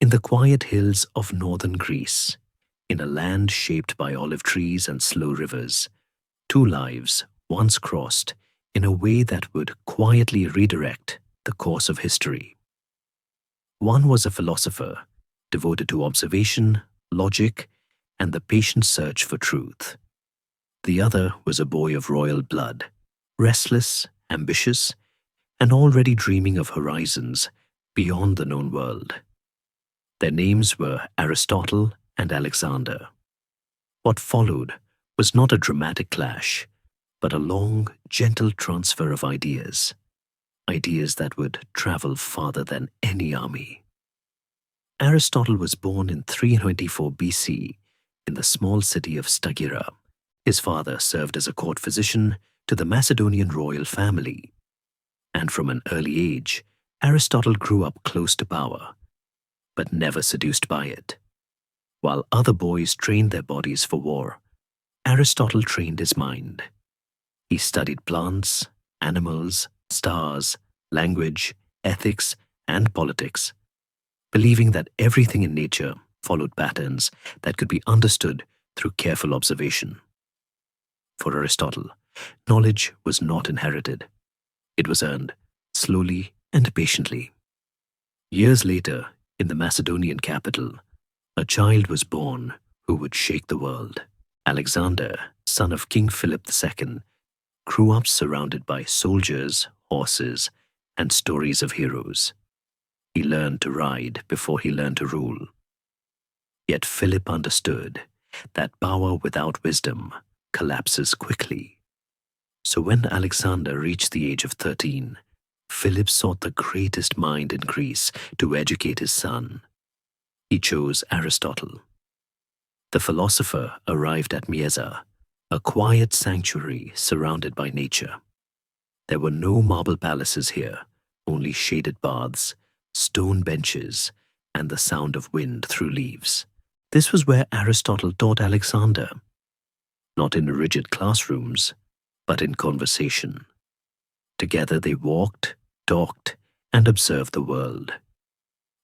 In the quiet hills of northern Greece, in a land shaped by olive trees and slow rivers, two lives once crossed in a way that would quietly redirect the course of history. One was a philosopher devoted to observation, logic, and the patient search for truth. The other was a boy of royal blood, restless, ambitious, and already dreaming of horizons beyond the known world. Their names were Aristotle and Alexander. What followed was not a dramatic clash, but a long, gentle transfer of ideas that would travel farther than any army. Aristotle was born in 324 BC in the small city of Stagira. His father served as a court physician to the Macedonian royal family, and from an early age, Aristotle grew up close to power, but never seduced by it. While other boys trained their bodies for war, Aristotle trained his mind. He studied plants, animals, stars, language, ethics, and politics, believing that everything in nature followed patterns that could be understood through careful observation. For Aristotle, knowledge was not inherited. It was earned, slowly and patiently. Years later, in the Macedonian capital, a child was born who would shake the world. Alexander, son of King Philip II, grew up surrounded by soldiers, horses, and stories of heroes. He learned to ride before he learned to rule. Yet Philip understood that power without wisdom collapses quickly. So when Alexander reached the age of 13, Philip sought the greatest mind in Greece to educate his son. He chose Aristotle. The philosopher arrived at Mieza, a quiet sanctuary surrounded by nature. There were no marble palaces here, only shaded baths, stone benches, and the sound of wind through leaves. This was where Aristotle taught Alexander, not in rigid classrooms, but in conversation. Together they walked, talked, and observed the world.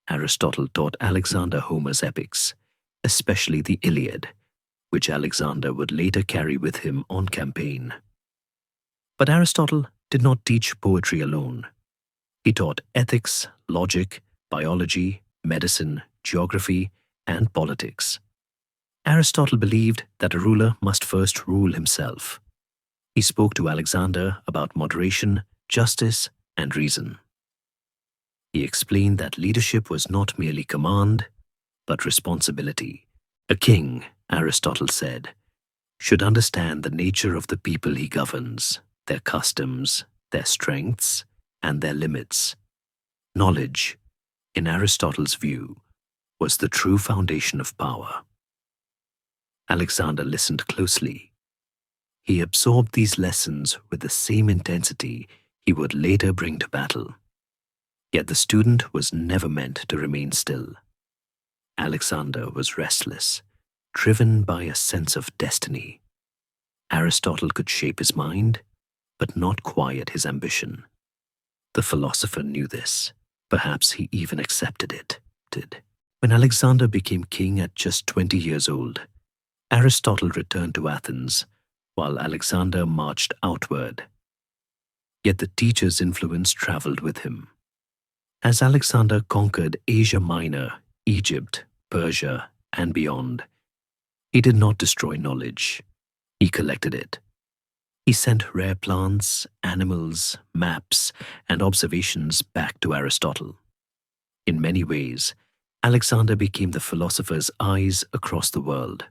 Aristotle taught Alexander Homer's epics, especially the Iliad, which Alexander would later carry with him on campaign. But Aristotle did not teach poetry alone. He taught ethics, logic, biology, medicine, geography, and politics. Aristotle believed that a ruler must first rule himself. He spoke to Alexander about moderation, justice, and reason. He explained that leadership was not merely command, but responsibility. A king, Aristotle said, should understand the nature of the people he governs, their customs, their strengths, and their limits. Knowledge, in Aristotle's view, was the true foundation of power. Alexander listened closely. He absorbed these lessons with the same intensity he would later bring to battle. Yet the student was never meant to remain still. Alexander was restless, driven by a sense of destiny. Aristotle could shape his mind, but not quiet his ambition. The philosopher knew this. Perhaps he even accepted it. When Alexander became king at just 20 years old, Aristotle returned to Athens, while Alexander marched outward. Yet the teacher's influence traveled with him. As Alexander conquered Asia Minor, Egypt, Persia, and beyond, he did not destroy knowledge. He collected it. He sent rare plants, animals, maps, and observations back to Aristotle. In many ways, Alexander became the philosopher's eyes across the world.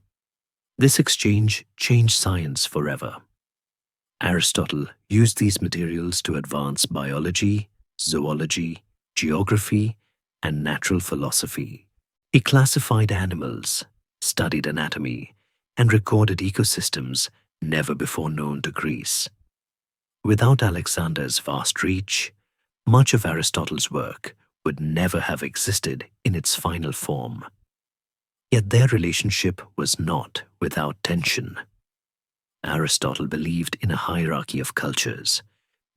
This exchange changed science forever. Aristotle used these materials to advance biology, zoology, geography, and natural philosophy. He classified animals, studied anatomy, and recorded ecosystems never before known to Greece. Without Alexander's vast reach, much of Aristotle's work would never have existed in its final form. Yet their relationship was not without tension. Aristotle believed in a hierarchy of cultures,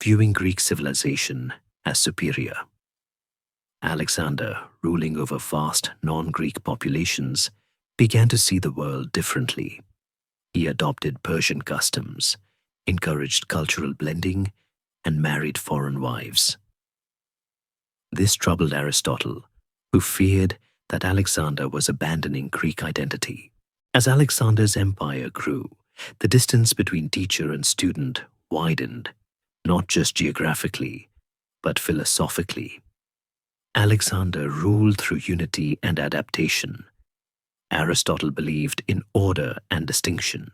viewing Greek civilization as superior. Alexander ruling over vast non-Greek populations, began to see the world differently. He adopted Persian customs, encouraged cultural blending, and married foreign wives. This troubled Aristotle, who feared that Alexander was abandoning Greek identity. As Alexander's empire grew, the distance between teacher and student widened, not just geographically, but philosophically. Alexander ruled through unity and adaptation. Aristotle believed in order and distinction.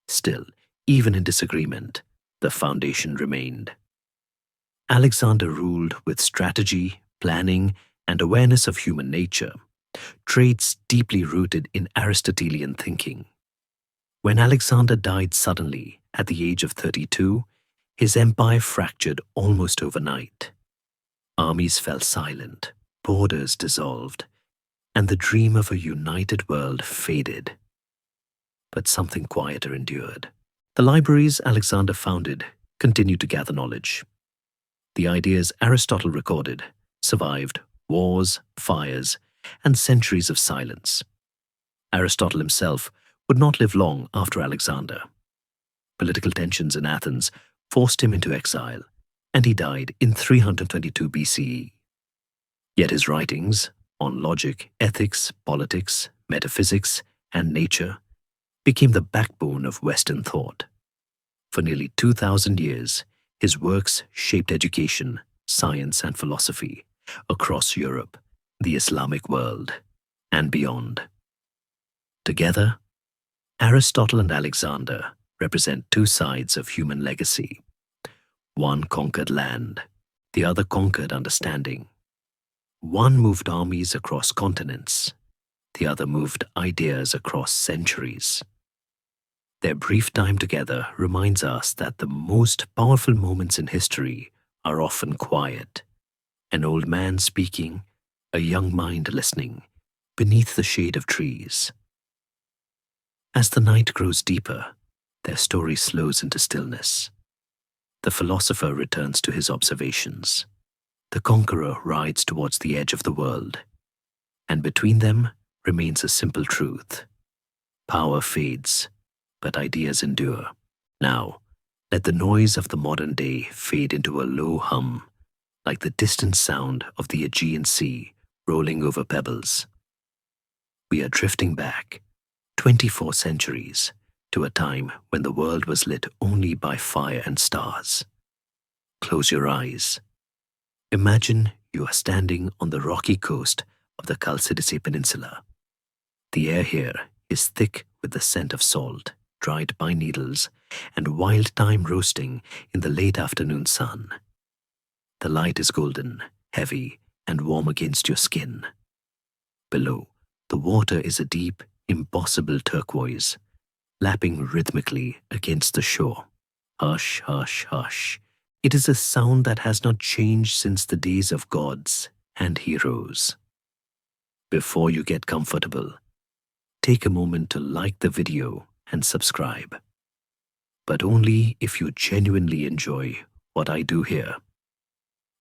Still, even in disagreement, the foundation remained. Alexander ruled with strategy, planning, and awareness of human nature, traits deeply rooted in Aristotelian thinking. When Alexander died suddenly at the age of 32, his empire fractured almost overnight. Armies fell silent, borders dissolved, and the dream of a united world faded. But something quieter endured. The libraries Alexander founded continued to gather knowledge. The ideas Aristotle recorded survived wars, fires, and centuries of silence. Aristotle himself would not live long after Alexander. Political tensions in Athens forced him into exile, and he died in 322 BCE. Yet his writings on logic, ethics, politics, metaphysics, and nature became the backbone of Western thought. For nearly 2,000 years, his works shaped education, science, and philosophy across Europe, the Islamic world, and beyond. Together, Aristotle and Alexander represent two sides of human legacy. One conquered land, the other conquered understanding. One moved armies across continents, the other moved ideas across centuries. Their brief time together reminds us that the most powerful moments in history are often quiet. An old man speaking, a young mind listening, beneath the shade of trees. As the night grows deeper, their story slows into stillness. The philosopher returns to his observations. The conqueror rides towards the edge of the world. And between them remains a simple truth. Power fades, but ideas endure. Now, let the noise of the modern day fade into a low hum, like the distant sound of the Aegean Sea rolling over pebbles. We are drifting back 24 centuries to a time when the world was lit only by fire and stars. Close your eyes. Imagine you are standing on the rocky coast of the Chalcidice Peninsula. The air here is thick with the scent of salt, dried pine needles, and wild thyme roasting in the late afternoon sun. The light is golden, heavy, and warm against your skin. Below, the water is a deep, impossible turquoise, lapping rhythmically against the shore. Hush, hush, hush. It is a sound that has not changed since the days of gods and heroes. Before you get comfortable, take a moment to like the video and subscribe. But only if you genuinely enjoy what I do here.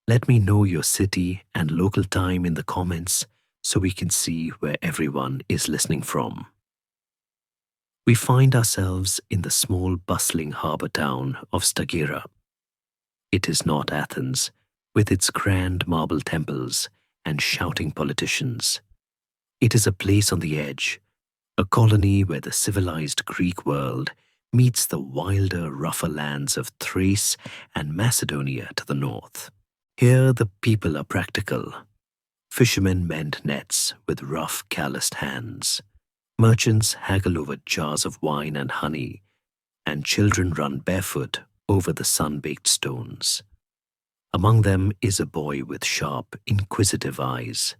Let me know your city and local time in the comments so we can see where everyone is listening from. We find ourselves in the small bustling harbour town of Stagira. It is not Athens, with its grand marble temples and shouting politicians. It is a place on the edge, a colony where the civilized Greek world meets the wilder, rougher lands of Thrace and Macedonia to the north. Here the people are practical. Fishermen mend nets with rough, calloused hands. Merchants haggle over jars of wine and honey, and children run barefoot over the sun-baked stones. Among them is a boy with sharp, inquisitive eyes.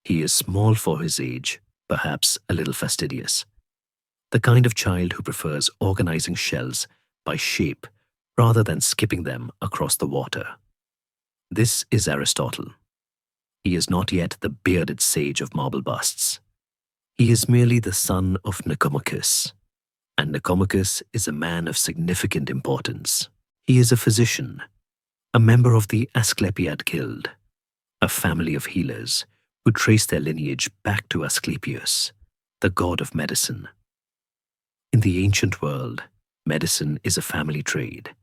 He is small for his age, perhaps a little fastidious. The kind of child who prefers organizing shells by shape rather than skipping them across the water. This is Aristotle. He is not yet the bearded sage of marble busts. He is merely the son of Nicomachus, and Nicomachus is a man of significant importance. He is a physician, a member of the Asclepiad Guild, a family of healers who trace their lineage back to Asclepius, the god of medicine. In the ancient world, medicine is a family trade,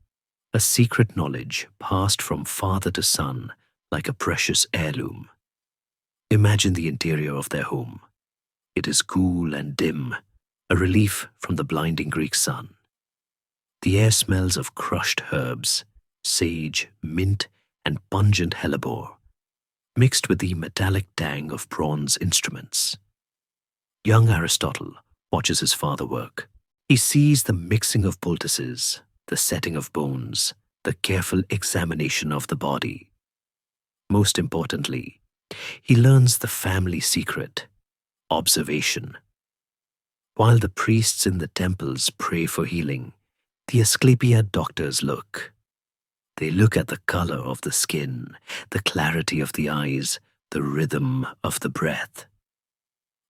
a secret knowledge passed from father to son like a precious heirloom. Imagine the interior of their home. It is cool and dim, a relief from the blinding Greek sun. The air smells of crushed herbs, sage, mint, and pungent hellebore, mixed with the metallic tang of bronze instruments. Young Aristotle watches his father work. He sees the mixing of poultices, the setting of bones, the careful examination of the body. Most importantly, he learns the family secret: observation. While the priests in the temples pray for healing, the Asclepiad doctors look. They look at the color of the skin, the clarity of the eyes, the rhythm of the breath.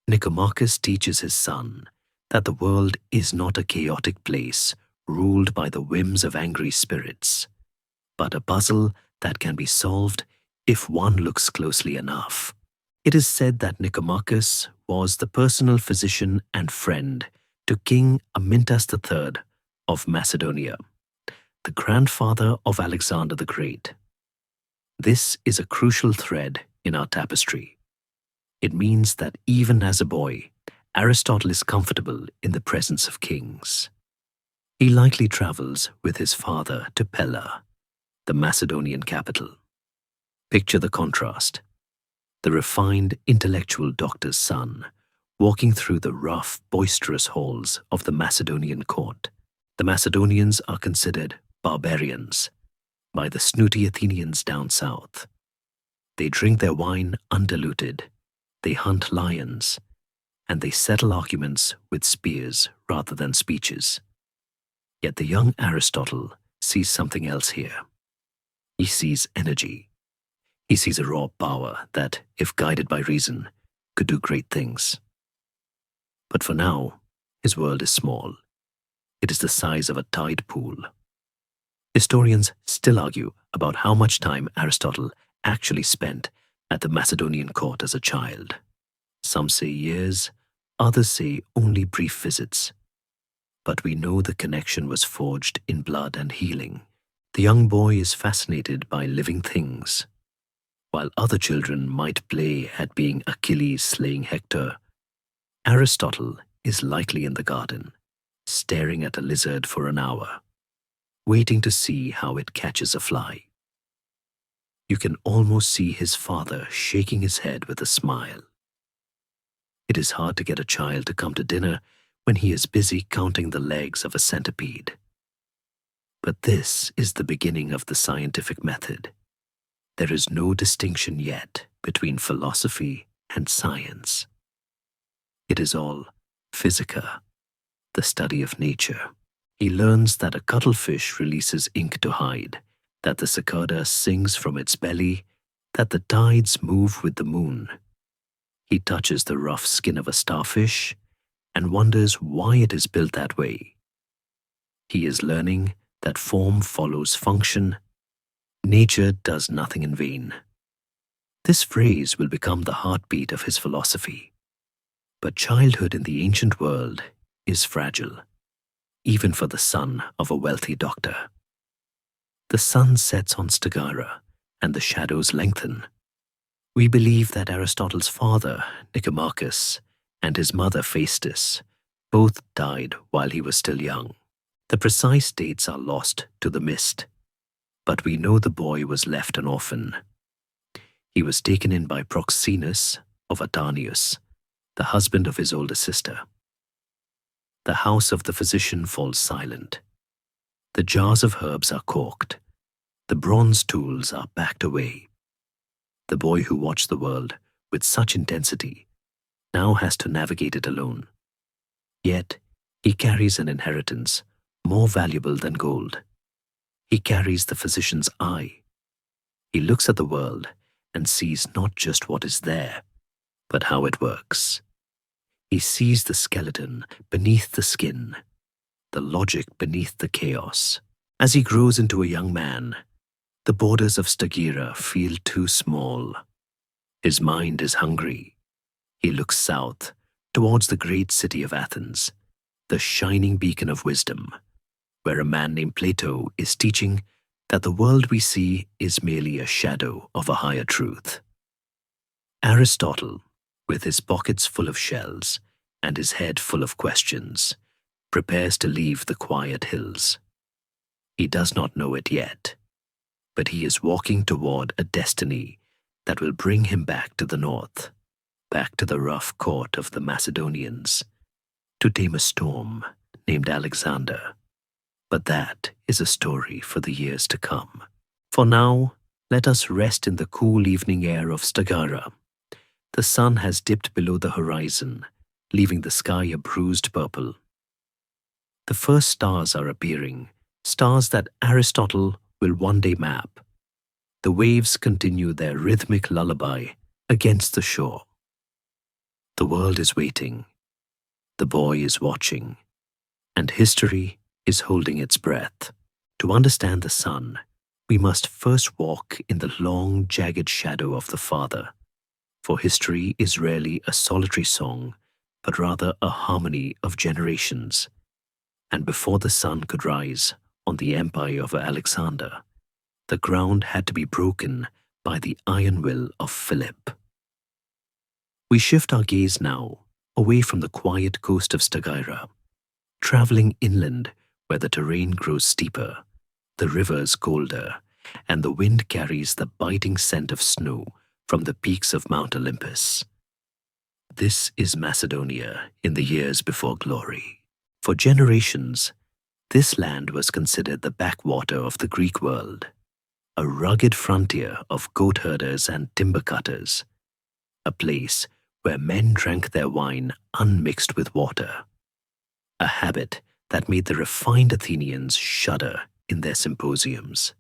Nicomachus teaches his son that the world is not a chaotic place ruled by the whims of angry spirits, but a puzzle that can be solved if one looks closely enough. It is said that Nicomachus was the personal physician and friend to King Amyntas III of Macedonia, the grandfather of Alexander the Great. This is a crucial thread in our tapestry. It means that even as a boy, Aristotle is comfortable in the presence of kings. He likely travels with his father to Pella, the Macedonian capital. Picture the contrast. The refined, intellectual doctor's son walking through the rough, boisterous halls of the Macedonian court. The Macedonians are considered barbarians by the snooty Athenians down south. They drink their wine undiluted, they hunt lions, and they settle arguments with spears rather than speeches. Yet the young Aristotle sees something else here. He sees energy. He sees a raw power that, if guided by reason, could do great things. But for now, his world is small. It is the size of a tide pool. Historians still argue about how much time Aristotle actually spent at the Macedonian court as a child. Some say years, others say only brief visits. But we know the connection was forged in blood and healing. The young boy is fascinated by living things. While other children might play at being Achilles slaying Hector, Aristotle is likely in the garden, staring at a lizard for an hour, waiting to see how it catches a fly. You can almost see his father shaking his head with a smile. It is hard to get a child to come to dinner when he is busy counting the legs of a centipede. But this is the beginning of the scientific method. There is no distinction yet between philosophy and science. It is all physica, the study of nature. He learns that a cuttlefish releases ink to hide, that the cicada sings from its belly, that the tides move with the moon. He touches the rough skin of a starfish and wonders why it is built that way. He is learning that form follows function. Nature does nothing in vain. This phrase will become the heartbeat of his philosophy. But childhood in the ancient world is fragile, even for the son of a wealthy doctor. The sun sets on Stagara, and the shadows lengthen. We believe that Aristotle's father, Nicomachus, and his mother, Phaestus, both died while he was still young. The precise dates are lost to the mist, but we know the boy was left an orphan. He was taken in by Proxenus of Atarneus, the husband of his older sister. The house of the physician falls silent. The jars of herbs are corked. The bronze tools are packed away. The boy who watched the world with such intensity now has to navigate it alone. Yet, he carries an inheritance more valuable than gold. He carries the physician's eye. He looks at the world and sees not just what is there, but how it works. He sees the skeleton beneath the skin, the logic beneath the chaos. As he grows into a young man, the borders of Stagira feel too small. His mind is hungry. He looks south, towards the great city of Athens, the shining beacon of wisdom, where a man named Plato is teaching that the world we see is merely a shadow of a higher truth. Aristotle, with his pockets full of shells and his head full of questions, prepares to leave the quiet hills. He does not know it yet, but he is walking toward a destiny that will bring him back to the north, back to the rough court of the Macedonians, to tame a storm named Alexander. But that is a story for the years to come. For now, let us rest in the cool evening air of Stagara. The sun has dipped below the horizon, leaving the sky a bruised purple. The first stars are appearing, stars that Aristotle will one day map. The waves continue their rhythmic lullaby against the shore. The world is waiting. The boy is watching. And history is holding its breath. To understand the sun, we must first walk in the long, jagged shadow of the father. For history is rarely a solitary song, but rather a harmony of generations. And before the sun could rise on the empire of Alexander, the ground had to be broken by the iron will of Philip. We shift our gaze now away from the quiet coast of Stagira, traveling inland where the terrain grows steeper, the rivers colder, and the wind carries the biting scent of snow from the peaks of Mount Olympus. This is Macedonia in the years before glory. For generations, this land was considered the backwater of the Greek world, a rugged frontier of goat herders and timber cutters, a place where men drank their wine unmixed with water, a habit that made the refined Athenians shudder in their symposiums,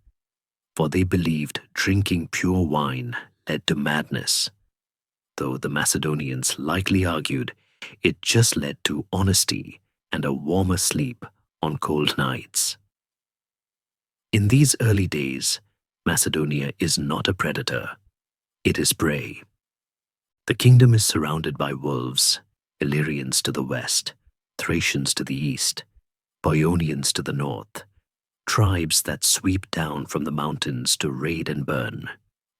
for they believed drinking pure wine led to madness, though the Macedonians likely argued it just led to honesty and a warmer sleep on cold nights. In these early days, Macedonia is not a predator, it is prey. The kingdom is surrounded by wolves, Illyrians to the west, Thracians to the east, Boionians to the north, tribes that sweep down from the mountains to raid and burn.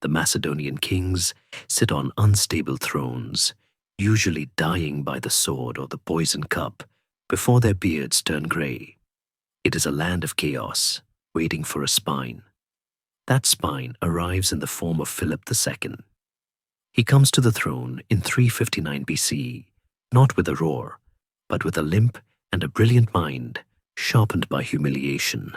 The Macedonian kings sit on unstable thrones, usually dying by the sword or the poison cup before their beards turn grey. It is a land of chaos, waiting for a spine. That spine arrives in the form of Philip II. He comes to the throne in 359 BC, not with a roar, but with a limp and a brilliant mind sharpened by humiliation.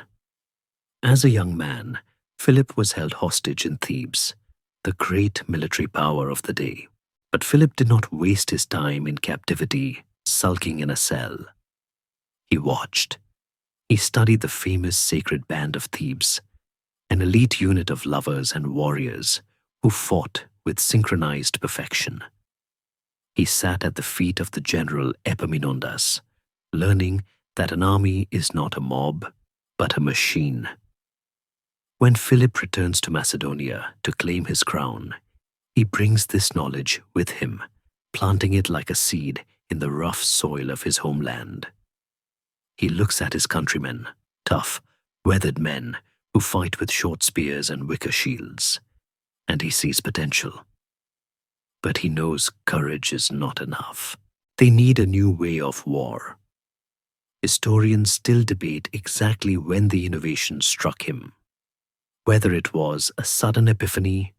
As a young man, Philip was held hostage in Thebes, the great military power of the day. But Philip did not waste his time in captivity, sulking in a cell. He watched. He studied the famous sacred band of Thebes, an elite unit of lovers and warriors who fought with synchronized perfection. He sat at the feet of the general Epaminondas, learning that an army is not a mob, but a machine. When Philip returns to Macedonia to claim his crown, he brings this knowledge with him, planting it like a seed in the rough soil of his homeland. He looks at his countrymen, tough, weathered men who fight with short spears and wicker shields, and he sees potential. But he knows courage is not enough. They need a new way of war. Historians still debate exactly when the innovation struck him, whether it was a sudden epiphany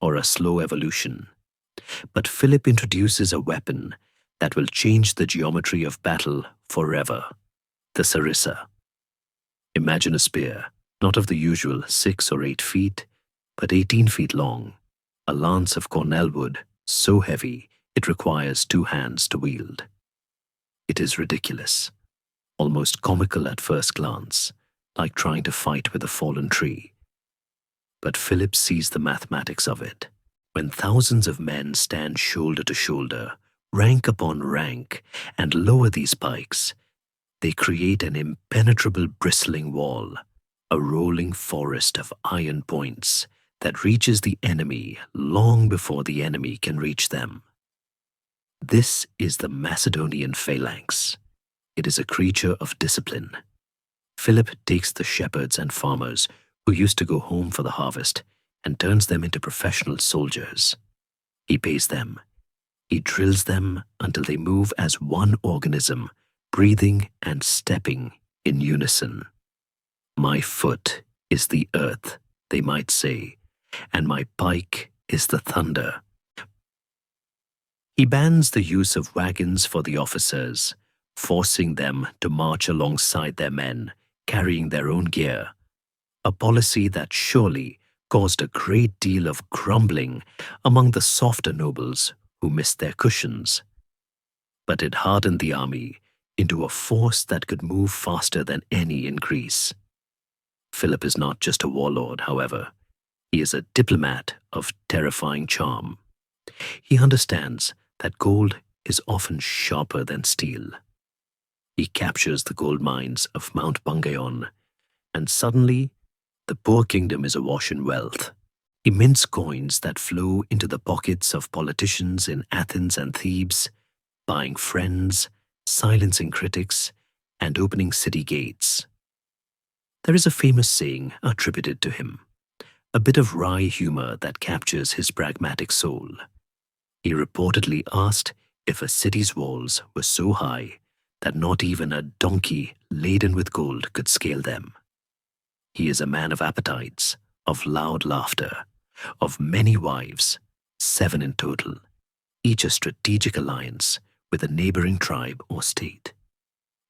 or a slow evolution. But Philip introduces a weapon that will change the geometry of battle forever: the sarissa. Imagine a spear, not of the usual 6 or 8 feet, but 18 feet long, a lance of cornel wood so heavy it requires 2 hands to wield. It is ridiculous, almost comical at first glance, like trying to fight with a fallen tree. But Philip sees the mathematics of it. When thousands of men stand shoulder to shoulder, rank upon rank, and lower these pikes, they create an impenetrable bristling wall, a rolling forest of iron points that reaches the enemy long before the enemy can reach them. This is the Macedonian phalanx. It is a creature of discipline. Philip takes the shepherds and farmers who used to go home for the harvest and turns them into professional soldiers. He pays them. He drills them until they move as one organism, breathing and stepping in unison. My foot is the earth, they might say, and my pike is the thunder. He bans the use of wagons for the officers, forcing them to march alongside their men, carrying their own gear, a policy that surely caused a great deal of grumbling among the softer nobles who missed their cushions. But it hardened the army into a force that could move faster than any in Greece. Philip is not just a warlord, however. He is a diplomat of terrifying charm. He understands that gold is often sharper than steel. He captures the gold mines of Mount Bangaon, and suddenly the poor kingdom is awash in wealth. He mints coins that flow into the pockets of politicians in Athens and Thebes, buying friends, silencing critics, and opening city gates. There is a famous saying attributed to him, a bit of wry humor that captures his pragmatic soul. He reportedly asked if a city's walls were so high that not even a donkey laden with gold could scale them. He is a man of appetites, of loud laughter, of many wives, 7 in total, each a strategic alliance with a neighboring tribe or state.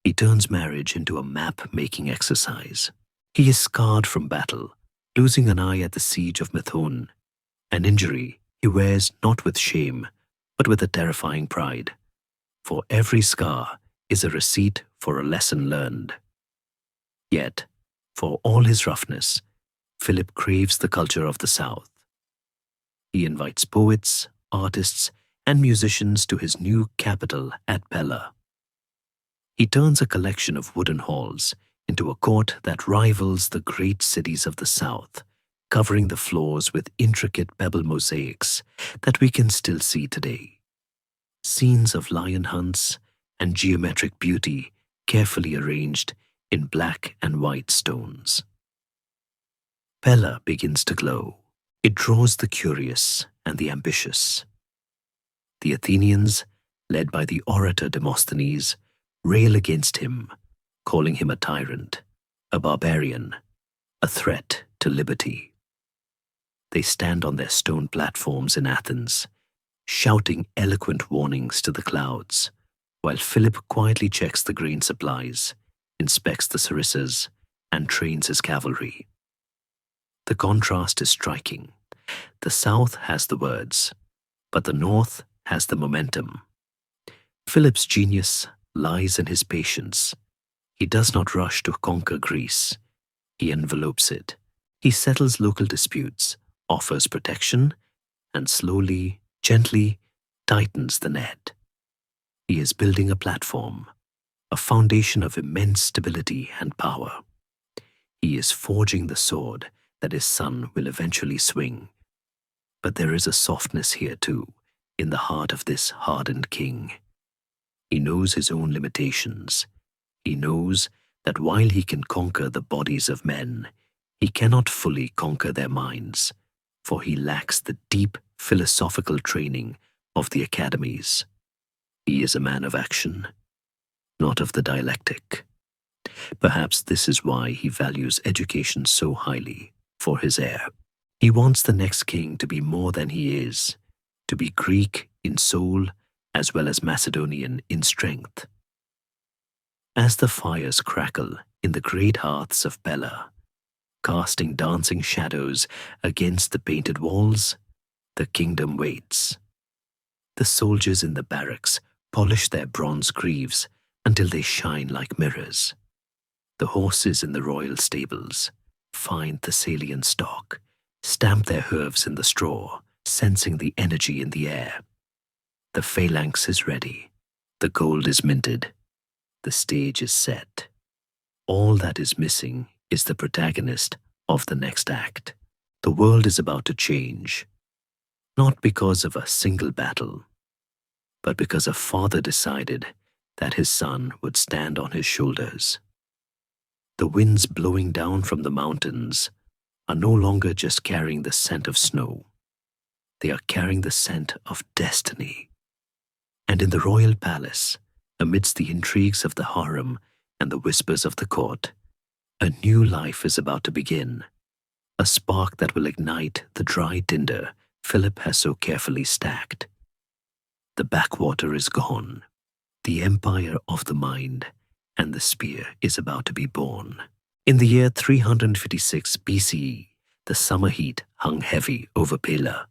He turns marriage into a map-making exercise. He is scarred from battle, losing an eye at the siege of Methone, an injury he wears not with shame, but with a terrifying pride. For every scar is a receipt for a lesson learned. Yet, for all his roughness, Philip craves the culture of the South. He invites poets, artists, and musicians to his new capital at Pella. He turns a collection of wooden halls into a court that rivals the great cities of the South, covering the floors with intricate pebble mosaics that we can still see today. Scenes of lion hunts and geometric beauty carefully arranged in black and white stones. Pella begins to glow. It draws the curious and the ambitious. The Athenians, led by the orator Demosthenes, rail against him, calling him a tyrant, a barbarian, a threat to liberty. They stand on their stone platforms in Athens, shouting eloquent warnings to the clouds, while Philip quietly checks the grain supplies, inspects the sarissas, and trains his cavalry. The contrast is striking. The South has the words, but the North has the momentum. Philip's genius lies in his patience. He does not rush to conquer Greece. He envelopes it. He settles local disputes, offers protection, and slowly, gently tightens the net. He is building a platform, a foundation of immense stability and power. He is forging the sword that his son will eventually swing. But there is a softness here too, in the heart of this hardened king. He knows his own limitations. He knows that while he can conquer the bodies of men, he cannot fully conquer their minds, for he lacks the deep philosophical training of the academies. He is a man of action, not of the dialectic. Perhaps this is why he values education so highly for his heir. He wants the next king to be more than he is, to be Greek in soul as well as Macedonian in strength. As the fires crackle in the great hearths of Pella, casting dancing shadows against the painted walls, the kingdom waits. The soldiers in the barracks polish their bronze greaves until they shine like mirrors. The horses in the royal stables find Thessalian stock, stamp their hooves in the straw, sensing the energy in the air. The phalanx is ready. The gold is minted. The stage is set. All that is missing is the protagonist of the next act. The world is about to change, not because of a single battle, but because a father decided that his son would stand on his shoulders. The winds blowing down from the mountains are no longer just carrying the scent of snow. They are carrying the scent of destiny. And in the royal palace, amidst the intrigues of the harem and the whispers of the court, a new life is about to begin, a spark that will ignite the dry tinder Philip has so carefully stacked. The backwater is gone. The empire of the mind and the spear is about to be born. In the year 356 BCE, the summer heat hung heavy over Pella,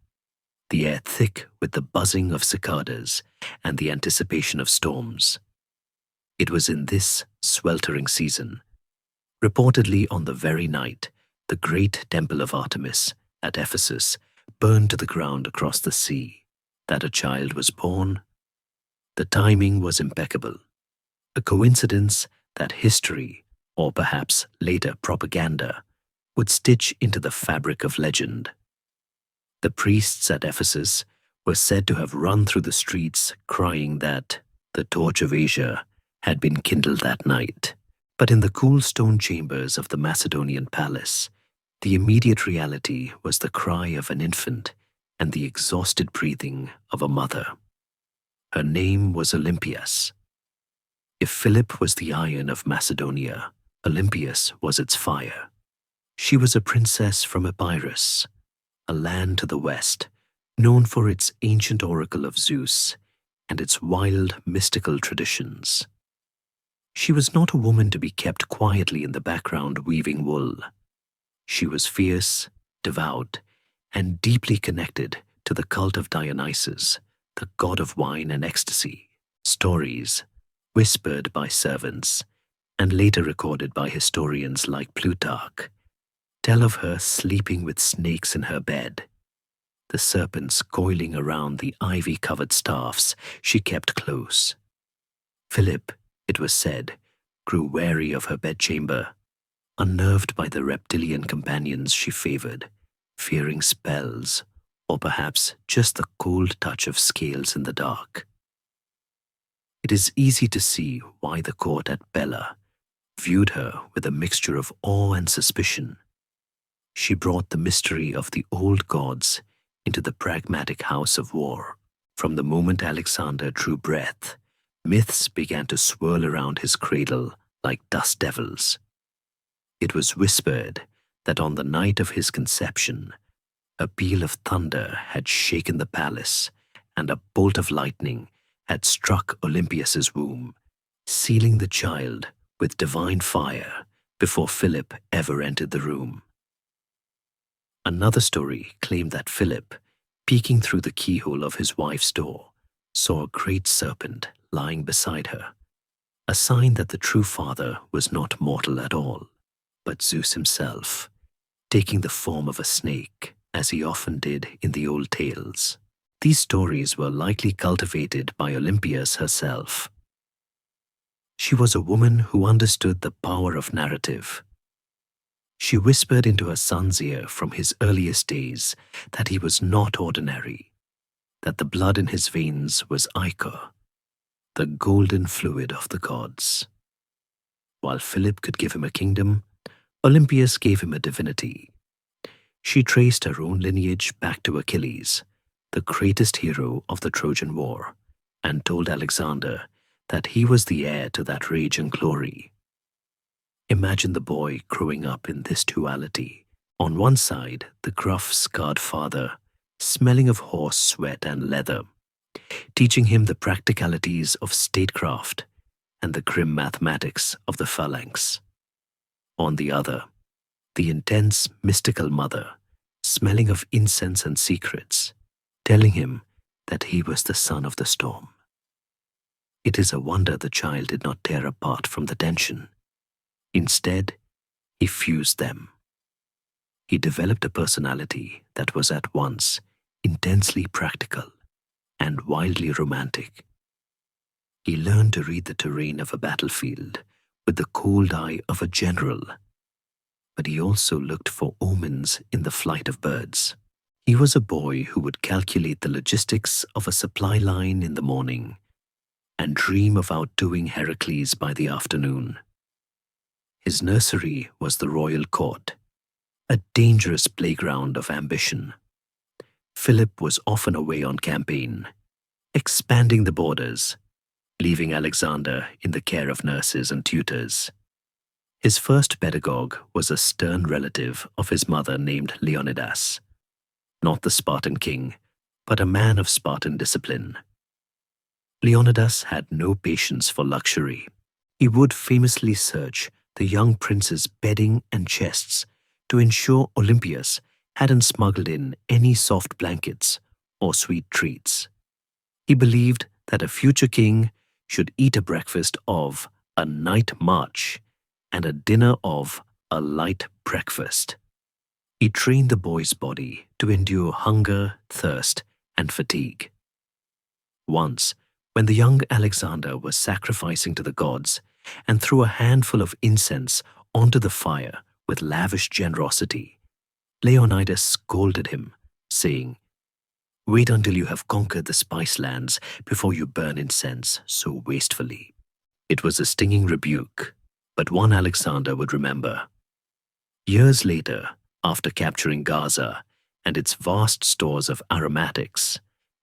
the air thick with the buzzing of cicadas and the anticipation of storms. It was in this sweltering season, reportedly on the very night the great temple of Artemis at Ephesus burned to the ground across the sea, that a child was born. The timing was impeccable, a coincidence that history, or perhaps later propaganda, would stitch into the fabric of legend. The priests at Ephesus were said to have run through the streets crying that the torch of Asia had been kindled that night. But in the cool stone chambers of the Macedonian palace, the immediate reality was the cry of an infant and the exhausted breathing of a mother. Her name was Olympias. If Philip was the iron of Macedonia, Olympias was its fire. She was a princess from Epirus, a land to the west, known for its ancient oracle of Zeus and its wild, mystical traditions. She was not a woman to be kept quietly in the background weaving wool. She was fierce, devout, and deeply connected to the cult of Dionysus, the god of wine and ecstasy. Stories, whispered by servants, and later recorded by historians like Plutarch, tell of her sleeping with snakes in her bed, the serpents coiling around the ivy-covered staffs she kept close. Philip, it was said, grew wary of her bedchamber, unnerved by the reptilian companions she favored, fearing spells, or perhaps just the cold touch of scales in the dark. It is easy to see why the court at Pella viewed her with a mixture of awe and suspicion. She brought the mystery of the old gods into the pragmatic house of war. From the moment Alexander drew breath, myths began to swirl around his cradle like dust devils. It was whispered that on the night of his conception, a peal of thunder had shaken the palace, and a bolt of lightning had struck Olympias's womb, sealing the child with divine fire before Philip ever entered the room. Another story claimed that Philip, peeking through the keyhole of his wife's door, saw a great serpent lying beside her, a sign that the true father was not mortal at all, but Zeus himself, taking the form of a snake, as he often did in the old tales. These stories were likely cultivated by Olympias herself. She was a woman who understood the power of narrative. She whispered into her son's ear from his earliest days that he was not ordinary, that the blood in his veins was ichor, the golden fluid of the gods. While Philip could give him a kingdom, Olympias gave him a divinity. She traced her own lineage back to Achilles, the greatest hero of the Trojan War, and told Alexander that he was the heir to that rage and glory. Imagine the boy growing up in this duality. On one side, the gruff, scarred father, smelling of horse sweat and leather, teaching him the practicalities of statecraft and the grim mathematics of the phalanx. On the other, the intense, mystical mother, smelling of incense and secrets, telling him that he was the son of the storm. It is a wonder the child did not tear apart from the tension. Instead, he fused them. He developed a personality that was at once intensely practical and wildly romantic. He learned to read the terrain of a battlefield with the cold eye of a general, but he also looked for omens in the flight of birds. He was a boy who would calculate the logistics of a supply line in the morning and dream of outdoing Heracles by the afternoon. His nursery was the royal court, a dangerous playground of ambition. Philip was often away on campaign, expanding the borders, leaving Alexander in the care of nurses and tutors. His first pedagogue was a stern relative of his mother named Leonidas, not the Spartan king, but a man of Spartan discipline. Leonidas had no patience for luxury. He would famously search the young prince's bedding and chests to ensure Olympias hadn't smuggled in any soft blankets or sweet treats. He believed that a future king should eat a breakfast of a night march and a dinner of a light breakfast. He trained the boy's body to endure hunger, thirst, and fatigue. Once, when the young Alexander was sacrificing to the gods and threw a handful of incense onto the fire with lavish generosity, Leonidas scolded him, saying, "Wait until you have conquered the spice lands before you burn incense so wastefully." It was a stinging rebuke, but one Alexander would remember. Years later, after capturing Gaza and its vast stores of aromatics,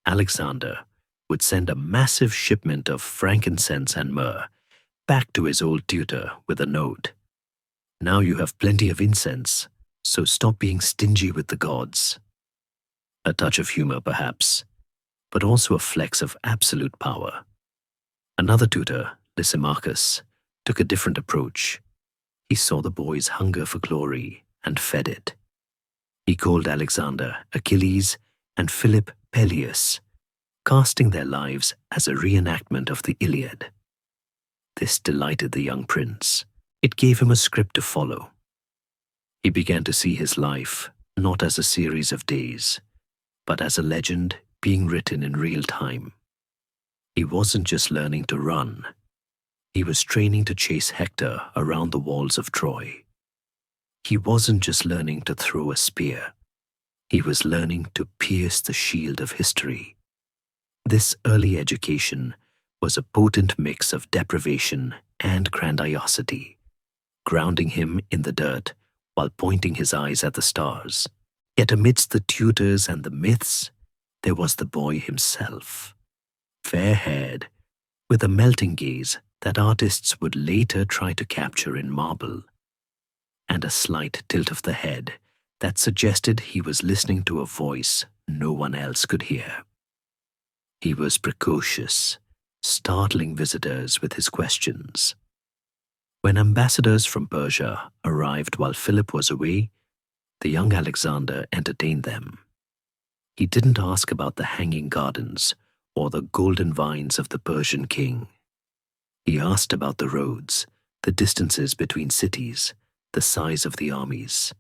Alexander would send a massive shipment of frankincense and myrrh back to his old tutor with a note. "Now you have plenty of incense, so stop being stingy with the gods." A touch of humor, perhaps, but also a flex of absolute power. Another tutor, Lysimachus, took a different approach. He saw the boy's hunger for glory and fed it. He called Alexander Achilles and Philip Peleus, casting their lives as a reenactment of the Iliad. This delighted the young prince. It gave him a script to follow. He began to see his life not as a series of days, but as a legend being written in real time. He wasn't just learning to run. He was training to chase Hector around the walls of Troy. He wasn't just learning to throw a spear. He was learning to pierce the shield of history. This early education was a potent mix of deprivation and grandiosity, grounding him in the dirt while pointing his eyes at the stars. Yet amidst the tutors and the myths, there was the boy himself, fair-haired, with a melting gaze that artists would later try to capture in marble, and a slight tilt of the head that suggested he was listening to a voice no one else could hear. He was precocious, startling visitors with his questions. When ambassadors from Persia arrived while Philip was away, the young Alexander entertained them. He didn't ask about the hanging gardens or the golden vines of the Persian king. He asked about the roads, the distances between cities, the size of the armies,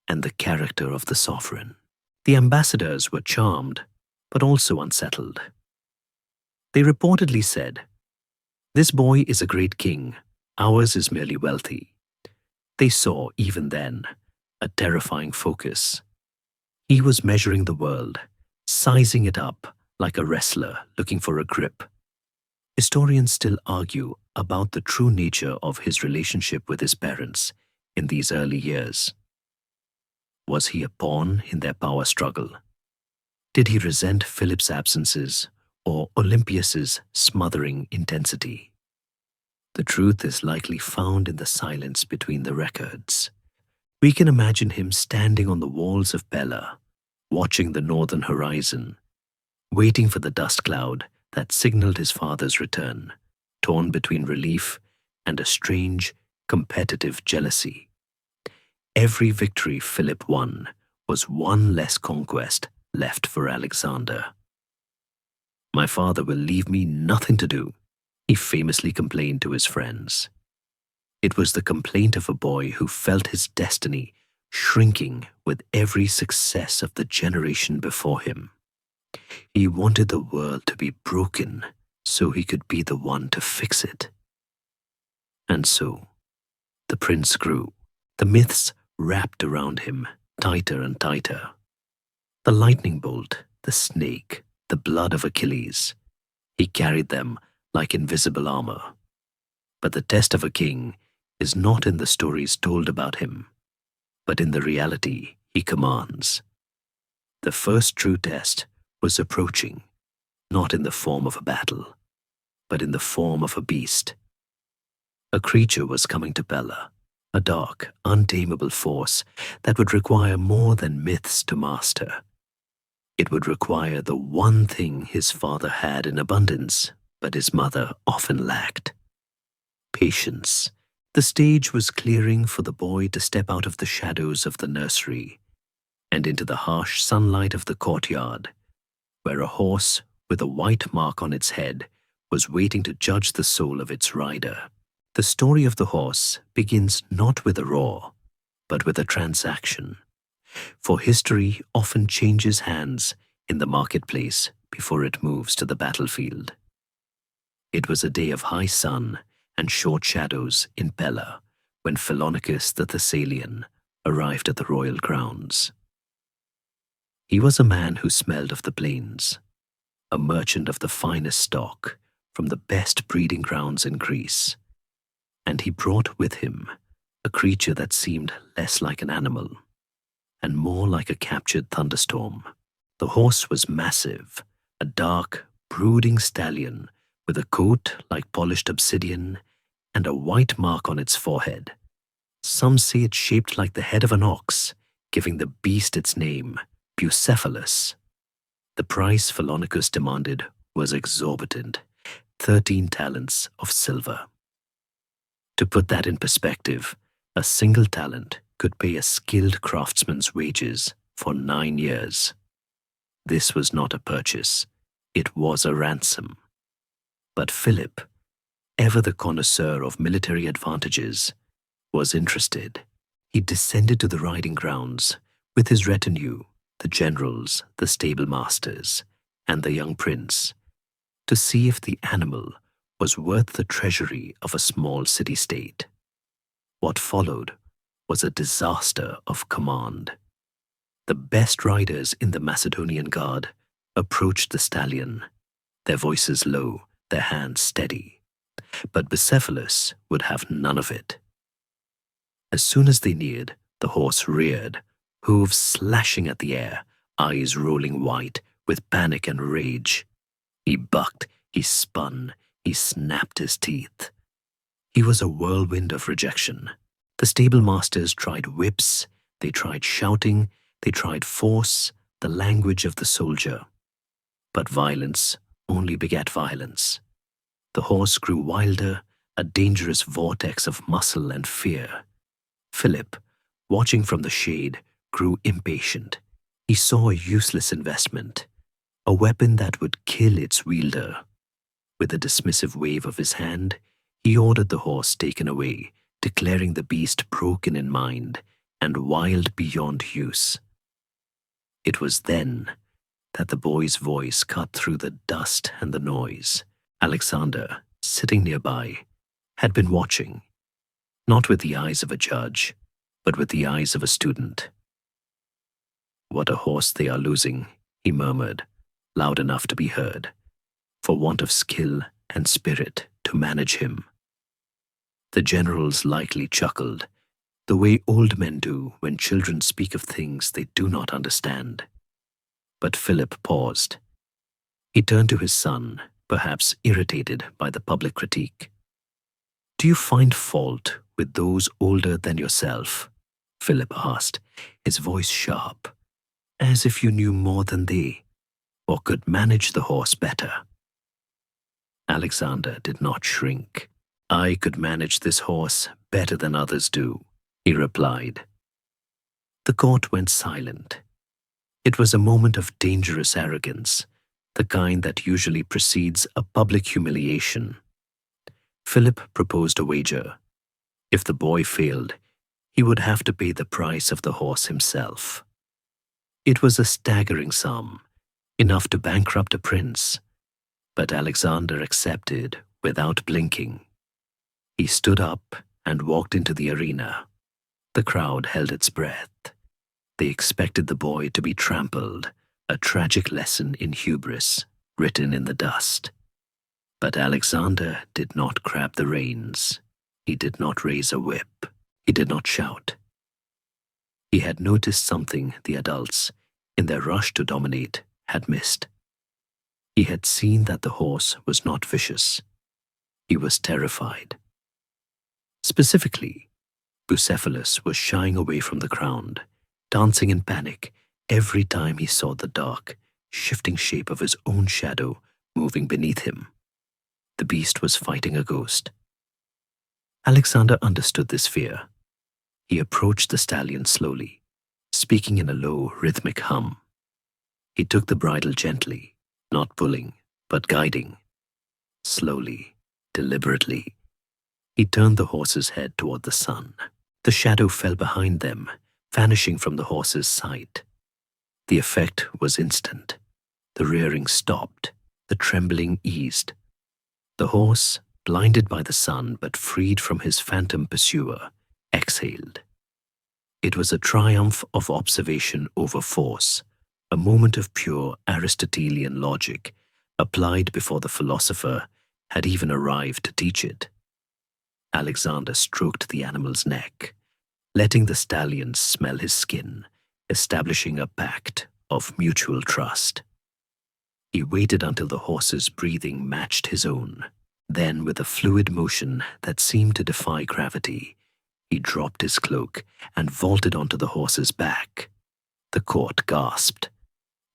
and the character of the sovereign. The ambassadors were charmed, but also unsettled. They reportedly said, "This boy is a great king, ours is merely wealthy." They saw, even then, a terrifying focus. He was measuring the world, sizing it up like a wrestler looking for a grip. Historians still argue about the true nature of his relationship with his parents in these early years. Was he a pawn in their power struggle? Did he resent Philip's absences or Olympias's smothering intensity? The truth is likely found in the silence between the records. We can imagine him standing on the walls of Pella, watching the northern horizon, waiting for the dust cloud that signaled his father's return, torn between relief and a strange, competitive jealousy. Every victory Philip won was one less conquest left for Alexander. "My father will leave me nothing to do," he famously complained to his friends. It was the complaint of a boy who felt his destiny shrinking with every success of the generation before him. He wanted the world to be broken so he could be the one to fix it. And so, the prince grew. The myths wrapped around him, tighter and tighter. The lightning bolt, the snake, the blood of Achilles. He carried them like invisible armor. But the test of a king is not in the stories told about him, but in the reality he commands. The first true test was approaching, not in the form of a battle, but in the form of a beast. A creature was coming to Pella, a dark, untamable force that would require more than myths to master. It would require the one thing his father had in abundance, but his mother often lacked: patience. The stage was clearing for the boy to step out of the shadows of the nursery and into the harsh sunlight of the courtyard, where a horse with a white mark on its head was waiting to judge the soul of its rider. The story of the horse begins not with a roar, but with a transaction. For history often changes hands in the marketplace before it moves to the battlefield. It was a day of high sun and short shadows in Pella when Philonicus the Thessalian arrived at the royal grounds. He was a man who smelled of the plains, a merchant of the finest stock from the best breeding grounds in Greece, and he brought with him a creature that seemed less like an animal and more like a captured thunderstorm. The horse was massive, a dark, brooding stallion with a coat like polished obsidian and a white mark on its forehead. Some say it's shaped like the head of an ox, giving the beast its name, Bucephalus. The price Philonicus demanded was exorbitant, 13 talents of silver. To put that in perspective, a single talent could pay a skilled craftsman's wages for 9 years. This was not a purchase, it was a ransom. But Philip, ever the connoisseur of military advantages, was interested. He descended to the riding grounds with his retinue, the generals, the stable masters, and the young prince, to see if the animal was worth the treasury of a small city-state. What followed was a disaster of command. The best riders in the Macedonian guard approached the stallion, their voices low, their hands steady. But Bucephalus would have none of it. As soon as they neared, the horse reared, hooves slashing at the air, eyes rolling white with panic and rage. He bucked, he spun, he snapped his teeth. He was a whirlwind of rejection. The stable masters tried whips, they tried shouting, they tried force, the language of the soldier. But violence only begat violence. The horse grew wilder, a dangerous vortex of muscle and fear. Philip, watching from the shade, grew impatient. He saw a useless investment, a weapon that would kill its wielder. With a dismissive wave of his hand, he ordered the horse taken away, declaring the beast broken in mind and wild beyond use. It was then that the boy's voice cut through the dust and the noise. Alexander, sitting nearby, had been watching, not with the eyes of a judge, but with the eyes of a student. "What a horse they are losing," he murmured, loud enough to be heard, "for want of skill and spirit to manage him." The generals lightly chuckled, the way old men do when children speak of things they do not understand. But Philip paused. He turned to his son, perhaps irritated by the public critique. "Do you find fault with those older than yourself?" Philip asked, his voice sharp, as if you knew more than they, or could manage the horse better. Alexander did not shrink. "I could manage this horse better than others do," he replied. The court went silent. It was a moment of dangerous arrogance, the kind that usually precedes a public humiliation. Philip proposed a wager. If the boy failed, he would have to pay the price of the horse himself. It was a staggering sum, enough to bankrupt a prince, but Alexander accepted without blinking. He stood up and walked into the arena. The crowd held its breath. They expected the boy to be trampled, a tragic lesson in hubris written in the dust. But Alexander did not grab the reins. He did not raise a whip. He did not shout. He had noticed something the adults, in their rush to dominate, had missed. He had seen that the horse was not vicious. He was terrified. Specifically, Bucephalus was shying away from the ground, dancing in panic every time he saw the dark, shifting shape of his own shadow moving beneath him. The beast was fighting a ghost. Alexander understood this fear. He approached the stallion slowly, speaking in a low, rhythmic hum. He took the bridle gently, not pulling, but guiding. Slowly, deliberately, he turned the horse's head toward the sun. The shadow fell behind them, vanishing from the horse's sight. The effect was instant. The rearing stopped. The trembling eased. The horse, blinded by the sun but freed from his phantom pursuer, exhaled. It was a triumph of observation over force, a moment of pure Aristotelian logic, applied before the philosopher had even arrived to teach it. Alexander stroked the animal's neck, letting the stallion smell his skin, establishing a pact of mutual trust. He waited until the horse's breathing matched his own. Then, with a fluid motion that seemed to defy gravity, he dropped his cloak and vaulted onto the horse's back. The court gasped.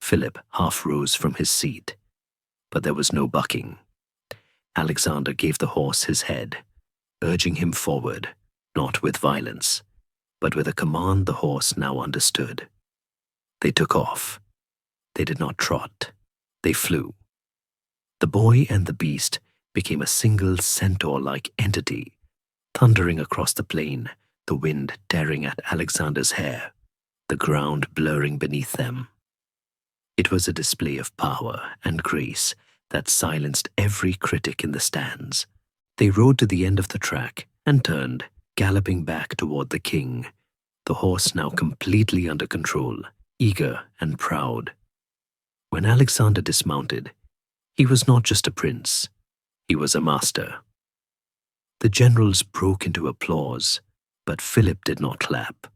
Philip half rose from his seat, but there was no bucking. Alexander gave the horse his head, urging him forward, not with violence, but with a command the horse now understood. They took off. They did not trot. They flew. The boy and the beast became a single centaur-like entity, thundering across the plain, the wind tearing at Alexander's hair, the ground blurring beneath them. It was a display of power and grace that silenced every critic in the stands. They rode to the end of the track and turned, galloping back toward the king, the horse now completely under control, eager and proud. When Alexander dismounted, he was not just a prince, he was a master. The generals broke into applause, but Philip did not clap.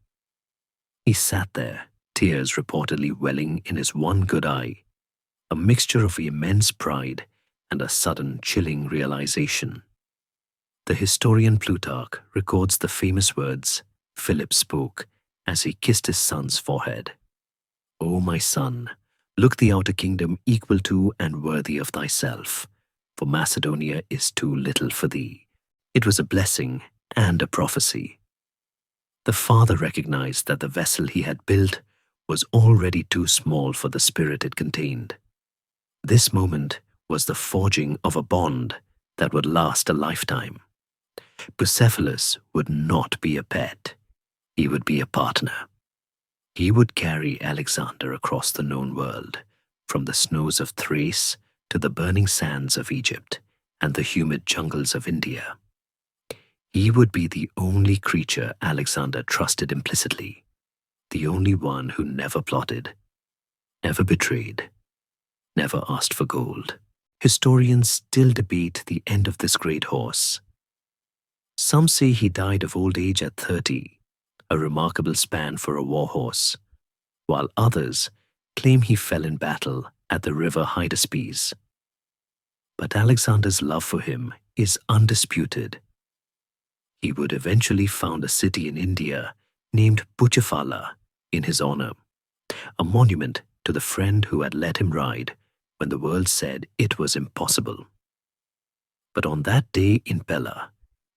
He sat there, tears reportedly welling in his one good eye, a mixture of immense pride and a sudden chilling realization. The historian Plutarch records the famous words Philip spoke as he kissed his son's forehead. "O my son, look the outer kingdom equal to and worthy of thyself, for Macedonia is too little for thee." It was a blessing and a prophecy. The father recognized that the vessel he had built was already too small for the spirit it contained. This moment was the forging of a bond that would last a lifetime. Bucephalus would not be a pet. He would be a partner. He would carry Alexander across the known world, from the snows of Thrace to the burning sands of Egypt and the humid jungles of India. He would be the only creature Alexander trusted implicitly, the only one who never plotted, never betrayed, never asked for gold. Historians still debate the end of this great horse. Some say he died of old age at 30, a remarkable span for a war horse, while others claim he fell in battle at the river Hydaspes. But Alexander's love for him is undisputed. He would eventually found a city in India named Bucephala in his honor, a monument to the friend who had let him ride when the world said it was impossible. But on that day in Pella,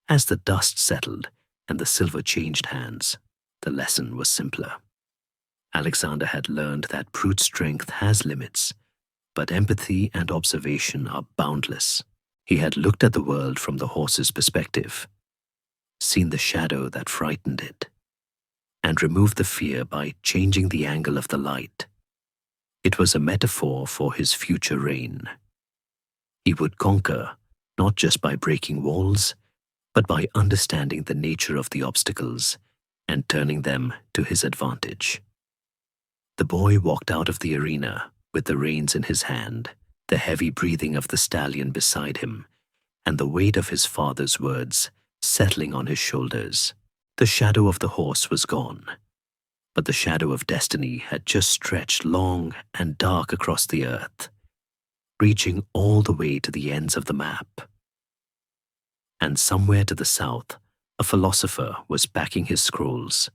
as the dust settled and the silver changed hands, the lesson was simpler. Alexander had learned that brute strength has limits, but empathy and observation are boundless. He had looked at the world from the horse's perspective, seen the shadow that frightened it, and removed the fear by changing the angle of the light. It was a metaphor for his future reign. He would conquer, not just by breaking walls, but by understanding the nature of the obstacles and turning them to his advantage. The boy walked out of the arena with the reins in his hand, the heavy breathing of the stallion beside him, and the weight of his father's words settling on his shoulders. The shadow of the horse was gone, but the shadow of destiny had just stretched long and dark across the earth, reaching all the way to the ends of the map. And somewhere to the south, a philosopher was packing his scrolls,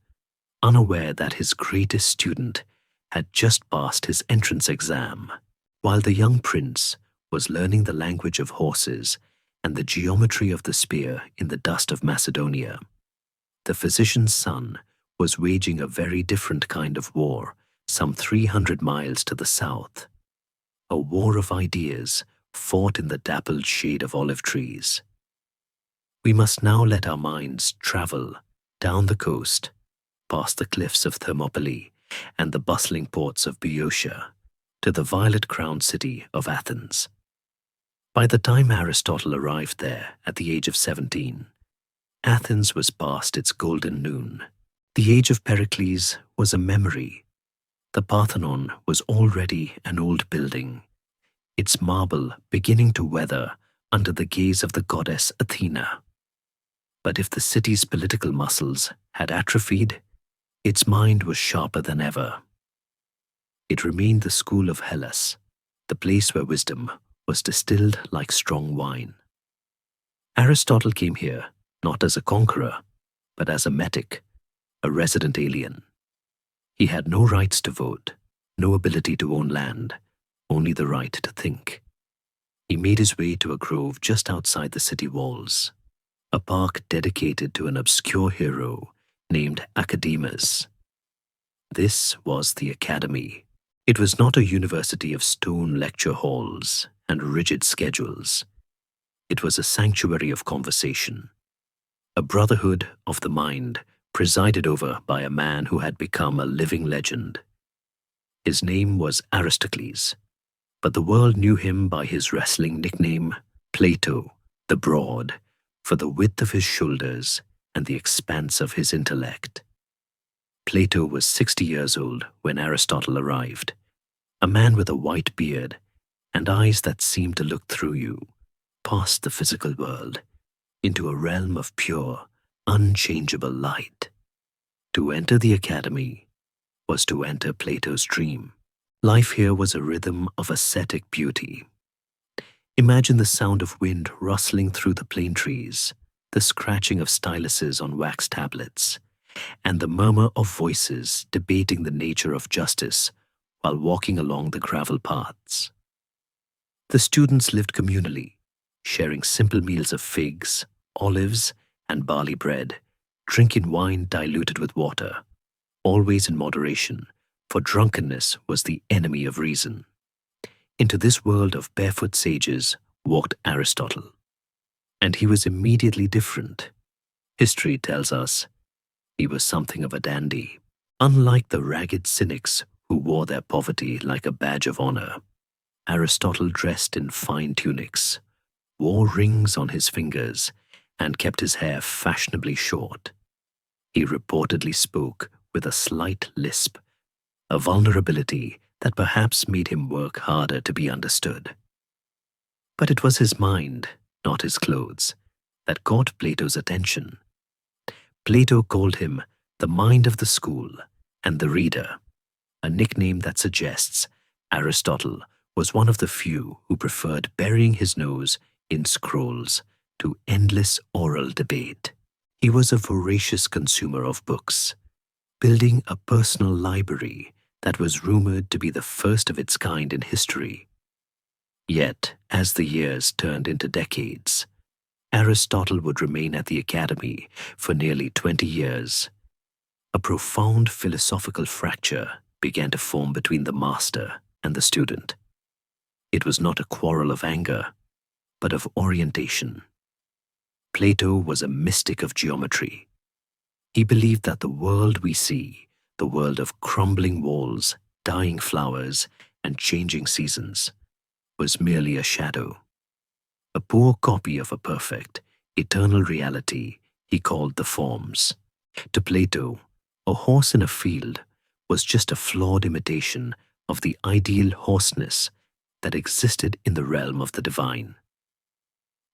unaware that his greatest student had just passed his entrance exam, while the young prince was learning the language of horses and the geometry of the spear in the dust of Macedonia. The physician's son was waging a very different kind of war some 300 miles to the south, a war of ideas fought in the dappled shade of olive trees. We must now let our minds travel down the coast, past the cliffs of Thermopylae and the bustling ports of Boeotia, to the violet-crowned city of Athens. By the time Aristotle arrived there at the age of 17, Athens was past its golden noon. The age of Pericles was a memory. The Parthenon was already an old building, its marble beginning to weather under the gaze of the goddess Athena. But if the city's political muscles had atrophied, its mind was sharper than ever. It remained the school of Hellas, the place where wisdom was distilled like strong wine. Aristotle came here not as a conqueror, but as a metic, a resident alien. He had no rights to vote, no ability to own land, only the right to think. He made his way to a grove just outside the city walls, a park dedicated to an obscure hero named Academus. This was the Academy. It was not a university of stone lecture halls and rigid schedules. It was a sanctuary of conversation, a brotherhood of the mind presided over by a man who had become a living legend. His name was Aristocles, but the world knew him by his wrestling nickname, Plato, the Broad, for the width of his shoulders and the expanse of his intellect. Plato was 60 years old when Aristotle arrived, a man with a white beard and eyes that seemed to look through you, past the physical world, into a realm of pure, unchangeable light. To enter the academy was to enter Plato's dream. Life here was a rhythm of ascetic beauty. Imagine the sound of wind rustling through the plane trees, the scratching of styluses on wax tablets, and the murmur of voices debating the nature of justice while walking along the gravel paths. The students lived communally, sharing simple meals of figs, olives, and barley bread, drinking wine diluted with water, always in moderation, for drunkenness was the enemy of reason. Into this world of barefoot sages walked Aristotle, and he was immediately different. History tells us he was something of a dandy. Unlike the ragged cynics who wore their poverty like a badge of honor, Aristotle dressed in fine tunics, wore rings on his fingers, and kept his hair fashionably short. He reportedly spoke with a slight lisp, a vulnerability that perhaps made him work harder to be understood. But it was his mind, not his clothes, that caught Plato's attention. Plato called him the mind of the school and the reader, a nickname that suggests Aristotle was one of the few who preferred burying his nose in scrolls to endless oral debate. He was a voracious consumer of books, building a personal library that was rumored to be the first of its kind in history. Yet, as the years turned into decades, Aristotle would remain at the academy for nearly 20 years. A profound philosophical fracture began to form between the master and the student. It was not a quarrel of anger, but of orientation. Plato was a mystic of geometry. He believed that the world we see, the world of crumbling walls, dying flowers, and changing seasons, was merely a shadow, a poor copy of a perfect, eternal reality he called the forms. To Plato, a horse in a field was just a flawed imitation of the ideal horseness that existed in the realm of the divine.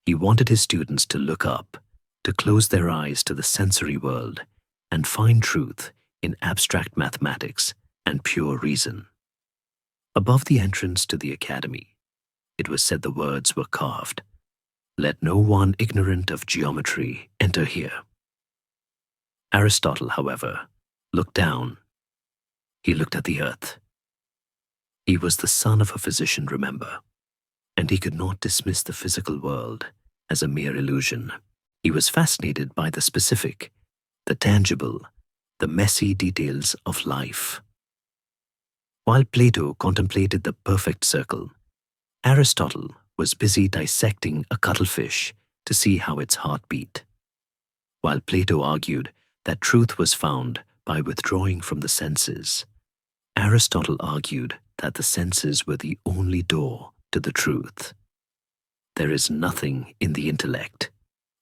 He wanted his students to look up, to close their eyes to the sensory world, and find truth in abstract mathematics and pure reason. Above the entrance to the academy, it was said the words were carved, "Let no one ignorant of geometry enter here." Aristotle, however, looked down. He looked at the earth. He was the son of a physician, remember, and he could not dismiss the physical world as a mere illusion. He was fascinated by the specific, the tangible, the messy details of life. While Plato contemplated the perfect circle, Aristotle was busy dissecting a cuttlefish to see how its heart beat. While Plato argued that truth was found by withdrawing from the senses, Aristotle argued that the senses were the only door to the truth. There is nothing in the intellect,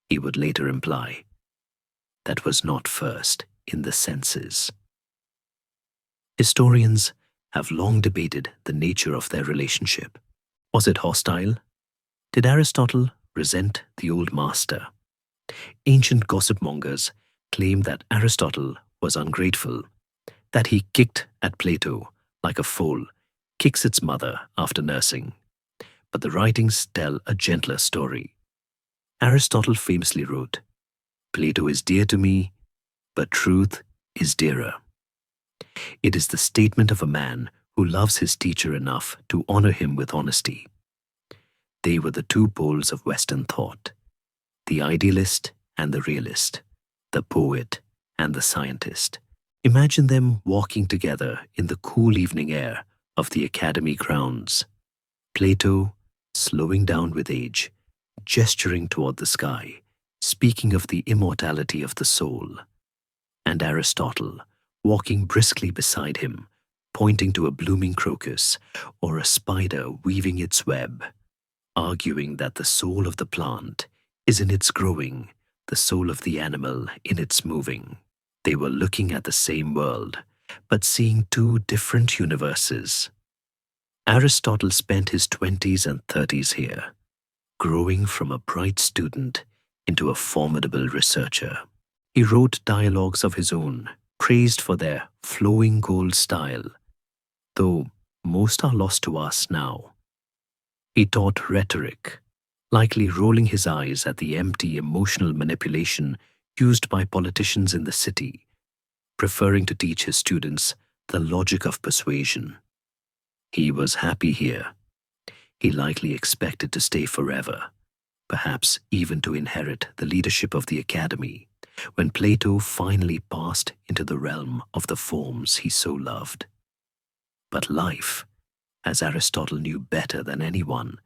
he would later imply, that was not first in the senses. Historians have long debated the nature of their relationship. Was it hostile? Did Aristotle resent the old master? Ancient gossip mongers claim that Aristotle was ungrateful, that he kicked at Plato like a foal kicks its mother after nursing. But the writings tell a gentler story. Aristotle famously wrote, "Plato is dear to me, but truth is dearer." It is the statement of a man who loves his teacher enough to honor him with honesty. They were the two poles of Western thought, the idealist and the realist, the poet and the scientist. Imagine them walking together in the cool evening air of the academy grounds. Plato, slowing down with age, gesturing toward the sky, speaking of the immortality of the soul, and Aristotle, walking briskly beside him, pointing to a blooming crocus or a spider weaving its web, arguing that the soul of the plant is in its growing, the soul of the animal in its moving. They were looking at the same world, but seeing two different universes. Aristotle spent his 20s and 30s here, growing from a bright student into a formidable researcher. He wrote dialogues of his own, praised for their flowing gold style, though most are lost to us now. He taught rhetoric, likely rolling his eyes at the empty emotional manipulation used by politicians in the city, preferring to teach his students the logic of persuasion. He was happy here. He likely expected to stay forever, perhaps even to inherit the leadership of the academy, when Plato finally passed into the realm of the forms he so loved. But life, as Aristotle knew better than anyone,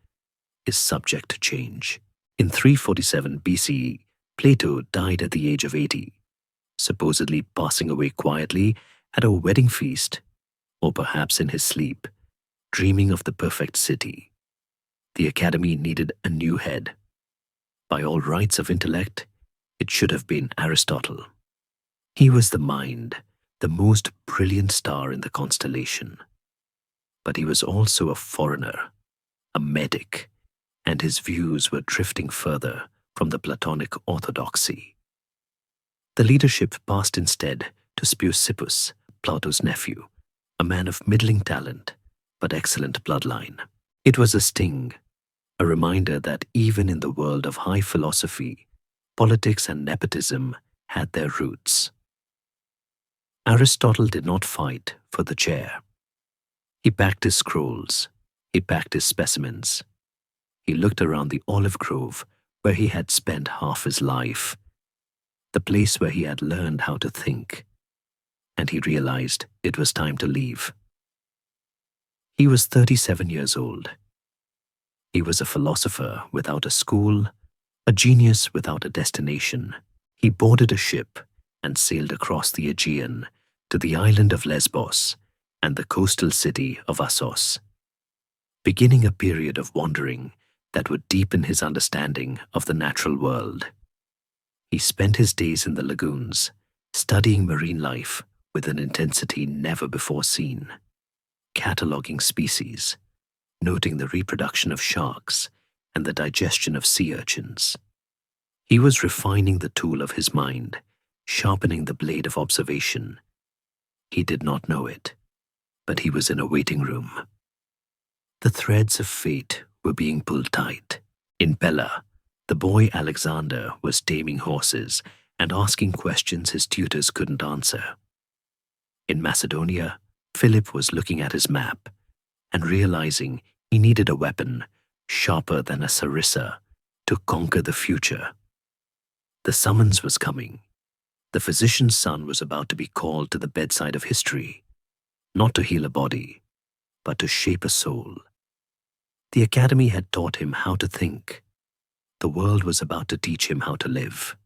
is subject to change. In 347 BCE, Plato died at the age of 80, supposedly passing away quietly at a wedding feast, or perhaps in his sleep, dreaming of the perfect city. The academy needed a new head. By all rights of intellect, it should have been Aristotle. He was the mind, the most brilliant star in the constellation. But he was also a foreigner, a medic, and his views were drifting further from the Platonic orthodoxy. The leadership passed instead to Speusippus, Plato's nephew, a man of middling talent but excellent bloodline. It was a sting, a reminder that even in the world of high philosophy, politics and nepotism had their roots. Aristotle did not fight for the chair. He packed his scrolls, he packed his specimens. He looked around the olive grove where he had spent half his life, the place where he had learned how to think, and he realized it was time to leave. He was 37 years old. He was a philosopher without a school, a genius without a destination. He boarded a ship and sailed across the Aegean to the island of Lesbos and the coastal city of Assos, beginning a period of wandering that would deepen his understanding of the natural world. He spent his days in the lagoons, studying marine life with an intensity never before seen, cataloging species, noting the reproduction of sharks and the digestion of sea urchins. He was refining the tool of his mind, sharpening the blade of observation. He did not know it, but he was in a waiting room. The threads of fate were being pulled tight. In Pella, the boy Alexander was taming horses and asking questions his tutors couldn't answer. In Macedonia, Philip was looking at his map and realizing he needed a weapon sharper than a sarissa to conquer the future. The summons was coming. The physician's son was about to be called to the bedside of history, not to heal a body, but to shape a soul. The academy had taught him how to think. The world was about to teach him how to live.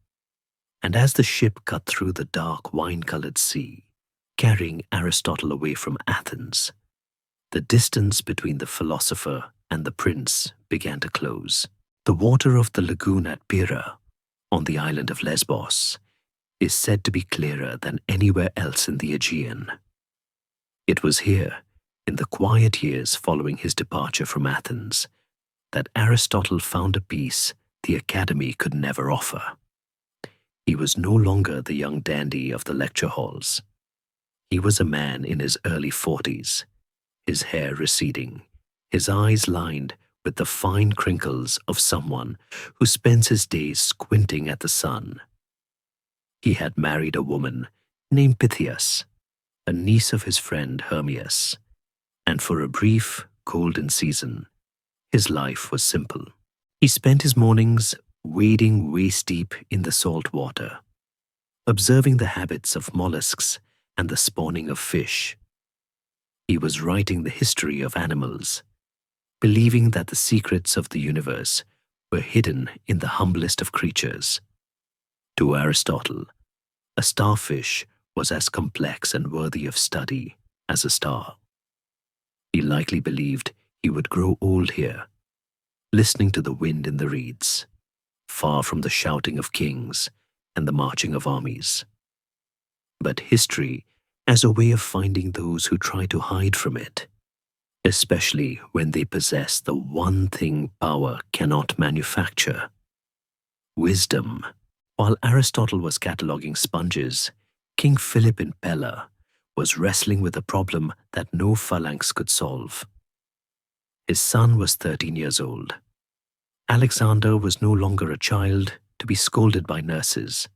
And as the ship cut through the dark wine-colored sea, carrying Aristotle away from Athens, the distance between the philosopher and the prince began to close. The water of the lagoon at Pyrrha, on the island of Lesbos, is said to be clearer than anywhere else in the Aegean. It was here, in the quiet years following his departure from Athens, that Aristotle found a peace the academy could never offer. He was no longer the young dandy of the lecture halls. He was a man in his early 40s, his hair receding, his eyes lined with the fine crinkles of someone who spends his days squinting at the sun. He had married a woman named Pythias, a niece of his friend Hermias, and for a brief, golden season, his life was simple. He spent his mornings wading waist-deep in the salt water, observing the habits of mollusks and the spawning of fish. He was writing the history of animals, believing that the secrets of the universe were hidden in the humblest of creatures. To Aristotle, a starfish was as complex and worthy of study as a star. He likely believed he would grow old here, listening to the wind in the reeds, far from the shouting of kings and the marching of armies. But history as a way of finding those who try to hide from it, especially when they possess the one thing power cannot manufacture: wisdom. While Aristotle was cataloguing sponges, King Philip in Pella was wrestling with a problem that no phalanx could solve. His son was 13 years old. Alexander was no longer a child to be scolded by nurses.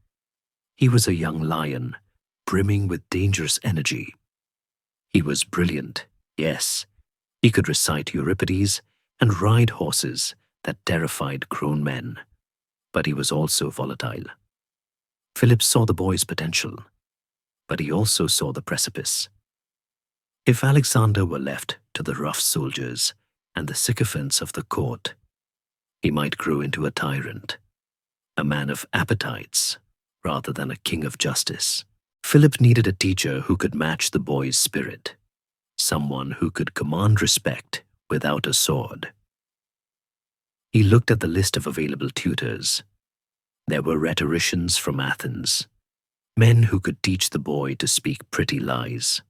He was a young lion, brimming with dangerous energy. He was brilliant, yes. He could recite Euripides and ride horses that terrified grown men. But he was also volatile. Philip saw the boy's potential, but he also saw the precipice. If Alexander were left to the rough soldiers and the sycophants of the court, he might grow into a tyrant, a man of appetites rather than a king of justice. Philip needed a teacher who could match the boy's spirit, someone who could command respect without a sword. He looked at the list of available tutors. There were rhetoricians from Athens, men who could teach the boy to speak pretty lies.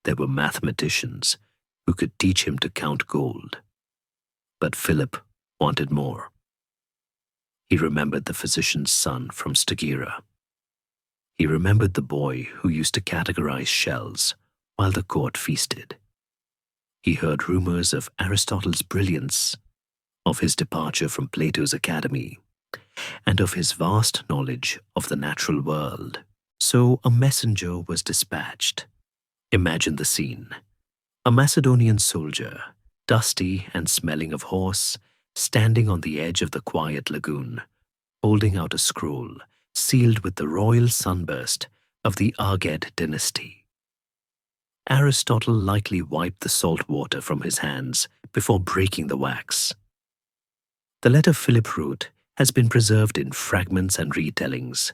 There were mathematicians who could teach him to count gold. But Philip wanted more. He remembered the physician's son from Stagira. He remembered the boy who used to categorize shells while the court feasted. He heard rumors of Aristotle's brilliance, of his departure from Plato's academy, and of his vast knowledge of the natural world. So a messenger was dispatched. Imagine the scene. A Macedonian soldier, dusty and smelling of horse, standing on the edge of the quiet lagoon, holding out a scroll sealed with the royal sunburst of the Argead dynasty. Aristotle lightly wiped the salt water from his hands before breaking the wax. The letter Philip wrote has been preserved in fragments and retellings,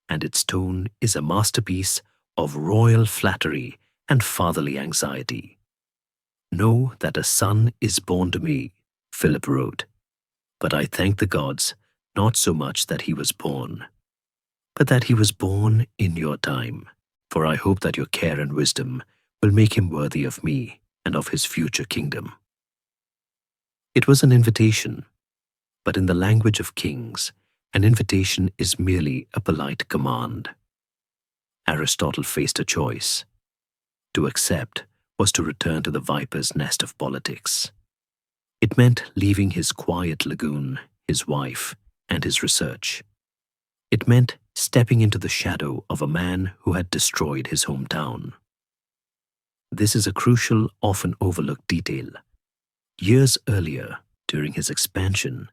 and its tone is a masterpiece of royal flattery and fatherly anxiety. "Know that a son is born to me," Philip wrote, "but I thank the gods not so much that he was born, but that he was born in your time, for I hope that your care and wisdom will make him worthy of me and of his future kingdom. It was an invitation, but in the language of kings, an invitation is merely a polite command. Aristotle faced a choice. To accept was to return to the viper's nest of politics. It meant leaving his quiet lagoon, his wife, and his research. It meant stepping into the shadow of a man who had destroyed his hometown. This is a crucial, often overlooked detail. Years earlier, during his expansion,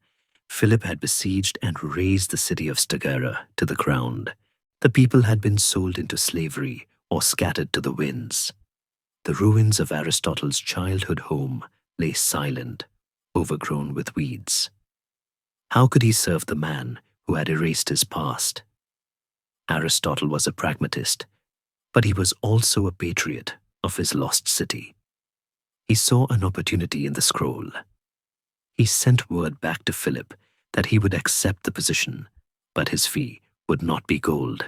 Philip had besieged and razed the city of Stagera to the ground. The people had been sold into slavery or scattered to the winds. The ruins of Aristotle's childhood home lay silent, overgrown with weeds. How could he serve the man who had erased his past? Aristotle was a pragmatist, but he was also a patriot of his lost city. He saw an opportunity in the scroll. He sent word back to Philip that he would accept the position, but his fee would not be gold.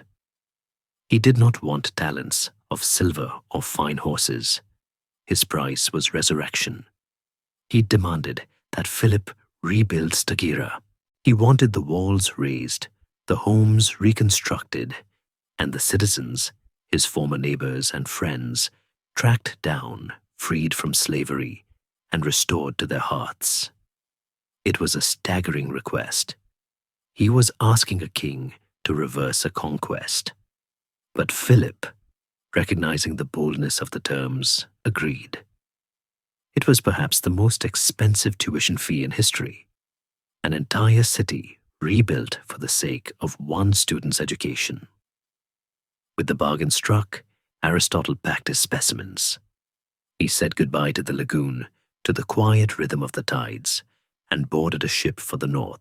He did not want talents of silver or fine horses. His price was resurrection. He demanded that Philip rebuild Stagira. He wanted the walls raised, the homes reconstructed, and the citizens, his former neighbors and friends, tracked down, freed from slavery, and restored to their hearths. It was a staggering request. He was asking a king to reverse a conquest. But Philip, recognizing the boldness of the terms, agreed. It was perhaps the most expensive tuition fee in history. An entire city rebuilt for the sake of one student's education. With the bargain struck, Aristotle packed his specimens. He said goodbye to the lagoon, to the quiet rhythm of the tides, and boarded a ship for the north.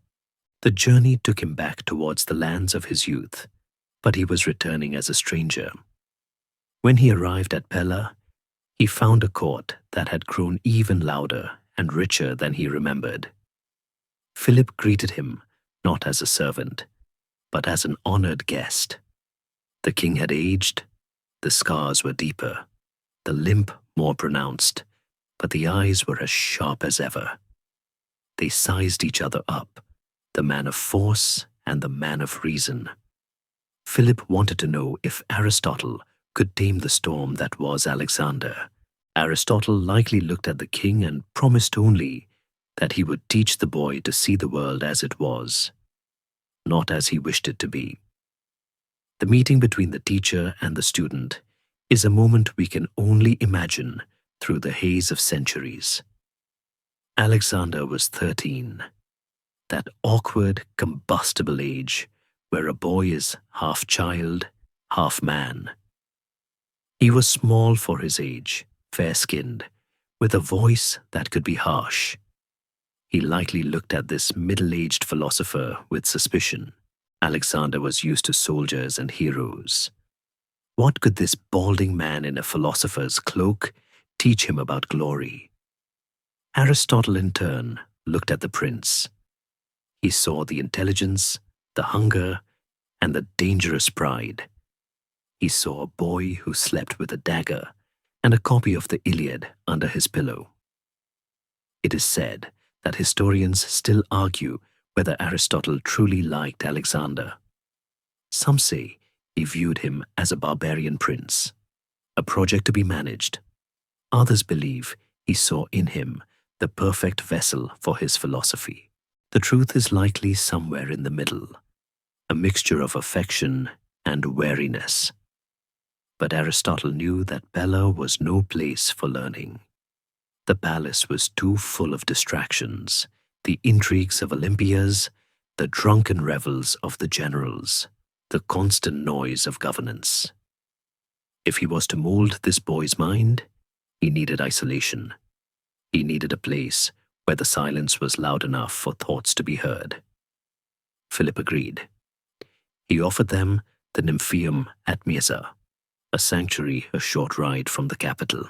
The journey took him back towards the lands of his youth, but he was returning as a stranger. When he arrived at Pella, he found a court that had grown even louder and richer than he remembered. Philip greeted him not as a servant, but as an honored guest. The king had aged, the scars were deeper, the limp more pronounced, but the eyes were as sharp as ever. They sized each other up, the man of force and the man of reason. Philip wanted to know if Aristotle could tame the storm that was Alexander. Aristotle likely looked at the king and promised only that he would teach the boy to see the world as it was, not as he wished it to be. The meeting between the teacher and the student is a moment we can only imagine through the haze of centuries. Alexander was 13, that awkward, combustible age where a boy is half child, half man. He was small for his age, fair-skinned, with a voice that could be harsh. He likely looked at this middle-aged philosopher with suspicion. Alexander was used to soldiers and heroes. What could this balding man in a philosopher's cloak teach him about glory? Aristotle, in turn, looked at the prince. He saw the intelligence, the hunger, and the dangerous pride. He saw a boy who slept with a dagger and a copy of the Iliad under his pillow. It is said that historians still argue whether Aristotle truly liked Alexander. Some say he viewed him as a barbarian prince, a project to be managed. Others believe he saw in him the perfect vessel for his philosophy. The truth is likely somewhere in the middle, a mixture of affection and wariness. But Aristotle knew that Pella was no place for learning. The palace was too full of distractions, the intrigues of Olympias, the drunken revels of the generals, the constant noise of governance. If he was to mold this boy's mind, he needed isolation. He needed a place where the silence was loud enough for thoughts to be heard. Philip agreed. He offered them the Nymphaeum at Mysa, a sanctuary a short ride from the capital.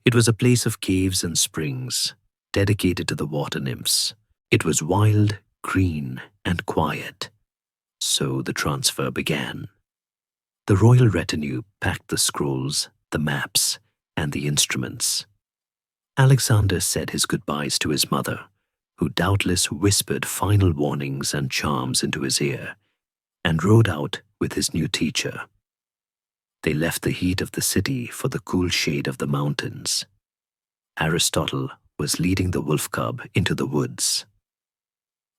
It was a place of caves and springs, dedicated to the water nymphs. It was wild, green, and quiet. So the transfer began. The royal retinue packed the scrolls, the maps, and the instruments. Alexander said his goodbyes to his mother, who doubtless whispered final warnings and charms into his ear, and rode out with his new teacher. They left the heat of the city for the cool shade of the mountains. Aristotle was leading the wolf cub into the woods.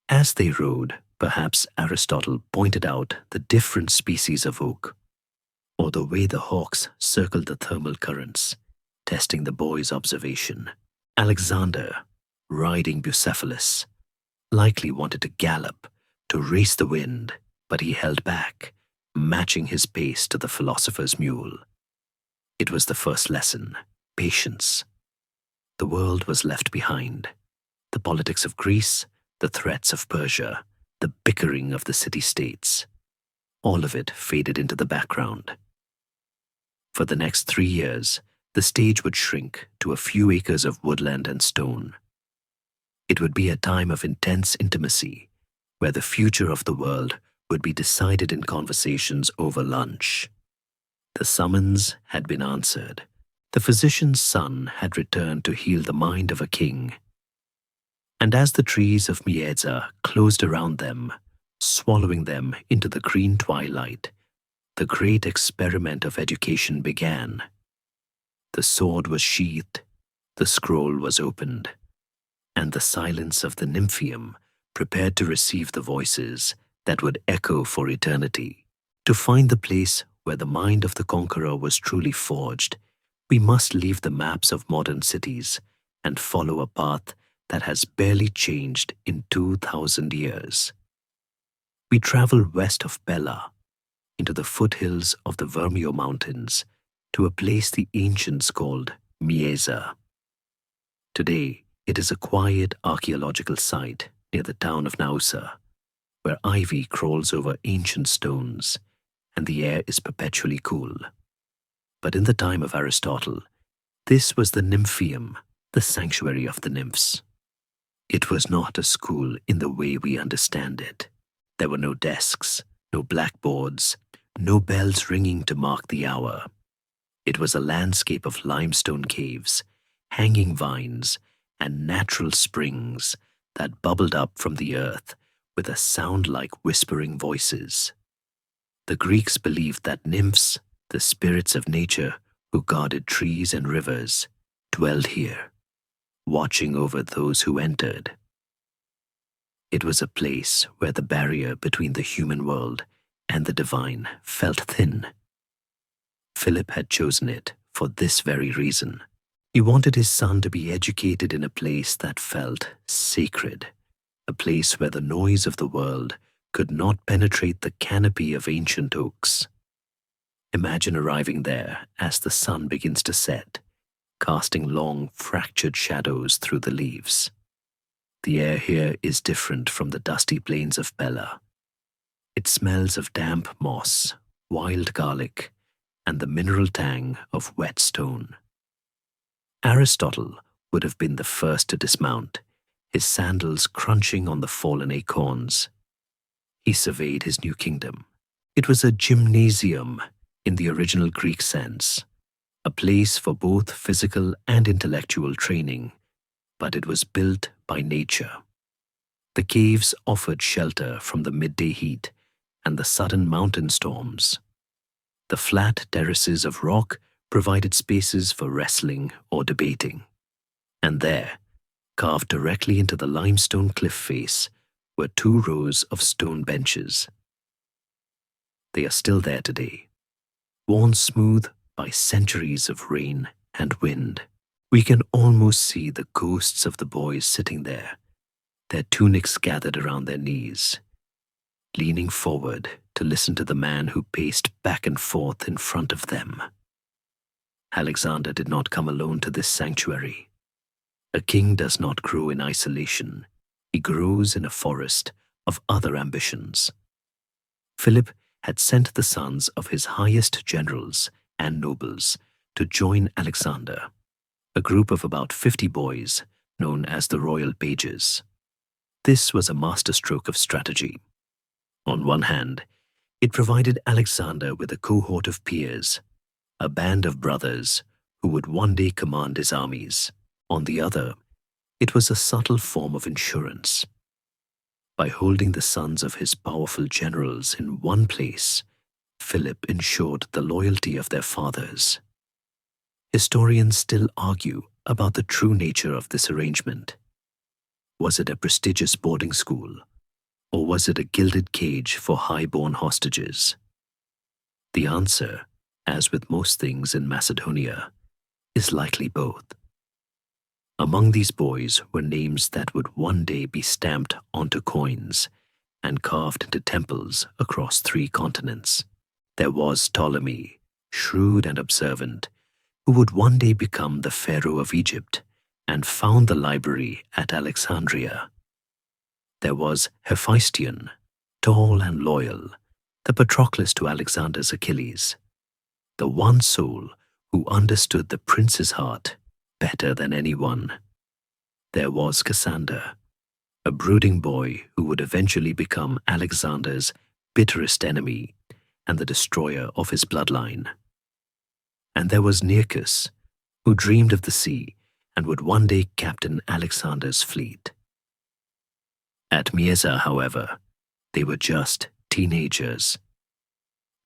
As they rode, perhaps Aristotle pointed out the different species of oak, or the way the hawks circled the thermal currents, testing the boy's observation. Alexander, riding Bucephalus, likely wanted to gallop, to race the wind, but he held back, matching his pace to the philosopher's mule. It was the first lesson: patience. The world was left behind. The politics of Greece, the threats of Persia, the bickering of the city-states. All of it faded into the background. For the next 3 years, the stage would shrink to a few acres of woodland and stone. It would be a time of intense intimacy, where the future of the world would be decided in conversations over lunch. The summons had been answered. The physician's son had returned to heal the mind of a king. And as the trees of Mieza closed around them, swallowing them into the green twilight, the great experiment of education began. The sword was sheathed, the scroll was opened, and the silence of the nymphaeum prepared to receive the voices that would echo for eternity. To find the place where the mind of the conqueror was truly forged, we must leave the maps of modern cities and follow a path that has barely changed in 2,000 years. We travel west of Pella, into the foothills of the Vermio Mountains, to a place the ancients called Mieza. Today, it is a quiet archaeological site near the town of Nausa, where ivy crawls over ancient stones and the air is perpetually cool. But in the time of Aristotle, this was the nymphaeum, the sanctuary of the nymphs. It was not a school in the way we understand it. There were no desks, no blackboards, no bells ringing to mark the hour. It was a landscape of limestone caves, hanging vines, and natural springs that bubbled up from the earth with a sound like whispering voices. The Greeks believed that nymphs, the spirits of nature who guarded trees and rivers, dwelled here, watching over those who entered. It was a place where the barrier between the human world and the divine felt thin. Philip had chosen it for this very reason. He wanted his son to be educated in a place that felt sacred, a place where the noise of the world could not penetrate the canopy of ancient oaks. Imagine arriving there as the sun begins to set, casting long, fractured shadows through the leaves. The air here is different from the dusty plains of Pella. It smells of damp moss, wild garlic, and the mineral tang of wet stone. Aristotle would have been the first to dismount, his sandals crunching on the fallen acorns. He surveyed his new kingdom. It was a gymnasium in the original Greek sense, a place for both physical and intellectual training, but it was built by nature. The caves offered shelter from the midday heat and the sudden mountain storms. The flat terraces of rock provided spaces for wrestling or debating. And there, carved directly into the limestone cliff face, were 2 rows of stone benches. They are still there today, worn smooth by centuries of rain and wind. We can almost see the ghosts of the boys sitting there, their tunics gathered around their knees, leaning forward to listen to the man who paced back and forth in front of them. Alexander did not come alone to this sanctuary. A king does not grow in isolation. He grows in a forest of other ambitions. Philip had sent the sons of his highest generals and nobles to join Alexander, a group of about 50 boys known as the royal pages. This was a masterstroke of strategy. On one hand, it provided Alexander with a cohort of peers, a band of brothers who would one day command his armies. On the other, it was a subtle form of insurance. By holding the sons of his powerful generals in one place, Philip ensured the loyalty of their fathers. Historians still argue about the true nature of this arrangement. Was it a prestigious boarding school, or was it a gilded cage for high-born hostages? The answer, as with most things in Macedonia, is likely both. Among these boys were names that would one day be stamped onto coins and carved into temples across 3 continents. There was Ptolemy, shrewd and observant, who would one day become the Pharaoh of Egypt and found the library at Alexandria. There was Hephaestion, tall and loyal, the Patroclus to Alexander's Achilles, the one soul who understood the prince's heart better than anyone. There was Cassander, a brooding boy who would eventually become Alexander's bitterest enemy and the destroyer of his bloodline. And there was Nearchus, who dreamed of the sea and would one day captain Alexander's fleet. At Mieza, however, they were just teenagers.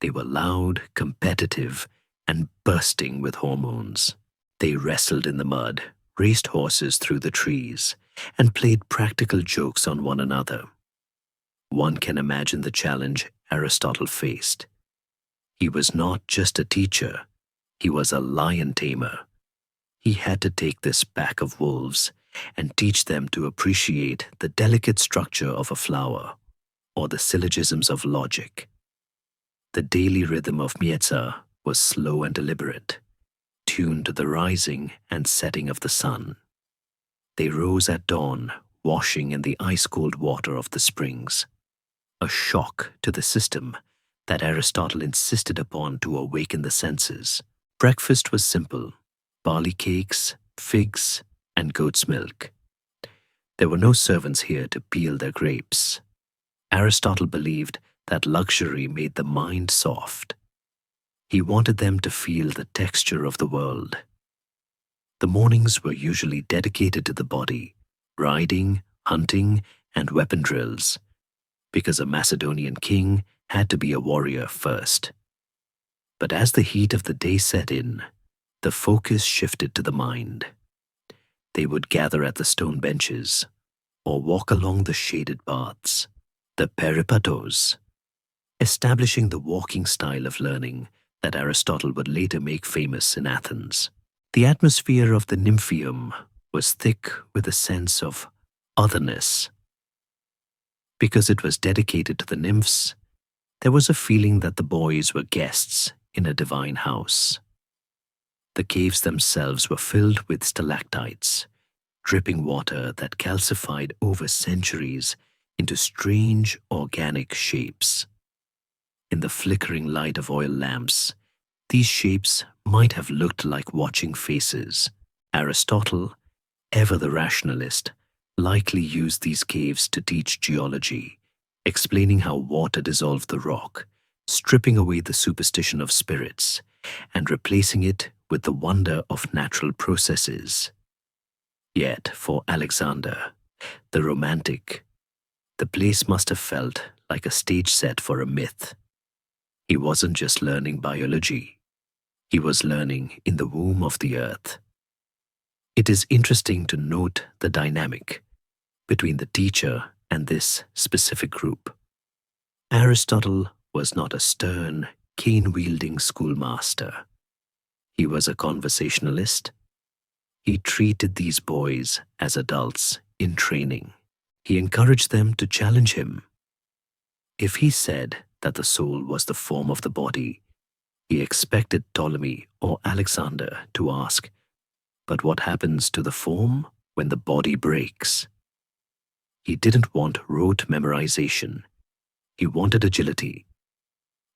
They were loud, competitive, and bursting with hormones. They wrestled in the mud, raced horses through the trees, and played practical jokes on one another. One can imagine the challenge Aristotle faced. He was not just a teacher, he was a lion tamer. He had to take this pack of wolves and teach them to appreciate the delicate structure of a flower or the syllogisms of logic. The daily rhythm of Mieza was slow and deliberate, tuned to the rising and setting of the sun. They rose at dawn, washing in the ice-cold water of the springs, a shock to the system that Aristotle insisted upon to awaken the senses. Breakfast was simple: barley cakes, figs, and goat's milk. There were no servants here to peel their grapes. Aristotle believed that luxury made the mind soft. He wanted them to feel the texture of the world. The mornings were usually dedicated to the body, riding, hunting, and weapon drills, because a Macedonian king had to be a warrior first. But as the heat of the day set in, the focus shifted to the mind. They would gather at the stone benches or walk along the shaded paths, the peripatos, establishing the walking style of learning that Aristotle would later make famous in Athens. The atmosphere of the Nymphaeum was thick with a sense of otherness. Because it was dedicated to the nymphs, there was a feeling that the boys were guests in a divine house. The caves themselves were filled with stalactites, dripping water that calcified over centuries into strange organic shapes. In the flickering light of oil lamps, these shapes might have looked like watching faces. Aristotle, ever the rationalist, likely used these caves to teach geology, explaining how water dissolved the rock, stripping away the superstition of spirits, and replacing it with the wonder of natural processes. Yet, for Alexander, the romantic, the place must have felt like a stage set for a myth. He wasn't just learning biology, he was learning in the womb of the earth. It is interesting to note the dynamic between the teacher and this specific group. Aristotle was not a stern, cane-wielding schoolmaster. He was a conversationalist. He treated these boys as adults in training. He encouraged them to challenge him. If he said that the soul was the form of the body, he expected Ptolemy or Alexander to ask, "But what happens to the form when the body breaks?" He didn't want rote memorization. He wanted agility.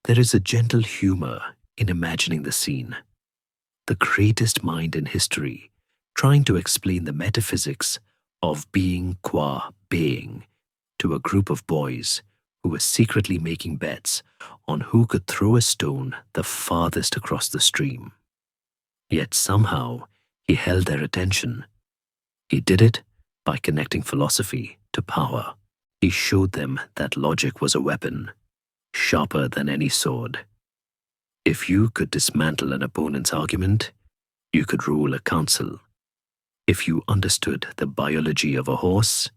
There is a gentle humor in imagining the scene. The greatest mind in history trying to explain the metaphysics of being qua being to a group of boys who was secretly making bets on who could throw a stone the farthest across the stream. Yet somehow he held their attention. He did it by connecting philosophy to power. He showed them that logic was a weapon, sharper than any sword. If you could dismantle an opponent's argument, you could rule a council. If you understood the biology of a horse,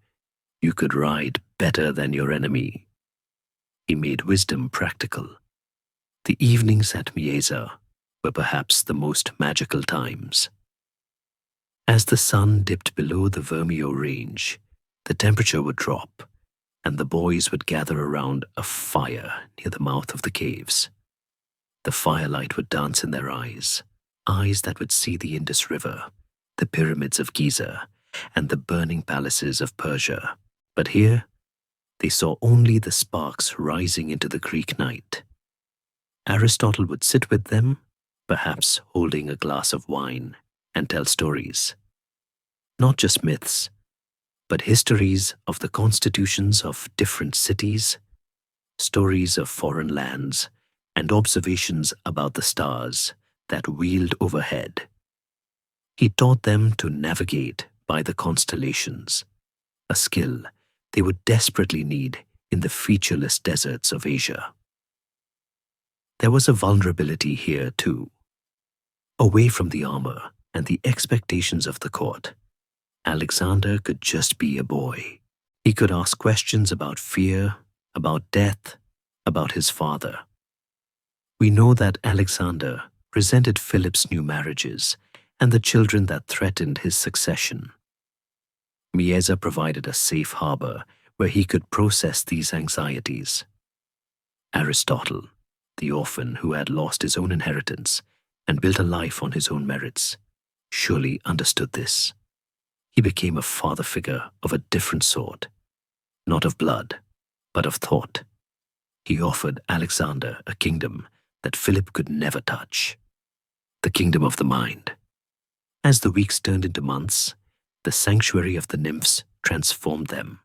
you could ride better than your enemy. He made wisdom practical. The evenings at Mieza were perhaps the most magical times. As the sun dipped below the Vermio range, the temperature would drop, and the boys would gather around a fire near the mouth of the caves. The firelight would dance in their eyes that would see the Indus River, the pyramids of Giza, and the burning palaces of Persia. But here, they saw only the sparks rising into the Greek night. Aristotle would sit with them, perhaps holding a glass of wine, and tell stories. Not just myths, but histories of the constitutions of different cities, stories of foreign lands, and observations about the stars that wheeled overhead. He taught them to navigate by the constellations, a skill they would desperately need in the featureless deserts of Asia. There was a vulnerability here too. Away from the armor and the expectations of the court, Alexander could just be a boy. He could ask questions about fear, about death, about his father. We know that Alexander resented Philip's new marriages and the children that threatened his succession. Mieza provided a safe harbor where he could process these anxieties. Aristotle, the orphan who had lost his own inheritance and built a life on his own merits, surely understood this. He became a father figure of a different sort, not of blood, but of thought. He offered Alexander a kingdom that Philip could never touch, the kingdom of the mind. As the weeks turned into months, the sanctuary of the nymphs transformed them.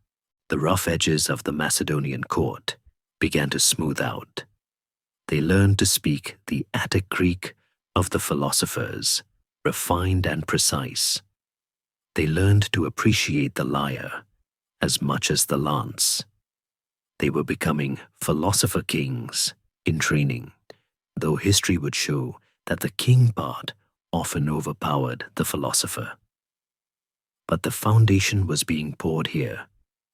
The rough edges of the Macedonian court began to smooth out. They learned to speak the Attic Greek of the philosophers, refined and precise. They learned to appreciate the lyre as much as the lance. They were becoming philosopher kings in training, though history would show that the king part often overpowered the philosopher. But the foundation was being poured here,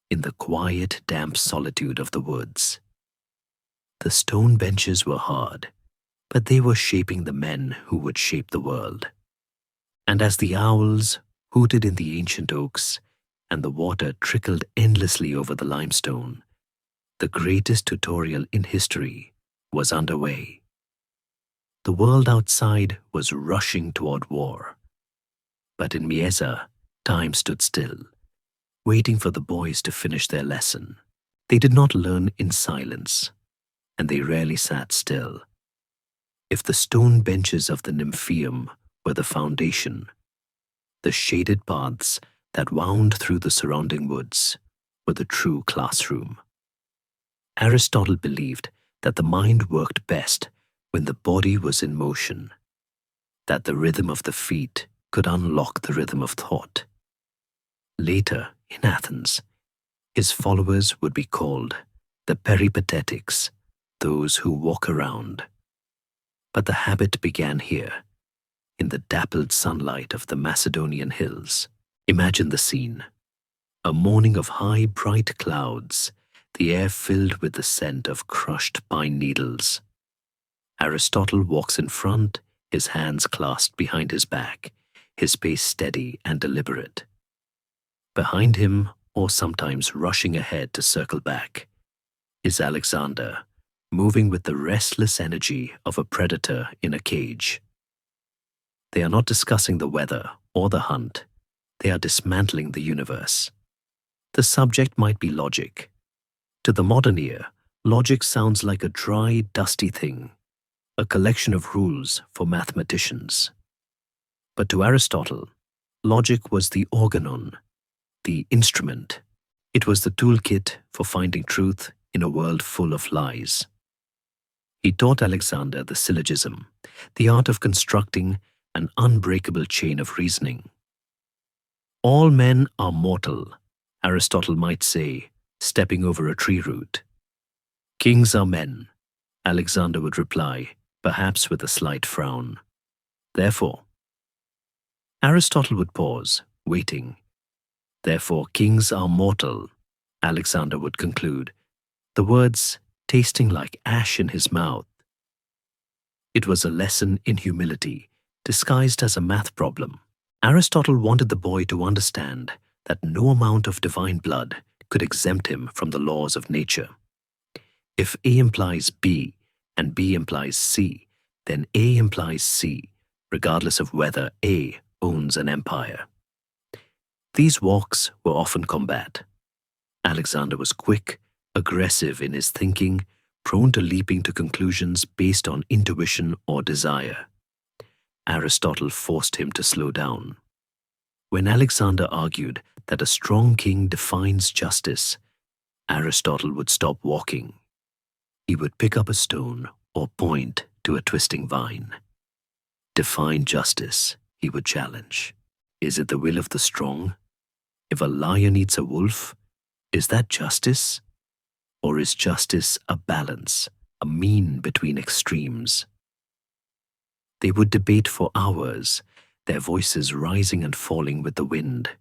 in the quiet, damp solitude of the woods. The stone benches were hard, but they were shaping the men who would shape the world. And as the owls hooted in the ancient oaks and the water trickled endlessly over the limestone, the greatest tutorial in history was underway. The world outside was rushing toward war. But in Mieza, time stood still, waiting for the boys to finish their lesson. They did not learn in silence, and they rarely sat still. If the stone benches of the Nymphaeum were the foundation, the shaded paths that wound through the surrounding woods were the true classroom. Aristotle believed that the mind worked best when the body was in motion, that the rhythm of the feet could unlock the rhythm of thought. Later, in Athens, his followers would be called the peripatetics, those who walk around. But the habit began here, in the dappled sunlight of the Macedonian hills. Imagine the scene. A morning of high, bright clouds, the air filled with the scent of crushed pine needles. Aristotle walks in front, his hands clasped behind his back, his pace steady and deliberate. Behind him, or sometimes rushing ahead to circle back, is Alexander, moving with the restless energy of a predator in a cage. They are not discussing the weather or the hunt. They are dismantling the universe. The subject might be logic. To the modern ear, logic sounds like a dry, dusty thing, a collection of rules for mathematicians. But to Aristotle, logic was the organon, the instrument. It was the toolkit for finding truth in a world full of lies. He taught Alexander the syllogism, the art of constructing an unbreakable chain of reasoning. All men are mortal, Aristotle might say, stepping over a tree root. Kings are men, Alexander would reply, perhaps with a slight frown. Therefore, Aristotle would pause, waiting. Therefore, kings are mortal, Alexander would conclude, the words tasting like ash in his mouth. It was a lesson in humility, disguised as a math problem. Aristotle wanted the boy to understand that no amount of divine blood could exempt him from the laws of nature. If A implies B and B implies C, then A implies C, regardless of whether A owns an empire. These walks were often combat. Alexander was quick, aggressive in his thinking, prone to leaping to conclusions based on intuition or desire. Aristotle forced him to slow down. When Alexander argued that a strong king defines justice, Aristotle would stop walking. He would pick up a stone or point to a twisting vine. Define justice, he would challenge. Is it the will of the strong? If a lion eats a wolf, is that justice? Or is justice a balance, a mean between extremes? They would debate for hours, their voices rising and falling with the wind.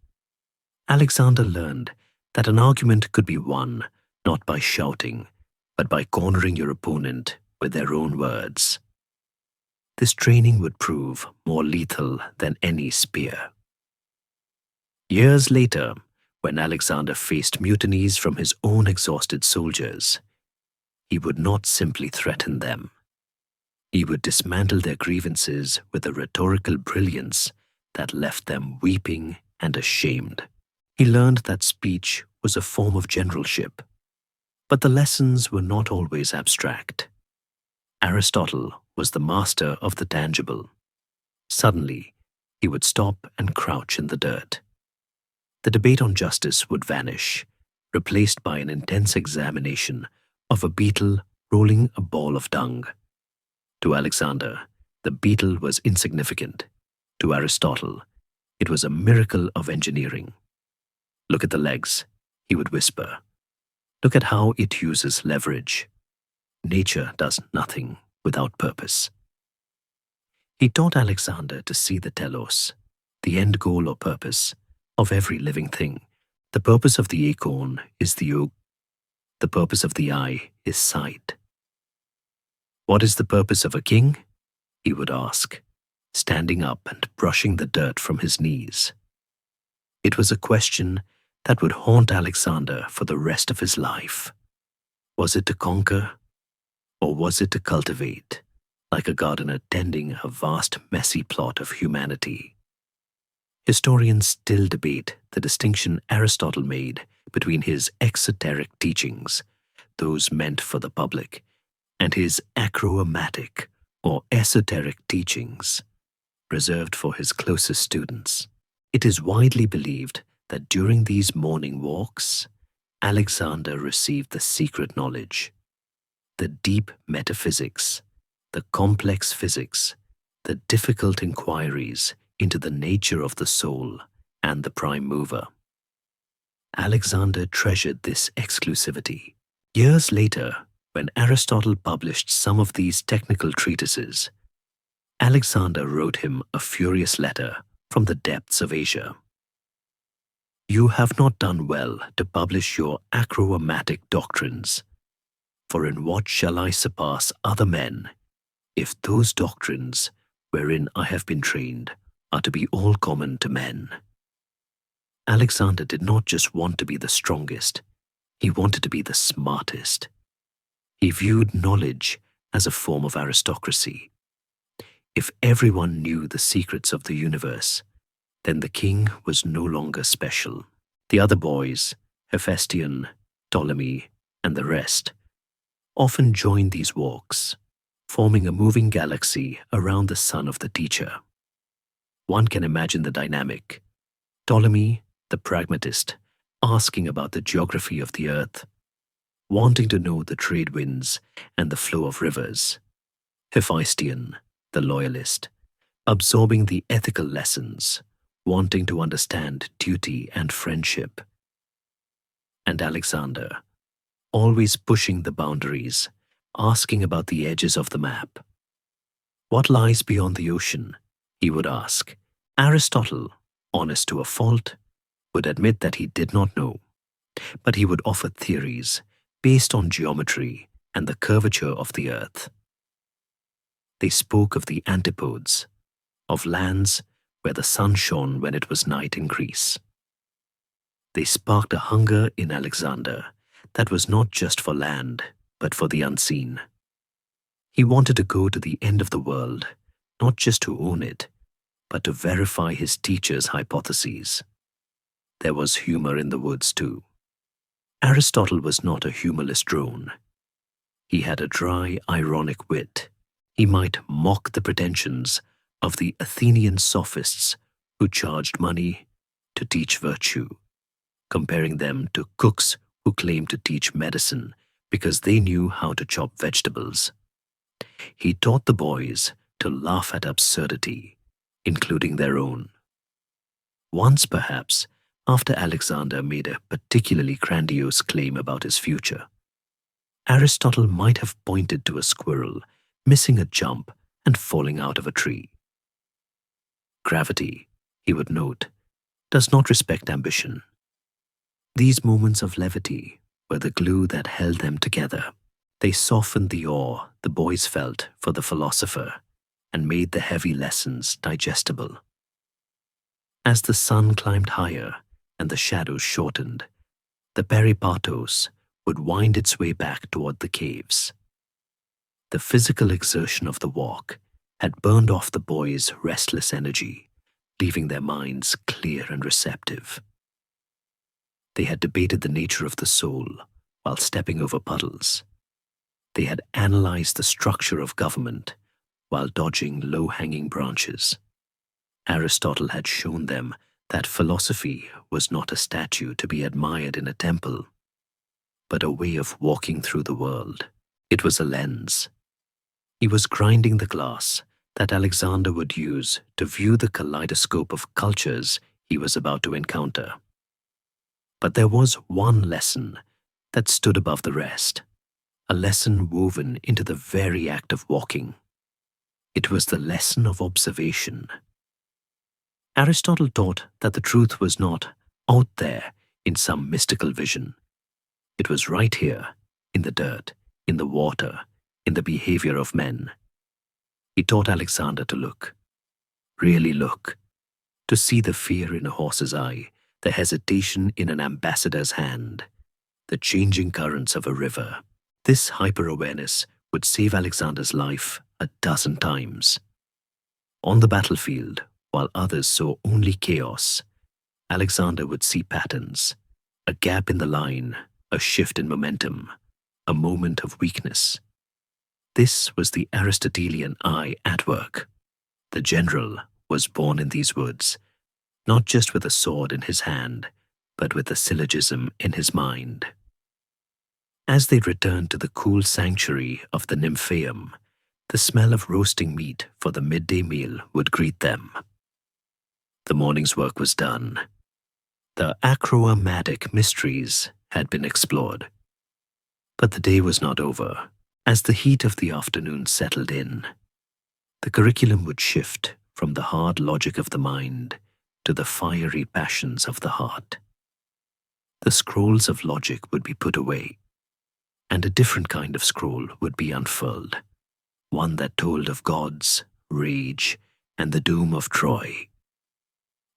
Alexander learned that an argument could be won not by shouting, but by cornering your opponent with their own words. This training would prove more lethal than any spear. Years later, when Alexander faced mutinies from his own exhausted soldiers, he would not simply threaten them. He would dismantle their grievances with a rhetorical brilliance that left them weeping and ashamed. He learned that speech was a form of generalship, but the lessons were not always abstract. Aristotle was the master of the tangible. Suddenly, he would stop and crouch in the dirt. The debate on justice would vanish, replaced by an intense examination of a beetle rolling a ball of dung. To Alexander, the beetle was insignificant. To Aristotle, it was a miracle of engineering. Look at the legs, he would whisper. Look at how it uses leverage. Nature does nothing without purpose. He taught Alexander to see the telos, the end goal or purpose, of every living thing. The purpose of the acorn is the oak. The purpose of the eye is sight. What is the purpose of a king? He would ask, standing up and brushing the dirt from his knees. It was a question that would haunt Alexander for the rest of his life. Was it to conquer, or was it to cultivate, like a gardener tending a vast messy plot of humanity? Historians still debate the distinction Aristotle made between his exoteric teachings, those meant for the public, and his acroamatic or esoteric teachings, reserved for his closest students. It is widely believed that during these morning walks, Alexander received the secret knowledge, the deep metaphysics, the complex physics, the difficult inquiries into the nature of the soul and the prime mover. Alexander treasured this exclusivity. Years later, when Aristotle published some of these technical treatises, Alexander wrote him a furious letter from the depths of Asia. You have not done well to publish your acroamatic doctrines, for in what shall I surpass other men if those doctrines wherein I have been trained are to be all common to men? Alexander did not just want to be the strongest, he wanted to be the smartest. He viewed knowledge as a form of aristocracy. If everyone knew the secrets of the universe, then the king was no longer special. The other boys, Hephaestion, Ptolemy, and the rest, often joined these walks, forming a moving galaxy around the son of the teacher. One can imagine the dynamic. Ptolemy, the pragmatist, asking about the geography of the earth, wanting to know the trade winds and the flow of rivers. Hephaestion, the loyalist, absorbing the ethical lessons, wanting to understand duty and friendship. And Alexander, always pushing the boundaries, asking about the edges of the map. What lies beyond the ocean? He would ask. Aristotle, honest to a fault, would admit that he did not know, but he would offer theories based on geometry and the curvature of the earth. They spoke of the antipodes, of lands where the sun shone when it was night in Greece. They sparked a hunger in Alexander that was not just for land, but for the unseen. He wanted to go to the end of the world, not just to own it, but to verify his teacher's hypotheses. There was humor in the woods too. Aristotle was not a humorless drone. He had a dry, ironic wit. He might mock the pretensions of the Athenian sophists who charged money to teach virtue, comparing them to cooks who claimed to teach medicine because they knew how to chop vegetables. He taught the boys to laugh at absurdity, including their own. Once, perhaps, after Alexander made a particularly grandiose claim about his future, Aristotle might have pointed to a squirrel missing a jump and falling out of a tree. Gravity, he would note, does not respect ambition. These moments of levity were the glue that held them together. They softened the awe the boys felt for the philosopher and made the heavy lessons digestible. As the sun climbed higher and the shadows shortened, the peripatos would wind its way back toward the caves. The physical exertion of the walk had burned off the boys' restless energy, leaving their minds clear and receptive. They had debated the nature of the soul while stepping over puddles. They had analyzed the structure of government while dodging low-hanging branches. Aristotle had shown them that philosophy was not a statue to be admired in a temple, but a way of walking through the world. It was a lens. He was grinding the glass that Alexander would use to view the kaleidoscope of cultures he was about to encounter. But there was one lesson that stood above the rest, a lesson woven into the very act of walking. It was the lesson of observation. Aristotle taught that the truth was not out there in some mystical vision. It was right here, in the dirt, in the water, in the behavior of men. He taught Alexander to look, really look, to see the fear in a horse's eye, the hesitation in an ambassador's hand, the changing currents of a river. This hyper-awareness would save Alexander's life a dozen times. On the battlefield, while others saw only chaos, Alexander would see patterns, a gap in the line, a shift in momentum, a moment of weakness. This was the Aristotelian eye at work. The general was born in these woods, not just with a sword in his hand, but with a syllogism in his mind. As they returned to the cool sanctuary of the Nymphaeum, the smell of roasting meat for the midday meal would greet them. The morning's work was done. The acroamatic mysteries had been explored. But the day was not over. As the heat of the afternoon settled in, the curriculum would shift from the hard logic of the mind to the fiery passions of the heart. The scrolls of logic would be put away, and a different kind of scroll would be unfurled, one that told of gods, rage, and the doom of Troy.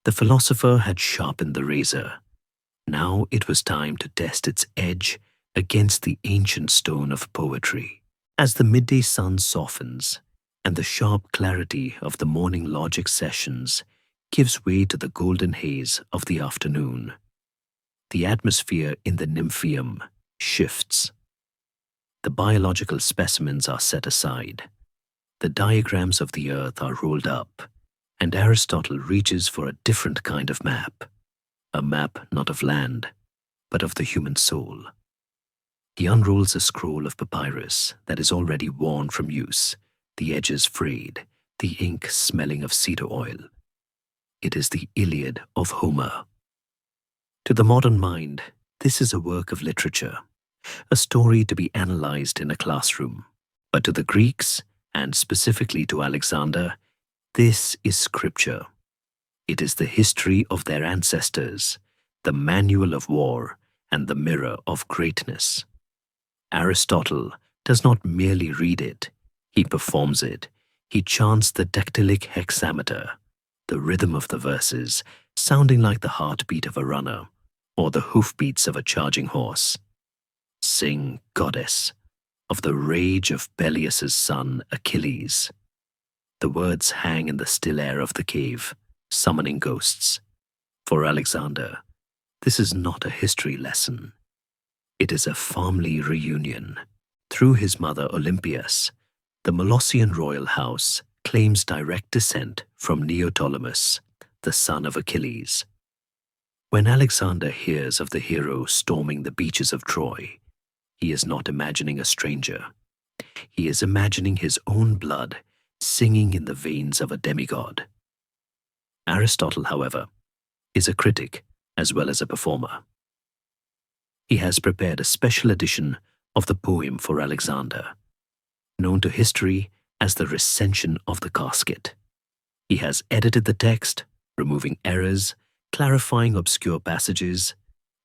The philosopher had sharpened the razor. Now it was time to test its edge against the ancient stone of poetry. As the midday sun softens and the sharp clarity of the morning logic sessions gives way to the golden haze of the afternoon, the atmosphere in the Nymphaeum shifts. The biological specimens are set aside. The diagrams of the earth are rolled up, and Aristotle reaches for a different kind of map, a map not of land, but of the human soul. He unrolls a scroll of papyrus that is already worn from use, the edges frayed, the ink smelling of cedar oil. It is the Iliad of Homer. To the modern mind, this is a work of literature, a story to be analyzed in a classroom. But to the Greeks, and specifically to Alexander, this is scripture. It is the history of their ancestors, the manual of war, and the mirror of greatness. Aristotle does not merely read it, he performs it. He chants the dactylic hexameter, the rhythm of the verses, sounding like the heartbeat of a runner or the hoofbeats of a charging horse. Sing, goddess, of the rage of Peleus's son Achilles. The words hang in the still air of the cave, summoning ghosts. For Alexander, this is not a history lesson. It is a family reunion. Through his mother Olympias, the Molossian royal house claims direct descent from Neoptolemus, the son of Achilles. When Alexander hears of the hero storming the beaches of Troy, he is not imagining a stranger. He is imagining his own blood singing in the veins of a demigod. Aristotle, however, is a critic as well as a performer. He has prepared a special edition of the poem for Alexander, known to history as the recension of the casket. He has edited the text, removing errors, clarifying obscure passages,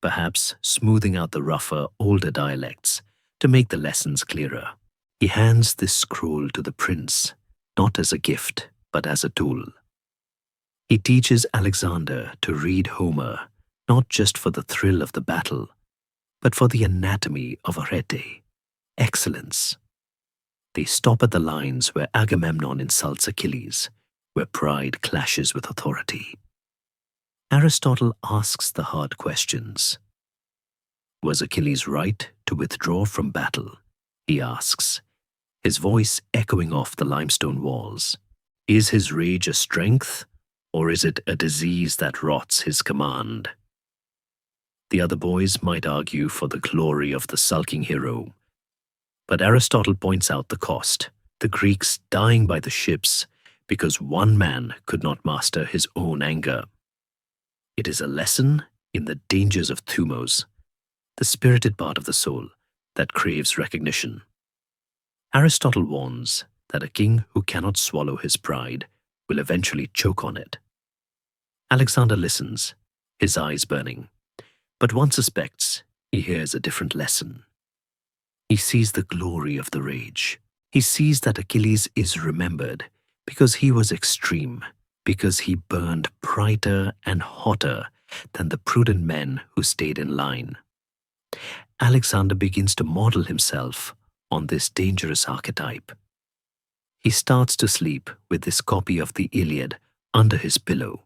perhaps smoothing out the rougher, older dialects to make the lessons clearer. He hands this scroll to the prince, not as a gift, but as a tool. He teaches Alexander to read Homer, not just for the thrill of the battle, but for the anatomy of arete, excellence. They stop at the lines where Agamemnon insults Achilles, where pride clashes with authority. Aristotle asks the hard questions. Was Achilles right to withdraw from battle? He asks, his voice echoing off the limestone walls. Is his rage a strength, or is it a disease that rots his command? The other boys might argue for the glory of the sulking hero, but Aristotle points out the cost, the Greeks dying by the ships because one man could not master his own anger. It is a lesson in the dangers of thumos, the spirited part of the soul that craves recognition. Aristotle warns that a king who cannot swallow his pride will eventually choke on it. Alexander listens, his eyes burning, but one suspects he hears a different lesson. He sees the glory of the rage. He sees that Achilles is remembered because he was extreme, because he burned brighter and hotter than the prudent men who stayed in line. Alexander begins to model himself on this dangerous archetype. He starts to sleep with this copy of the Iliad under his pillow,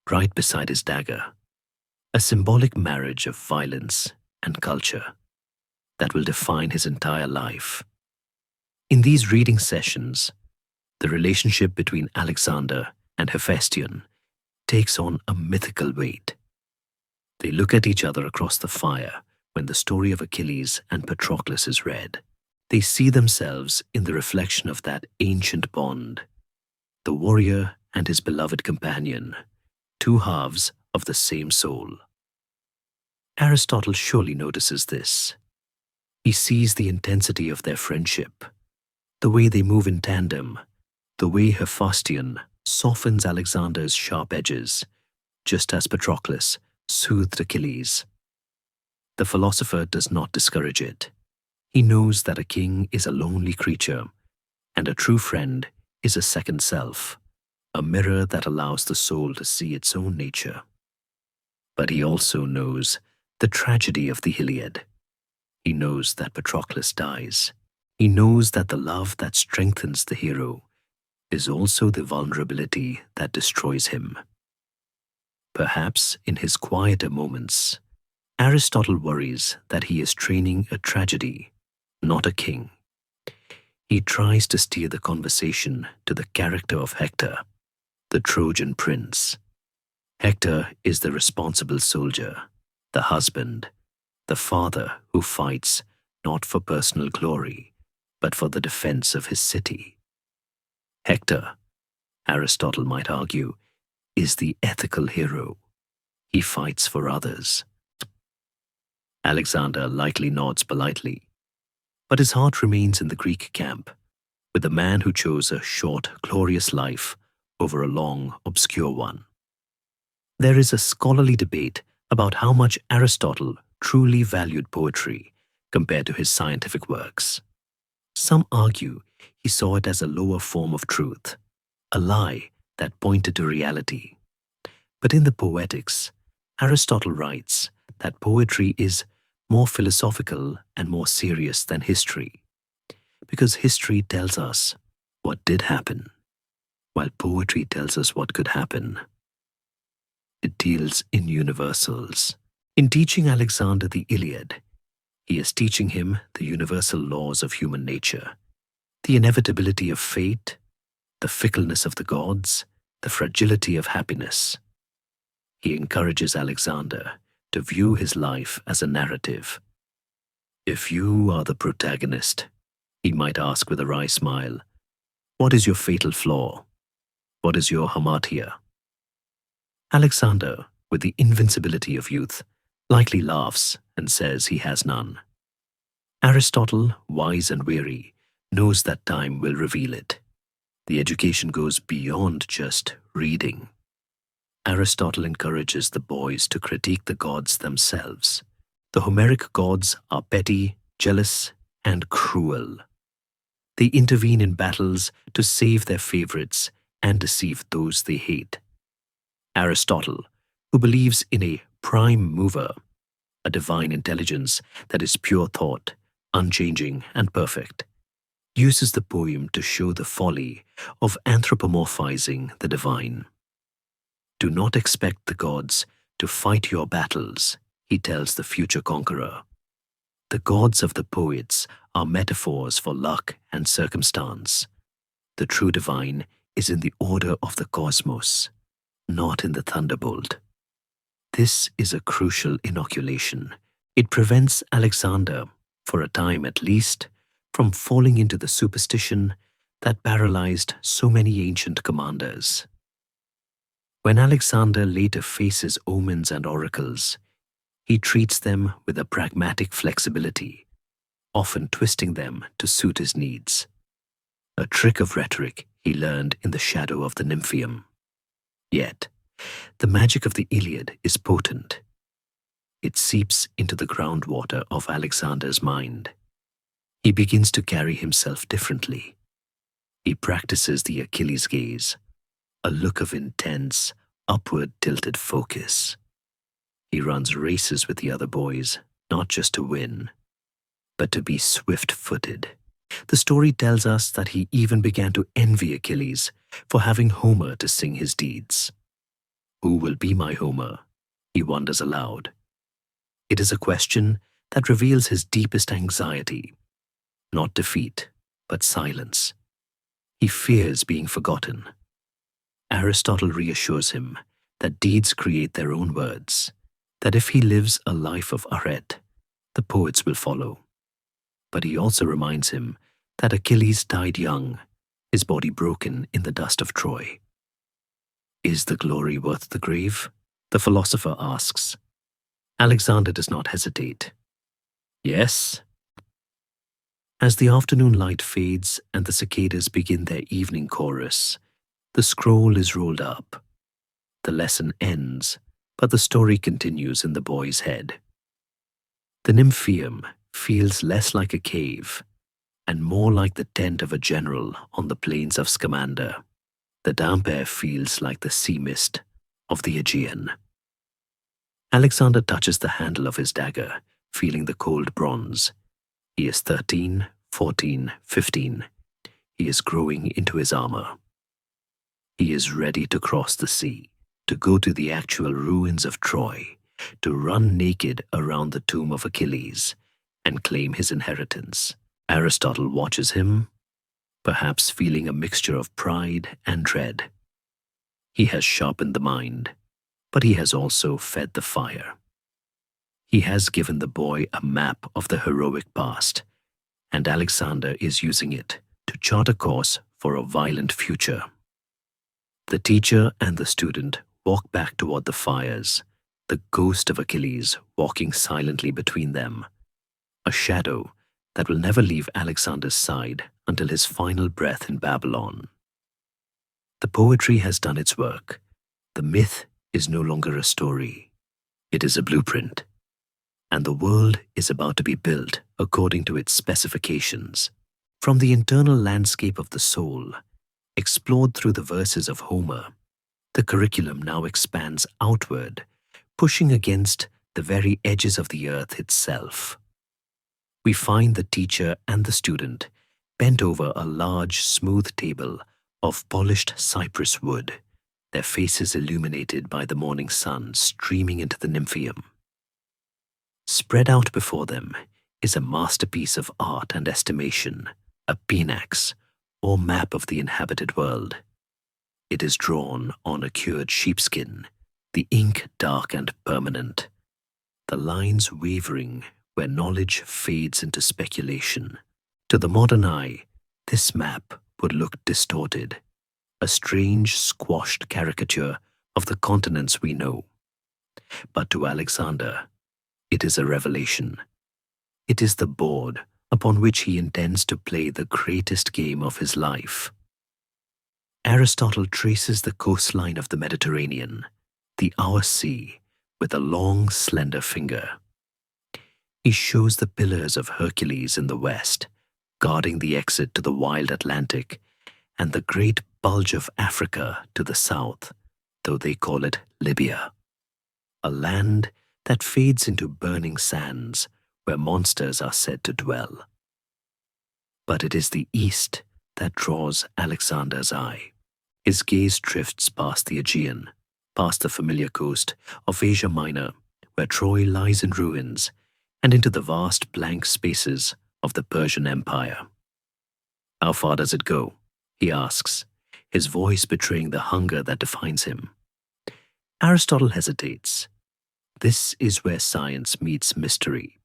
right beside his dagger, a symbolic marriage of violence and culture that will define his entire life. In these reading sessions, the relationship between Alexander and Hephaestion takes on a mythical weight. They look at each other across the fire when the story of Achilles and Patroclus is read. They see themselves in the reflection of that ancient bond, the warrior and his beloved companion, two halves of the same soul. Aristotle surely notices this. He sees the intensity of their friendship, the way they move in tandem, the way Hephaestion softens Alexander's sharp edges, just as Patroclus soothed Achilles. The philosopher does not discourage it. He knows that a king is a lonely creature, and a true friend is a second self, a mirror that allows the soul to see its own nature. But he also knows the tragedy of the Iliad. He knows that Patroclus dies. He knows that the love that strengthens the hero is also the vulnerability that destroys him. Perhaps in his quieter moments, Aristotle worries that he is training a tragedy, not a king. He tries to steer the conversation to the character of Hector, the Trojan prince. Hector is the responsible soldier, the husband, the father who fights not for personal glory, but for the defense of his city. Hector, Aristotle might argue, is the ethical hero. He fights for others. Alexander likely nods politely, but his heart remains in the Greek camp, with the man who chose a short, glorious life over a long, obscure one. There is a scholarly debate about how much Aristotle truly valued poetry compared to his scientific works. Some argue he saw it as a lower form of truth, a lie that pointed to reality. But in the Poetics, Aristotle writes that poetry is more philosophical and more serious than history, because history tells us what did happen, while poetry tells us what could happen. It deals in universals. In teaching Alexander the Iliad, he is teaching him the universal laws of human nature, the inevitability of fate, the fickleness of the gods, the fragility of happiness. He encourages Alexander to view his life as a narrative. If you are the protagonist, he might ask with a wry smile, what is your fatal flaw? What is your hamartia? Alexander, with the invincibility of youth, likely laughs and says he has none. Aristotle, wise and weary, knows that time will reveal it. The education goes beyond just reading. Aristotle encourages the boys to critique the gods themselves. The Homeric gods are petty, jealous, and cruel. They intervene in battles to save their favorites and deceive those they hate. Aristotle, who believes in a prime mover, a divine intelligence that is pure thought, unchanging and perfect, uses the poem to show the folly of anthropomorphizing the divine. Do not expect the gods to fight your battles, he tells the future conqueror. The gods of the poets are metaphors for luck and circumstance. The true divine is in the order of the cosmos, not in the thunderbolt. This is a crucial inoculation. It prevents Alexander, for a time at least, from falling into the superstition that paralyzed so many ancient commanders. When Alexander later faces omens and oracles, he treats them with a pragmatic flexibility, often twisting them to suit his needs. A trick of rhetoric he learned in the shadow of the Nymphaeum. Yet, the magic of the Iliad is potent. It seeps into the groundwater of Alexander's mind. He begins to carry himself differently. He practices the Achilles gaze, a look of intense, upward-tilted focus. He runs races with the other boys, not just to win, but to be swift-footed. The story tells us that he even began to envy Achilles for having Homer to sing his deeds. Who will be my Homer? He wonders aloud. It is a question that reveals his deepest anxiety, not defeat, but silence. He fears being forgotten. Aristotle reassures him that deeds create their own words, that if he lives a life of arete, the poets will follow. But he also reminds him that Achilles died young, his body broken in the dust of Troy. Is the glory worth the grave? The philosopher asks. Alexander does not hesitate. Yes. As the afternoon light fades and the cicadas begin their evening chorus, the scroll is rolled up. The lesson ends, but the story continues in the boy's head. The Nymphaeum feels less like a cave and more like the tent of a general on the plains of Scamander. The damp air feels like the sea mist of the Aegean. Alexander touches the handle of his dagger, feeling the cold bronze. He is 13, 14, 15. He is growing into his armor. He is ready to cross the sea, to go to the actual ruins of Troy, to run naked around the tomb of Achilles and claim his inheritance. Aristotle watches him, perhaps feeling a mixture of pride and dread. He has sharpened the mind, but he has also fed the fire. He has given the boy a map of the heroic past, and Alexander is using it to chart a course for a violent future. The teacher and the student walk back toward the fires, the ghost of Achilles walking silently between them, a shadow that will never leave Alexander's side until his final breath in Babylon. The poetry has done its work. The myth is no longer a story. It is a blueprint. And the world is about to be built according to its specifications. From the internal landscape of the soul, explored through the verses of Homer, the curriculum now expands outward, pushing against the very edges of the earth itself. We find the teacher and the student bent over a large, smooth table of polished cypress wood, their faces illuminated by the morning sun streaming into the nymphaeum. Spread out before them is a masterpiece of art and estimation, a pinax, or map of the inhabited world. It is drawn on a cured sheepskin, the ink dark and permanent, the lines wavering where knowledge fades into speculation. To the modern eye, this map would look distorted, a strange, squashed caricature of the continents we know. But to Alexander, it is a revelation. It is the board upon which he intends to play the greatest game of his life. Aristotle traces the coastline of the Mediterranean, the Our Sea, with a long, slender finger. He shows the pillars of Hercules in the west, guarding the exit to the wild Atlantic, and the great bulge of Africa to the south, though they call it Libya, a land that fades into burning sands where monsters are said to dwell. But it is the east that draws Alexander's eye. His gaze drifts past the Aegean, past the familiar coast of Asia Minor, where Troy lies in ruins, and into the vast blank spaces of the Persian Empire. How far does it go? He asks, his voice betraying the hunger that defines him. Aristotle hesitates. This is where science meets mystery.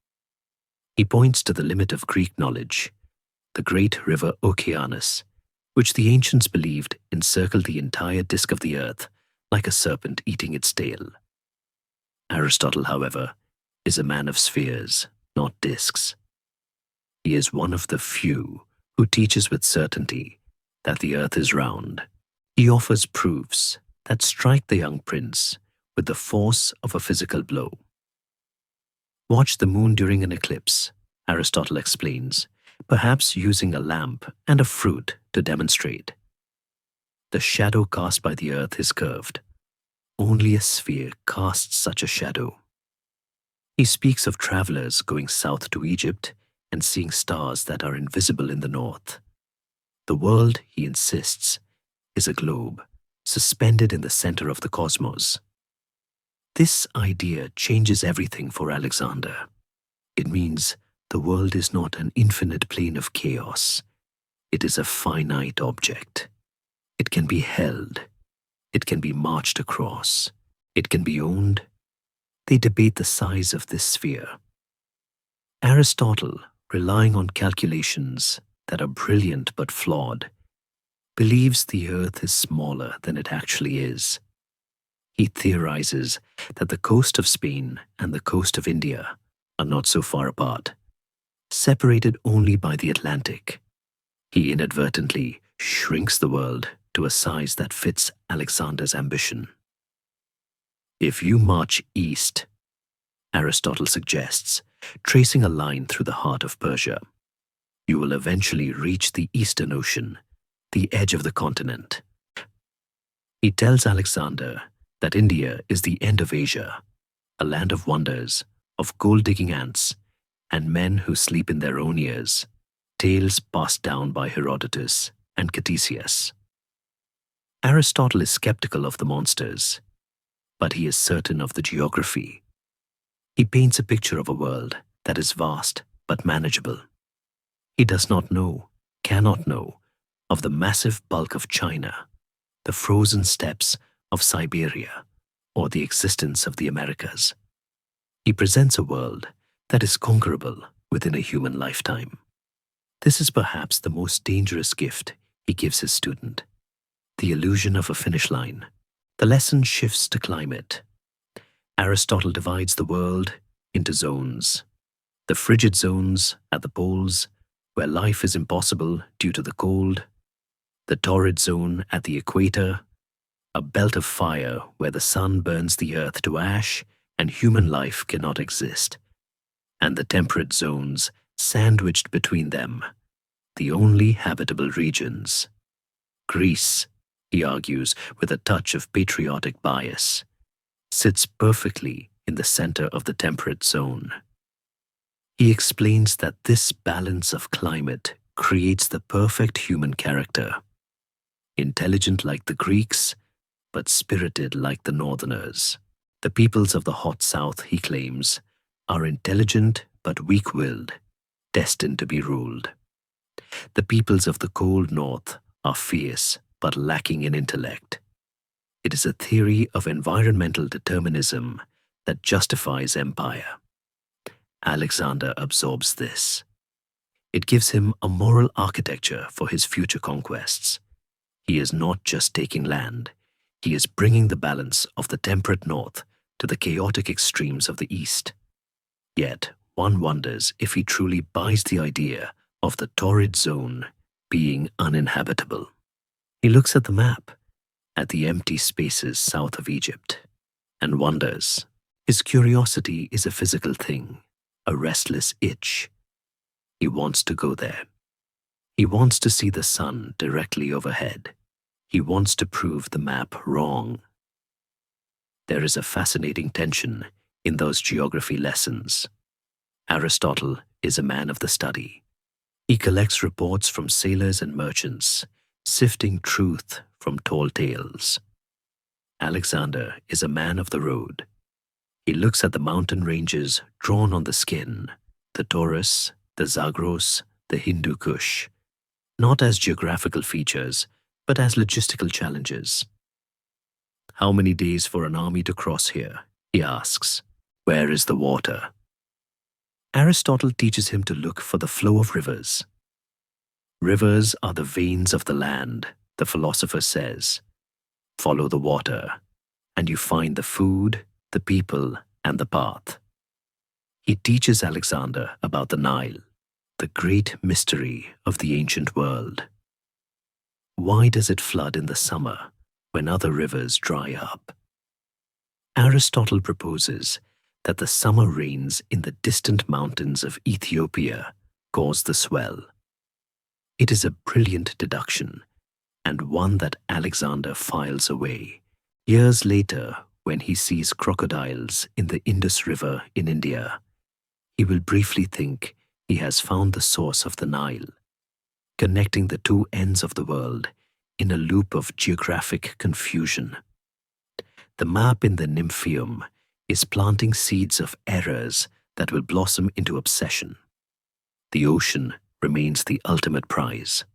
He points to the limit of Greek knowledge, the great river Oceanus, which the ancients believed encircled the entire disk of the earth like a serpent eating its tail. Aristotle, however, is a man of spheres, not disks. He is one of the few who teaches with certainty that the earth is round. He offers proofs that strike the young prince with the force of a physical blow. Watch the moon during an eclipse, Aristotle explains, perhaps using a lamp and a fruit to demonstrate. The shadow cast by the earth is curved. Only a sphere casts such a shadow. He speaks of travelers going south to Egypt and seeing stars that are invisible in the north. The world, he insists, is a globe suspended in the center of the cosmos. This idea changes everything for Alexander. It means the world is not an infinite plane of chaos. It is a finite object. It can be held. It can be marched across. It can be owned. They debate the size of this sphere. Aristotle, relying on calculations that are brilliant but flawed, believes the earth is smaller than it actually is. He theorizes that the coast of Spain and the coast of India are not so far apart, separated only by the Atlantic. He inadvertently shrinks the world to a size that fits Alexander's ambition. If you march east, Aristotle suggests, tracing a line through the heart of Persia, you will eventually reach the Eastern Ocean, the edge of the continent. He tells Alexander that India is the end of Asia, a land of wonders, of gold-digging ants, and men who sleep in their own ears, tales passed down by Herodotus and Ctesias. Aristotle is skeptical of the monsters, but he is certain of the geography. He paints a picture of a world that is vast but manageable. He does not know, cannot know, of the massive bulk of China, the frozen steppes of Siberia, or the existence of the Americas. He presents a world that is conquerable within a human lifetime. This is perhaps the most dangerous gift he gives his student, the illusion of a finish line. The lesson shifts to climate. Aristotle divides the world into zones. The frigid zones at the poles, where life is impossible due to the cold. The torrid zone at the equator, a belt of fire where the sun burns the earth to ash and human life cannot exist. And the temperate zones sandwiched between them, the only habitable regions. Greece, he argues with a touch of patriotic bias, sits perfectly in the center of the temperate zone. He explains that this balance of climate creates the perfect human character, intelligent like the Greeks, but spirited like the Northerners. The peoples of the hot South, he claims, are intelligent but weak-willed, destined to be ruled. The peoples of the cold North are fierce but lacking in intellect. It is a theory of environmental determinism that justifies empire. Alexander absorbs this. It gives him a moral architecture for his future conquests. He is not just taking land, he is bringing the balance of the temperate north to the chaotic extremes of the east. Yet, one wonders if he truly buys the idea of the torrid zone being uninhabitable. He looks at the map, at the empty spaces south of Egypt, and wonders. His curiosity is a physical thing, a restless itch. He wants to go there. He wants to see the sun directly overhead. He wants to prove the map wrong. There is a fascinating tension in those geography lessons. Aristotle is a man of the study. He collects reports from sailors and merchants, sifting truth from tall tales. Alexander is a man of the road. He looks at the mountain ranges drawn on the skin, the Taurus, the Zagros, the Hindu Kush, not as geographical features, but as logistical challenges. How many days for an army to cross here? He asks. Where is the water? Aristotle teaches him to look for the flow of rivers. Rivers are the veins of the land, the philosopher says. Follow the water, and you find the food, the people, and the path. He teaches Alexander about the Nile, the great mystery of the ancient world. Why does it flood in the summer when other rivers dry up? Aristotle proposes that the summer rains in the distant mountains of Ethiopia cause the swell. It is a brilliant deduction, and one that Alexander files away. Years later, when he sees crocodiles in the Indus River in India, he will briefly think he has found the source of the Nile, connecting the two ends of the world in a loop of geographic confusion. The map in the Nymphaeum is planting seeds of errors that will blossom into obsession. The ocean remains the ultimate prize.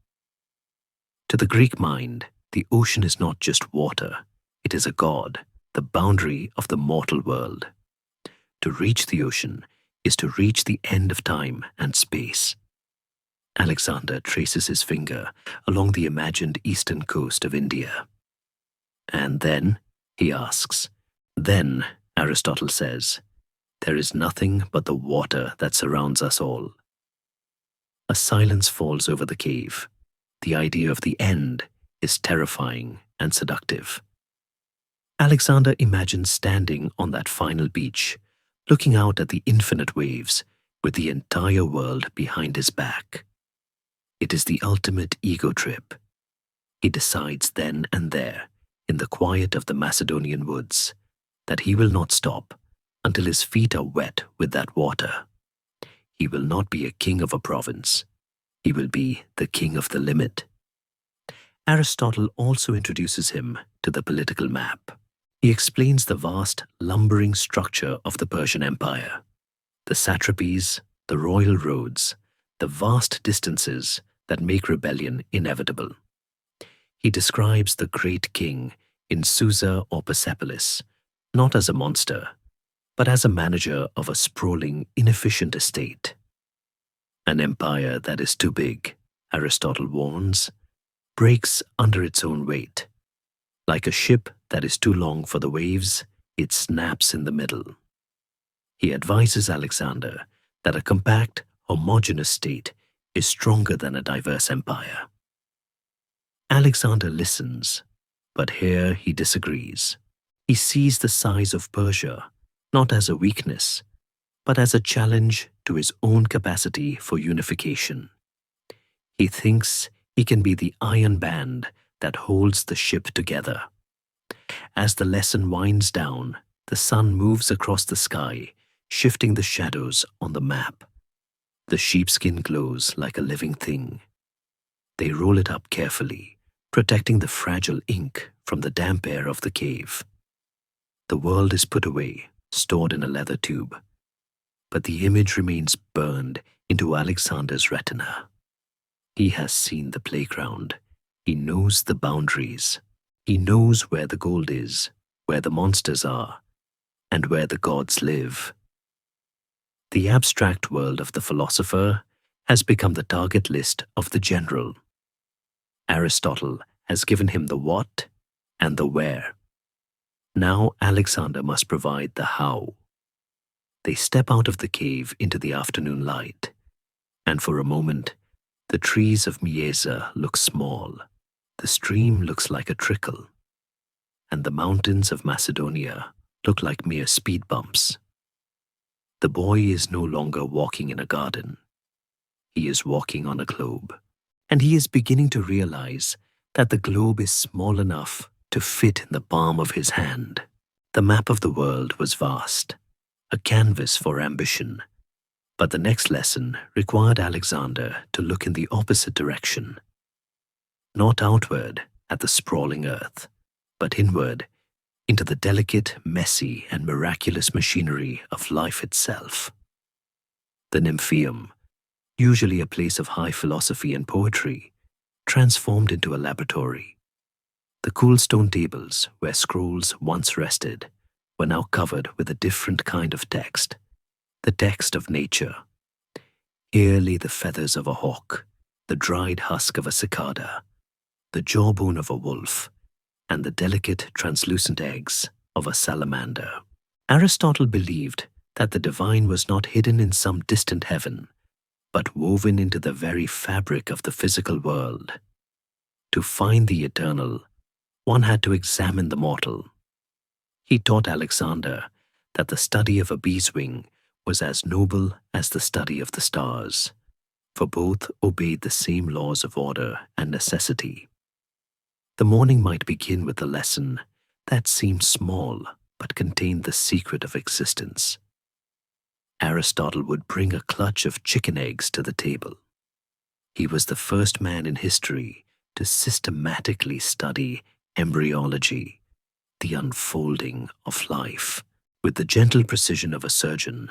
To the Greek mind, the ocean is not just water, it is a god, the boundary of the mortal world. To reach the ocean is to reach the end of time and space. Alexander traces his finger along the imagined eastern coast of India. And then, he asks, then, Aristotle says, there is nothing but the water that surrounds us all. A silence falls over the cave. The idea of the end is terrifying and seductive. Alexander imagines standing on that final beach, looking out at the infinite waves with the entire world behind his back. It is the ultimate ego trip. He decides then and there, in the quiet of the Macedonian woods, that he will not stop until his feet are wet with that water. He will not be a king of a province. He will be the king of the limit. Aristotle also introduces him to the political map. He explains the vast, lumbering structure of the Persian Empire, the satrapies, the royal roads, the vast distances that make rebellion inevitable. He describes the great king in Susa or Persepolis, not as a monster, but as a manager of a sprawling, inefficient estate. An empire that is too big, Aristotle warns, breaks under its own weight. Like a ship that is too long for the waves, it snaps in the middle. He advises Alexander that a compact, homogeneous state is stronger than a diverse empire. Alexander listens, but here he disagrees. He sees the size of Persia not as a weakness, but as a challenge to his own capacity for unification. He thinks he can be the iron band that holds the ship together. As the lesson winds down, the sun moves across the sky, shifting the shadows on the map. The sheepskin glows like a living thing. They roll it up carefully, protecting the fragile ink from the damp air of the cave. The world is put away, stored in a leather tube, but the image remains burned into Alexander's retina. He has seen the playground. He knows the boundaries. He knows where the gold is, where the monsters are, and where the gods live. The abstract world of the philosopher has become the target list of the general. Aristotle has given him the what and the where. Now Alexander must provide the how. They step out of the cave into the afternoon light, and for a moment, the trees of Miesa look small, the stream looks like a trickle, and the mountains of Macedonia look like mere speed bumps. The boy is no longer walking in a garden. He is walking on a globe, and he is beginning to realize that the globe is small enough to fit in the palm of his hand. The map of the world was vast, a canvas for ambition, but the next lesson required Alexander to look in the opposite direction. Not outward at the sprawling earth, but inward into the delicate, messy, and miraculous machinery of life itself. The Nymphaeum, usually a place of high philosophy and poetry, transformed into a laboratory. The cool stone tables where scrolls once rested were now covered with a different kind of text, the text of nature. Here lay the feathers of a hawk, the dried husk of a cicada, the jawbone of a wolf, and the delicate, translucent eggs of a salamander. Aristotle believed that the divine was not hidden in some distant heaven, but woven into the very fabric of the physical world. To find the eternal, one had to examine the mortal. He taught Alexander that the study of a bee's wing was as noble as the study of the stars, for both obeyed the same laws of order and necessity. The morning might begin with a lesson that seemed small but contained the secret of existence. Aristotle would bring a clutch of chicken eggs to the table. He was the first man in history to systematically study embryology, the unfolding of life. With the gentle precision of a surgeon,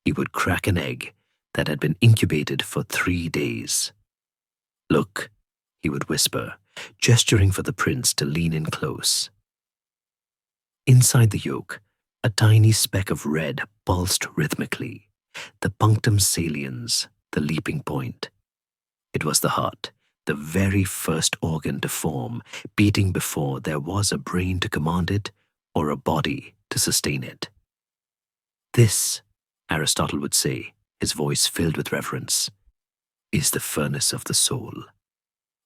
he would crack an egg that had been incubated for 3 days. "Look," he would whisper, gesturing for the prince to lean in close. Inside the yolk, a tiny speck of red pulsed rhythmically, the punctum saliens, the leaping point. It was the heart, the very first organ to form, beating before there was a brain to command it or a body to sustain it. "This," Aristotle would say, his voice filled with reverence, "is the furnace of the soul.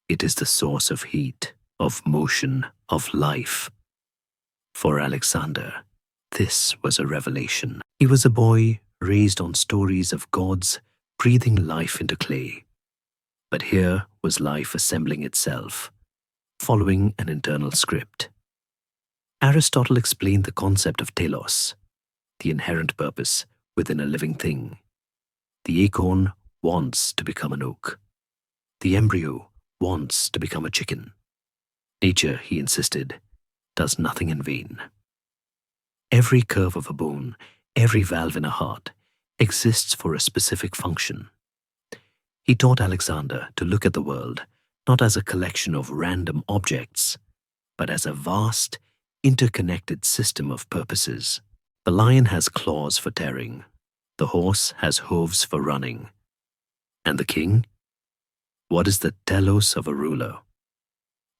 It is the source of heat, of motion, of life." For Alexander, this was a revelation. He was a boy raised on stories of gods breathing life into clay. But here was life assembling itself, following an internal script. Aristotle explained the concept of telos, the inherent purpose within a living thing. The acorn wants to become an oak. The embryo wants to become a chicken. Nature, he insisted, does nothing in vain. Every curve of a bone, every valve in a heart, exists for a specific function. He taught Alexander to look at the world not as a collection of random objects, but as a vast, interconnected system of purposes. The lion has claws for tearing. The horse has hooves for running. And the king? What is the telos of a ruler?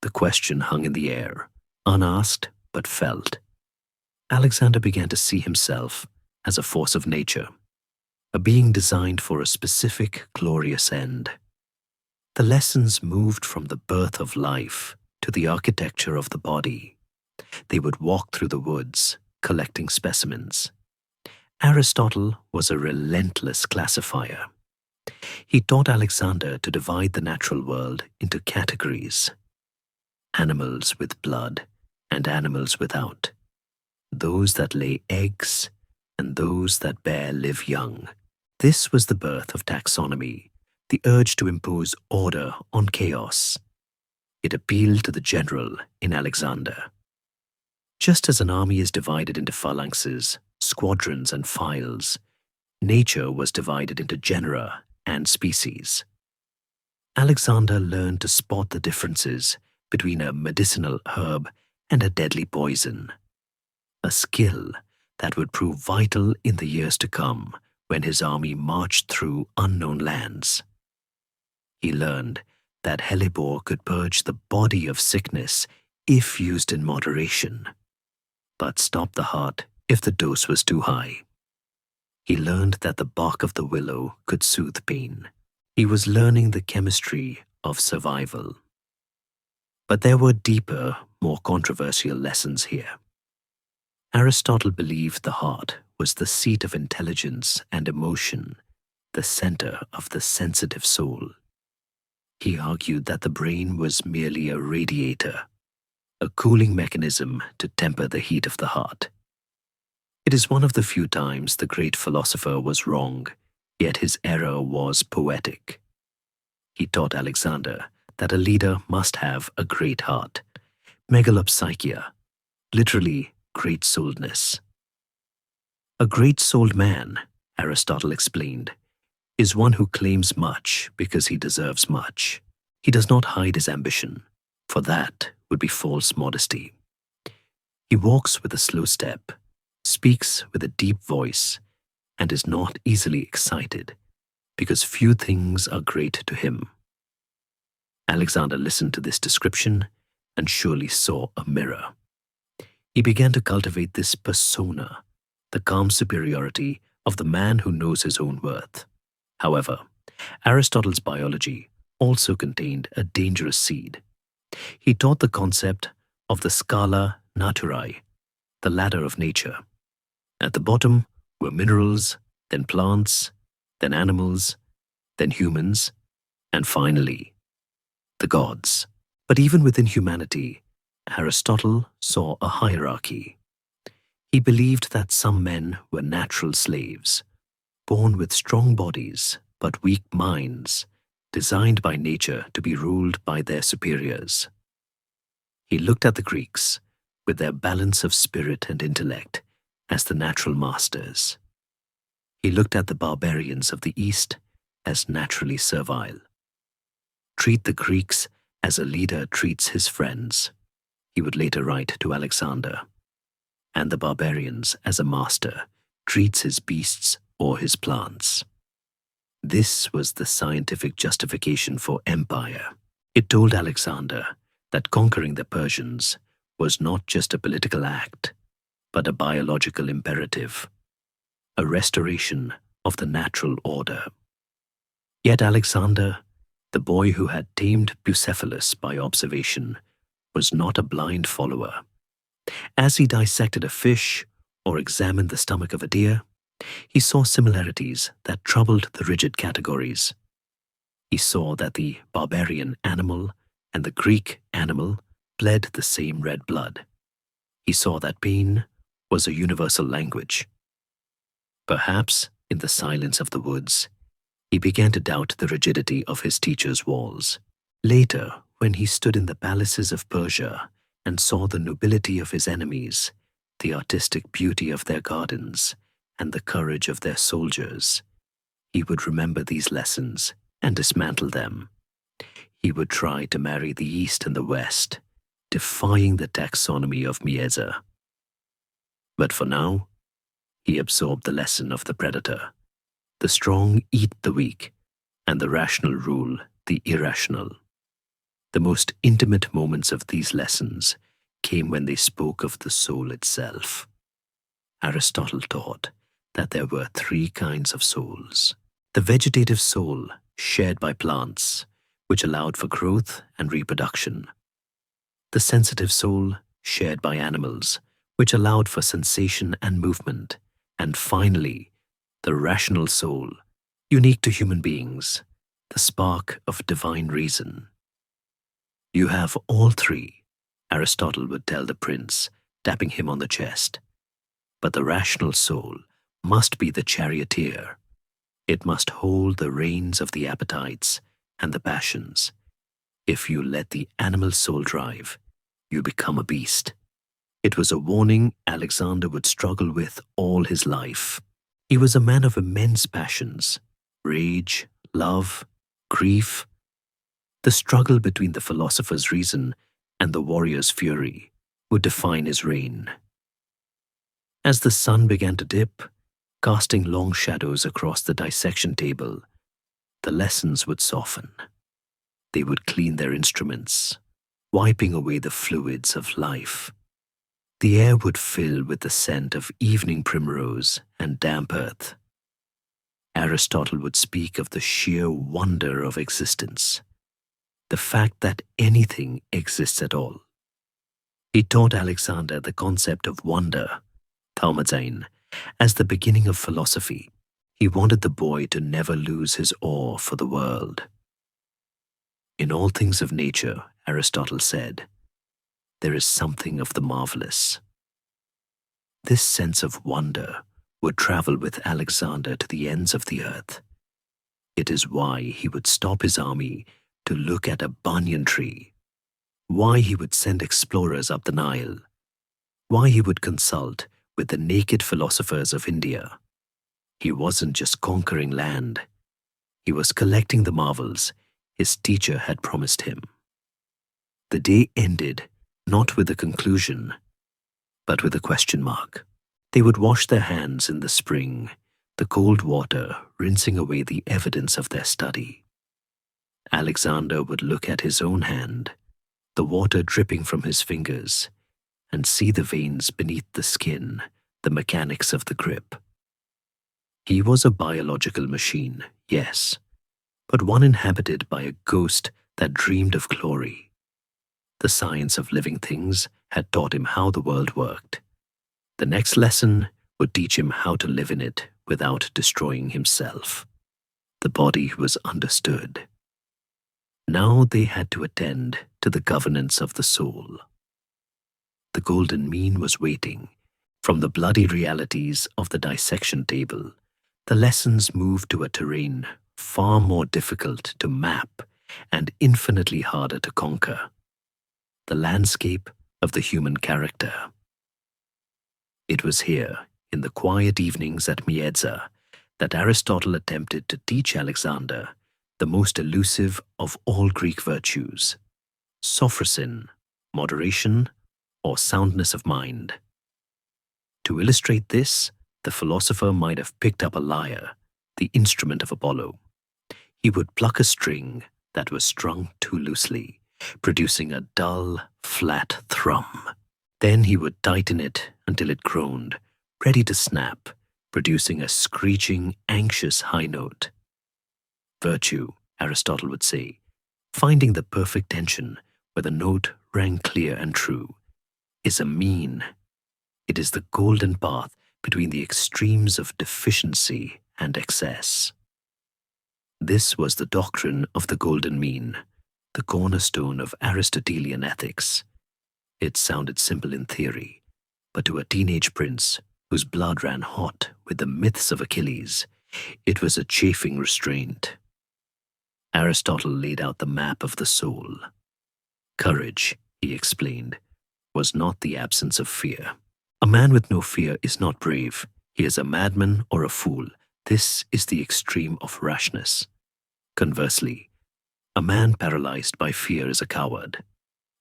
The question hung in the air, unasked but felt. Alexander began to see himself as a force of nature, a being designed for a specific, glorious end. The lessons moved from the birth of life to the architecture of the body. They would walk through the woods, collecting specimens. Aristotle was a relentless classifier. He taught Alexander to divide the natural world into categories: animals with blood and animals without, those that lay eggs and those that bear live young. This was the birth of taxonomy, the urge to impose order on chaos. It appealed to the general in Alexander. Just as an army is divided into phalanxes, squadrons, and files, nature was divided into genera and species. Alexander learned to spot the differences between a medicinal herb and a deadly poison, a skill that would prove vital in the years to come when his army marched through unknown lands. He learned that hellebore could purge the body of sickness if used in moderation, but stop the heart if the dose was too high. He learned that the bark of the willow could soothe pain. He was learning the chemistry of survival. But there were deeper, more controversial lessons here. Aristotle believed the heart was the seat of intelligence and emotion, the center of the sensitive soul. He argued that the brain was merely a radiator, a cooling mechanism to temper the heat of the heart. It is one of the few times the great philosopher was wrong, yet his error was poetic. He taught Alexander that a leader must have a great heart, megalopsychia, literally great-souledness. A great-souled man, Aristotle explained, is one who claims much because he deserves much. He does not hide his ambition, for that would be false modesty. He walks with a slow step, speaks with a deep voice, and is not easily excited, because few things are great to him. Alexander listened to this description and surely saw a mirror. He began to cultivate this persona, the calm superiority of the man who knows his own worth. However, Aristotle's biology also contained a dangerous seed. He taught the concept of the scala naturae, the ladder of nature. At the bottom were minerals, then plants, then animals, then humans, and finally, the gods. But even within humanity, Aristotle saw a hierarchy. He believed that some men were natural slaves, born with strong bodies but weak minds, designed by nature to be ruled by their superiors. He looked at the Greeks, with their balance of spirit and intellect, as the natural masters. He looked at the barbarians of the East as naturally servile. Treat the Greeks as a leader treats his friends, he would later write to Alexander, and the barbarians as a master treats his beasts or his plants. This was the scientific justification for empire. It told Alexander that conquering the Persians was not just a political act, but a biological imperative, a restoration of the natural order. Yet Alexander, the boy who had tamed Bucephalus by observation, was not a blind follower. As he dissected a fish or examined the stomach of a deer, he saw similarities that troubled the rigid categories. He saw that the barbarian animal and the Greek animal bled the same red blood. He saw that pain was a universal language. Perhaps, in the silence of the woods, he began to doubt the rigidity of his teacher's walls. Later, when he stood in the palaces of Persia and saw the nobility of his enemies, the artistic beauty of their gardens, and the courage of their soldiers, he would remember these lessons and dismantle them. He would try to marry the East and the West, defying the taxonomy of Mieza. But for now, He absorbed the lesson of the predator. The strong eat the weak, and the rational rule the irrational. The most intimate moments of these lessons came when they spoke of the soul itself. Aristotle taught that there were three kinds of souls. The vegetative soul, shared by plants, which allowed for growth and reproduction. The sensitive soul, shared by animals, which allowed for sensation and movement. And finally, the rational soul, unique to human beings, the spark of divine reason. You have all three, Aristotle would tell the prince, tapping him on the chest. But the rational soul must be the charioteer. It must hold the reins of the appetites and the passions. If you let the animal soul drive, you become a beast. It was a warning Alexander would struggle with all his life. He was a man of immense passions, rage, love, grief. The struggle between the philosopher's reason and the warrior's fury would define his reign. As the sun began to dip, casting long shadows across the dissection table, the lessons would soften. They would clean their instruments, wiping away the fluids of life. The air would fill with the scent of evening primrose and damp earth. Aristotle would speak of the sheer wonder of existence, the fact that anything exists at all. He taught Alexander the concept of wonder, thaumazein, as the beginning of philosophy. He wanted the boy to never lose his awe for the world. In all things of nature, Aristotle said, there is something of the marvelous. This sense of wonder would travel with Alexander to the ends of the earth. It is why he would stop his army to look at a banyan tree, why he would send explorers up the Nile, why he would consult with the naked philosophers of India. He wasn't just conquering land. He was collecting the marvels his teacher had promised him. The day ended not with a conclusion, but with a question mark. They would wash their hands in the spring, the cold water rinsing away the evidence of their study. Alexander would look at his own hand, the water dripping from his fingers, and see the veins beneath the skin, the mechanics of the grip. He was a biological machine, yes, but one inhabited by a ghost that dreamed of glory. The science of living things had taught him how the world worked. The next lesson would teach him how to live in it without destroying himself. The body was understood. Now they had to attend to the governance of the soul. The golden mean was waiting. From the bloody realities of the dissection table, the lessons moved to a terrain far more difficult to map and infinitely harder to conquer. The landscape of the human character. It was here, in the quiet evenings at Mieza, that Aristotle attempted to teach Alexander the most elusive of all Greek virtues, sophrosin, moderation, or soundness of mind. To illustrate this, the philosopher might have picked up a lyre, the instrument of Apollo. He would pluck a string that was strung too loosely, producing a dull, flat thrum. Then he would tighten it until it groaned, ready to snap, producing a screeching, anxious high note. Virtue, Aristotle would say, finding the perfect tension where the note rang clear and true, is a mean. It is the golden path between the extremes of deficiency and excess. This was the doctrine of the golden mean, the cornerstone of Aristotelian ethics. It sounded simple in theory, but to a teenage prince whose blood ran hot with the myths of Achilles, it was a chafing restraint. Aristotle laid out the map of the soul. Courage, he explained, was not the absence of fear. A man with no fear is not brave. He is a madman or a fool. This is the extreme of rashness. Conversely, a man paralyzed by fear is a coward.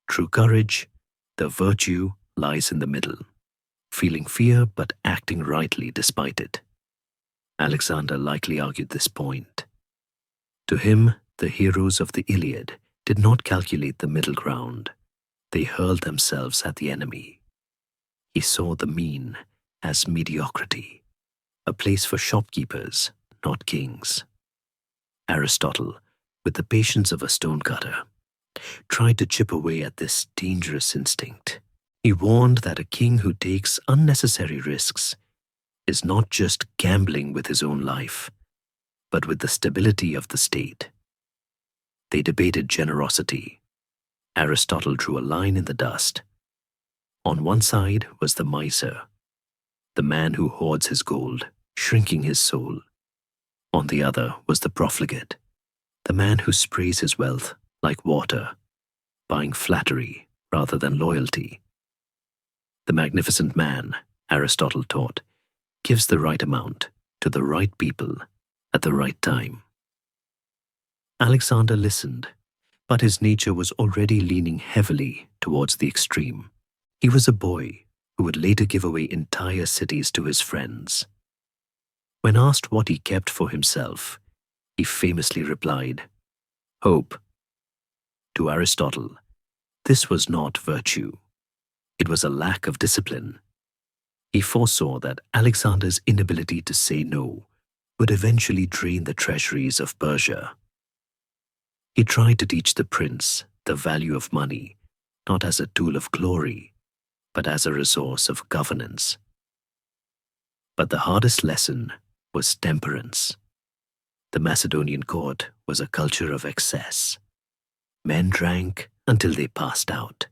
True courage, the virtue, lies in the middle. feeling fear but acting rightly despite it. Alexander likely argued this point. To him, the heroes of the Iliad did not calculate the middle ground. They hurled themselves at the enemy. He saw the mean as mediocrity, a place for shopkeepers, not kings. Aristotle, with the patience of a stonecutter, tried to chip away at this dangerous instinct. He warned that a king who takes unnecessary risks is not just gambling with his own life, but with the stability of the state. They debated generosity. Aristotle drew a line in the dust. On one side was the miser, the man who hoards his gold, shrinking his soul. On the other was the profligate, the man who sprays his wealth like water, buying flattery rather than loyalty. The magnificent man, Aristotle taught, gives the right amount to the right people at the right time. Alexander listened, but his nature was already leaning heavily towards the extreme. He was a boy who would later give away entire cities to his friends. When asked what he kept for himself, he famously replied, "Hope." To Aristotle, this was not virtue. It was a lack of discipline. He foresaw that Alexander's inability to say no would eventually drain the treasuries of Persia. He tried to teach the prince the value of money, not as a tool of glory, but as a resource of governance. But the hardest lesson was temperance. The Macedonian court was a culture of excess. Men drank until they passed out.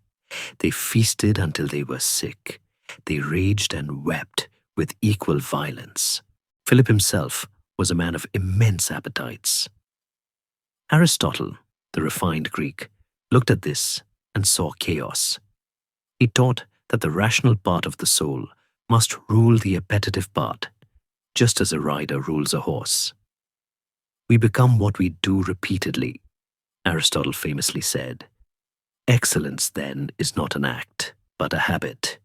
They feasted until they were sick. They raged and wept with equal violence. Philip himself was a man of immense appetites. Aristotle, the refined Greek, looked at this and saw chaos. He taught that the rational part of the soul must rule the appetitive part, just as a rider rules a horse. We become what we do repeatedly, Aristotle famously said. Excellence, then, is not an act, but a habit.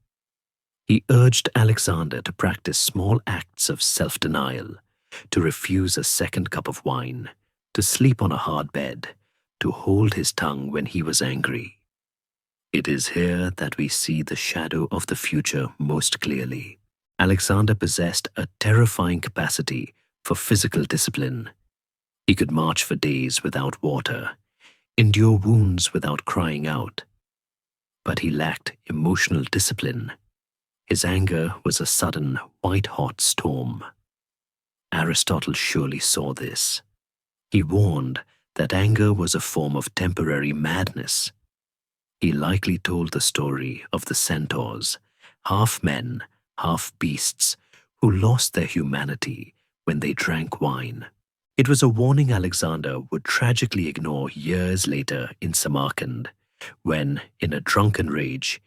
He urged Alexander to practice small acts of self-denial, to refuse a second cup of wine, to sleep on a hard bed, to hold his tongue when he was angry. It is here that we see the shadow of the future most clearly. Alexander possessed a terrifying capacity for physical discipline. He could march for days without water, endure wounds without crying out. But he lacked emotional discipline. His anger was a sudden, white-hot storm. Aristotle surely saw this. He warned that anger was a form of temporary madness. He likely told the story of the centaurs, half men, half beasts, who lost their humanity when they drank wine. It was a warning Alexander would tragically ignore years later in Samarkand, when, in a drunken rage,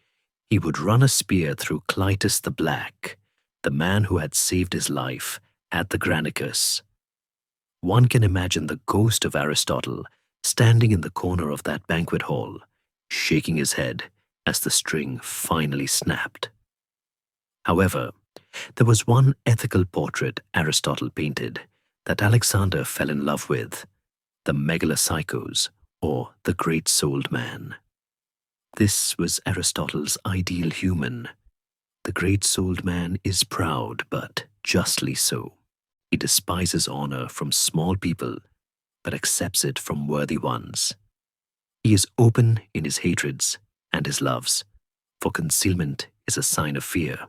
he would run a spear through Clytus the Black, the man who had saved his life at the Granicus. One can imagine the ghost of Aristotle standing in the corner of that banquet hall, shaking his head as the string finally snapped. However, there was one ethical portrait Aristotle painted that Alexander fell in love with, the megalosychos, or the great-souled man. This was Aristotle's ideal human. The great-souled man is proud, but justly so. He despises honor from small people, but accepts it from worthy ones. He is open in his hatreds and his loves, for concealment is a sign of fear.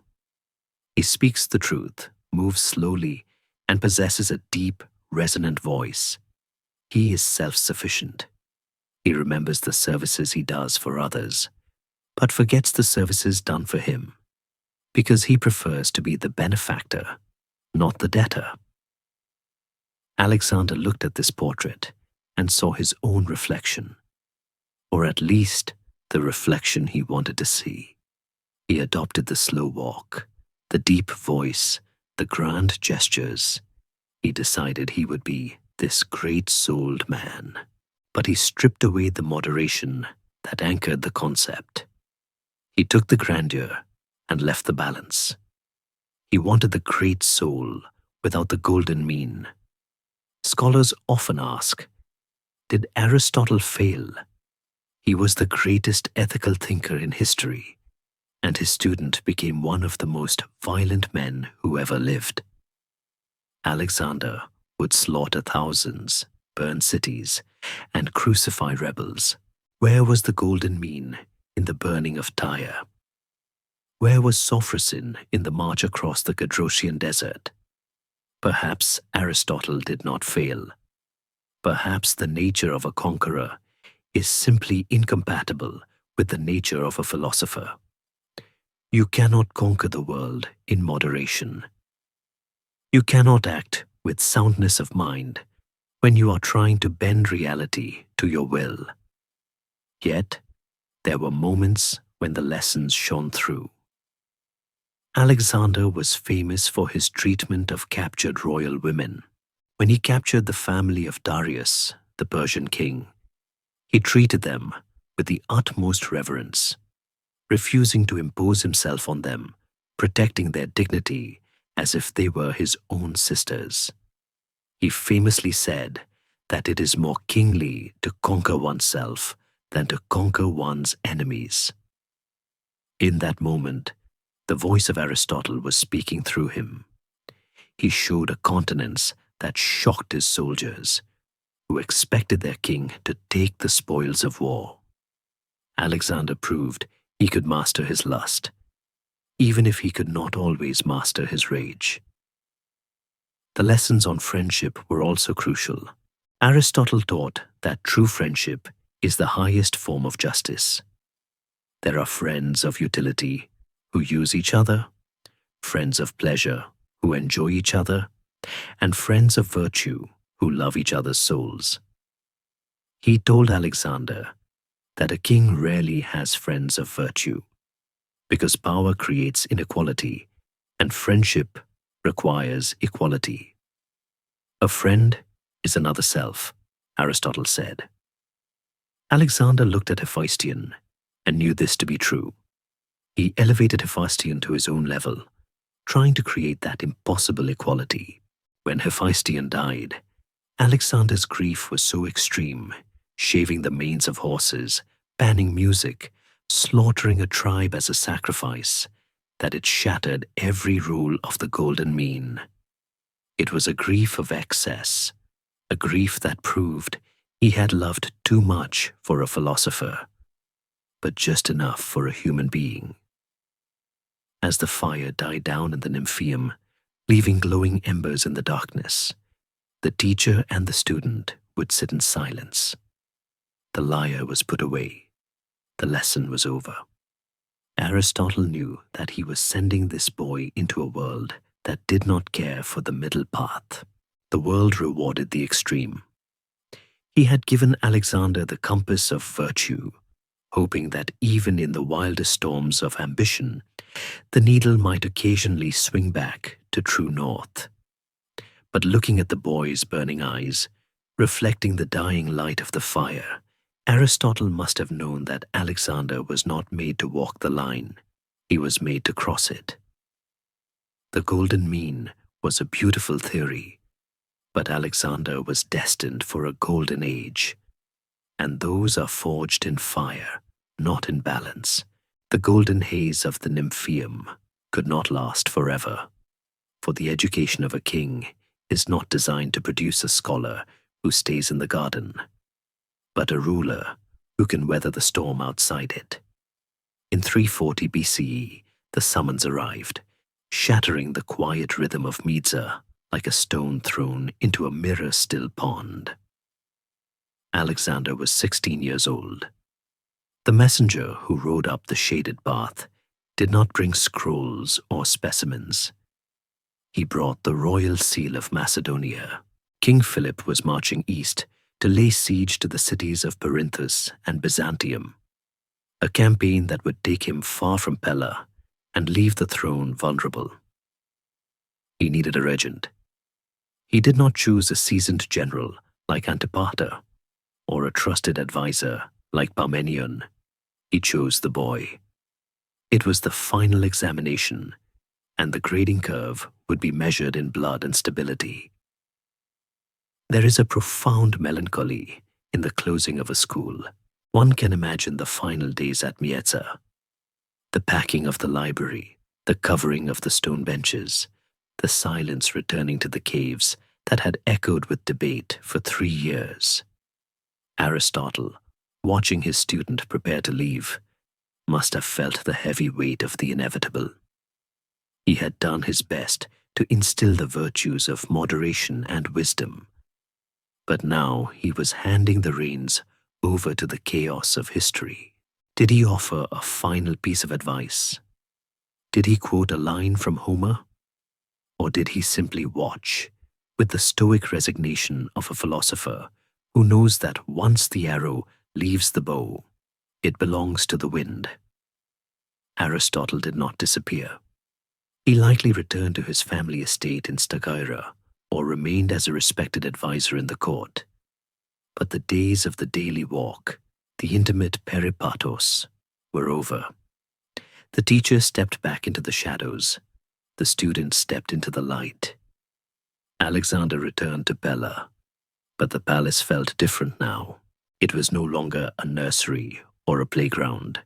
He speaks the truth, moves slowly, and possesses a deep, resonant voice. He is self-sufficient. He remembers the services he does for others, but forgets the services done for him, because he prefers to be the benefactor, not the debtor. Alexander looked at this portrait and saw his own reflection, or at least the reflection he wanted to see. He adopted the slow walk, the deep voice, the grand gestures. He decided he would be this great-souled man, but he stripped away the moderation that anchored the concept. He took the grandeur and left the balance. He wanted the great soul without the golden mean. Scholars often ask, did Aristotle fail? He was the greatest ethical thinker in history, and his student became one of the most violent men who ever lived. Alexander would slaughter thousands, burn cities, and crucify rebels. Where was the golden mean in the burning of Tyre? Where was Sophrosyne in the march across the Cadrosian desert? Perhaps Aristotle did not fail. Perhaps the nature of a conqueror is simply incompatible with the nature of a philosopher. You cannot conquer the world in moderation. You cannot act with soundness of mind when you are trying to bend reality to your will. Yet, there were moments when the lessons shone through. Alexander was famous for his treatment of captured royal women. When he captured the family of Darius, the Persian king, he treated them with the utmost reverence, refusing to impose himself on them, protecting their dignity as if they were his own sisters. He famously said that it is more kingly to conquer oneself than to conquer one's enemies. In that moment, the voice of Aristotle was speaking through him. He showed a countenance that shocked his soldiers, who expected their king to take the spoils of war. Alexander proved he could master his lust, even if he could not always master his rage. The lessons on friendship were also crucial. Aristotle taught that true friendship is the highest form of justice. There are friends of utility who use each other, friends of pleasure who enjoy each other, and friends of virtue who love each other's souls. He told Alexander that a king rarely has friends of virtue, because power creates inequality and friendship requires equality. A friend is another self, Aristotle said. Alexander looked at Hephaestion and knew this to be true. He elevated Hephaestion to his own level, trying to create that impossible equality. When Hephaestion died, Alexander's grief was so extreme, shaving the manes of horses, banning music, slaughtering a tribe as a sacrifice, that it shattered every rule of the golden mean. It was a grief of excess, a grief that proved he had loved too much for a philosopher, but just enough for a human being. As the fire died down in the Nymphaeum, leaving glowing embers in the darkness, the teacher and the student would sit in silence. The lyre was put away. The lesson was over. Aristotle knew that he was sending this boy into a world that did not care for the middle path. The world rewarded the extreme. He had given Alexander the compass of virtue, hoping that even in the wildest storms of ambition, the needle might occasionally swing back to true north. But looking at the boy's burning eyes, reflecting the dying light of the fire, Aristotle must have known that Alexander was not made to walk the line. He was made to cross it. The golden mean was a beautiful theory, but Alexander was destined for a golden age. And those are forged in fire, not in balance. The golden haze of the Nymphaeum could not last forever, for the education of a king is not designed to produce a scholar who stays in the garden, but a ruler who can weather the storm outside it. In 340 BCE, the summons arrived, shattering the quiet rhythm of Midza like a stone thrown into a mirror-still pond. Alexander was 16 years old. The messenger who rode up the shaded path did not bring scrolls or specimens. He brought the royal seal of Macedonia. King Philip was marching east to lay siege to the cities of Perinthus and Byzantium, a campaign that would take him far from Pella and leave the throne vulnerable. He needed a regent. He did not choose a seasoned general like Antipater or a trusted advisor like Parmenion. He chose the boy. It was the final examination, and the grading curve would be measured in blood and stability. There is a profound melancholy in the closing of a school. One can imagine the final days at Mieza, the packing of the library, the covering of the stone benches, the silence returning to the caves that had echoed with debate for 3 years. Aristotle, watching his student prepare to leave, must have felt the heavy weight of the inevitable. He had done his best to instill the virtues of moderation and wisdom, but now he was handing the reins over to the chaos of history. Did he offer a final piece of advice? Did he quote a line from Homer? Or did he simply watch, with the stoic resignation of a philosopher who knows that once the arrow leaves the bow, it belongs to the wind? Aristotle did not disappear. He likely returned to his family estate in Stagirra or remained as a respected advisor in the court. But the days of the daily walk, the intimate peripatos, were over. The teacher stepped back into the shadows. The student stepped into the light. Alexander returned to Pella, but the palace felt different now. It was no longer a nursery or a playground.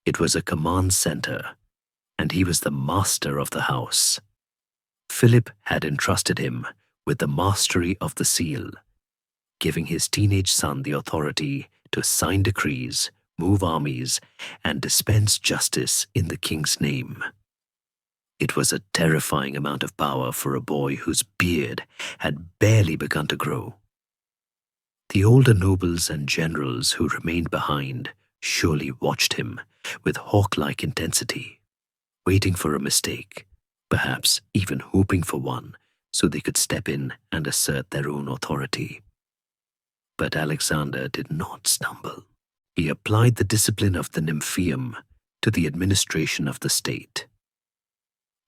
It was a command center, and he was the master of the house. Philip had entrusted him with the mastery of the seal, giving his teenage son the authority to sign decrees, move armies, and dispense justice in the king's name. It was a terrifying amount of power for a boy whose beard had barely begun to grow. The older nobles and generals who remained behind surely watched him with hawk-like intensity, waiting for a mistake, perhaps even hoping for one, so they could step in and assert their own authority. But Alexander did not stumble. He applied the discipline of the Nymphaeum to the administration of the state.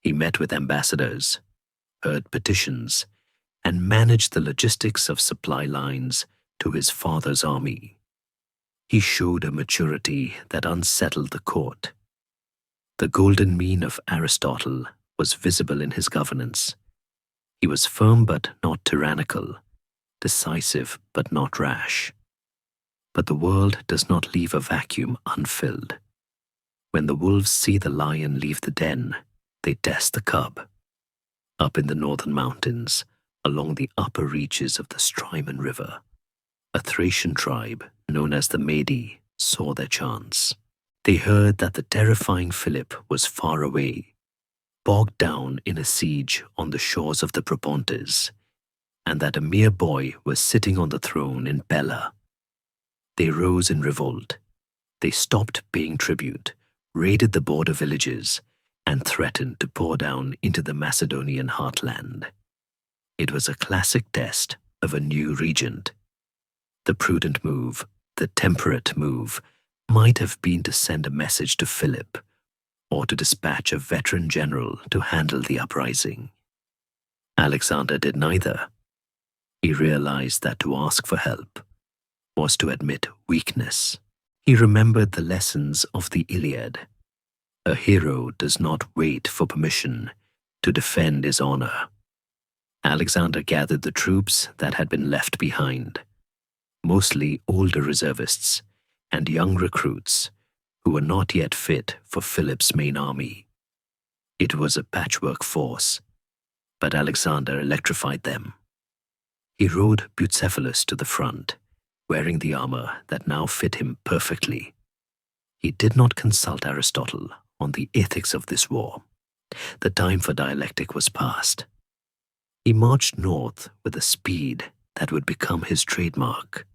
He met with ambassadors, heard petitions, and managed the logistics of supply lines to his father's army. He showed a maturity that unsettled the court. The golden mean of Aristotle was visible in his governance. He was firm but not tyrannical, decisive but not rash. But the world does not leave a vacuum unfilled. When the wolves see the lion leave the den, they test the cub. Up in the northern mountains, along the upper reaches of the Strymon River, a Thracian tribe known as the Medi saw their chance. They heard that the terrifying Philip was far away, bogged down in a siege on the shores of the Propontis, and that a mere boy was sitting on the throne in Pella. They rose in revolt. They stopped paying tribute, raided the border villages, and threatened to pour down into the Macedonian heartland. It was a classic test of a new regent. The prudent move, the temperate move, might have been to send a message to Philip, or to dispatch a veteran general to handle the uprising. Alexander did neither. He realized that to ask for help was to admit weakness. He remembered the lessons of the Iliad. A hero does not wait for permission to defend his honor. Alexander gathered the troops that had been left behind, mostly older reservists and young recruits who were not yet fit for Philip's main army. It was a patchwork force, but Alexander electrified them. He rode Bucephalus to the front, wearing the armor that now fit him perfectly. He did not consult Aristotle on the ethics of this war. The time for dialectic was past. He marched north with a speed that would become his trademark.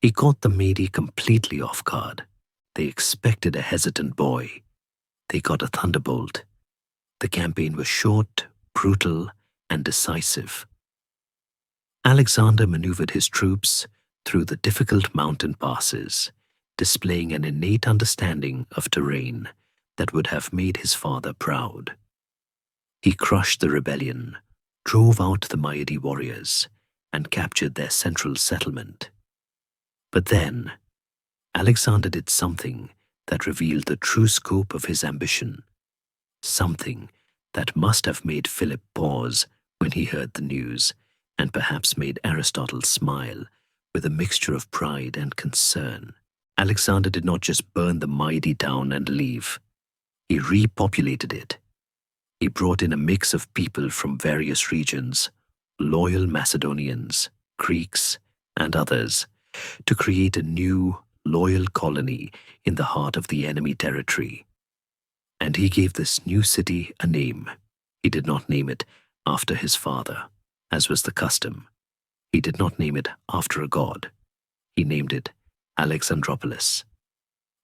He caught the Medi completely off guard. They expected a hesitant boy. They got a thunderbolt. The campaign was short, brutal, and decisive. Alexander maneuvered his troops through the difficult mountain passes, displaying an innate understanding of terrain that would have made his father proud. He crushed the rebellion, drove out the Maedi warriors, and captured their central settlement. But then, Alexander did something that revealed the true scope of his ambition, something that must have made Philip pause when he heard the news, and perhaps made Aristotle smile with a mixture of pride and concern. Alexander did not just burn the mighty town and leave. He repopulated it. He brought in a mix of people from various regions, loyal Macedonians, Greeks, and others, to create a new, loyal colony in the heart of the enemy territory. And he gave this new city a name. He did not name it after his father, as was the custom. He did not name it after a god. He named it Alexandropolis.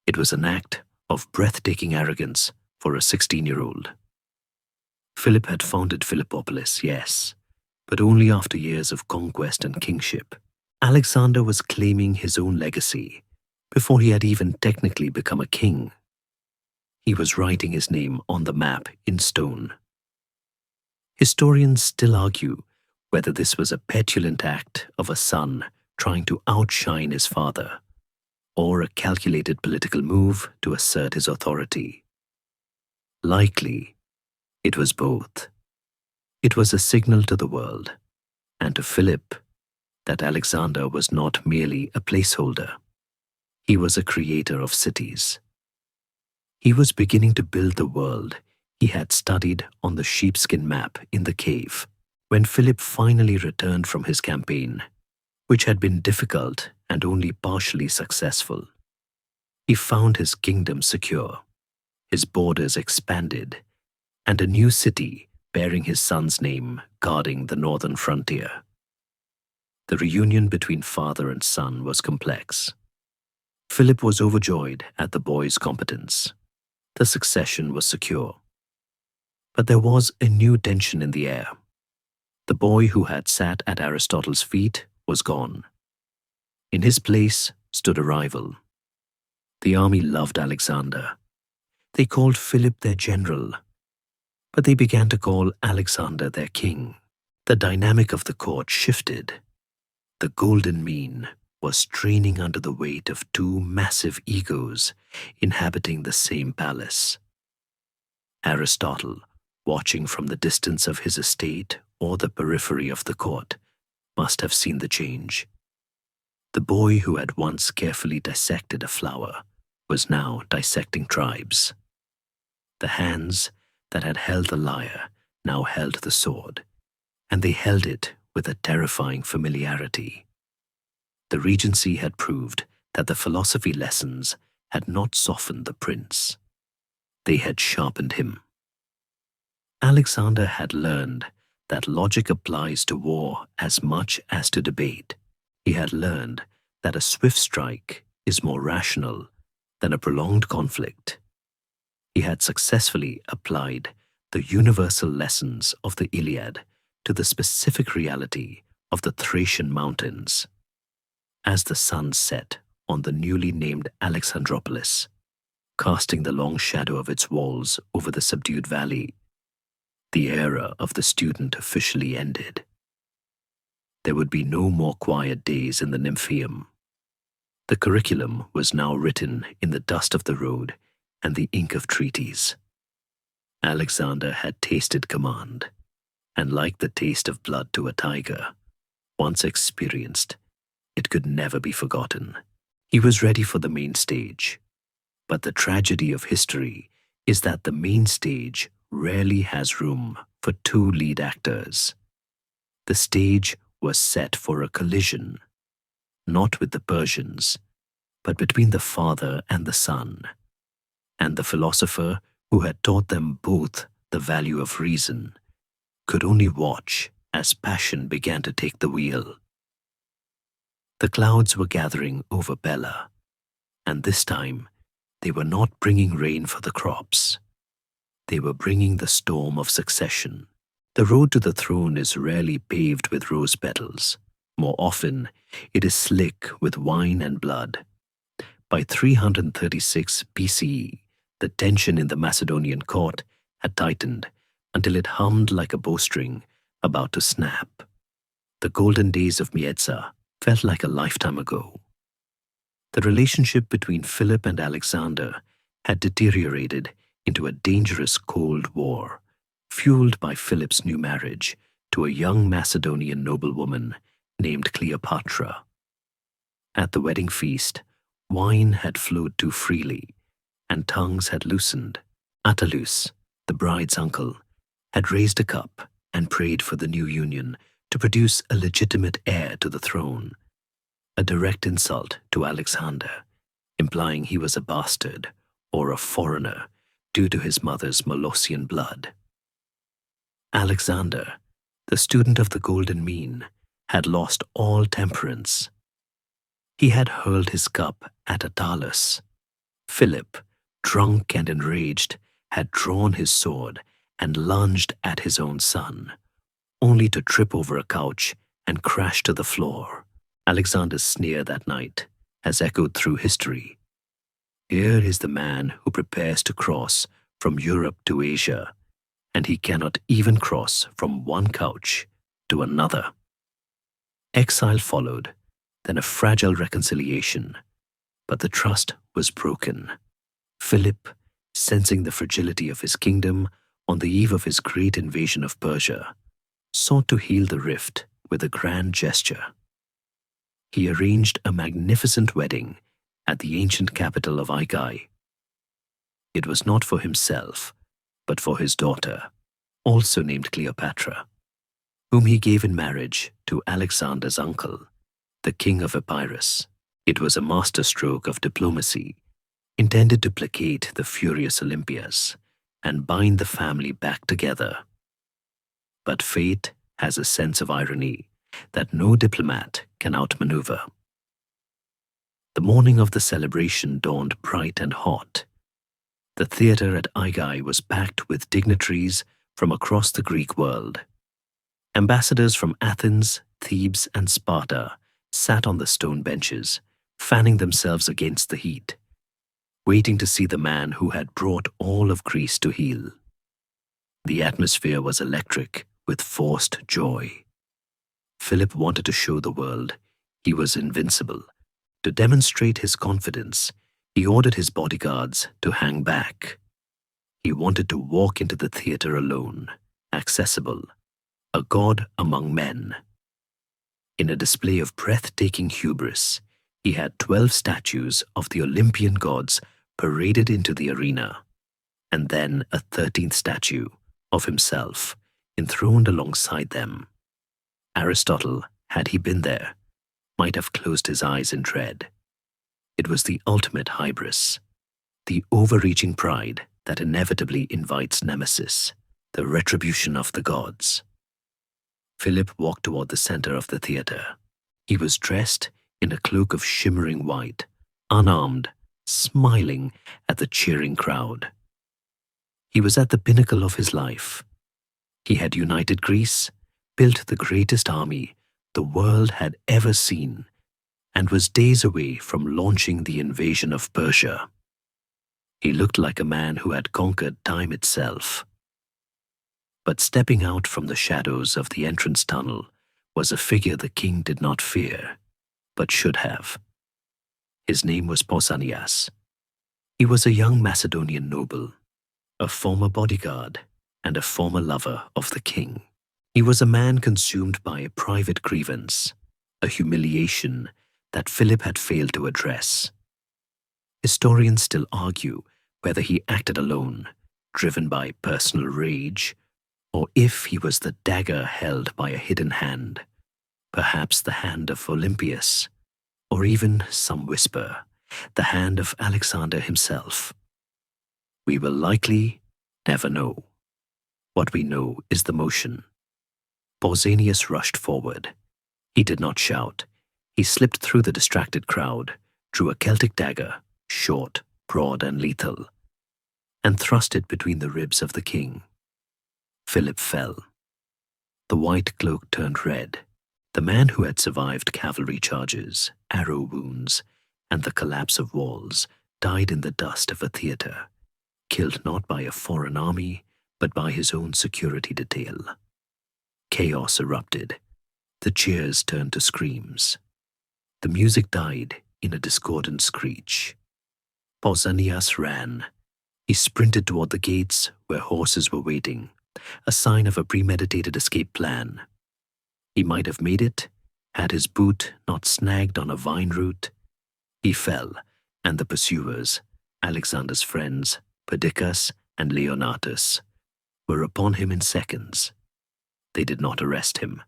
It was an act of breathtaking arrogance for a 16-year-old. Philip had founded Philippopolis, yes, but only after years of conquest and kingship. Alexander was claiming his own legacy before he had even technically become a king. He was writing his name on the map in stone. Historians still argue whether this was a petulant act of a son trying to outshine his father, or a calculated political move to assert his authority. Likely, it was both. It was a signal to the world, and to Philip, that Alexander was not merely a placeholder. He was a creator of cities. He was beginning to build the world he had studied on the sheepskin map in the cave. When Philip finally returned from his campaign, which had been difficult and only partially successful, he found his kingdom secure, his borders expanded, and a new city bearing his son's name guarding the northern frontier. The reunion between father and son was complex. Philip was overjoyed at the boy's competence. The succession was secure. But there was a new tension in the air. The boy who had sat at Aristotle's feet was gone. In his place stood a rival. The army loved Alexander. They called Philip their general, but they began to call Alexander their king. The dynamic of the court shifted. The golden mean was straining under the weight of two massive egos inhabiting the same palace. Aristotle, watching from the distance of his estate or the periphery of the court, must have seen the change. The boy who had once carefully dissected a flower was now dissecting tribes. The hands that had held the lyre now held the sword, and they held it with a terrifying familiarity. The regency had proved that the philosophy lessons had not softened the prince. They had sharpened him. Alexander had learned that logic applies to war as much as to debate. He had learned that a swift strike is more rational than a prolonged conflict. He had successfully applied the universal lessons of the Iliad to the specific reality of the Thracian mountains. As the sun set on the newly named Alexandropolis, casting the long shadow of its walls over the subdued valley, the era of the student officially ended. There would be no more quiet days in the Nymphaeum. The curriculum was now written in the dust of the road and the ink of treaties. Alexander had tasted command, and like the taste of blood to a tiger, once experienced, it could never be forgotten. He was ready for the main stage. But the tragedy of history is that the main stage rarely has room for two lead actors. The stage was set for a collision, not with the Persians, but between the father and the son, and the philosopher who had taught them both the value of reason could only watch as passion began to take the wheel. The clouds were gathering over Bela, and this time they were not bringing rain for the crops. They were bringing the storm of succession. The road to the throne is rarely paved with rose petals. More often, it is slick with wine and blood. By 336 BCE, the tension in the Macedonian court had tightened until it hummed like a bowstring about to snap. The golden days of Mieza felt like a lifetime ago. The relationship between Philip and Alexander had deteriorated into a dangerous Cold War, fueled by Philip's new marriage to a young Macedonian noblewoman named Cleopatra. At the wedding feast, wine had flowed too freely, and tongues had loosened. Attalus, the bride's uncle, had raised a cup and prayed for the new union to produce a legitimate heir to the throne, a direct insult to Alexander, implying he was a bastard or a foreigner due to his mother's Molossian blood. Alexander, the student of the Golden Mean, had lost all temperance. He had hurled his cup at Attalus. Philip, drunk and enraged, had drawn his sword and lunged at his own son, only to trip over a couch and crash to the floor. Alexander's sneer that night has echoed through history. Here is the man who prepares to cross from Europe to Asia, and he cannot even cross from one couch to another. Exile followed, then a fragile reconciliation, but the trust was broken. Philip, sensing the fragility of his kingdom on the eve of his great invasion of Persia, sought to heal the rift with a grand gesture. He arranged a magnificent wedding at the ancient capital of Aigai. It was not for himself, but for his daughter, also named Cleopatra, whom he gave in marriage to Alexander's uncle, the king of Epirus. It was a masterstroke of diplomacy, intended to placate the furious Olympias and bind the family back together. But fate has a sense of irony that no diplomat can outmaneuver. The morning of the celebration dawned bright and hot. The theatre at Aigai was packed with dignitaries from across the Greek world. Ambassadors from Athens, Thebes, and Sparta sat on the stone benches, fanning themselves against the heat, waiting to see the man who had brought all of Greece to heel. The atmosphere was electric with forced joy. Philip wanted to show the world he was invincible. To demonstrate his confidence, he ordered his bodyguards to hang back. He wanted to walk into the theatre alone, accessible, a god among men. In a display of breathtaking hubris, he had 12 statues of the Olympian gods paraded into the arena, and then a 13th statue of himself enthroned alongside them. Aristotle, had he been there, might have closed his eyes in dread. It was the ultimate hybris, the overreaching pride that inevitably invites nemesis, the retribution of the gods. Philip walked toward the center of the theater. He was dressed in a cloak of shimmering white, unarmed, smiling at the cheering crowd. He was at the pinnacle of his life. He had united Greece, built the greatest army the world had ever seen, and was days away from launching the invasion of Persia. He looked like a man who had conquered time itself. But stepping out from the shadows of the entrance tunnel was a figure the king did not fear, but should have. His name was Pausanias. He was a young Macedonian noble, a former bodyguard, and a former lover of the king. He was a man consumed by a private grievance, a humiliation that Philip had failed to address. Historians still argue whether he acted alone, driven by personal rage, or if he was the dagger held by a hidden hand, perhaps the hand of Olympias, or even, some whisper, the hand of Alexander himself. We will likely never know. What we know is the motion. Pausanias rushed forward. He did not shout. He slipped through the distracted crowd, drew a Celtic dagger, short, broad, and lethal, and thrust it between the ribs of the king. Philip fell. The white cloak turned red. The man who had survived cavalry charges, arrow wounds, and the collapse of walls died in the dust of a theater, killed not by a foreign army, but by his own security detail. Chaos erupted. The cheers turned to screams. The music died in a discordant screech. Pausanias ran, He sprinted toward the gates where horses were waiting, a sign of a premeditated escape plan. He might have made it, had his boot not snagged on a vine root. He fell, and the pursuers, Alexander's friends, Perdiccas and Leonatus, were upon him in seconds. They did not arrest him.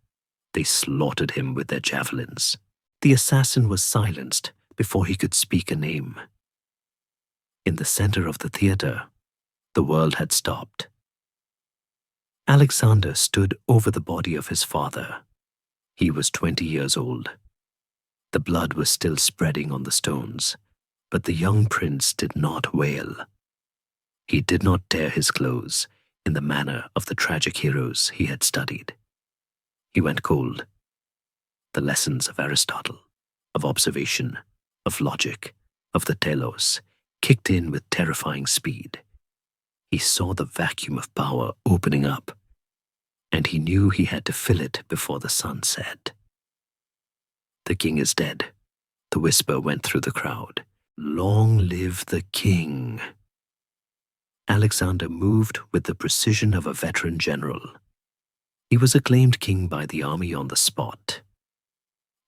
They slaughtered him with their javelins. The assassin was silenced before he could speak a name. In the center of the theater, the world had stopped. Alexander stood over the body of his father. He was 20 years old. The blood was still spreading on the stones, but the young prince did not wail. He did not tear his clothes in the manner of the tragic heroes he had studied. He went cold. The lessons of Aristotle, of observation, of logic, of the telos, kicked in with terrifying speed. He saw the vacuum of power opening up, and he knew he had to fill it before the sun set. "The king is dead," the whisper went through the crowd. "Long live the king." Alexander moved with the precision of a veteran general. He was acclaimed king by the army on the spot.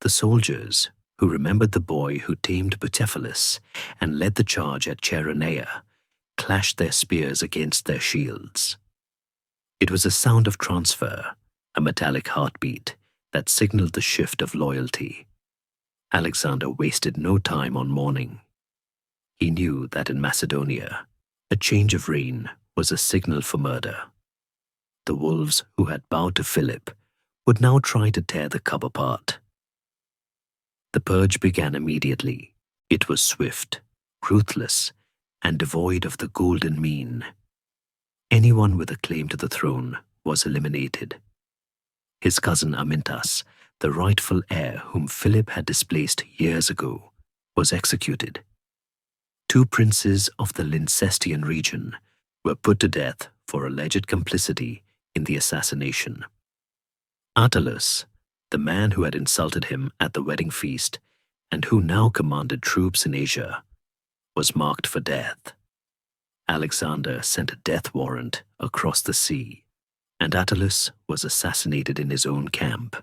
The soldiers, who remembered the boy who tamed Bucephalus and led the charge at Cheronea, clashed their spears against their shields. It was a sound of transfer, a metallic heartbeat that signaled the shift of loyalty. Alexander wasted no time on mourning. He knew that in Macedonia, a change of reign was a signal for murder. The wolves who had bowed to Philip would now try to tear the cub apart. The purge began immediately. It was swift, ruthless, and devoid of the golden mean. Anyone with a claim to the throne was eliminated. His cousin Amyntas, the rightful heir whom Philip had displaced years ago, was executed. 2 princes of the Lyncestian region were put to death for alleged complicity in the assassination. Attalus, the man who had insulted him at the wedding feast and who now commanded troops in Asia, was marked for death. Alexander sent a death warrant across the sea, and Attalus was assassinated in his own camp.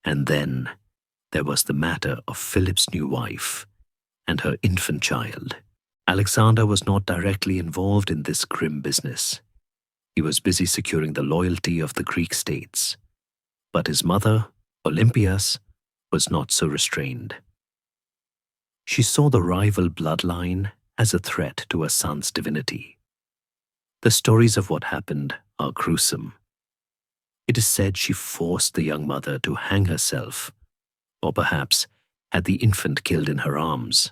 And then there was the matter of Philip's new wife and her infant child. Alexander was not directly involved in this grim business. He was busy securing the loyalty of the Greek states. But his mother, Olympias, was not so restrained. She saw the rival bloodline as a threat to her son's divinity. The stories of what happened are gruesome. It is said she forced the young mother to hang herself, or perhaps had the infant killed in her arms.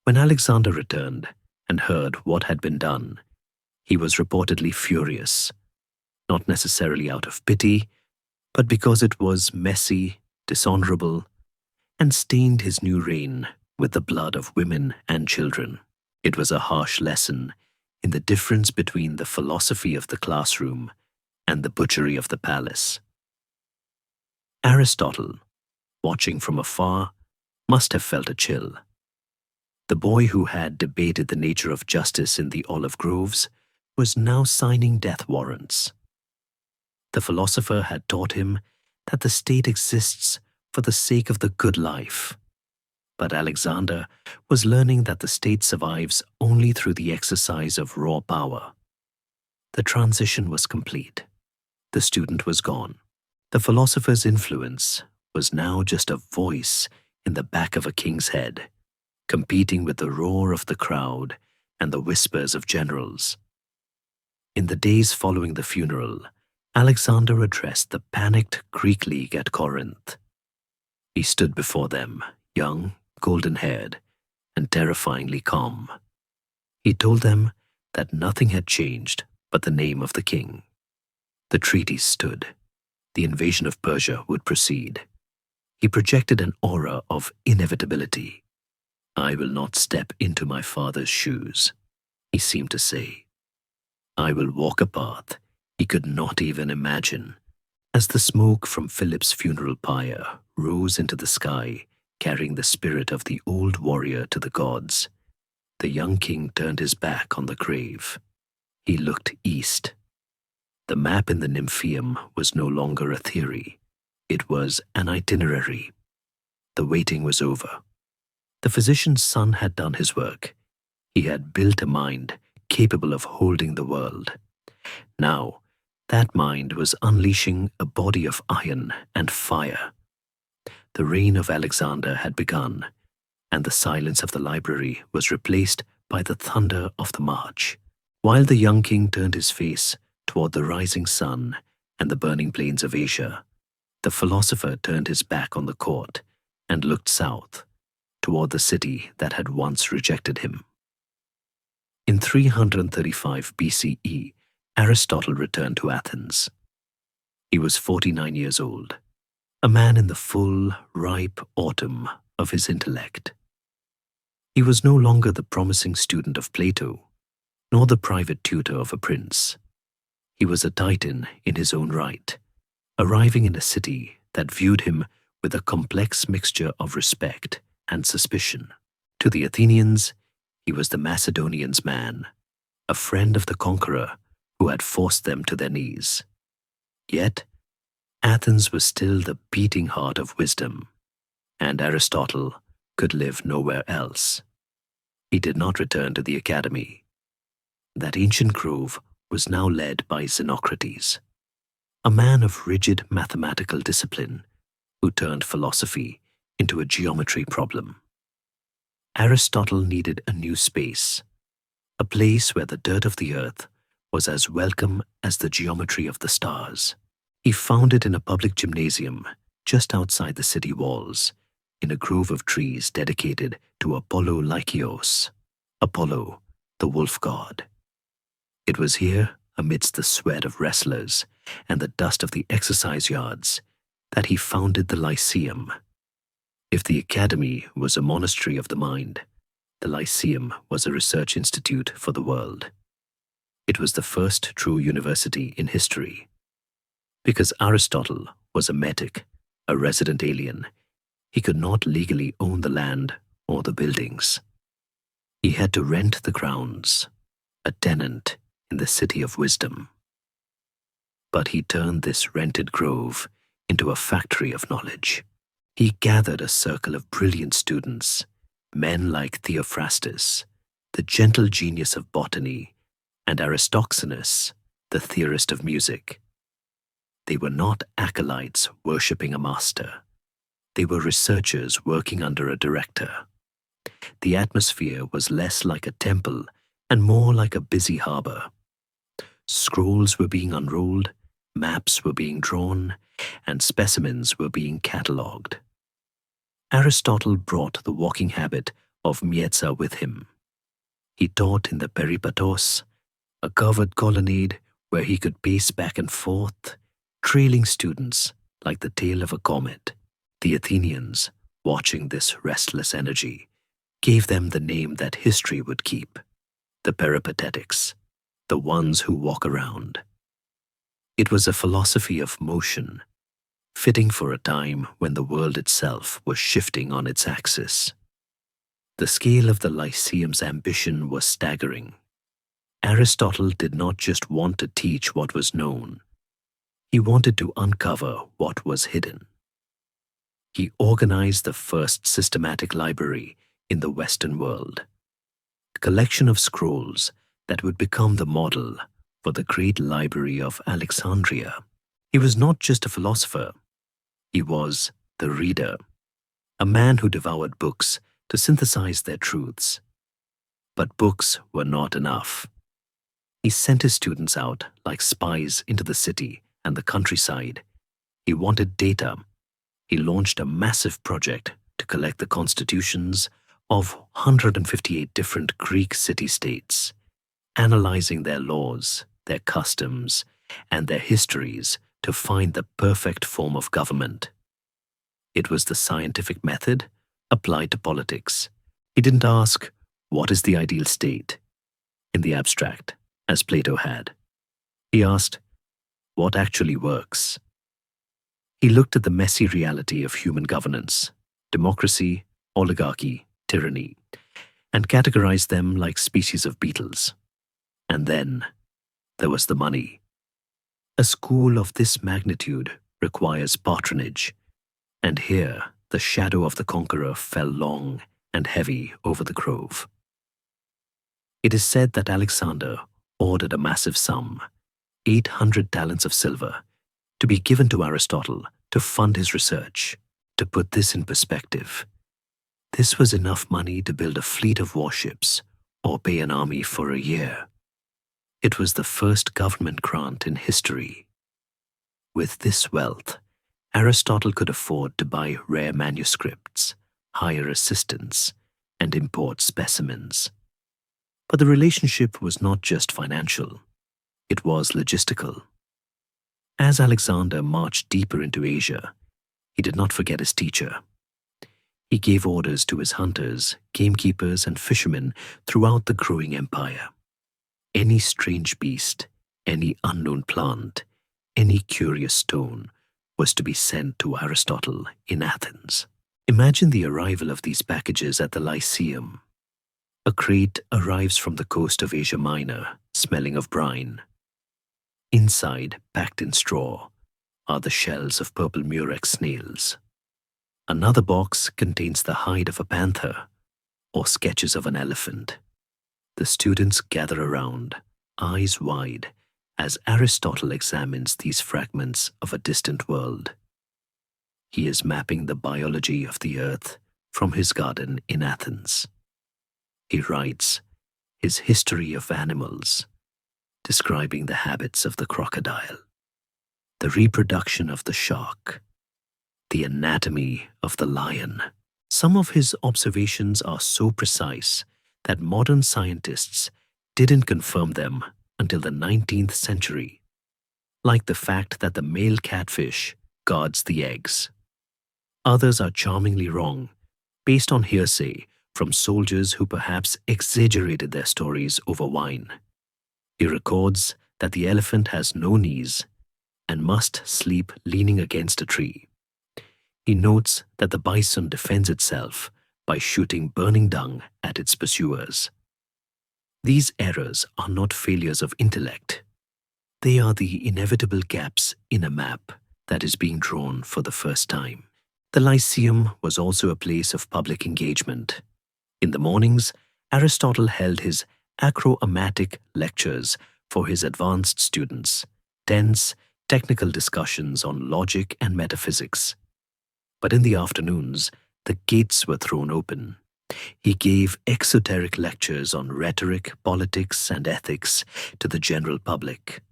When Alexander returned and heard what had been done, he was reportedly furious, not necessarily out of pity, but because it was messy, dishonorable, and stained his new reign with the blood of women and children. It was a harsh lesson in the difference between the philosophy of the classroom and the butchery of the palace. Aristotle, watching from afar, must have felt a chill. The boy who had debated the nature of justice in the olive groves was now signing death warrants. The philosopher had taught him that the state exists for the sake of the good life. But Alexander was learning that the state survives only through the exercise of raw power. The transition was complete. The student was gone. The philosopher's influence was now just a voice in the back of a king's head, competing with the roar of the crowd and the whispers of generals. In the days following the funeral, Alexander addressed the panicked Greek League at Corinth. He stood before them, young, golden-haired, and terrifyingly calm. He told them that nothing had changed but the name of the king. The treaties stood. The invasion of Persia would proceed. He projected an aura of inevitability. "I will not step into my father's shoes," he seemed to say. "I will walk a path he could not even imagine." As the smoke from Philip's funeral pyre rose into the sky, carrying the spirit of the old warrior to the gods, The young king turned his back on the grave. He looked east. The map in the Nymphaeum was no longer a theory. It was an itinerary. The waiting was over. The physician's son had done his work. He had built a mind capable of holding the world. Now, that mind was unleashing a body of iron and fire. The reign of Alexander had begun, and the silence of the library was replaced by the thunder of the march. While the young king turned his face toward the rising sun and the burning plains of Asia, the philosopher turned his back on the court and looked south, toward the city that had once rejected him. In 335 BCE, Aristotle returned to Athens. He was 49 years old, a man in the full, ripe autumn of his intellect. He was no longer the promising student of Plato, nor the private tutor of a prince. He was a titan in his own right, arriving in a city that viewed him with a complex mixture of respect and suspicion. To the Athenians, he was the Macedonians' man, a friend of the conqueror who had forced them to their knees. Yet, Athens was still the beating heart of wisdom, and Aristotle could live nowhere else. He did not return to the academy. That ancient grove was now led by Xenocrates, a man of rigid mathematical discipline who turned philosophy into a geometry problem. Aristotle needed a new space, a place where the dirt of the earth was as welcome as the geometry of the stars. He found it in a public gymnasium just outside the city walls, in a grove of trees dedicated to Apollo Lykios, Apollo, the wolf god. It was here, amidst the sweat of wrestlers and the dust of the exercise yards, that he founded the Lyceum. If the academy was a monastery of the mind, the Lyceum was a research institute for the world. It was the first true university in history. Because Aristotle was a metic, a resident alien, he could not legally own the land or the buildings. He had to rent the grounds, a tenant in the city of wisdom. But he turned this rented grove into a factory of knowledge. He gathered a circle of brilliant students, men like Theophrastus, the gentle genius of botany, and Aristoxenus, the theorist of music. They were not acolytes worshipping a master. They were researchers working under a director. The atmosphere was less like a temple and more like a busy harbor. Scrolls were being unrolled, maps were being drawn, and specimens were being catalogued. Aristotle brought the walking habit of Mietza with him. He taught in the Peripatos, a covered colonnade where he could pace back and forth, trailing students like the tail of a comet. The Athenians, watching this restless energy, gave them the name that history would keep, the Peripatetics, the ones who walk around. It was a philosophy of motion, fitting for a time when the world itself was shifting on its axis. The scale of the Lyceum's ambition was staggering. Aristotle did not just want to teach what was known. He wanted to uncover what was hidden. He organized the first systematic library in the Western world, a collection of scrolls that would become the model for the great library of Alexandria. He was not just a philosopher. He was the reader, a man who devoured books to synthesize their truths. But books were not enough. He sent his students out like spies into the city and the countryside. He wanted data. He launched a massive project to collect the constitutions of 158 different Greek city-states, analyzing their laws, their customs, and their histories to find the perfect form of government. It was the scientific method applied to politics. He didn't ask, what is the ideal state, in the abstract, as Plato had. He asked, what actually works? He looked at the messy reality of human governance, democracy, oligarchy, tyranny, and categorized them like species of beetles. And then there was the money. A school of this magnitude requires patronage, and here the shadow of the conqueror fell long and heavy over the grove. It is said that Alexander ordered a massive sum, 800 talents of silver, to be given to Aristotle to fund his research. To put this in perspective, this was enough money to build a fleet of warships or pay an army for a year. It was the first government grant in history. With this wealth, Aristotle could afford to buy rare manuscripts, hire assistants, and import specimens. But the relationship was not just financial, it was logistical. As Alexander marched deeper into Asia, he did not forget his teacher. He gave orders to his hunters, gamekeepers, and fishermen throughout the growing empire. Any strange beast, any unknown plant, any curious stone was to be sent to Aristotle in Athens. Imagine the arrival of these packages at the Lyceum. A crate arrives from the coast of Asia Minor, smelling of brine. Inside, packed in straw, are the shells of purple murex snails. Another box contains the hide of a panther or sketches of an elephant. The students gather around, eyes wide, as Aristotle examines these fragments of a distant world. He is mapping the biology of the earth from his garden in Athens. He writes his history of animals, describing the habits of the crocodile, the reproduction of the shark, the anatomy of the lion. Some of his observations are so precise that modern scientists didn't confirm them until the 19th century, like the fact that the male catfish guards the eggs. Others are charmingly wrong, based on hearsay from soldiers who perhaps exaggerated their stories over wine. He records that the elephant has no knees and must sleep leaning against a tree. He notes that the bison defends itself by shooting burning dung at its pursuers. These errors are not failures of intellect. They are the inevitable gaps in a map that is being drawn for the first time. The Lyceum was also a place of public engagement. In the mornings, Aristotle held his acroamatic lectures for his advanced students, dense, technical discussions on logic and metaphysics. But in the afternoons, the gates were thrown open. He gave exoteric lectures on rhetoric, politics, and ethics to the general public.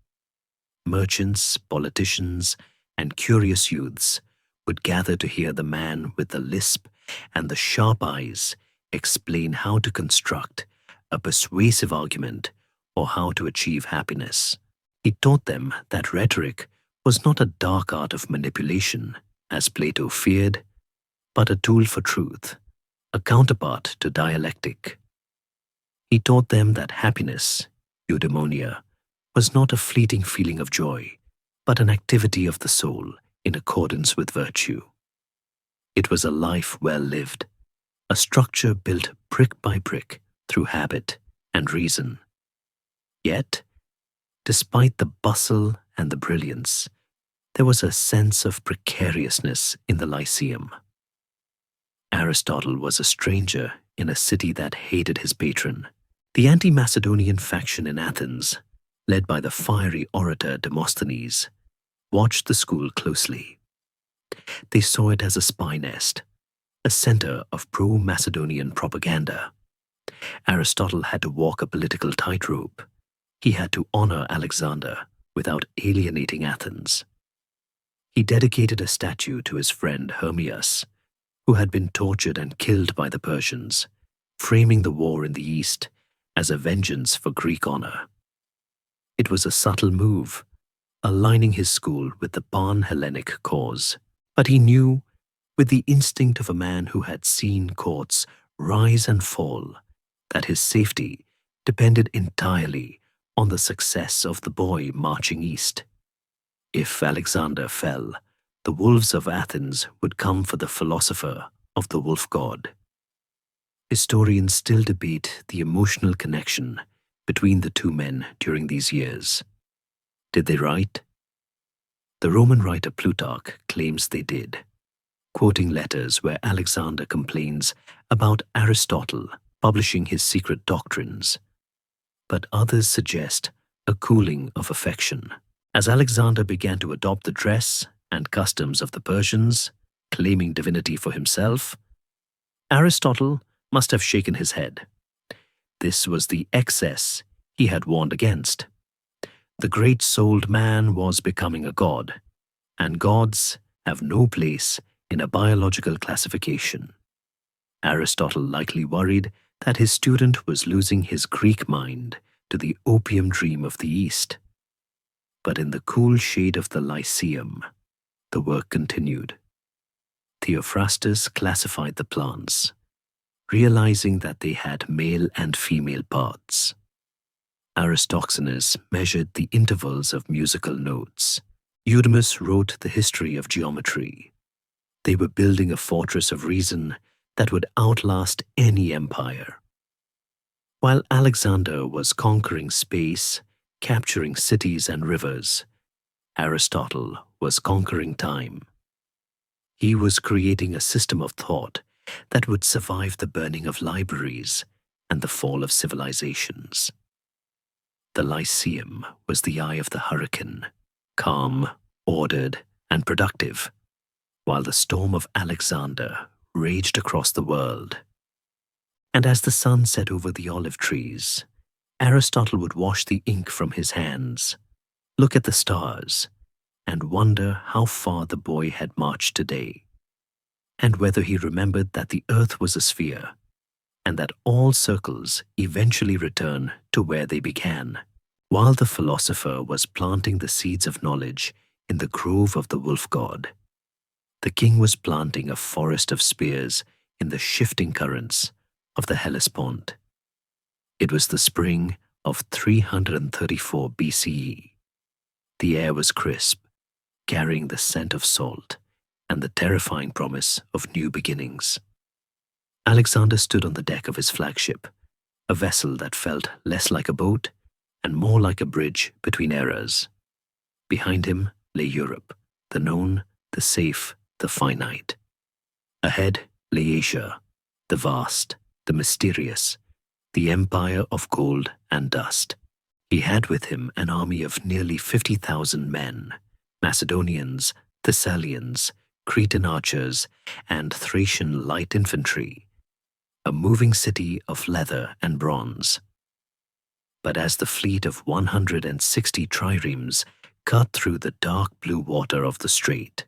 Merchants, politicians, and curious youths would gather to hear the man with the lisp and the sharp eyes explain how to construct a persuasive argument or how to achieve happiness. He taught them that rhetoric was not a dark art of manipulation, as Plato feared, but a tool for truth, a counterpart to dialectic. He taught them that happiness, eudaimonia, was not a fleeting feeling of joy, but an activity of the soul in accordance with virtue. It was a life well lived, a structure built brick by brick through habit and reason. Yet, despite the bustle and the brilliance, there was a sense of precariousness in the Lyceum. Aristotle was a stranger in a city that hated his patron. The anti-Macedonian faction in Athens, led by the fiery orator Demosthenes, watched the school closely. They saw it as a spy nest, a center of pro-Macedonian propaganda. Aristotle had to walk a political tightrope. He had to honor Alexander without alienating Athens. He dedicated a statue to his friend Hermias, who had been tortured and killed by the Persians, framing the war in the East as a vengeance for Greek honor. It was a subtle move, aligning his school with the pan-Hellenic cause. But he knew, with the instinct of a man who had seen courts rise and fall, that his safety depended entirely on the success of the boy marching east. If Alexander fell, the wolves of Athens would come for the philosopher of the wolf god. Historians still debate the emotional connection between the two men during these years. Did they write? The Roman writer Plutarch claims they did, quoting letters where Alexander complains about Aristotle publishing his secret doctrines. But others suggest a cooling of affection. As Alexander began to adopt the dress and customs of the Persians, claiming divinity for himself, Aristotle must have shaken his head. This was the excess he had warned against. The great-souled man was becoming a god, and gods have no place in a biological classification. Aristotle likely worried that his student was losing his Greek mind to the opium dream of the East. But in the cool shade of the Lyceum, the work continued. Theophrastus classified the plants, realizing that they had male and female parts. Aristoxenus measured the intervals of musical notes. Eudemus wrote the history of geometry. They were building a fortress of reason that would outlast any empire. While Alexander was conquering space, capturing cities and rivers, Aristotle was conquering time. He was creating a system of thought that would survive the burning of libraries and the fall of civilizations. The Lyceum was the eye of the hurricane, calm, ordered, and productive, while the storm of Alexander raged across the world. And as the sun set over the olive trees, Aristotle would wash the ink from his hands, look at the stars, and wonder how far the boy had marched today, and whether he remembered that the earth was a sphere, and that all circles eventually return to where they began. While the philosopher was planting the seeds of knowledge in the grove of the wolf god, the king was planting a forest of spears in the shifting currents of the Hellespont. It was the spring of 334 BCE. The air was crisp, carrying the scent of salt and the terrifying promise of new beginnings. Alexander stood on the deck of his flagship, a vessel that felt less like a boat and more like a bridge between eras. Behind him lay Europe, the known, the safe, the finite. Ahead lay Asia, the vast, the mysterious, the empire of gold and dust. He had with him an army of nearly 50,000 men, Macedonians, Thessalians, Cretan archers, and Thracian light infantry, a moving city of leather and bronze. But as the fleet of 160 triremes cut through the dark blue water of the strait,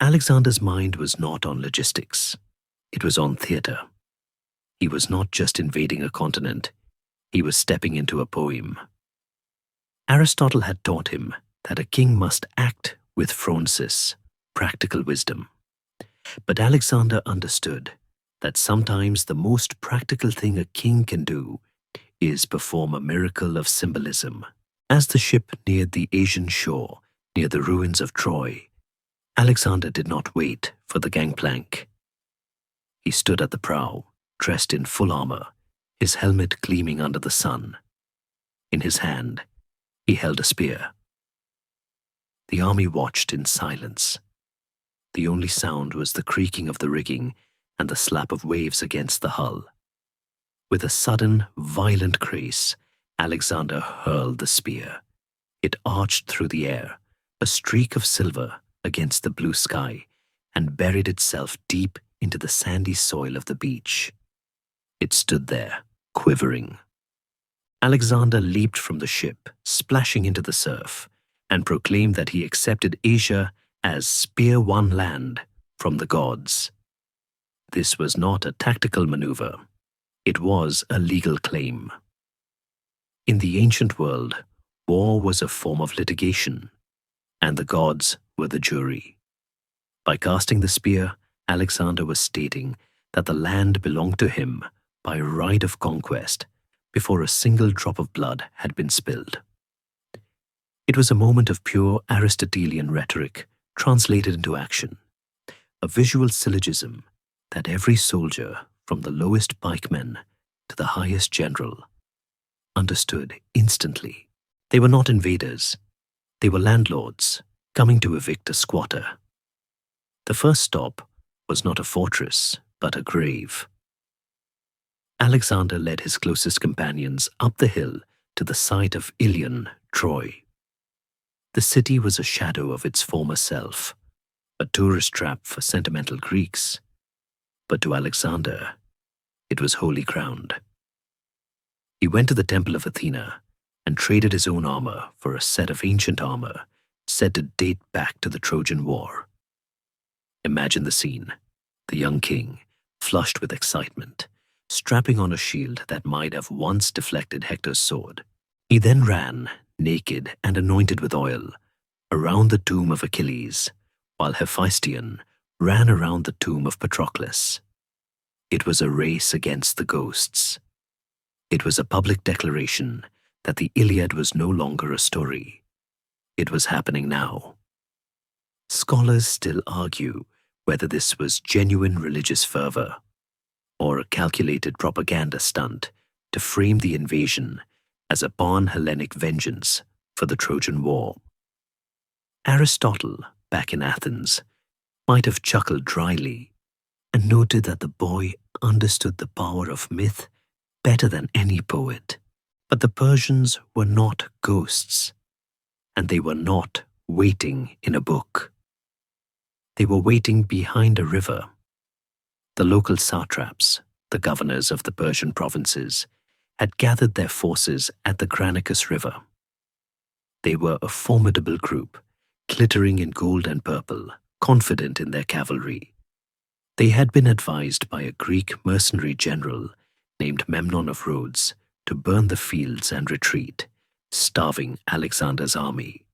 Alexander's mind was not on logistics. It was on theater. He was not just invading a continent. He was stepping into a poem. Aristotle had taught him that a king must act with phronsis, practical wisdom. But Alexander understood that sometimes the most practical thing a king can do is perform a miracle of symbolism. As the ship neared the Asian shore near the ruins of Troy, Alexander did not wait for the gangplank. He stood at the prow, dressed in full armor, his helmet gleaming under the sun. In his hand, he held a spear. The army watched in silence. The only sound was the creaking of the rigging and the slap of waves against the hull. With a sudden, violent grace, Alexander hurled the spear. It arched through the air, a streak of silver against the blue sky, and buried itself deep into the sandy soil of the beach. It stood there, quivering. Alexander leaped from the ship, splashing into the surf, and proclaimed that he accepted Asia as spear-won land from the gods. This was not a tactical maneuver. It was a legal claim. In the ancient world, war was a form of litigation, and the gods were the jury. By casting the spear, Alexander was stating that the land belonged to him by right of conquest before a single drop of blood had been spilled. It was a moment of pure Aristotelian rhetoric translated into action, a visual syllogism that every soldier, from the lowest pikemen to the highest general, understood instantly. They were not invaders. They were landlords coming to evict a squatter. The first stop was not a fortress, but a grave. Alexander led his closest companions up the hill to the site of Ilion, Troy. The city was a shadow of its former self, a tourist trap for sentimental Greeks. But to Alexander, it was holy ground. He went to the temple of Athena and traded his own armor for a set of ancient armor said to date back to the Trojan War. Imagine the scene: the young king, flushed with excitement, strapping on a shield that might have once deflected Hector's sword. He then ran, naked and anointed with oil, around the tomb of Achilles, while Hephaestion ran around the tomb of Patroclus. It was a race against the ghosts. It was a public declaration that the Iliad was no longer a story. It was happening now. Scholars still argue whether this was genuine religious fervor or a calculated propaganda stunt to frame the invasion as a pan-Hellenic vengeance for the Trojan War. Aristotle, back in Athens, might have chuckled dryly and noted that the boy understood the power of myth better than any poet. But the Persians were not ghosts, and they were not waiting in a book. They were waiting behind a river. The local satraps, the governors of the Persian provinces, had gathered their forces at the Granicus River. They were a formidable group, glittering in gold and purple, confident in their cavalry. They had been advised by a Greek mercenary general named Memnon of Rhodes to burn the fields and retreat, starving Alexander's army.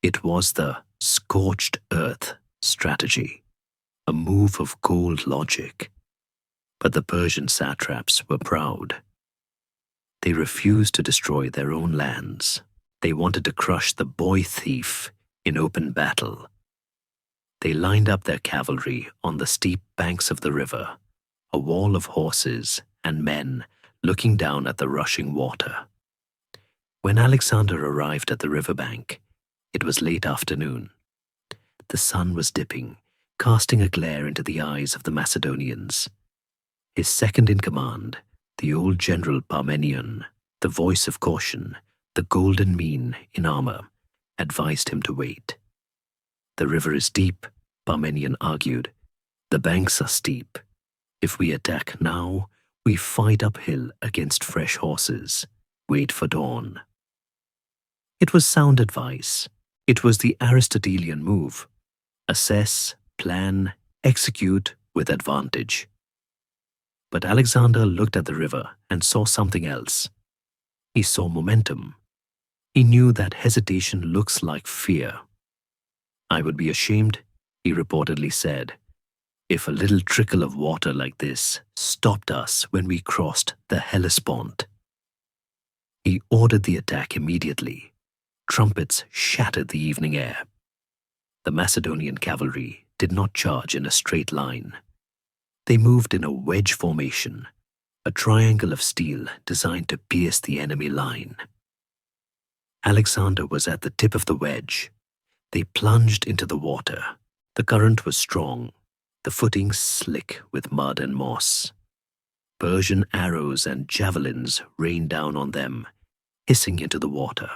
It was the scorched earth strategy, a move of cold logic. But the Persian satraps were proud. They refused to destroy their own lands. They wanted to crush the boy thief in open battle. They lined up their cavalry on the steep banks of the river, a wall of horses and men looking down at the rushing water. When Alexander arrived at the riverbank, it was late afternoon. The sun was dipping, casting a glare into the eyes of the Macedonians. His second in command, the old general Parmenion, the voice of caution, the golden mean in armor, advised him to wait. The river is deep, Parmenion argued. The banks are steep. If we attack now, we fight uphill against fresh horses. Wait for dawn. It was sound advice. It was the Aristotelian move. Assess, plan, execute with advantage. But Alexander looked at the river and saw something else. He saw momentum. He knew that hesitation looks like fear. I would be ashamed, he reportedly said, if a little trickle of water like this stopped us when we crossed the Hellespont. He ordered the attack immediately. Trumpets shattered the evening air. The Macedonian cavalry did not charge in a straight line. They moved in a wedge formation, a triangle of steel designed to pierce the enemy line. Alexander was at the tip of the wedge. They plunged into the water. The current was strong, the footing slick with mud and moss. Persian arrows and javelins rained down on them, hissing into the water.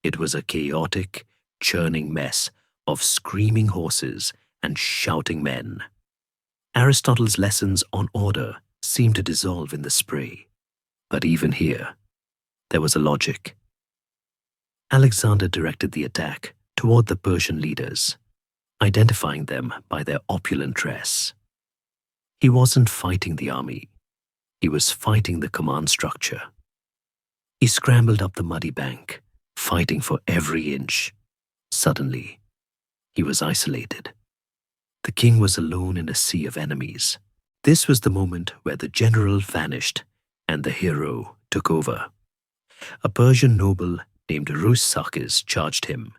It was a chaotic, churning mess of screaming horses and shouting men. Aristotle's lessons on order seemed to dissolve in the spray. But even here, there was a logic. Alexander directed the attack toward the Persian leaders, identifying them by their opulent dress. He wasn't fighting the army. He was fighting the command structure. He scrambled up the muddy bank, fighting for every inch. Suddenly, he was isolated. The king was alone in a sea of enemies. This was the moment where the general vanished and the hero took over. A Persian noble named Rus-Sakis charged him,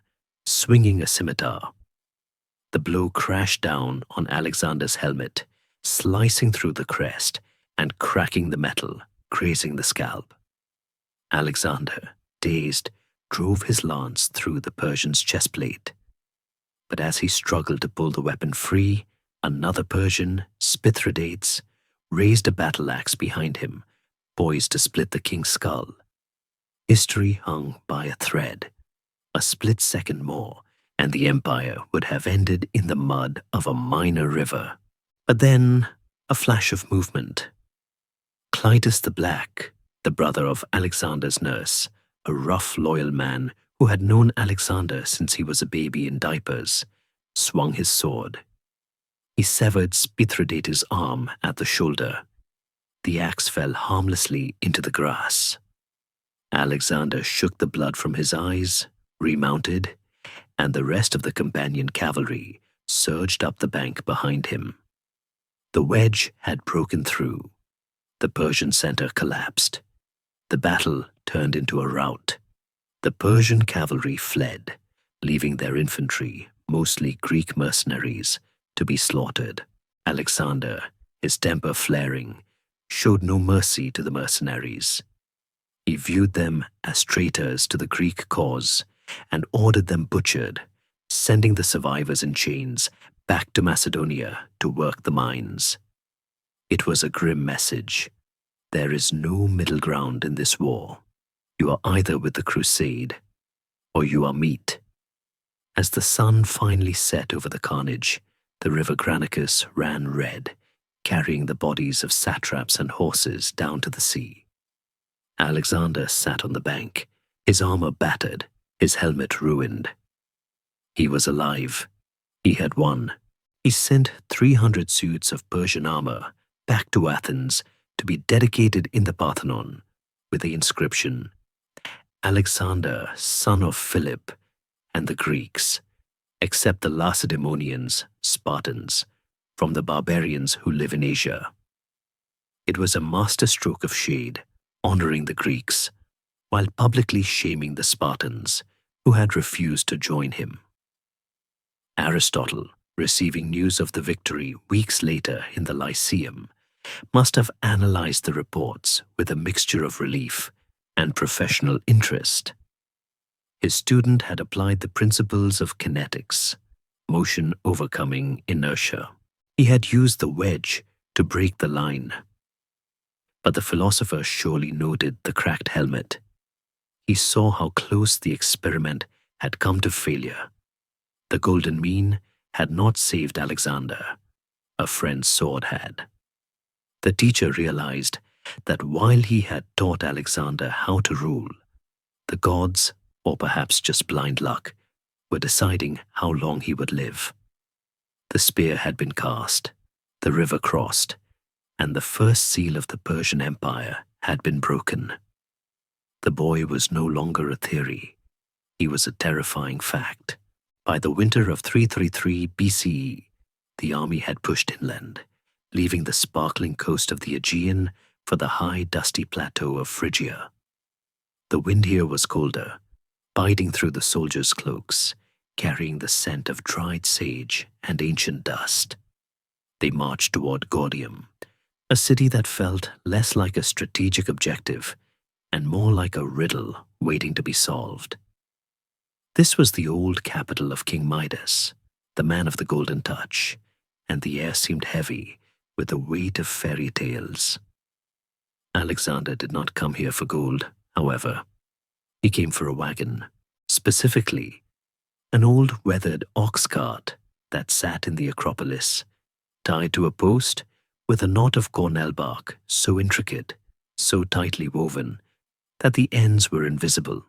swinging a scimitar. The blow crashed down on Alexander's helmet, slicing through the crest and cracking the metal, grazing the scalp. Alexander, dazed, drove his lance through the Persian's chestplate. But as he struggled to pull the weapon free, another Persian, Mithridates, raised a battle axe behind him, poised to split the king's skull. History hung by a thread. A split second more, and the empire would have ended in the mud of a minor river. But then, a flash of movement. Clytus the Black, the brother of Alexander's nurse, a rough, loyal man who had known Alexander since he was a baby in diapers, swung his sword. He severed Mithridates' arm at the shoulder. The axe fell harmlessly into the grass. Alexander shook the blood from his eyes, remounted, and the rest of the companion cavalry surged up the bank behind him. The wedge had broken through. The Persian center collapsed. The battle turned into a rout. The Persian cavalry fled, leaving their infantry, mostly Greek mercenaries, to be slaughtered. Alexander, his temper flaring, showed no mercy to the mercenaries. He viewed them as traitors to the Greek cause and ordered them butchered, sending the survivors in chains back to Macedonia to work the mines. It was a grim message. There is no middle ground in this war. You are either with the crusade, or you are meat. As the sun finally set over the carnage, the river Granicus ran red, carrying the bodies of satraps and horses down to the sea. Alexander sat on the bank, his armor battered, his helmet ruined. He was alive. He had won. He sent 300 suits of Persian armor back to Athens to be dedicated in the Parthenon with the inscription, Alexander, son of Philip, and the Greeks, except the Lacedaemonians, Spartans, from the barbarians who live in Asia. It was a masterstroke of shade, honoring the Greeks, while publicly shaming the Spartans, who had refused to join him. Aristotle, receiving news of the victory weeks later in the Lyceum, must have analyzed the reports with a mixture of relief and professional interest. His student had applied the principles of kinetics, motion overcoming inertia. He had used the wedge to break the line. But the philosopher surely noted the cracked helmet. He saw how close the experiment had come to failure. The golden mean had not saved Alexander. A friend's sword had. The teacher realized that while he had taught Alexander how to rule, the gods, or perhaps just blind luck, were deciding how long he would live. The spear had been cast, the river crossed, and the first seal of the Persian Empire had been broken. The boy was no longer a theory. He was a terrifying fact. By the winter of 333 BCE, the army had pushed inland, leaving the sparkling coast of the Aegean for the high, dusty plateau of Phrygia. The wind here was colder, biting through the soldiers' cloaks, carrying the scent of dried sage and ancient dust. They marched toward Gordium, a city that felt less like a strategic objective and more like a riddle waiting to be solved. This was the old capital of King Midas, the man of the golden touch, and the air seemed heavy with the weight of fairy tales. Alexander did not come here for gold, however. He came for a wagon, specifically an old weathered ox cart that sat in the Acropolis, tied to a post with a knot of cornel bark so intricate, so tightly woven, that the ends were invisible.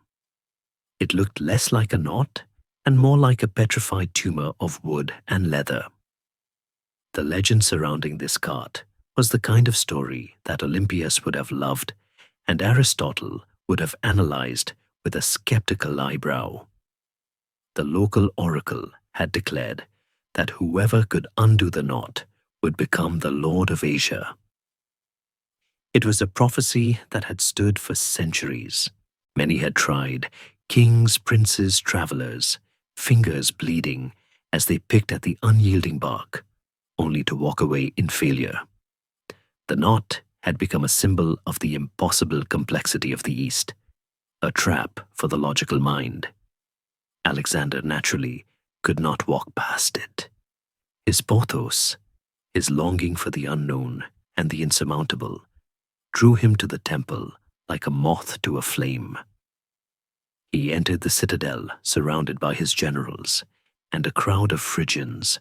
It looked less like a knot and more like a petrified tumor of wood and leather. The legend surrounding this cart was the kind of story that Olympias would have loved and Aristotle would have analyzed with a skeptical eyebrow. The local oracle had declared that whoever could undo the knot would become the Lord of Asia. It was a prophecy that had stood for centuries. Many had tried, kings, princes, travelers, fingers bleeding as they picked at the unyielding bark, only to walk away in failure. The knot had become a symbol of the impossible complexity of the East, a trap for the logical mind. Alexander naturally could not walk past it. His pathos, his longing for the unknown and the insurmountable, drew him to the temple like a moth to a flame. He entered the citadel surrounded by his generals and a crowd of Phrygians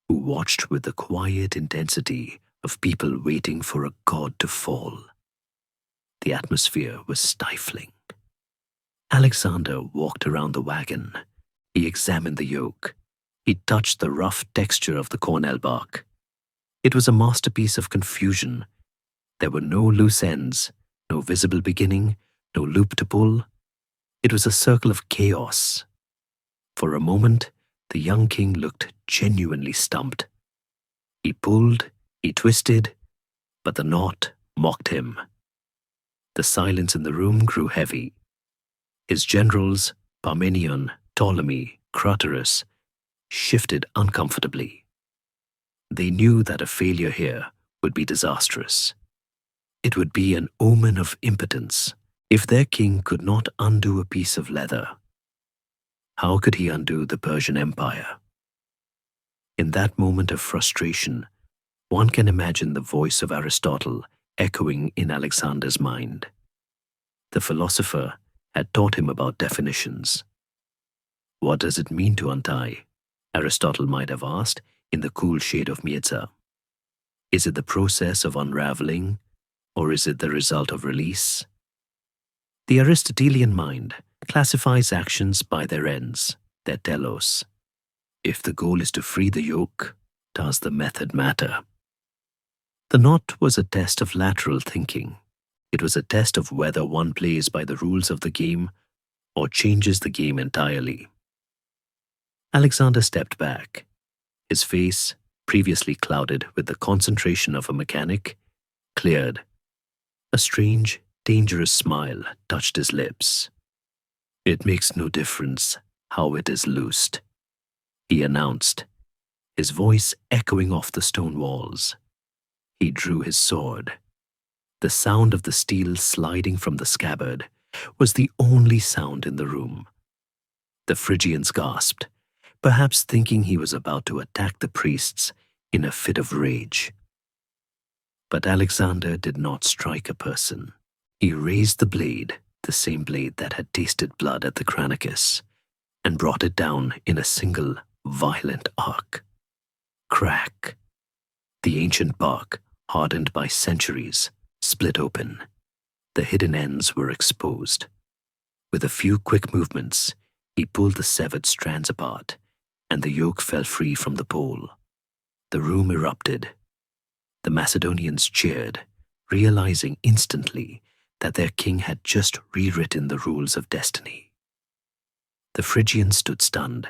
who watched with the quiet intensity of people waiting for a god to fall. The atmosphere was stifling. Alexander walked around the wagon. He examined the yoke. He touched the rough texture of the cornel bark. It was a masterpiece of confusion. There were no loose ends, no visible beginning, no loop to pull. It was a circle of chaos. For a moment, the young king looked genuinely stumped. He pulled, he twisted, but the knot mocked him. The silence in the room grew heavy. His generals, Parmenion, Ptolemy, Craterus, shifted uncomfortably. They knew that a failure here would be disastrous. It would be an omen of impotence. If their king could not undo a piece of leather, how could he undo the Persian Empire? In that moment of frustration, one can imagine the voice of Aristotle echoing in Alexander's mind. The philosopher had taught him about definitions. What does it mean to untie? Aristotle might have asked in the cool shade of Mirza. Is it the process of unraveling, or is it the result of release? The Aristotelian mind classifies actions by their ends, their telos. If the goal is to free the yoke, does the method matter? The knot was a test of lateral thinking. It was a test of whether one plays by the rules of the game or changes the game entirely. Alexander stepped back. His face, previously clouded with the concentration of a mechanic, cleared. A strange, dangerous smile touched his lips. It makes no difference how it is loosed, he announced, his voice echoing off the stone walls. He drew his sword. The sound of the steel sliding from the scabbard was the only sound in the room. The Phrygians gasped, perhaps thinking he was about to attack the priests in a fit of rage. But Alexander did not strike a person. He raised the blade, the same blade that had tasted blood at the Granicus, and brought it down in a single, violent arc. Crack. The ancient bark, hardened by centuries, split open. The hidden ends were exposed. With a few quick movements, he pulled the severed strands apart, and the yoke fell free from the pole. The room erupted. The Macedonians cheered, realizing instantly that their king had just rewritten the rules of destiny. The Phrygians stood stunned,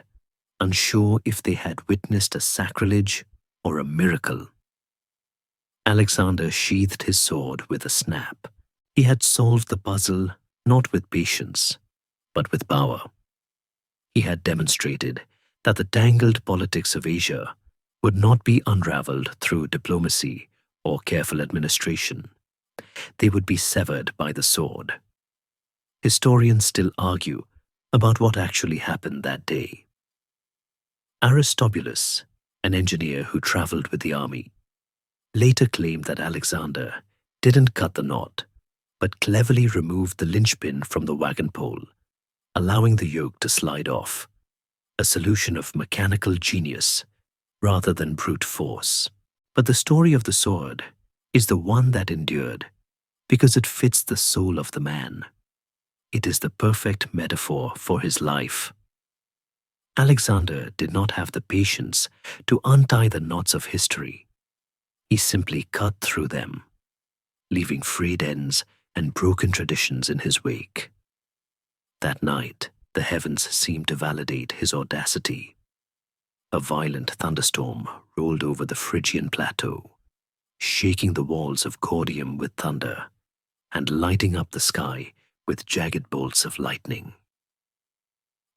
unsure if they had witnessed a sacrilege or a miracle. Alexander sheathed his sword with a snap. He had solved the puzzle not with patience, but with power. He had demonstrated that the tangled politics of Asia would not be unraveled through diplomacy or careful administration. They would be severed by the sword. Historians still argue about what actually happened that day. Aristobulus, an engineer who traveled with the army, later claimed that Alexander didn't cut the knot, but cleverly removed the linchpin from the wagon pole, allowing the yoke to slide off, a solution of mechanical genius rather than brute force. But the story of the sword is the one that endured because it fits the soul of the man. It is the perfect metaphor for his life. Alexander did not have the patience to untie the knots of history. He simply cut through them, leaving frayed ends and broken traditions in his wake. That night, the heavens seemed to validate his audacity. A violent thunderstorm rolled over the Phrygian plateau, shaking the walls of Cordium with thunder and lighting up the sky with jagged bolts of lightning.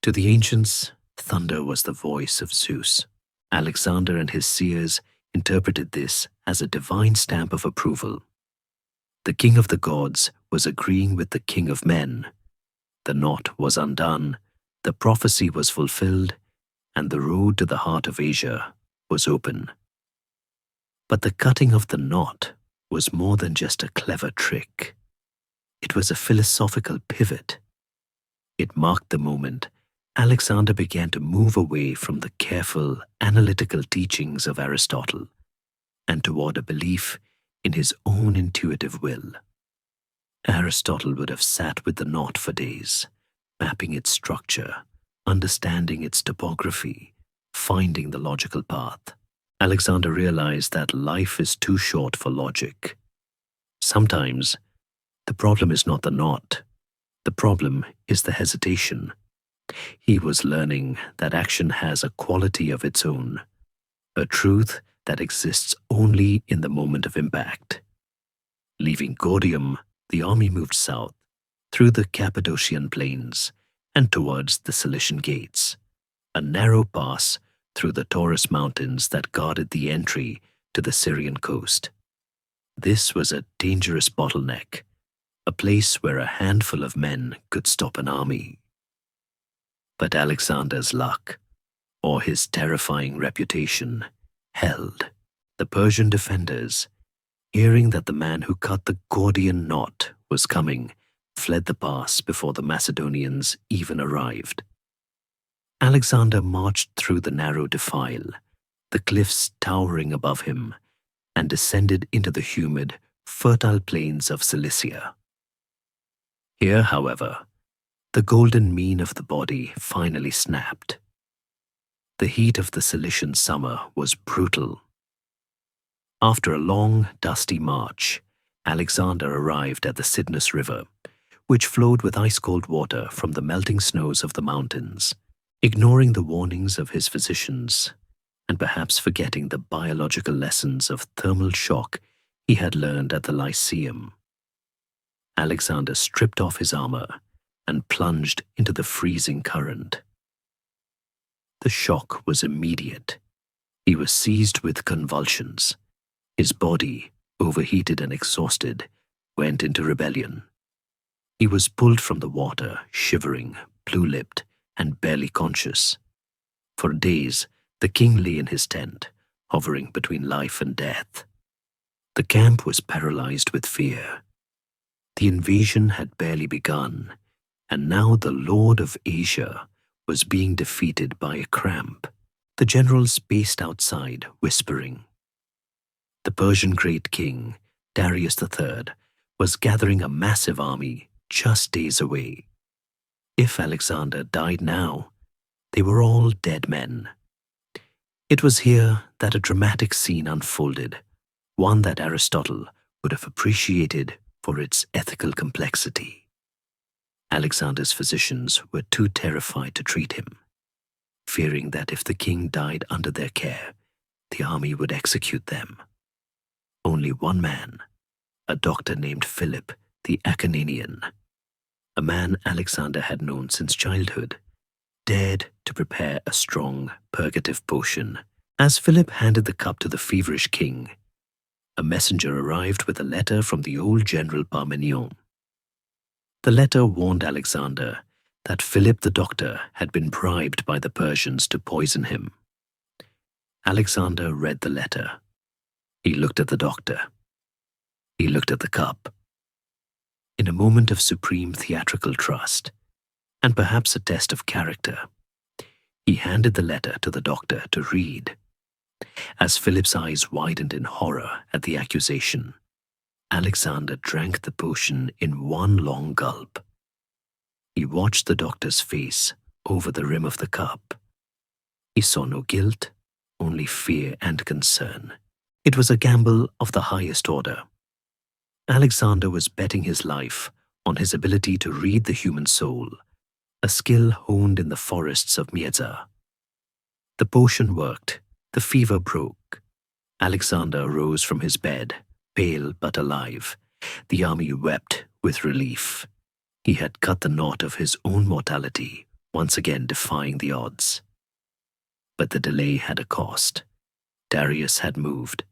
To the ancients, thunder was the voice of Zeus. Alexander and his seers interpreted this as a divine stamp of approval. The king of the gods was agreeing with the king of men. The knot was undone, the prophecy was fulfilled, and the road to the heart of Asia was open. But the cutting of the knot was more than just a clever trick. It was a philosophical pivot. It marked the moment Alexander began to move away from the careful, analytical teachings of Aristotle and toward a belief in his own intuitive will. Aristotle would have sat with the knot for days, mapping its structure, understanding its topography, finding the logical path. Alexander realized that life is too short for logic. Sometimes, the problem is not the knot. The problem is the hesitation. He was learning that action has a quality of its own, a truth that exists only in the moment of impact. Leaving Gordium, the army moved south, through the Cappadocian plains, and towards the Cilician gates, a narrow pass through the Taurus mountains that guarded the entry to the Syrian coast. This was a dangerous bottleneck, a place where a handful of men could stop an army. But Alexander's luck, or his terrifying reputation, held. The Persian defenders, hearing that the man who cut the Gordian knot was coming, fled the pass before the Macedonians even arrived. Alexander marched through the narrow defile, the cliffs towering above him, and descended into the humid, fertile plains of Cilicia. Here, however, the golden mean of the body finally snapped. The heat of the Cilician summer was brutal. After a long, dusty march, Alexander arrived at the Cydnus River, which flowed with ice-cold water from the melting snows of the mountains. Ignoring the warnings of his physicians, and perhaps forgetting the biological lessons of thermal shock he had learned at the Lyceum, Alexander stripped off his armor and plunged into the freezing current. The shock was immediate. He was seized with convulsions. His body, overheated and exhausted, went into rebellion. He was pulled from the water, shivering, blue-lipped, and barely conscious. For days, the king lay in his tent, hovering between life and death. The camp was paralyzed with fear. The invasion had barely begun, and now the Lord of Asia was being defeated by a cramp. The generals paced outside, whispering. The Persian great king, Darius III, was gathering a massive army just days away. If Alexander died now, they were all dead men. It was here that a dramatic scene unfolded, one that Aristotle would have appreciated for its ethical complexity. Alexander's physicians were too terrified to treat him, fearing that if the king died under their care, the army would execute them. Only one man, a doctor named Philip the Acarnanian, a man Alexander had known since childhood, dared to prepare a strong purgative potion. As Philip handed the cup to the feverish king, a messenger arrived with a letter from the old general Parmenion. The letter warned Alexander that Philip the doctor had been bribed by the Persians to poison him. Alexander read the letter. He looked at the doctor. He looked at the cup. In a moment of supreme theatrical trust, and perhaps a test of character, he handed the letter to the doctor to read. As Philip's eyes widened in horror at the accusation, Alexander drank the potion in one long gulp. He watched the doctor's face over the rim of the cup. He saw no guilt, only fear and concern. It was a gamble of the highest order. Alexander was betting his life on his ability to read the human soul, a skill honed in the forests of Mieza. The potion worked. The fever broke. Alexander rose from his bed, pale but alive. The army wept with relief. He had cut the knot of his own mortality, once again defying the odds. But the delay had a cost. Darius had moved.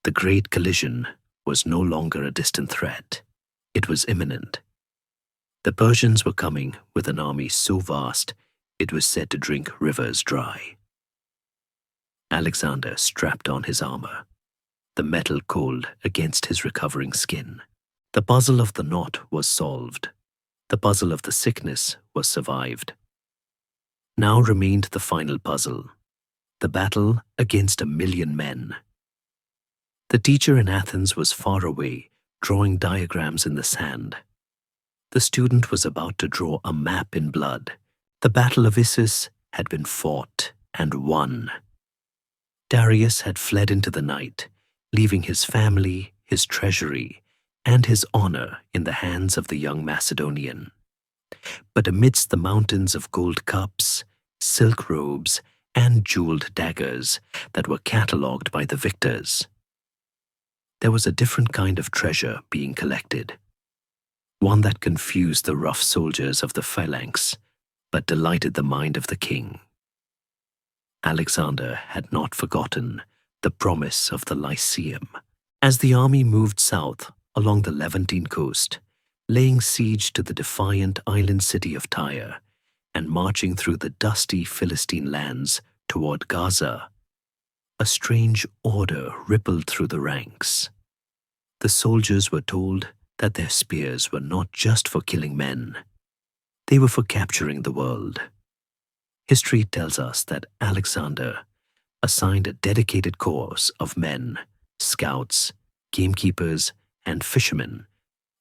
The great collision was no longer a distant threat. It was imminent. The Persians were coming with an army so vast it was said to drink rivers dry. Alexander strapped on his armor, the metal cold against his recovering skin. The puzzle of the knot was solved. The puzzle of the sickness was survived. Now remained the final puzzle, the battle against 1,000,000 men. The teacher in Athens was far away, drawing diagrams in the sand. The student was about to draw a map in blood. The battle of Issus had been fought and won. Darius had fled into the night, leaving his family, his treasury, and his honor in the hands of the young Macedonian. But amidst the mountains of gold cups, silk robes, and jeweled daggers that were catalogued by the victors, there was a different kind of treasure being collected, one that confused the rough soldiers of the phalanx, but delighted the mind of the king. Alexander had not forgotten the promise of the Lyceum. As the army moved south along the Levantine coast, laying siege to the defiant island city of Tyre, and marching through the dusty Philistine lands toward Gaza, a strange order rippled through the ranks. The soldiers were told that their spears were not just for killing men, they were for capturing the world. History tells us that Alexander assigned a dedicated corps of men, scouts, gamekeepers, and fishermen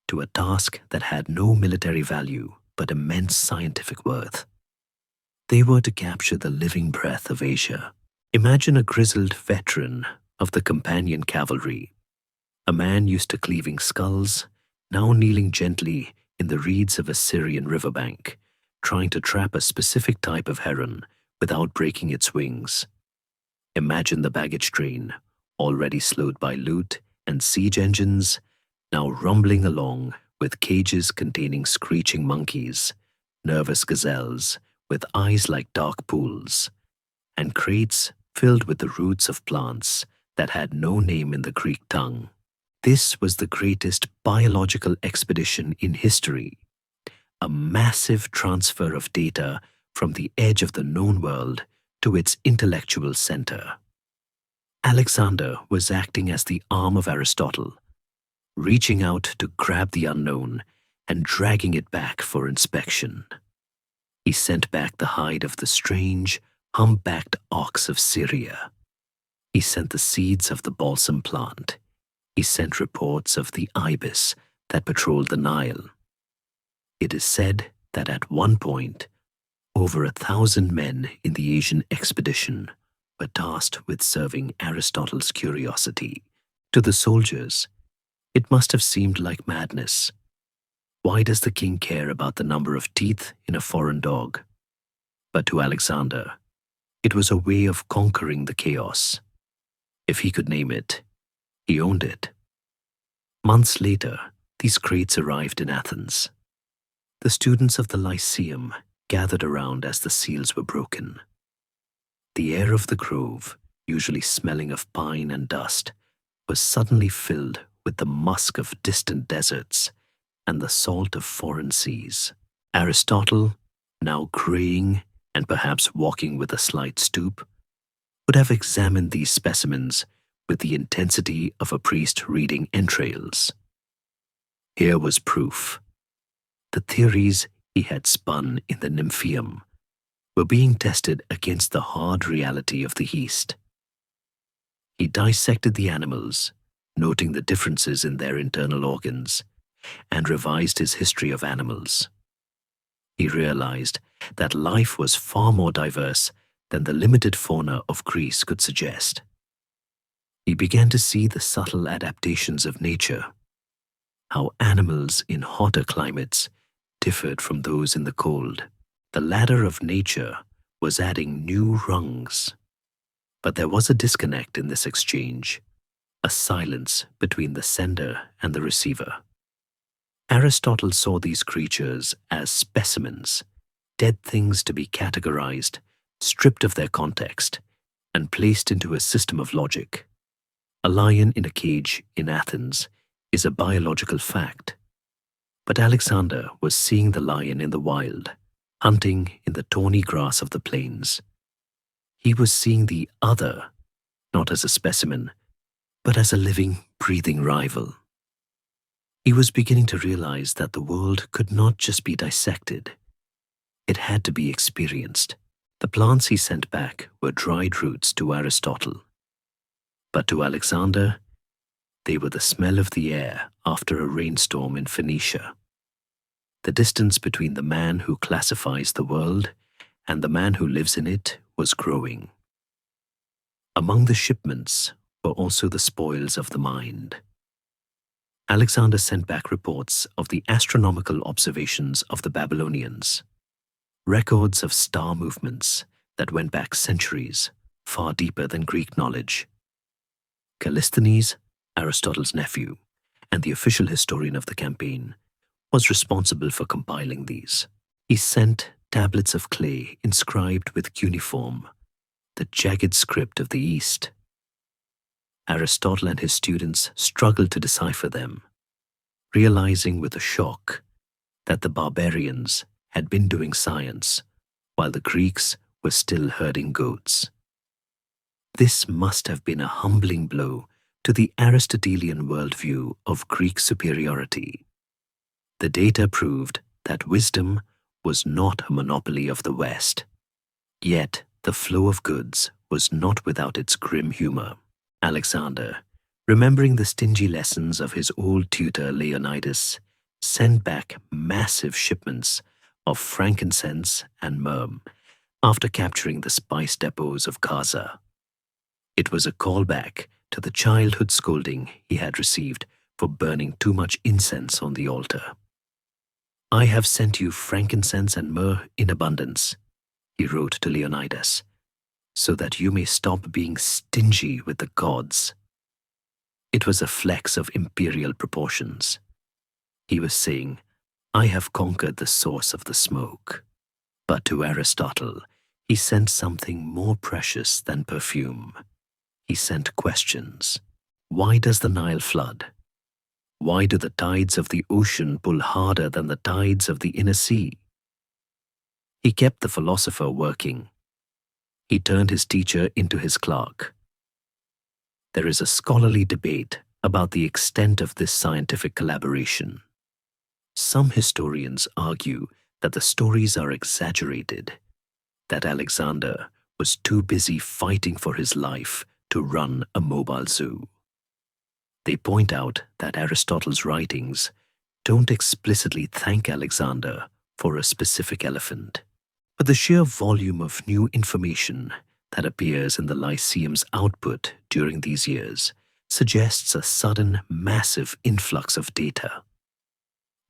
to a task that had no military value but immense scientific worth. They were to capture the living breath of Asia. Imagine a grizzled veteran of the companion cavalry, a man used to cleaving skulls, now kneeling gently in the reeds of a Syrian riverbank, trying to trap a specific type of heron without breaking its wings. Imagine the baggage train, already slowed by loot and siege engines, now rumbling along with cages containing screeching monkeys, nervous gazelles with eyes like dark pools, and crates filled with the roots of plants that had no name in the Greek tongue. This was the greatest biological expedition in history, a massive transfer of data from the edge of the known world to its intellectual center. Alexander was acting as the arm of Aristotle, reaching out to grab the unknown and dragging it back for inspection. He sent back the hide of the strange, humpbacked ox of Syria. He sent the seeds of the balsam plant. He sent reports of the ibis that patrolled the Nile. It is said that at one point, over 1,000 men in the Asian expedition were tasked with serving Aristotle's curiosity. To the soldiers, it must have seemed like madness. Why does the king care about the number of teeth in a foreign dog? But to Alexander, it was a way of conquering the chaos. If he could name it, he owned it. Months later, these crates arrived in Athens. The students of the Lyceum gathered around as the seals were broken. The air of the grove, usually smelling of pine and dust, was suddenly filled with the musk of distant deserts and the salt of foreign seas. Aristotle, now graying and perhaps walking with a slight stoop, would have examined these specimens with the intensity of a priest reading entrails. Here was proof. The theories he had spun in the Nymphaeum were being tested against the hard reality of the East. He dissected the animals, noting the differences in their internal organs, and revised his history of animals. He realized that life was far more diverse than the limited fauna of Greece could suggest. He began to see the subtle adaptations of nature, how animals in hotter climates differed from those in the cold. The ladder of nature was adding new rungs. But there was a disconnect in this exchange, a silence between the sender and the receiver. Aristotle saw these creatures as specimens, dead things to be categorized, stripped of their context, and placed into a system of logic. A lion in a cage in Athens is a biological fact. But Alexander was seeing the lion in the wild, hunting in the tawny grass of the plains. He was seeing the other, not as a specimen, but as a living, breathing rival. He was beginning to realize that the world could not just be dissected. It had to be experienced. The plants he sent back were dried roots to Aristotle. But to Alexander, they were the smell of the air after a rainstorm in Phoenicia. The distance between the man who classifies the world and the man who lives in it was growing. Among the shipments were also the spoils of the mind. Alexander sent back reports of the astronomical observations of the Babylonians, records of star movements that went back centuries, far deeper than Greek knowledge. Callisthenes, Aristotle's nephew, and the official historian of the campaign, was responsible for compiling these. He sent tablets of clay inscribed with cuneiform, the jagged script of the East. Aristotle and his students struggled to decipher them, realizing with a shock that the barbarians had been doing science while the Greeks were still herding goats. This must have been a humbling blow to the Aristotelian worldview of Greek superiority. The data proved that wisdom was not a monopoly of the West. Yet the flow of goods was not without its grim humor. Alexander, remembering the stingy lessons of his old tutor Leonidas, sent back massive shipments of frankincense and myrrh after capturing the spice depots of Gaza. It was a callback to the childhood scolding he had received for burning too much incense on the altar. "I have sent you frankincense and myrrh in abundance," he wrote to Leonidas, "so that you may stop being stingy with the gods." It was a flex of imperial proportions. He was saying, "I have conquered the source of the smoke." But to Aristotle, he sent something more precious than perfume. He sent questions. Why does the Nile flood? Why do the tides of the ocean pull harder than the tides of the inner sea? He kept the philosopher working. He turned his teacher into his clerk. There is a scholarly debate about the extent of this scientific collaboration. Some historians argue that the stories are exaggerated, that Alexander was too busy fighting for his life to run a mobile zoo. They point out that Aristotle's writings don't explicitly thank Alexander for a specific elephant, but the sheer volume of new information that appears in the Lyceum's output during these years suggests a sudden, massive influx of data.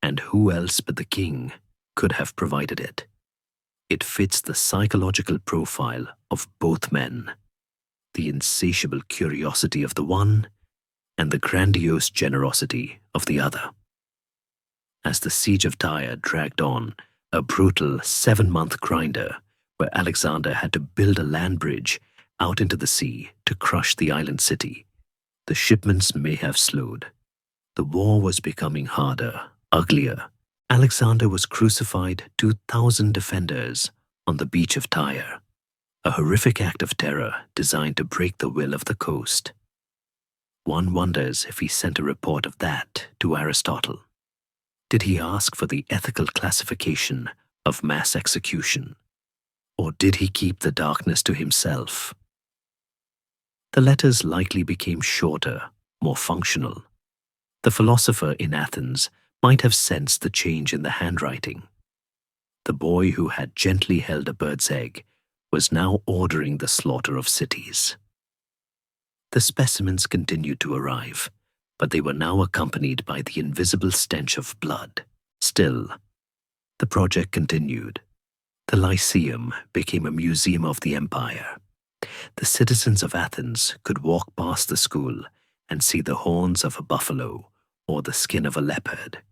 And who else but the king could have provided it? It fits the psychological profile of both men, the insatiable curiosity of the one and the grandiose generosity of the other. As the siege of Tyre dragged on, a brutal 7-month grinder where Alexander had to build a land bridge out into the sea to crush the island city, the shipments may have slowed. The war was becoming harder, uglier. Alexander was crucified 2,000 defenders on the beach of Tyre, a horrific act of terror designed to break the will of the coast. One wonders if he sent a report of that to Aristotle. Did he ask for the ethical classification of mass execution? Or did he keep the darkness to himself? The letters likely became shorter, more functional. The philosopher in Athens might have sensed the change in the handwriting. The boy who had gently held a bird's egg was now ordering the slaughter of cities. The specimens continued to arrive, but they were now accompanied by the invisible stench of blood. Still, the project continued. The Lyceum became a museum of the empire. The citizens of Athens could walk past the school and see the horns of a buffalo or the skin of a leopard.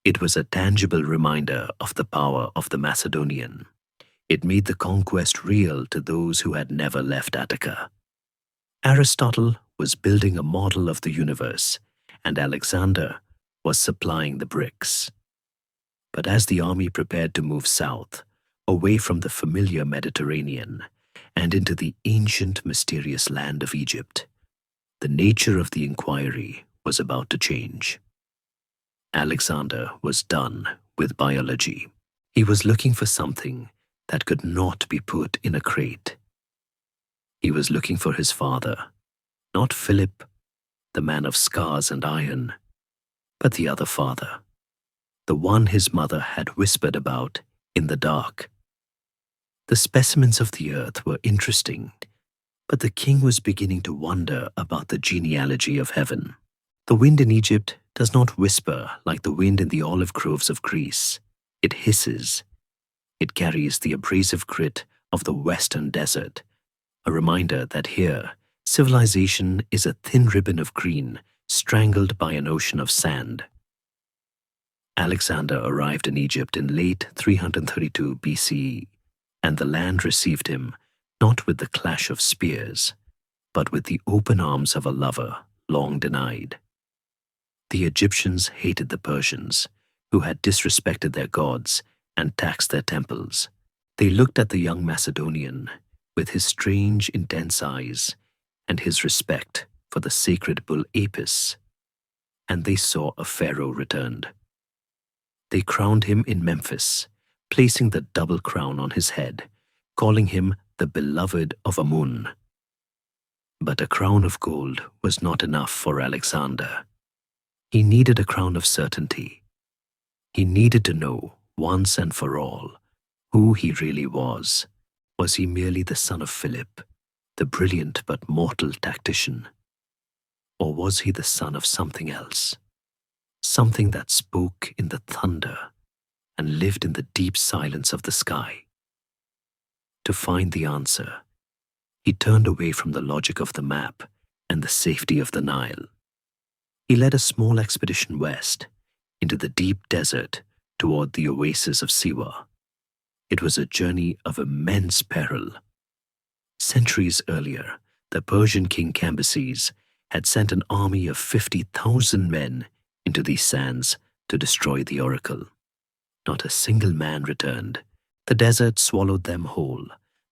It was a tangible reminder of the power of the Macedonian. It made the conquest real to those who had never left Attica. Aristotle was building a model of the universe, and Alexander was supplying the bricks. But as the army prepared to move south, away from the familiar Mediterranean and into the ancient mysterious land of Egypt, the nature of the inquiry was about to change. Alexander was done with biology. He was looking for something that could not be put in a crate. He was looking for his father, not Philip, the man of scars and iron, but the other father, the one his mother had whispered about in the dark. The specimens of the earth were interesting, but the king was beginning to wonder about the genealogy of heaven. The wind in Egypt does not whisper like the wind in the olive groves of Greece. It hisses. It carries the abrasive grit of the western desert, a reminder that here, civilization is a thin ribbon of green strangled by an ocean of sand. Alexander arrived in Egypt in late 332 BCE, and the land received him not with the clash of spears, but with the open arms of a lover long denied. The Egyptians hated the Persians, who had disrespected their gods and taxed their temples. They looked at the young Macedonian with his strange, intense eyes and his respect for the sacred bull Apis, and they saw a pharaoh returned. They crowned him in Memphis, placing the double crown on his head, calling him the beloved of Amun. But a crown of gold was not enough for Alexander. He needed a crown of certainty. He needed to know, once and for all, who he really was. Was he merely the son of Philip, the brilliant but mortal tactician? Or was he the son of something else? Something that spoke in the thunder and lived in the deep silence of the sky? To find the answer, he turned away from the logic of the map and the safety of the Nile. He led a small expedition west, into the deep desert toward the oasis of Siwa. It was a journey of immense peril. Centuries earlier, the Persian king Cambyses had sent an army of 50,000 men into these sands to destroy the oracle. Not a single man returned. The desert swallowed them whole,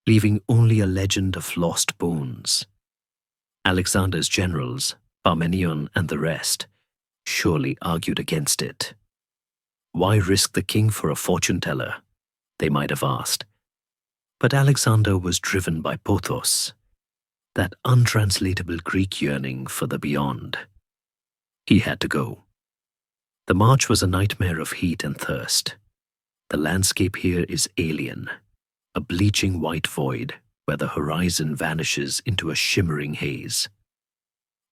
leaving only a legend of lost bones. Alexander's generals, Parmenion and the rest, surely argued against it. Why risk the king for a fortune teller? They might have asked. But Alexander was driven by pothos, that untranslatable Greek yearning for the beyond. He had to go. The march was a nightmare of heat and thirst. The landscape here is alien, a bleaching white void where the horizon vanishes into a shimmering haze.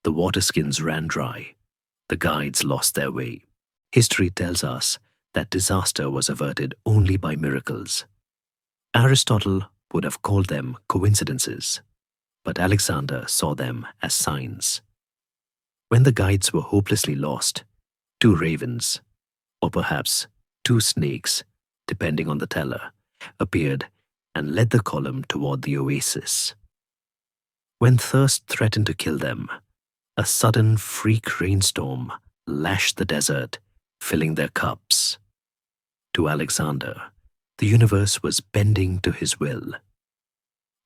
The waterskins ran dry. The guides lost their way. History tells us that disaster was averted only by miracles. Aristotle would have called them coincidences, but Alexander saw them as signs. When the guides were hopelessly lost, two ravens, or perhaps two snakes, depending on the teller, appeared and led the column toward the oasis. When thirst threatened to kill them, a sudden freak rainstorm lashed the desert, filling their cups. To Alexander, the universe was bending to his will.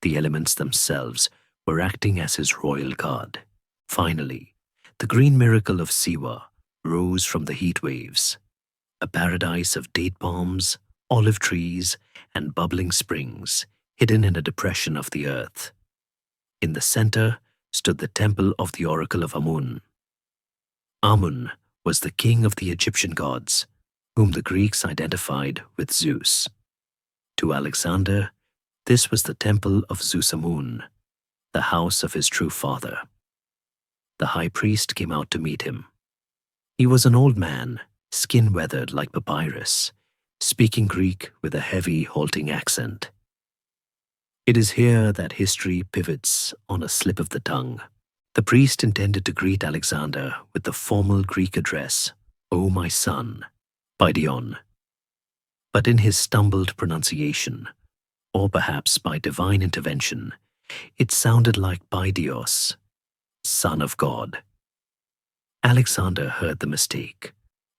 The elements themselves were acting as his royal guard. Finally, the green miracle of Siwa rose from the heat waves, a paradise of date palms, olive trees, and bubbling springs hidden in a depression of the earth. In the center stood the temple of the oracle of Amun. Amun was the king of the Egyptian gods, whom the Greeks identified with Zeus. To Alexander, this was the temple of Zeus Amun, the house of his true father. The high priest came out to meet him. He was an old man, skin weathered like papyrus, speaking Greek with a heavy, halting accent. It is here that history pivots on a slip of the tongue. The priest intended to greet Alexander with the formal Greek address, "O my son," Paidion. But in his stumbled pronunciation, or perhaps by divine intervention, it sounded like Bidios, Son of God. Alexander heard the mistake,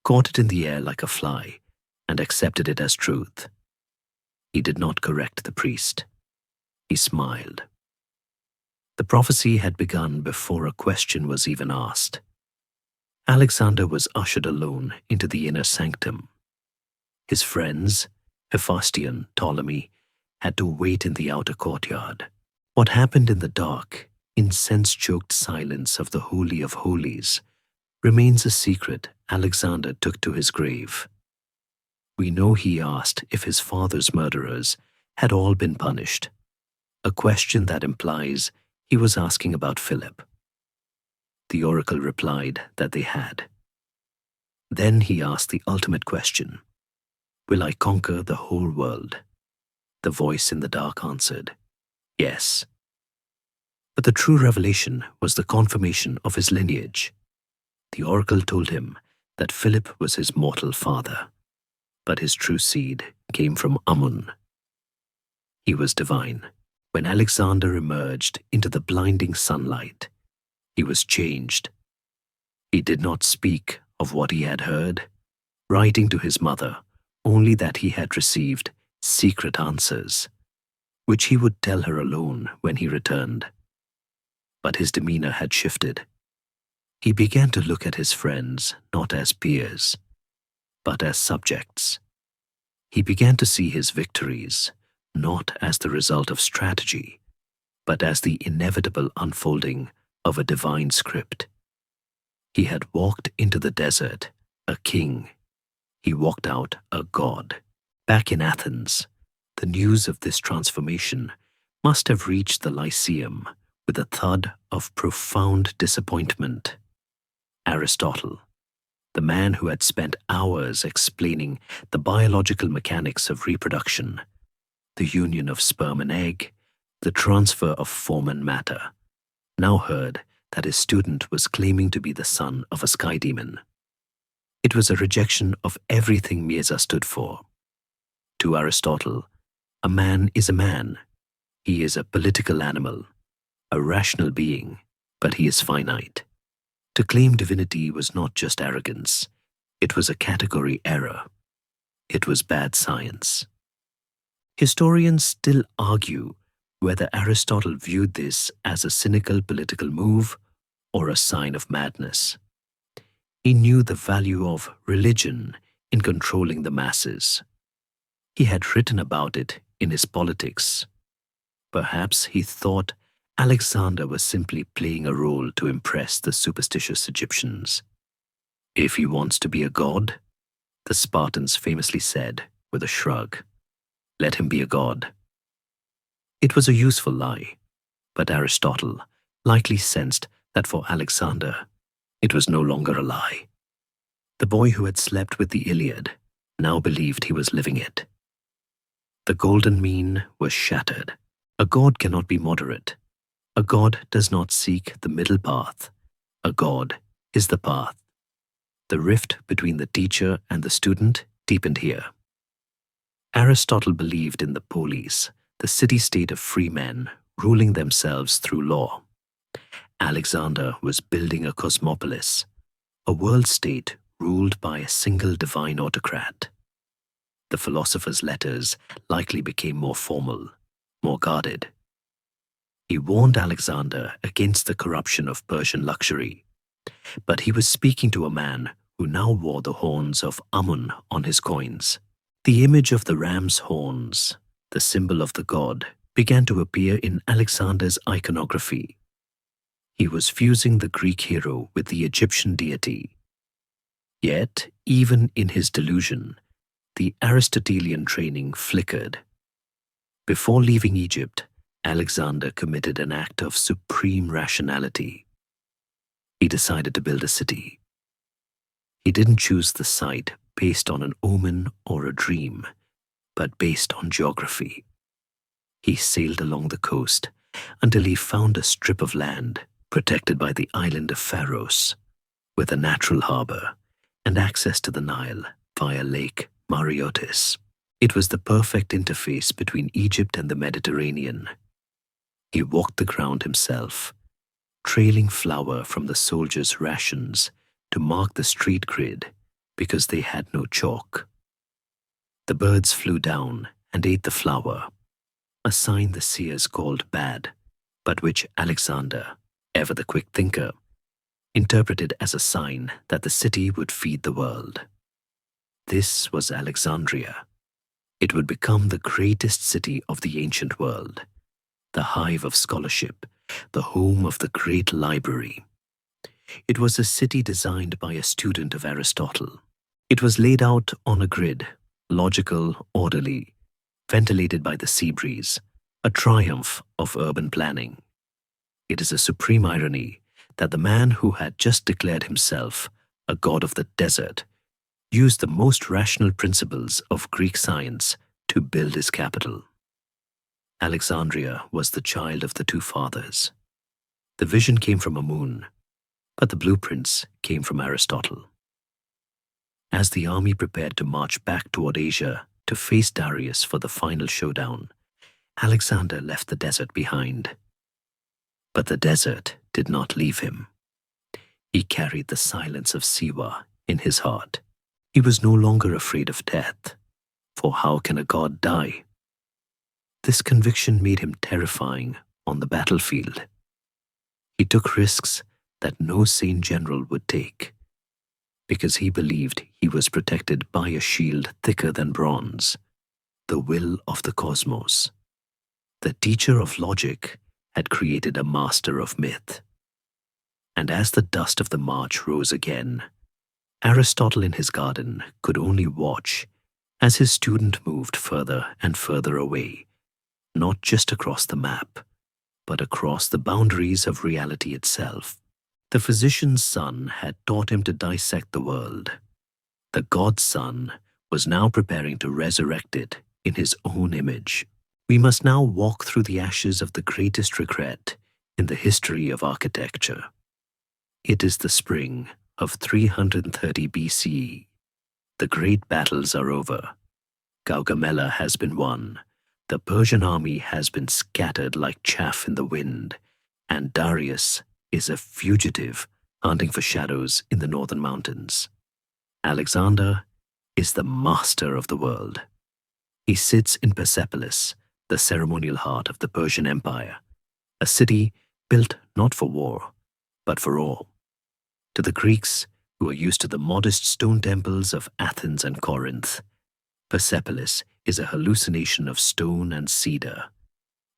caught it in the air like a fly, and accepted it as truth. He did not correct the priest. He smiled. The prophecy had begun before a question was even asked. Alexander was ushered alone into the inner sanctum. His friends, Hephaestion, Ptolemy, had to wait in the outer courtyard. What happened in the dark, incense-choked silence of the Holy of Holies remains a secret Alexander took to his grave. We know he asked if his father's murderers had all been punished, a question that implies he was asking about Philip. The oracle replied that they had. Then he asked the ultimate question, "Will I conquer the whole world?" The voice in the dark answered, "Yes." But the true revelation was the confirmation of his lineage. The oracle told him that Philip was his mortal father, but his true seed came from Amun. He was divine. When Alexander emerged into the blinding sunlight, he was changed. He did not speak of what he had heard, writing to his mother only that he had received secret answers, which he would tell her alone when he returned. But his demeanor had shifted. He began to look at his friends not as peers, but as subjects. He began to see his victories not as the result of strategy, but as the inevitable unfolding of a divine script. He had walked into the desert, a king. He walked out a god. Back in Athens, the news of this transformation must have reached the Lyceum with a thud of profound disappointment. Aristotle, the man who had spent hours explaining the biological mechanics of reproduction, the union of sperm and egg, the transfer of form and matter, now heard that his student was claiming to be the son of a sky demon. It was a rejection of everything Miesa stood for. To Aristotle, a man is a man. He is a political animal, a rational being, but he is finite. To claim divinity was not just arrogance, it was a category error. It was bad science. Historians still argue whether Aristotle viewed this as a cynical political move or a sign of madness. He knew the value of religion in controlling the masses. He had written about it in his Politics. Perhaps he thought Alexander was simply playing a role to impress the superstitious Egyptians. "If he wants to be a god," the Spartans famously said with a shrug, "let him be a god." It was a useful lie, but Aristotle likely sensed that for Alexander, it was no longer a lie. The boy who had slept with the Iliad now believed he was living it. The golden mean was shattered. A god cannot be moderate. A god does not seek the middle path. A god is the path. The rift between the teacher and the student deepened here. Aristotle believed in the polis, the city-state of free men ruling themselves through law. Alexander was building a cosmopolis, a world-state ruled by a single divine autocrat. The philosopher's letters likely became more formal, more guarded. He warned Alexander against the corruption of Persian luxury, but he was speaking to a man who now wore the horns of Amun on his coins. The image of the ram's horns, the symbol of the god, began to appear in Alexander's iconography. He was fusing the Greek hero with the Egyptian deity. Yet, even in his delusion, the Aristotelian training flickered. Before leaving Egypt, Alexander committed an act of supreme rationality. He decided to build a city. He didn't choose the site based on an omen or a dream, but based on geography. He sailed along the coast until he found a strip of land protected by the island of Pharos, with a natural harbor and access to the Nile via Lake Mariotis. It was the perfect interface between Egypt and the Mediterranean. He walked the ground himself, trailing flour from the soldiers' rations to mark the street grid because they had no chalk. The birds flew down and ate the flour, a sign the seers called bad, but which Alexander, ever the quick thinker, interpreted as a sign that the city would feed the world. This was Alexandria. It would become the greatest city of the ancient world, the hive of scholarship, the home of the great library. It was a city designed by a student of Aristotle. It was laid out on a grid, logical, orderly, ventilated by the sea breeze, a triumph of urban planning. It is a supreme irony that the man who had just declared himself a god of the desert used the most rational principles of Greek science to build his capital. Alexandria was the child of the two fathers. The vision came from a moon, but the blueprints came from Aristotle. As the army prepared to march back toward Asia to face Darius for the final showdown, Alexander left the desert behind. But the desert did not leave him. He carried the silence of Siwa in his heart. He was no longer afraid of death, for how can a god die? This conviction made him terrifying on the battlefield. He took risks that no sane general would take, because he believed he was protected by a shield thicker than bronze, the will of the cosmos. The teacher of logic had created a master of myth. And as the dust of the march rose again, Aristotle in his garden could only watch as his student moved further and further away, not just across the map, but across the boundaries of reality itself. The physician's son had taught him to dissect the world. The god's son was now preparing to resurrect it in his own image. We must now walk through the ashes of the greatest regret in the history of architecture. It is the spring of 330 BCE. The great battles are over. Gaugamela has been won. The Persian army has been scattered like chaff in the wind, and Darius is a fugitive hunting for shadows in the northern mountains. Alexander is the master of the world. He sits in Persepolis, the ceremonial heart of the Persian Empire, a city built not for war, but for all. To the Greeks, who are used to the modest stone temples of Athens and Corinth, Persepolis is a hallucination of stone and cedar.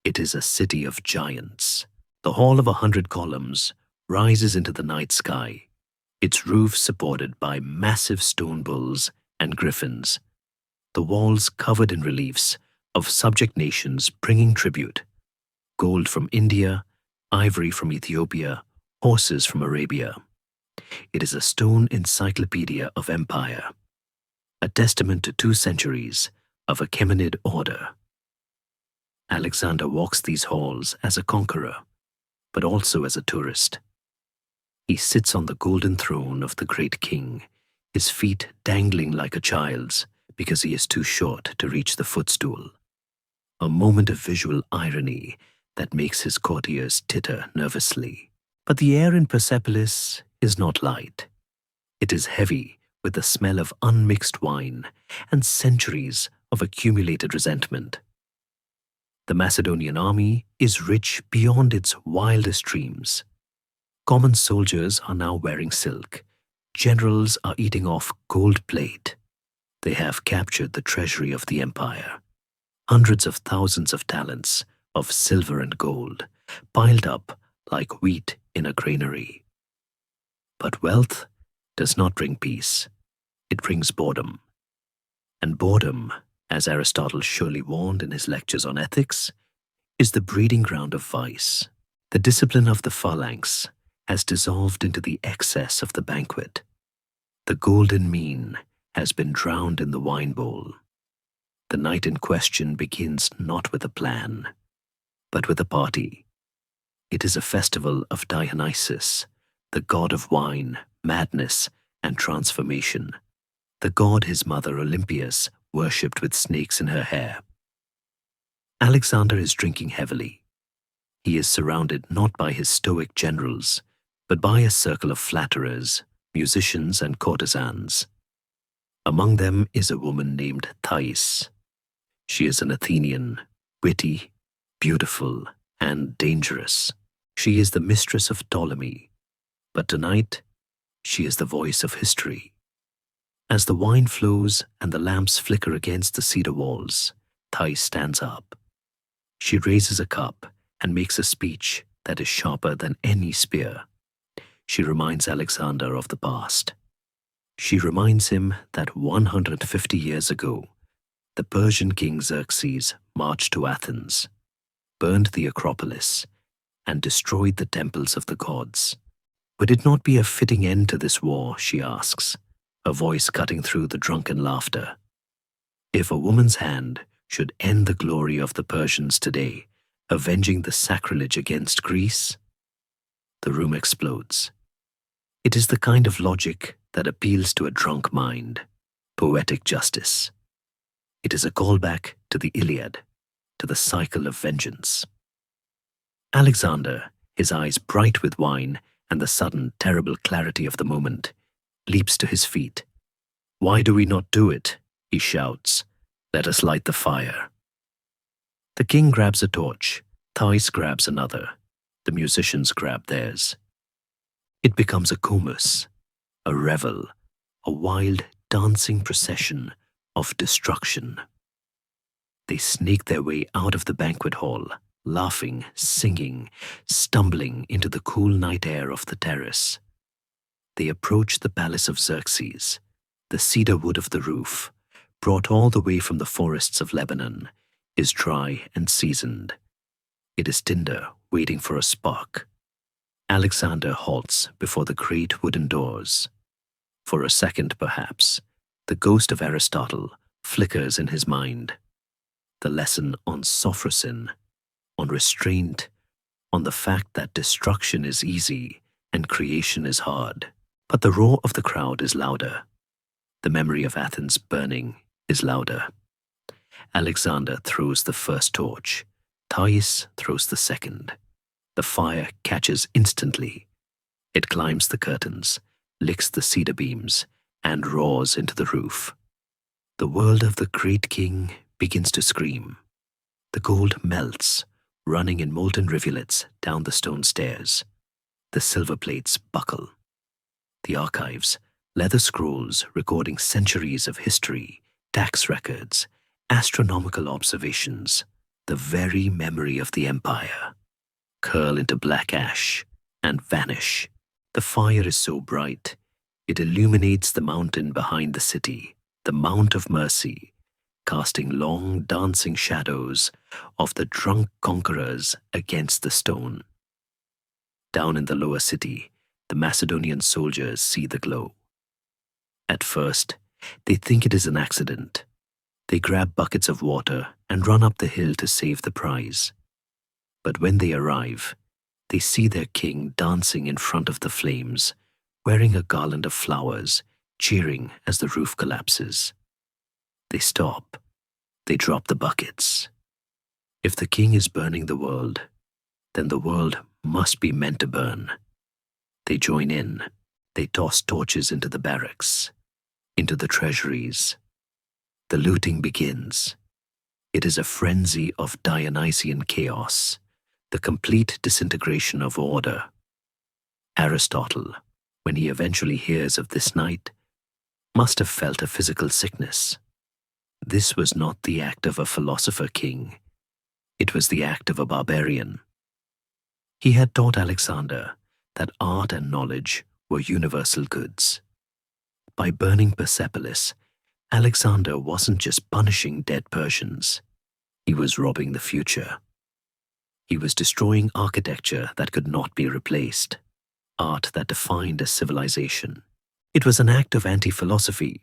It is a city of giants. The hall of 100 columns rises into the night sky, its roof supported by massive stone bulls and griffins, the walls covered in reliefs of subject nations bringing tribute: gold from India, ivory from Ethiopia, horses from Arabia. It is a stone encyclopedia of empire, a testament to 2 centuries of Achaemenid order. Alexander walks these halls as a conqueror, but also as a tourist. He sits on the golden throne of the great king, his feet dangling like a child's because he is too short to reach the footstool. A moment of visual irony that makes his courtiers titter nervously. But the air in Persepolis is not light. It is heavy with the smell of unmixed wine and centuries of accumulated resentment. The Macedonian army is rich beyond its wildest dreams. Common soldiers are now wearing silk. Generals are eating off gold plate. They have captured the treasury of the empire. Hundreds of thousands of talents of silver and gold, piled up like wheat in a granary. But wealth does not bring peace. It brings boredom. And boredom, as Aristotle surely warned in his lectures on ethics, is the breeding ground of vice. The discipline of the phalanx has dissolved into the excess of the banquet. The golden mean has been drowned in the wine bowl. The night in question begins not with a plan, but with a party. It is a festival of Dionysus, the god of wine, madness, and transformation, the god his mother Olympias worshipped with snakes in her hair. Alexander is drinking heavily. He is surrounded not by his stoic generals, but by a circle of flatterers, musicians, and courtesans. Among them is a woman named Thais. She is an Athenian, witty, beautiful, and dangerous. She is the mistress of Ptolemy, but tonight she is the voice of history. As the wine flows and the lamps flicker against the cedar walls, Thais stands up. She raises a cup and makes a speech that is sharper than any spear. She reminds Alexander of the past. She reminds him that 150 years ago, the Persian king Xerxes marched to Athens, burned the Acropolis, and destroyed the temples of the gods. Would it not be a fitting end to this war, she asks, her voice cutting through the drunken laughter. If a woman's hand should end the glory of the Persians today, avenging the sacrilege against Greece? The room explodes. It is the kind of logic that appeals to a drunk mind, poetic justice. It is a callback to the Iliad, to the cycle of vengeance. Alexander, his eyes bright with wine and the sudden, terrible clarity of the moment, leaps to his feet. "Why do we not do it?" he shouts. "Let us light the fire." The king grabs a torch, Thais grabs another, the musicians grab theirs. It becomes a comus, a revel, a wild dancing procession of destruction. They snake their way out of the banquet hall, laughing, singing, stumbling into the cool night air of the terrace. They approach the palace of Xerxes, the cedar wood of the roof, brought all the way from the forests of Lebanon, is dry and seasoned. It is tinder waiting for a spark. Alexander halts before the great wooden doors. For a second, perhaps, the ghost of Aristotle flickers in his mind. The lesson on sophrosin, on restraint, on the fact that destruction is easy and creation is hard. But the roar of the crowd is louder. The memory of Athens burning is louder. Alexander throws the first torch. Thais throws the second. The fire catches instantly. It climbs the curtains, licks the cedar beams, and roars into the roof. The world of the great king begins to scream. The gold melts, running in molten rivulets down the stone stairs. The silver plates buckle. The archives, leather scrolls recording centuries of history, tax records, astronomical observations, the very memory of the empire, curl into black ash and vanish. The fire is so bright, it illuminates the mountain behind the city, the Mount of Mercy, casting long dancing shadows of the drunk conquerors against the stone. Down in the lower city, the Macedonian soldiers see the glow. At first, they think it is an accident. They grab buckets of water and run up the hill to save the prize. But when they arrive, they see their king dancing in front of the flames, wearing a garland of flowers, cheering as the roof collapses. They stop. They drop the buckets. If the king is burning the world, then the world must be meant to burn. They join in. They toss torches into the barracks, into the treasuries. The looting begins. It is a frenzy of Dionysian chaos, the complete disintegration of order. Aristotle, when he eventually hears of this night, must have felt a physical sickness. This was not the act of a philosopher king. It was the act of a barbarian. He had taught Alexander that art and knowledge were universal goods. By burning Persepolis, Alexander wasn't just punishing dead Persians. He was robbing the future. He was destroying architecture that could not be replaced, art that defined a civilization. It was an act of anti-philosophy.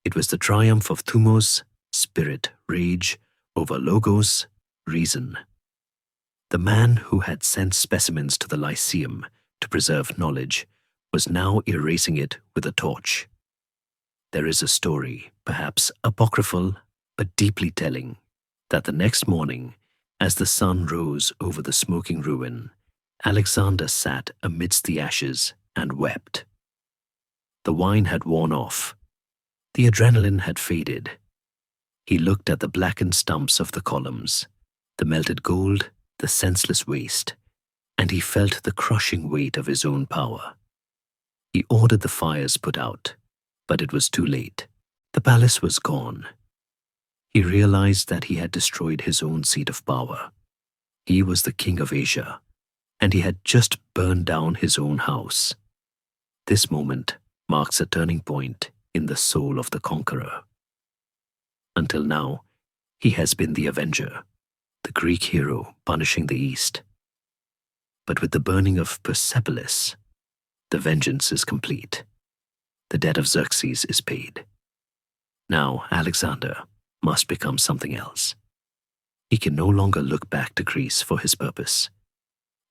It was the triumph of thumos, spirit, rage, over logos, reason. The man who had sent specimens to the Lyceum to preserve knowledge was now erasing it with a torch. There is a story, perhaps apocryphal, but deeply telling, that the next morning, as the sun rose over the smoking ruin, Alexander sat amidst the ashes and wept. The wine had worn off. The adrenaline had faded. He looked at the blackened stumps of the columns, the melted gold, the senseless waste, and he felt the crushing weight of his own power. He ordered the fires put out, but it was too late. The palace was gone. He realized that he had destroyed his own seat of power. He was the king of Asia, and he had just burned down his own house. This moment marks a turning point in the soul of the conqueror. Until now, he has been the avenger, the Greek hero punishing the East. But with the burning of Persepolis, the vengeance is complete. The debt of Xerxes is paid. Now Alexander must become something else. He can no longer look back to Greece for his purpose.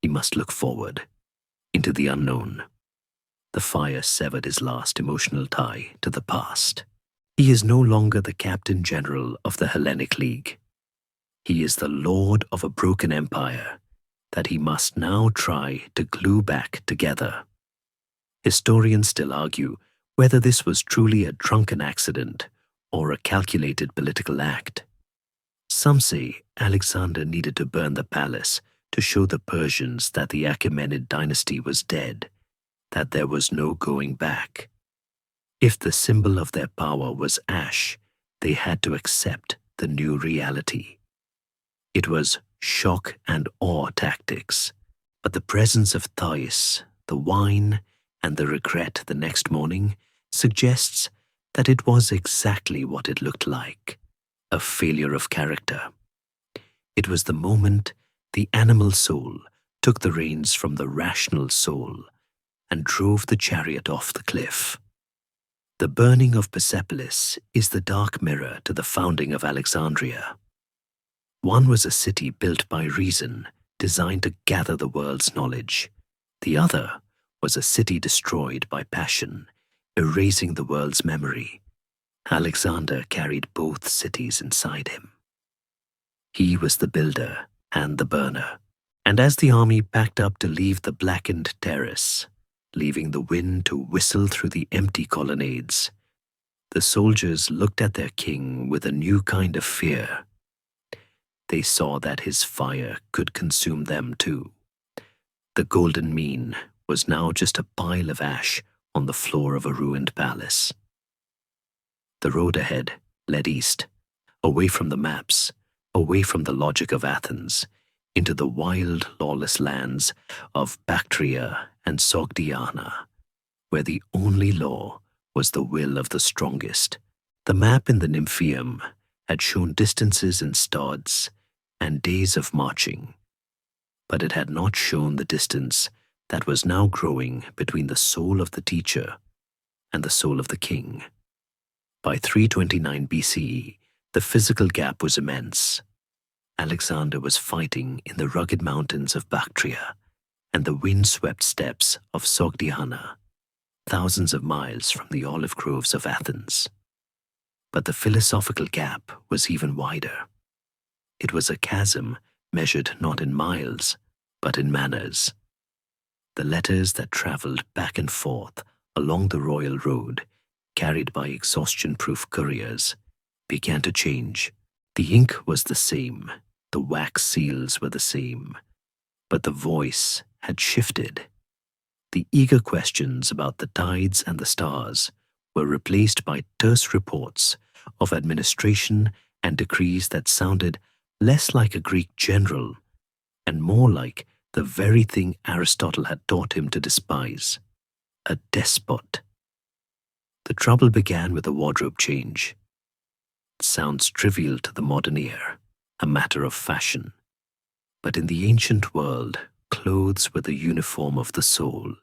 He must look forward, into the unknown. The fire severed his last emotional tie to the past. He is no longer the captain general of the Hellenic League. He is the lord of a broken empire that he must now try to glue back together. Historians still argue whether this was truly a drunken accident or a calculated political act. Some say Alexander needed to burn the palace to show the Persians that the Achaemenid dynasty was dead, that there was no going back. If the symbol of their power was ash, they had to accept the new reality. It was shock and awe tactics, but the presence of Thais, the wine, and the regret the next morning suggests that it was exactly what it looked like, a failure of character. It was the moment the animal soul took the reins from the rational soul and drove the chariot off the cliff. The burning of Persepolis is the dark mirror to the founding of Alexandria. One was a city built by reason, designed to gather the world's knowledge. The other was a city destroyed by passion, erasing the world's memory. Alexander carried both cities inside him. He was the builder and the burner, and as the army packed up to leave the blackened terrace, leaving the wind to whistle through the empty colonnades, the soldiers looked at their king with a new kind of fear. They saw that his fire could consume them too. The golden mean was now just a pile of ash on the floor of a ruined palace. The road ahead led east, away from the maps, away from the logic of Athens, into the wild, lawless lands of Bactria and Sogdiana, where the only law was the will of the strongest. The map in the Nymphaeum had shown distances in stads and days of marching, but it had not shown the distance that was now growing between the soul of the teacher and the soul of the king. By 329 BCE, the physical gap was immense. Alexander was fighting in the rugged mountains of Bactria and the wind-swept steppes of Sogdiana, thousands of miles from the olive groves of Athens. But the philosophical gap was even wider. It was a chasm measured not in miles, but in manners. The letters that traveled back and forth along the royal road, carried by exhaustion-proof couriers, began to change. The ink was the same, the wax seals were the same, but the voice had shifted. The eager questions about the tides and the stars were replaced by terse reports of administration and decrees that sounded less like a Greek general and more like the very thing Aristotle had taught him to despise, a despot. The trouble began with a wardrobe change. It sounds trivial to the modern ear, a matter of fashion. But in the ancient world, clothes were the uniform of the soul.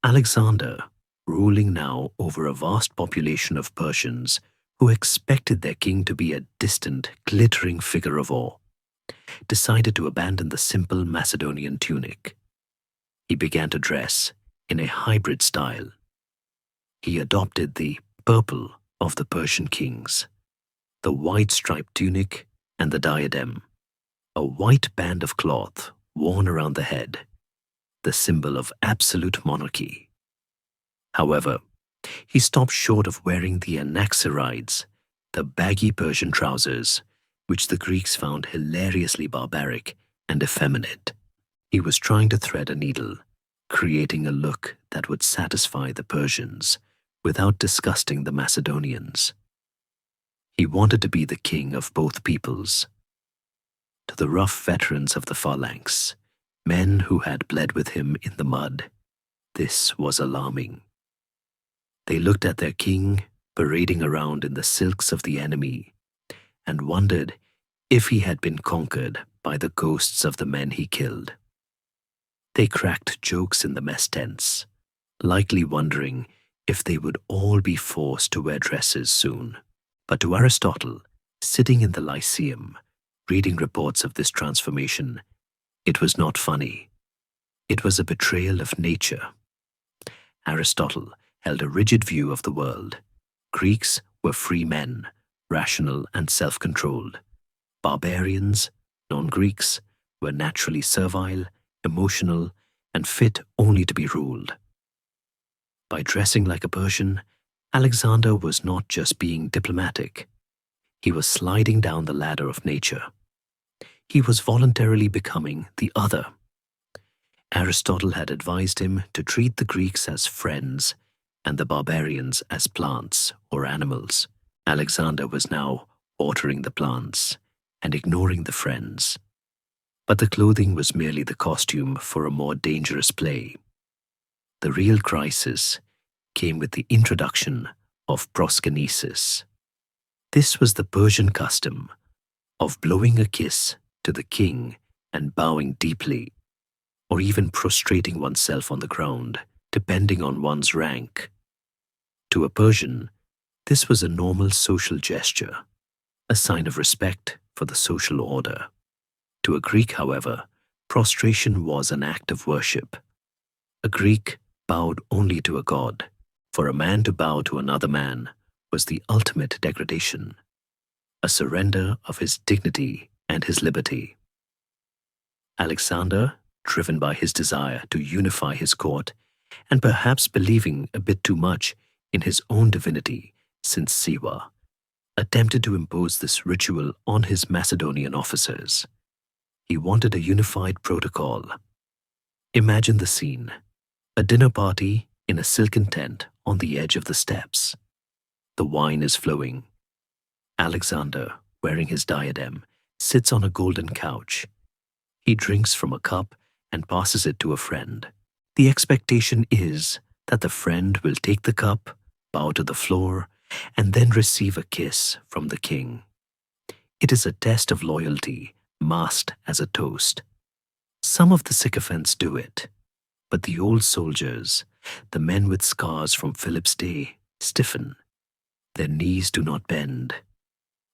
Alexander, ruling now over a vast population of Persians who expected their king to be a distant, glittering figure of awe, decided to abandon the simple Macedonian tunic. He began to dress in a hybrid style. He adopted the purple of the Persian kings: the white striped tunic and the diadem, a white band of cloth worn around the head, the symbol of absolute monarchy. However, he stopped short of wearing the anaxarides, the baggy Persian trousers, which the Greeks found hilariously barbaric and effeminate. He was trying to thread a needle, creating a look that would satisfy the Persians without disgusting the Macedonians. He wanted to be the king of both peoples. To the rough veterans of the phalanx, men who had bled with him in the mud, this was alarming. They looked at their king parading around in the silks of the enemy and wondered if he had been conquered by the ghosts of the men he killed. They cracked jokes in the mess tents, likely wondering if they would all be forced to wear dresses soon. But to Aristotle, sitting in the Lyceum, reading reports of this transformation, it was not funny. It was a betrayal of nature. Aristotle held a rigid view of the world. Greeks were free men, rational and self-controlled. Barbarians, non-Greeks, were naturally servile, emotional, and fit only to be ruled. By dressing like a Persian, Alexander was not just being diplomatic. He was sliding down the ladder of nature. He was voluntarily becoming the other. Aristotle had advised him to treat the Greeks as friends and the barbarians as plants or animals. Alexander was now watering the plants and ignoring the friends. But the clothing was merely the costume for a more dangerous play. The real crisis came with the introduction of proskynesis. This was the Persian custom of blowing a kiss to the king and bowing deeply, or even prostrating oneself on the ground, depending on one's rank. To a Persian, this was a normal social gesture, a sign of respect for the social order. To a Greek, however, prostration was an act of worship. A Greek bowed only to a god. For a man to bow to another man was the ultimate degradation, a surrender of his dignity and his liberty. Alexander, driven by his desire to unify his court, and perhaps believing a bit too much in his own divinity since Siwa, attempted to impose this ritual on his Macedonian officers. He wanted a unified protocol. Imagine the scene: a dinner party in a silken tent on the edge of the steppes. The wine is flowing. Alexander, wearing his diadem, sits on a golden couch. He drinks from a cup and passes it to a friend. The expectation is that the friend will take the cup, bow to the floor, and then receive a kiss from the king. It is a test of loyalty, masked as a toast. Some of the sycophants do it, but the old soldiers, the men with scars from Philip's day, stiffen. Their knees do not bend.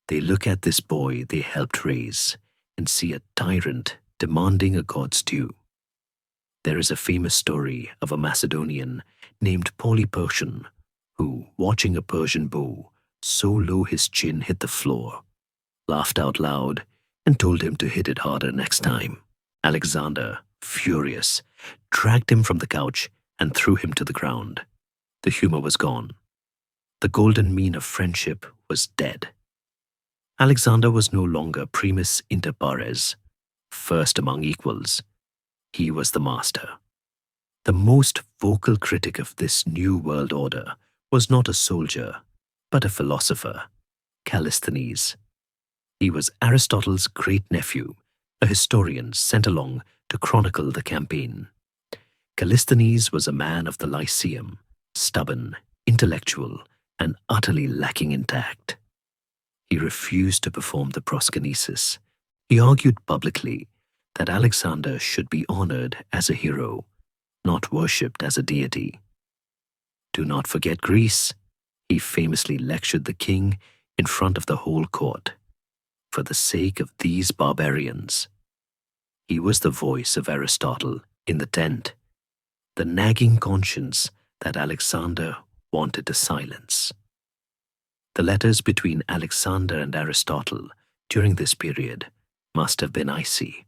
They look at this boy they helped raise and see a tyrant demanding a god's due. There is a famous story of a Macedonian named Polyperchon who, watching a Persian bow so low his chin hit the floor, laughed out loud and told him to hit it harder next time. Alexander, furious, dragged him from the couch and threw him to the ground. The humor was gone. The golden mean of friendship was dead. Alexander was no longer primus inter pares, first among equals. He was the master. The most vocal critic of this new world order was not a soldier, but a philosopher, Callisthenes. He was Aristotle's great-nephew, a historian sent along to chronicle the campaign. Callisthenes was a man of the Lyceum, stubborn, intellectual, and utterly lacking in tact. He refused to perform the proskynesis. He argued publicly that Alexander should be honored as a hero, not worshipped as a deity. Do not forget Greece, he famously lectured the king in front of the whole court. For the sake of these barbarians. He was the voice of Aristotle in the tent, the nagging conscience that Alexander wanted to silence. The letters between Alexander and Aristotle during this period must have been icy.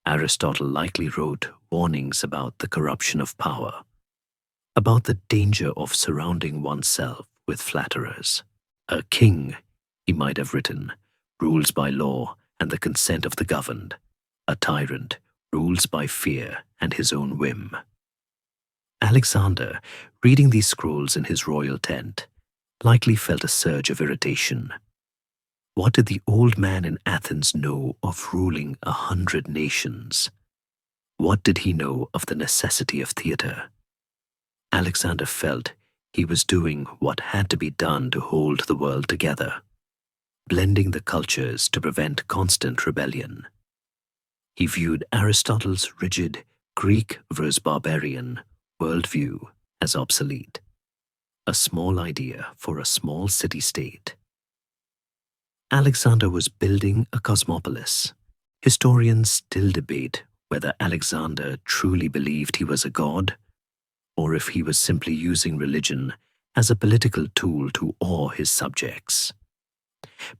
Aristotle likely wrote warnings about the corruption of power, about the danger of surrounding oneself with flatterers. A king, he might have written, rules by law and the consent of the governed. A tyrant rules by fear and his own whim. Alexander, reading these scrolls in his royal tent, likely felt a surge of irritation. What did the old man in Athens know of ruling 100 nations? What did he know of the necessity of theatre? Alexander felt he was doing what had to be done to hold the world together, blending the cultures to prevent constant rebellion. He viewed Aristotle's rigid Greek versus barbarian worldview as obsolete, a small idea for a small city-state. Alexander was building a cosmopolis. Historians still debate whether Alexander truly believed he was a god, or if he was simply using religion as a political tool to awe his subjects.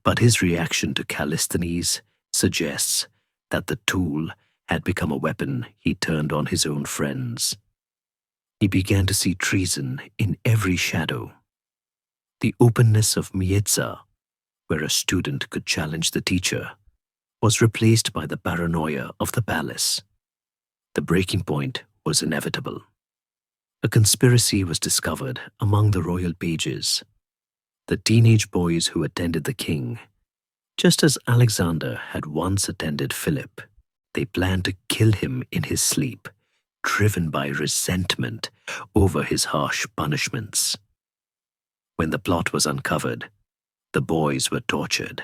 But his reaction to Callisthenes suggests that the tool had become a weapon he turned on his own friends. He began to see treason in every shadow. The openness of Mieza, where a student could challenge the teacher, was replaced by the paranoia of the palace. The breaking point was inevitable. A conspiracy was discovered among the royal pages, the teenage boys who attended the king. Just as Alexander had once attended Philip, they planned to kill him in his sleep, driven by resentment over his harsh punishments. When the plot was uncovered, the boys were tortured.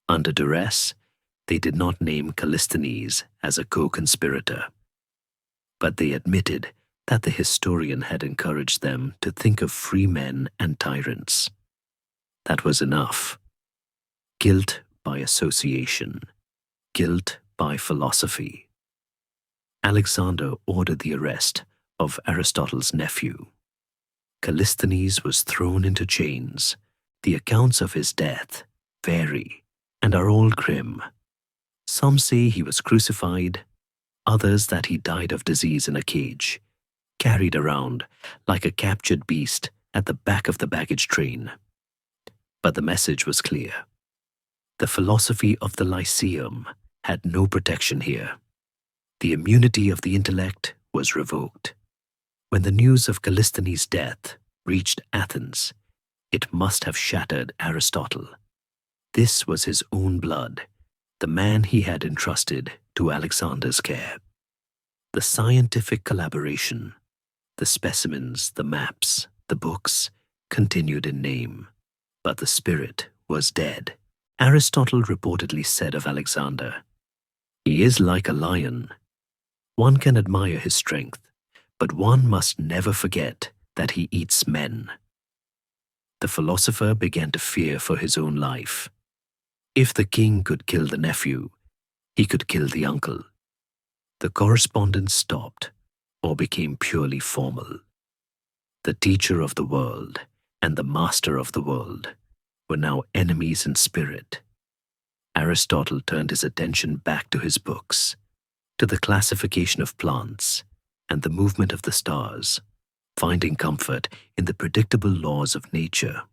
Under duress, they did not name Callisthenes as a co-conspirator, but they admitted that the historian had encouraged them to think of free men and tyrants. That was enough. Guilt by association, guilt by philosophy. Alexander ordered the arrest of Aristotle's nephew. Callisthenes was thrown into chains. The accounts of his death vary and are all grim. Some say he was crucified, others that he died of disease in a cage, carried around like a captured beast at the back of the baggage train. But the message was clear. The philosophy of the Lyceum had no protection here. The immunity of the intellect was revoked. When the news of Callisthenes' death reached Athens, it must have shattered Aristotle. This was his own blood, the man he had entrusted to Alexander's care. The scientific collaboration, the specimens, the maps, the books, continued in name, but the spirit was dead. Aristotle reportedly said of Alexander, "He is like a lion. One can admire his strength, but one must never forget that he eats men." The philosopher began to fear for his own life. If the king could kill the nephew, he could kill the uncle. The correspondence stopped or became purely formal. The teacher of the world and the master of the world were now enemies in spirit. Aristotle turned his attention back to his books, to the classification of plants and the movement of the stars, finding comfort in the predictable laws of nature.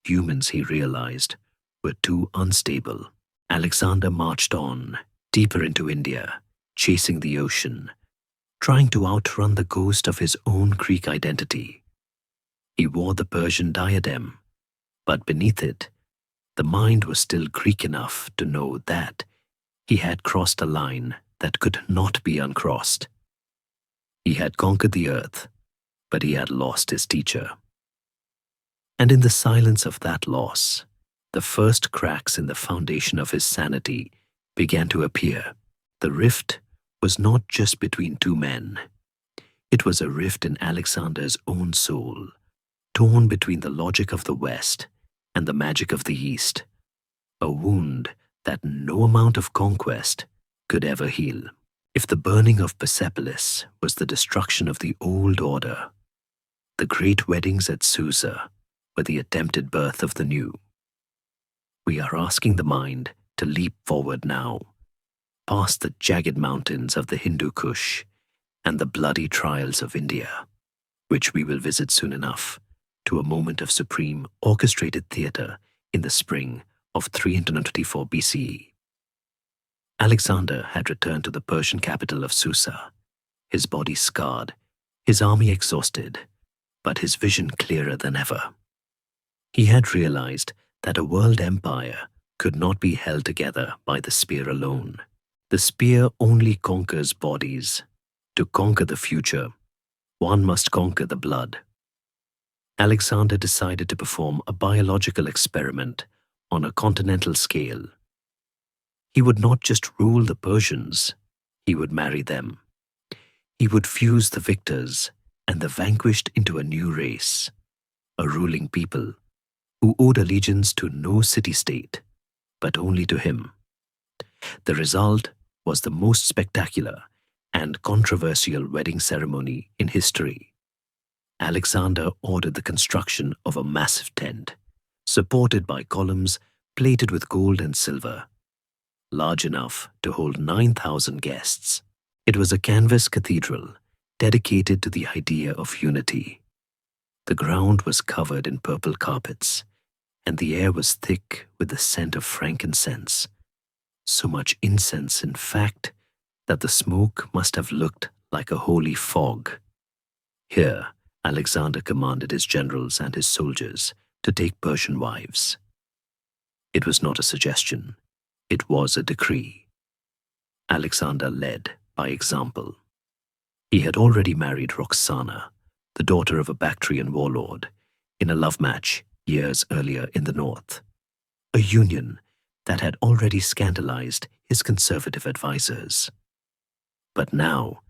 Humans, he realized, were too unstable. Alexander marched on, deeper into India, chasing the ocean, trying to outrun the ghost of his own Greek identity. He wore the Persian diadem, but beneath it, the mind was still Greek enough to know that he had crossed a line that could not be uncrossed. He had conquered the earth, but he had lost his teacher. And in the silence of that loss, the first cracks in the foundation of his sanity began to appear. The rift was not just between two men. It was a rift in Alexander's own soul, torn between the logic of the West and the magic of the East, a wound that no amount of conquest could ever heal. If the burning of Persepolis was the destruction of the old order, the great weddings at Susa were the attempted birth of the new. We are asking the mind to leap forward now, past the jagged mountains of the Hindu Kush and the bloody trials of India, which we will visit soon enough, to a moment of supreme orchestrated theatre in the spring of 324 BCE. Alexander had returned to the Persian capital of Susa, his body scarred, his army exhausted, but his vision clearer than ever. He had realized that a world empire could not be held together by the spear alone. The spear only conquers bodies. To conquer the future, one must conquer the blood. Alexander decided to perform a biological experiment on a continental scale. He would not just rule the Persians, he would marry them. He would fuse the victors and the vanquished into a new race, a ruling people who owed allegiance to no city-state, but only to him. The result was the most spectacular and controversial wedding ceremony in history. Alexander ordered the construction of a massive tent, supported by columns plated with gold and silver, large enough to hold 9,000 guests. It was a canvas cathedral dedicated to the idea of unity. The ground was covered in purple carpets, and the air was thick with the scent of frankincense. So much incense, in fact, that the smoke must have looked like a holy fog. Here, Alexander commanded his generals and his soldiers to take Persian wives. It was not a suggestion, it was a decree. Alexander led by example. He had already married Roxana, the daughter of a Bactrian warlord, in a love match years earlier in the north, a union that had already scandalized his conservative advisers. But now,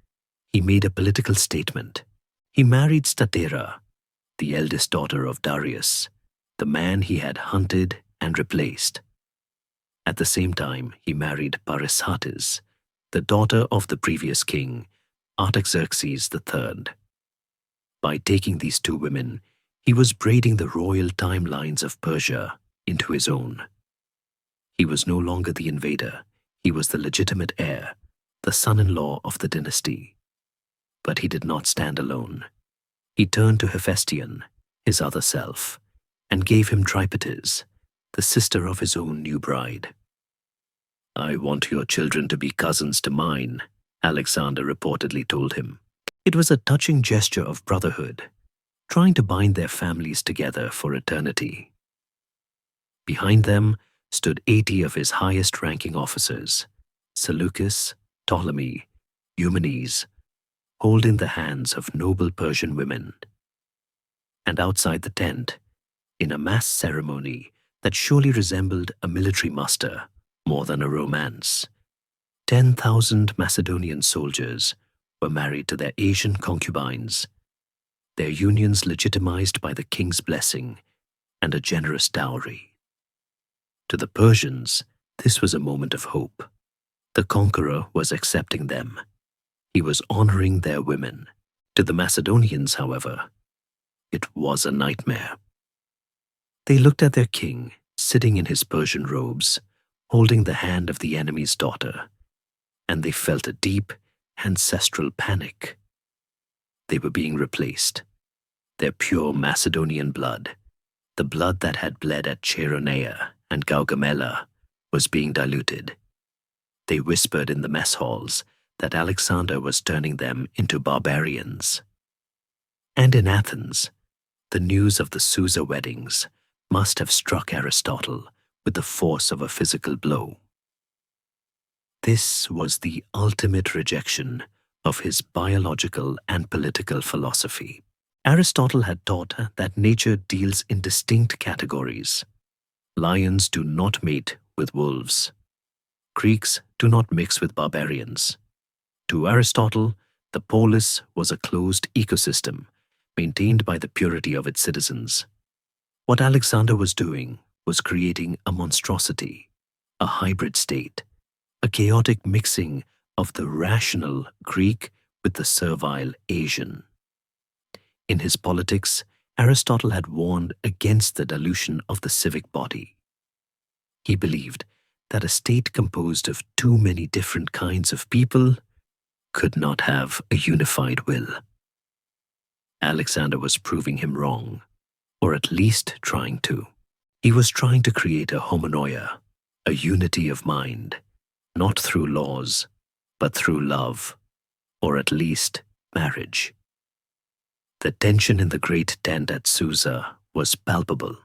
he made a political statement. He married Statera, the eldest daughter of Darius, the man he had hunted and replaced. At the same time, he married Parysatis, the daughter of the previous king, Artaxerxes III. By taking these two women, he was braiding the royal timelines of Persia into his own. He was no longer the invader, he was the legitimate heir, the son-in-law of the dynasty. But he did not stand alone. He turned to Hephaestion, his other self, and gave him Tripotis, the sister of his own new bride. "I want your children to be cousins to mine," Alexander reportedly told him. It was a touching gesture of brotherhood, trying to bind their families together for eternity. Behind them stood 80 of his highest-ranking officers, Seleucus, Ptolemy, Eumenes, holding the hands of noble Persian women. And outside the tent, in a mass ceremony that surely resembled a military muster more than a romance, 10,000 Macedonian soldiers were married to their Asian concubines, their unions legitimized by the king's blessing and a generous dowry. To the Persians, this was a moment of hope. The conqueror was accepting them. He was honoring their women. To the Macedonians, however, it was a nightmare. They looked at their king, sitting in his Persian robes, holding the hand of the enemy's daughter, and they felt a deep, ancestral panic. They were being replaced. Their pure Macedonian blood, the blood that had bled at Chaironea and Gaugamela, was being diluted. They whispered in the mess halls that Alexander was turning them into barbarians. And in Athens, the news of the Susa weddings must have struck Aristotle with the force of a physical blow. This was the ultimate rejection of his biological and political philosophy. Aristotle had taught that nature deals in distinct categories. Lions do not mate with wolves. Greeks do not mix with barbarians. To Aristotle, the polis was a closed ecosystem maintained by the purity of its citizens. What Alexander was doing was creating a monstrosity, a hybrid state, a chaotic mixing of the rational Greek with the servile Asian. In his politics Aristotle had warned against the dilution of the civic body. He believed that a state composed of too many different kinds of people could not have a unified will. Alexander was proving him wrong, or at least trying to. He was trying to create a homonoia, a unity of mind, not through laws, but through love, or at least marriage. The tension in the great tent at Susa was palpable.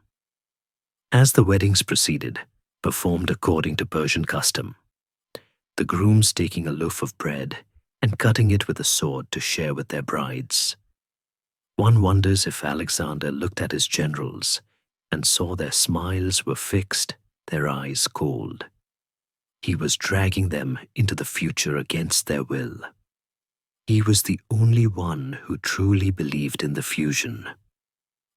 As the weddings proceeded, performed according to Persian custom, the grooms taking a loaf of bread and cutting it with a sword to share with their brides. One wonders if Alexander looked at his generals and saw their smiles were fixed, their eyes cold. He was dragging them into the future against their will. He was the only one who truly believed in the fusion.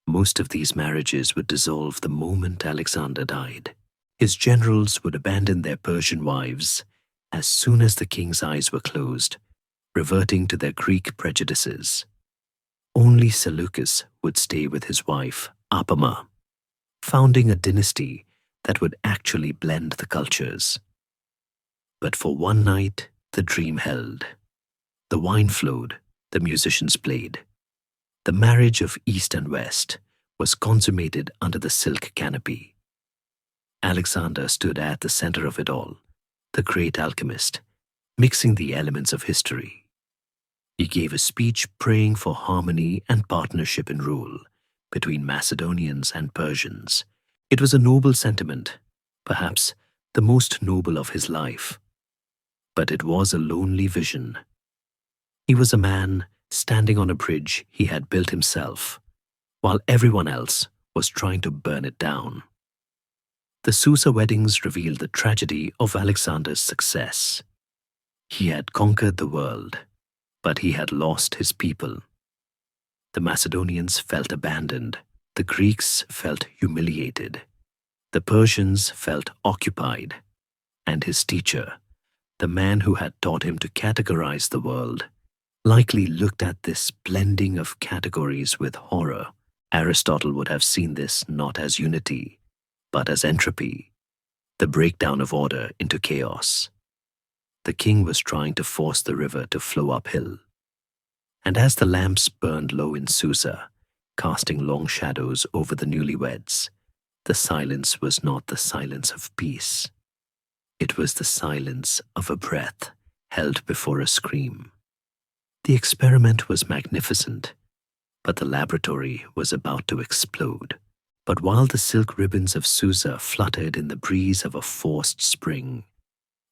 Most of these marriages would dissolve the moment Alexander died. His generals would abandon their Persian wives as soon as the king's eyes were closed, reverting to their Greek prejudices. Only Seleucus would stay with his wife, Apama, founding a dynasty that would actually blend the cultures. But for one night, the dream held. The wine flowed, the musicians played. The marriage of East and West was consummated under the silk canopy. Alexander stood at the center of it all, the great alchemist, mixing the elements of history. He gave a speech praying for harmony and partnership in rule between Macedonians and Persians. It was a noble sentiment, perhaps the most noble of his life. But it was a lonely vision. He was a man standing on a bridge he had built himself, while everyone else was trying to burn it down. The Susa weddings revealed the tragedy of Alexander's success. He had conquered the world, but he had lost his people. The Macedonians felt abandoned. The Greeks felt humiliated. The Persians felt occupied. And his teacher, the man who had taught him to categorize the world, likely looked at this blending of categories with horror. Aristotle would have seen this not as unity, but as entropy, the breakdown of order into chaos. The king was trying to force the river to flow uphill. And as the lamps burned low in Susa, casting long shadows over the newlyweds, the silence was not the silence of peace. It was the silence of a breath held before a scream. The experiment was magnificent, but the laboratory was about to explode. But while the silk ribbons of Susa fluttered in the breeze of a forced spring,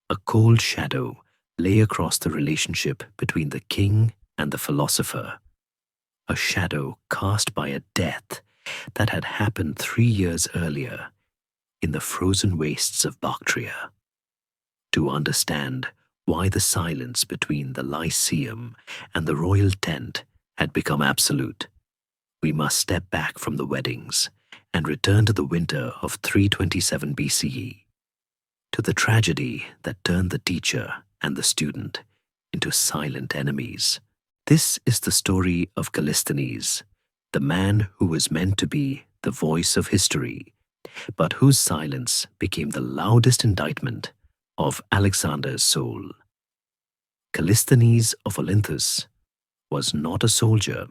a cold shadow lay across the relationship between the king and the philosopher, a shadow cast by a death that had happened 3 years earlier in the frozen wastes of Bactria. To understand why the silence between the Lyceum and the royal tent had become absolute, we must step back from the weddings and return to the winter of 327 BCE, to the tragedy that turned the teacher and the student into silent enemies. This is the story of Callisthenes, the man who was meant to be the voice of history, but whose silence became the loudest indictment of Alexander's soul. Callisthenes of Olynthus was not a soldier.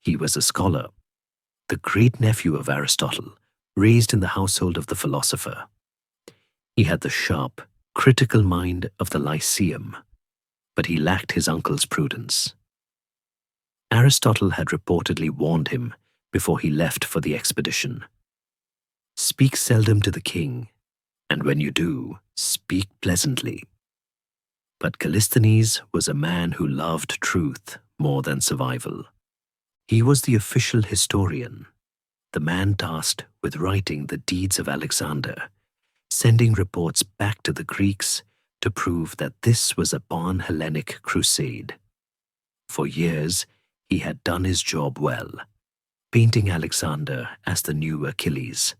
He was a scholar, the great-nephew of Aristotle, raised in the household of the philosopher. He had the sharp, critical mind of the Lyceum, but he lacked his uncle's prudence. Aristotle had reportedly warned him before he left for the expedition. Speak seldom to the king, and when you do, speak pleasantly. But Callisthenes was a man who loved truth more than survival. He was the official historian, the man tasked with writing the deeds of Alexander, sending reports back to the Greeks to prove that this was a pan-Hellenic crusade. For years, he had done his job well, painting Alexander as the new Achilles.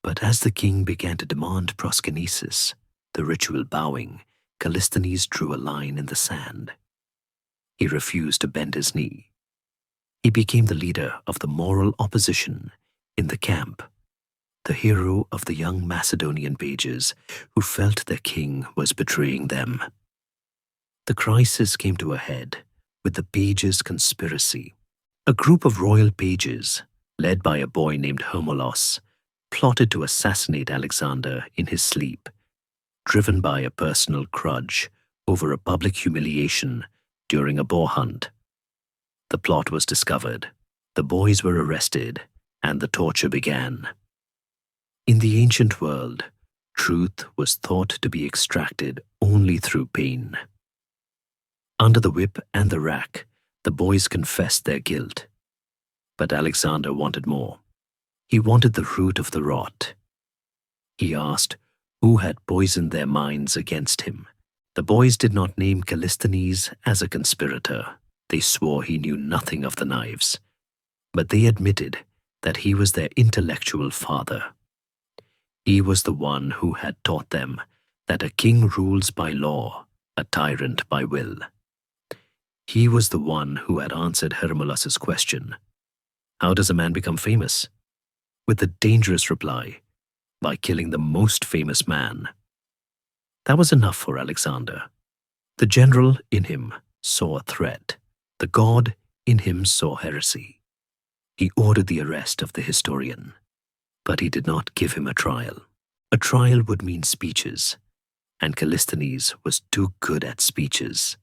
But as the king began to demand proskynesis, the ritual bowing, Callisthenes drew a line in the sand. He refused to bend his knee. He became the leader of the moral opposition in the camp, the hero of the young Macedonian pages who felt their king was betraying them. The crisis came to a head with the pages' conspiracy. A group of royal pages, led by a boy named Hermolos, plotted to assassinate Alexander in his sleep, driven by a personal grudge over a public humiliation during a boar hunt. The plot was discovered, the boys were arrested, and the torture began. In the ancient world, truth was thought to be extracted only through pain. Under the whip and the rack, the boys confessed their guilt. But Alexander wanted more. He wanted the root of the rot. He asked who had poisoned their minds against him. The boys did not name Callisthenes as a conspirator. They swore he knew nothing of the knives. But they admitted that he was their intellectual father. He was the one who had taught them that a king rules by law, a tyrant by will. He was the one who had answered Hermolos's question, "How does a man become famous?" with the dangerous reply, "By killing the most famous man." That was enough for Alexander. The general in him saw a threat. The god in him saw heresy. He ordered the arrest of the historian, but he did not give him a trial. A trial would mean speeches, and Callisthenes was too good at speeches.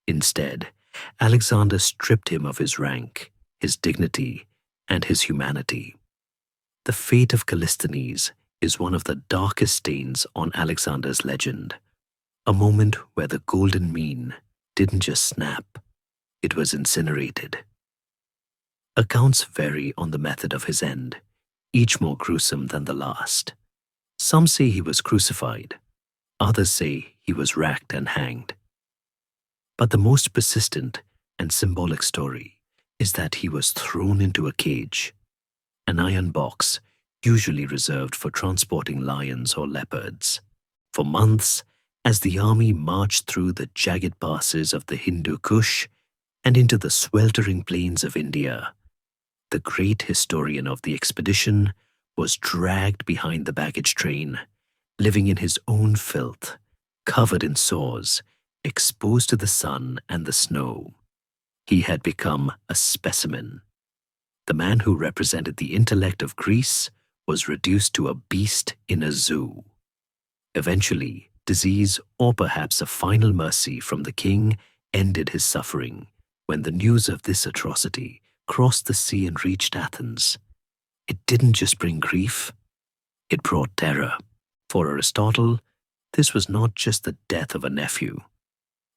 Instead, Alexander stripped him of his rank, his dignity, and his humanity. The fate of Callisthenes is one of the darkest stains on Alexander's legend, a moment where the golden mean didn't just snap, it was incinerated. Accounts vary on the method of his end, each more gruesome than the last. Some say he was crucified, others say he was racked and hanged. But the most persistent and symbolic story is that he was thrown into a cage, an iron box usually reserved for transporting lions or leopards. For months, as the army marched through the jagged passes of the Hindu Kush and into the sweltering plains of India, the great historian of the expedition was dragged behind the baggage train, living in his own filth, covered in sores, exposed to the sun and the snow. He had become a specimen. The man who represented the intellect of Greece was reduced to a beast in a zoo. Eventually, disease or perhaps a final mercy from the king ended his suffering when the news of this atrocity crossed the sea and reached Athens. It didn't just bring grief, it brought terror. For Aristotle, this was not just the death of a nephew.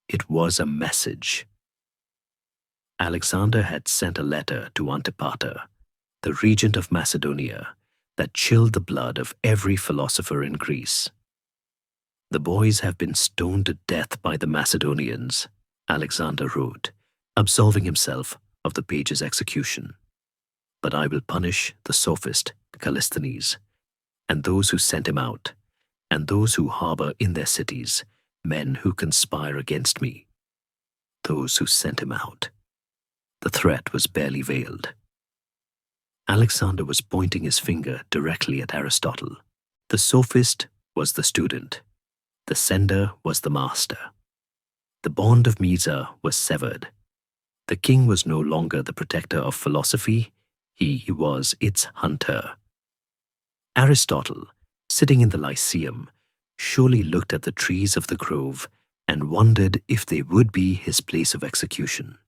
It was a message. Alexander had sent a letter to Antipater, the regent of Macedonia, that chilled the blood of every philosopher in Greece. "The boys have been stoned to death by the Macedonians," Alexander wrote, absolving himself of the page's execution. "But I will punish the sophist Callisthenes, and those who sent him out, and those who harbor in their cities men who conspire against me." Those who sent him out. The threat was barely veiled. Alexander was pointing his finger directly at Aristotle. The sophist was the student. The sender was the master. The bond of Mysa was severed. The king was no longer the protector of philosophy, he was its hunter. Aristotle, sitting in the Lyceum, surely looked at the trees of the grove and wondered if they would be his place of execution.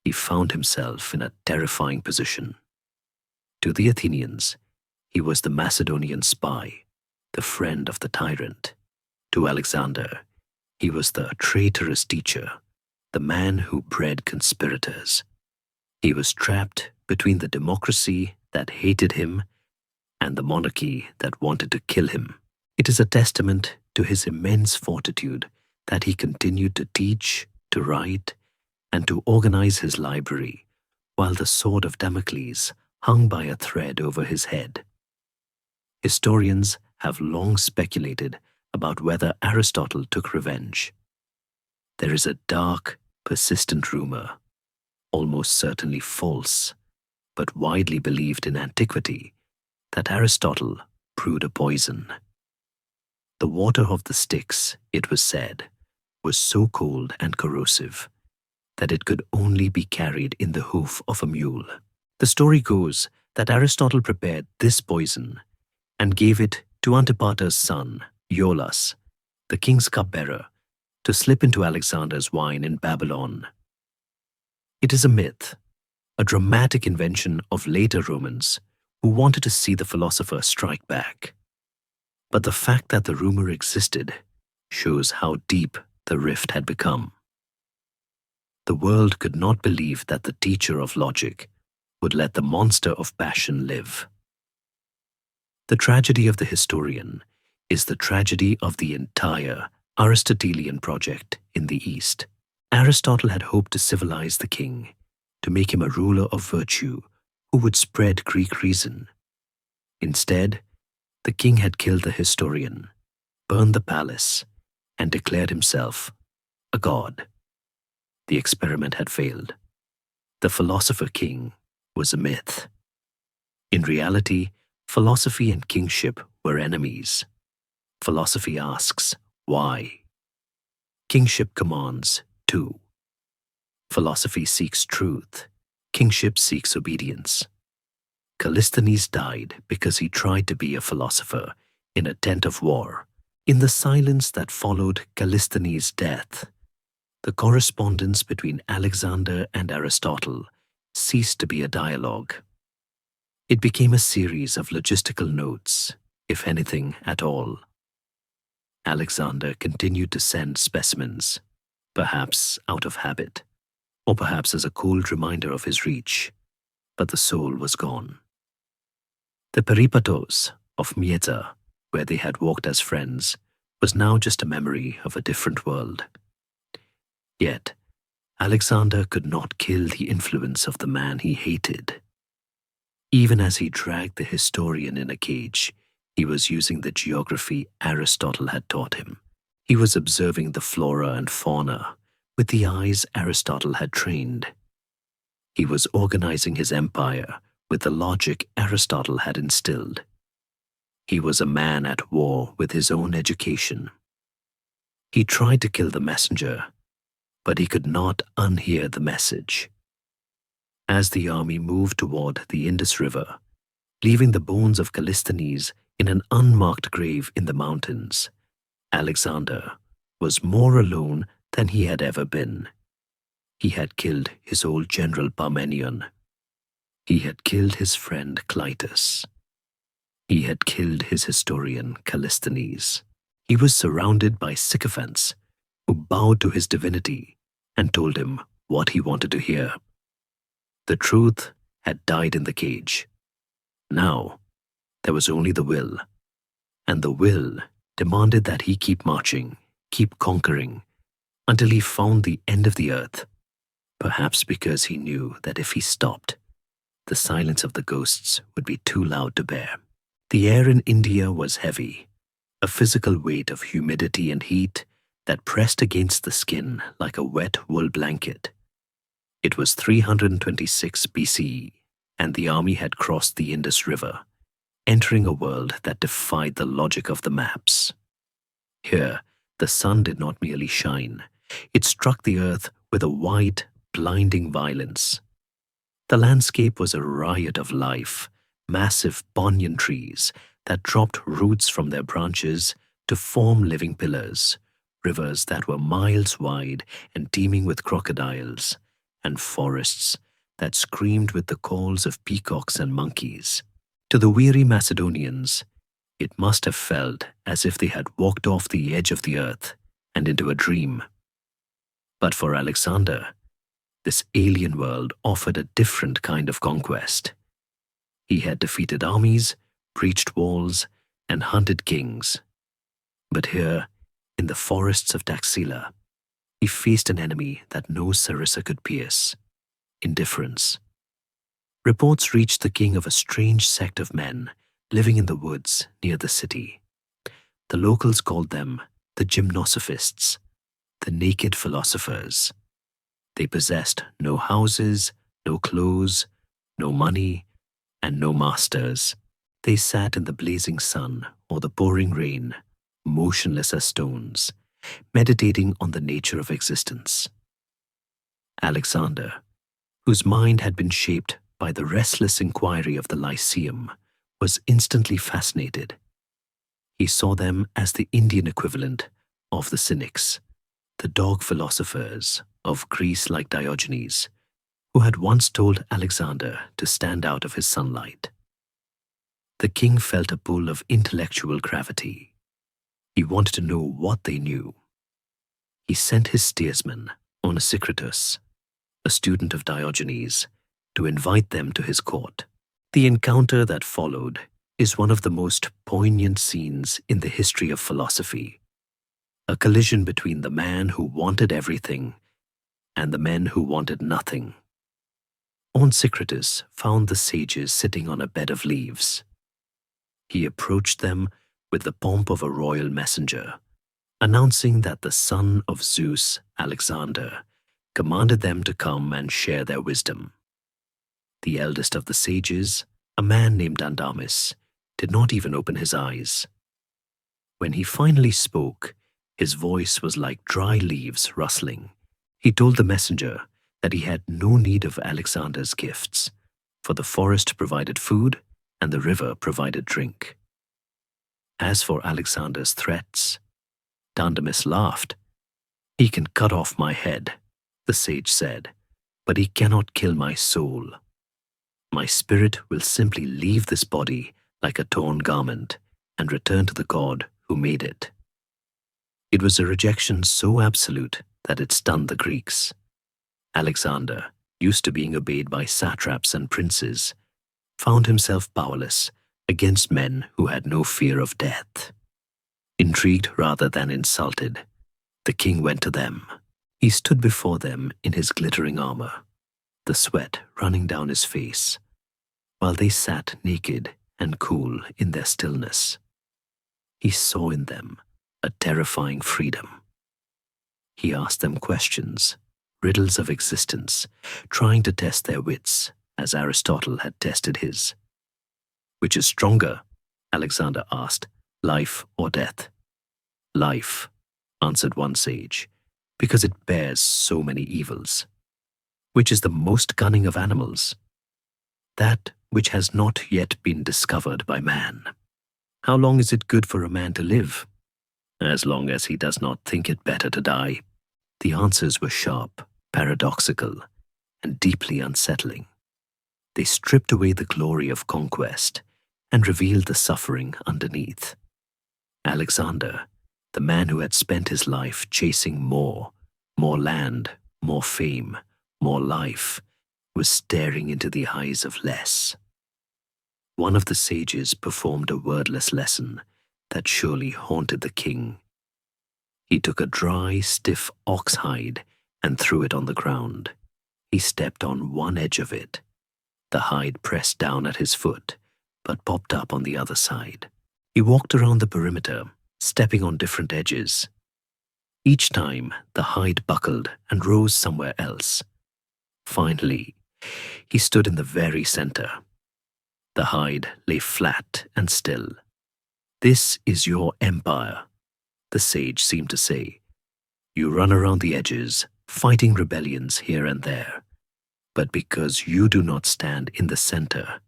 He found himself in a terrifying position. To the Athenians, he was the Macedonian spy, the friend of the tyrant. To Alexander, he was the traitorous teacher, the man who bred conspirators. He was trapped between the democracy that hated him and the monarchy that wanted to kill him. It is a testament to his immense fortitude that he continued to teach, to write, and to organize his library, while the sword of Damocles hung by a thread over his head. Historians have long speculated about whether Aristotle took revenge. There is a dark, persistent rumor almost certainly false, but widely believed in antiquity, that Aristotle brewed a poison. The water of the Styx, it was said, was so cold and corrosive that it could only be carried in the hoof of a mule. The story goes that Aristotle prepared this poison and gave it to Antipater's son, Iolaus, the king's cupbearer, to slip into Alexander's wine in Babylon. It is a myth, a dramatic invention of later Romans who wanted to see the philosopher strike back. But the fact that the rumor existed shows how deep the rift had become. The world could not believe that the teacher of logic would let the monster of passion live. The tragedy of the historian is the tragedy of the entire Aristotelian project in the East. Aristotle had hoped to civilize the king, to make him a ruler of virtue who would spread Greek reason. Instead, the king had killed the historian, burned the palace, and declared himself a god. The experiment had failed. The philosopher king was a myth. In reality, philosophy and kingship were enemies. Philosophy asks, why? Kingship commands, too. Philosophy seeks truth. Kingship seeks obedience. Callisthenes died because he tried to be a philosopher in a tent of war. In the silence that followed Callisthenes' death, the correspondence between Alexander and Aristotle ceased to be a dialogue. It became a series of logistical notes, if anything at all. Alexander continued to send specimens, perhaps out of habit, or perhaps as a cold reminder of his reach, but the soul was gone. The peripatos of Mieta, where they had walked as friends, was now just a memory of a different world. Yet, Alexander could not kill the influence of the man he hated. Even as he dragged the historian in a cage, he was using the geography Aristotle had taught him. He was observing the flora and fauna with the eyes Aristotle had trained. He was organizing his empire with the logic Aristotle had instilled. He was a man at war with his own education. He tried to kill the messenger, but he could not unhear the message. As the army moved toward the Indus River, leaving the bones of Callisthenes in an unmarked grave in the mountains, Alexander was more alone than he had ever been. He had killed his old general Parmenion. He had killed his friend Clytus. He had killed his historian Callisthenes. He was surrounded by sycophants who bowed to his divinity and told him what he wanted to hear. The truth had died in the cage. Now, there was only the will, and the will demanded that he keep marching, keep conquering, until he found the end of the earth, perhaps because he knew that if he stopped, the silence of the ghosts would be too loud to bear. The air in India was heavy, a physical weight of humidity and heat that pressed against the skin like a wet wool blanket. It was 326 BCE, and the army had crossed the Indus River, entering a world that defied the logic of the maps. Here, the sun did not merely shine, it struck the earth with a white, blinding violence. The landscape was a riot of life, massive banyan trees that dropped roots from their branches to form living pillars, rivers that were miles wide and teeming with crocodiles, and forests that screamed with the calls of peacocks and monkeys. To the weary Macedonians, it must have felt as if they had walked off the edge of the earth and into a dream. But for Alexander, this alien world offered a different kind of conquest. He had defeated armies, breached walls, and hunted kings. But here, in the forests of Taxila, he faced an enemy that no sarissa could pierce: indifference. Reports reached the king of a strange sect of men living in the woods near the city. The locals called them the gymnosophists, the naked philosophers. They possessed no houses, no clothes, no money, and no masters. They sat in the blazing sun or the pouring rain, motionless as stones, meditating on the nature of existence. Alexander, whose mind had been shaped by the restless inquiry of the Lyceum, was instantly fascinated. He saw them as the Indian equivalent of the Cynics, the dog philosophers of Greece like Diogenes, who had once told Alexander to stand out of his sunlight. The king felt a pull of intellectual gravity. He wanted to know what they knew. He sent his steersman, Onesicritus, a student of Diogenes, to invite them to his court. The encounter that followed is one of the most poignant scenes in the history of philosophy, a collision between the man who wanted everything and the men who wanted nothing. Onesicritus found the sages sitting on a bed of leaves. He approached them with the pomp of a royal messenger, announcing that the son of Zeus, Alexander, commanded them to come and share their wisdom. The eldest of the sages, a man named Andamis, did not even open his eyes. When he finally spoke, his voice was like dry leaves rustling. He told the messenger that he had no need of Alexander's gifts, for the forest provided food and the river provided drink. As for Alexander's threats, Andamis laughed. "He can cut off my head," the sage said, "but he cannot kill my soul. My spirit will simply leave this body like a torn garment and return to the God who made it." It was a rejection so absolute that it stunned the Greeks. Alexander, used to being obeyed by satraps and princes, found himself powerless against men who had no fear of death. Intrigued rather than insulted, the king went to them. He stood before them in his glittering armor, the sweat running down his face, while they sat naked and cool in their stillness. He saw in them a terrifying freedom. He asked them questions, riddles of existence, trying to test their wits as Aristotle had tested his. "Which is stronger?" Alexander asked, "life or death?" "Life," answered one sage, "because it bears so many evils." "Which is the most cunning of animals?" "That which has not yet been discovered by man." "How long is it good for a man to live?" "As long as he does not think it better to die." The answers were sharp, paradoxical, and deeply unsettling. They stripped away the glory of conquest and revealed the suffering underneath. Alexander, the man who had spent his life chasing more land, more fame, more life, was staring into the eyes of less. One of the sages performed a wordless lesson that surely haunted the king. He took a dry, stiff ox hide and threw it on the ground. He stepped on one edge of it. The hide pressed down at his foot, but popped up on the other side. He walked around the perimeter, stepping on different edges. Each time, the hide buckled and rose somewhere else. Finally, he stood in the very center. The hide lay flat and still. "This is your empire," the sage seemed to say. "You run around the edges, fighting rebellions here and there. But because you do not stand in the center,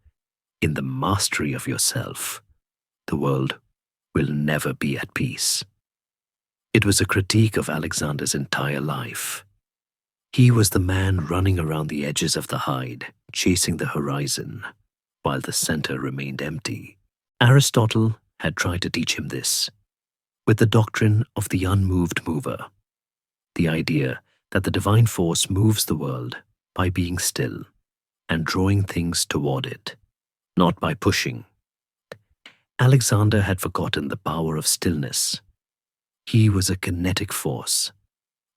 in the mastery of yourself, the world will never be at peace." It was a critique of Alexander's entire life. He was the man running around the edges of the hide, chasing the horizon, while the center remained empty. Aristotle had tried to teach him this, with the doctrine of the unmoved mover, the idea that the divine force moves the world by being still and drawing things toward it, not by pushing. Alexander had forgotten the power of stillness. He was a kinetic force,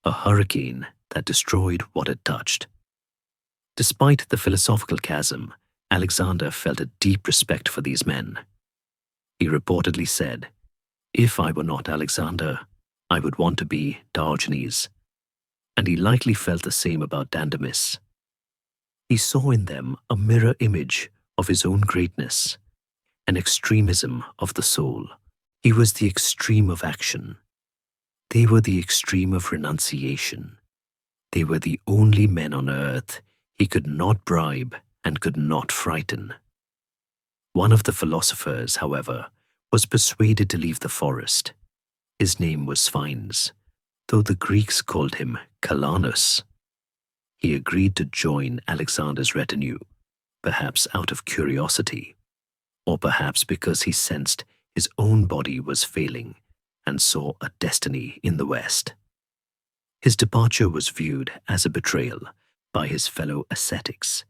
a hurricane that destroyed what it touched. Despite the philosophical chasm, Alexander felt a deep respect for these men. He reportedly said, "If I were not Alexander, I would want to be Diogenes." and he likely felt the same about Dandamis. He saw in them a mirror image of his own greatness, an extremism of the soul. He was the extreme of action. They were the extreme of renunciation. They were the only men on earth he could not bribe and could not frighten. One of the philosophers, however, was persuaded to leave the forest. His name was Sphinx, though the Greeks called him Calanus. He agreed to join Alexander's retinue, perhaps out of curiosity, or perhaps because he sensed his own body was failing and saw a destiny in the West. His departure was viewed as a betrayal by his fellow ascetics,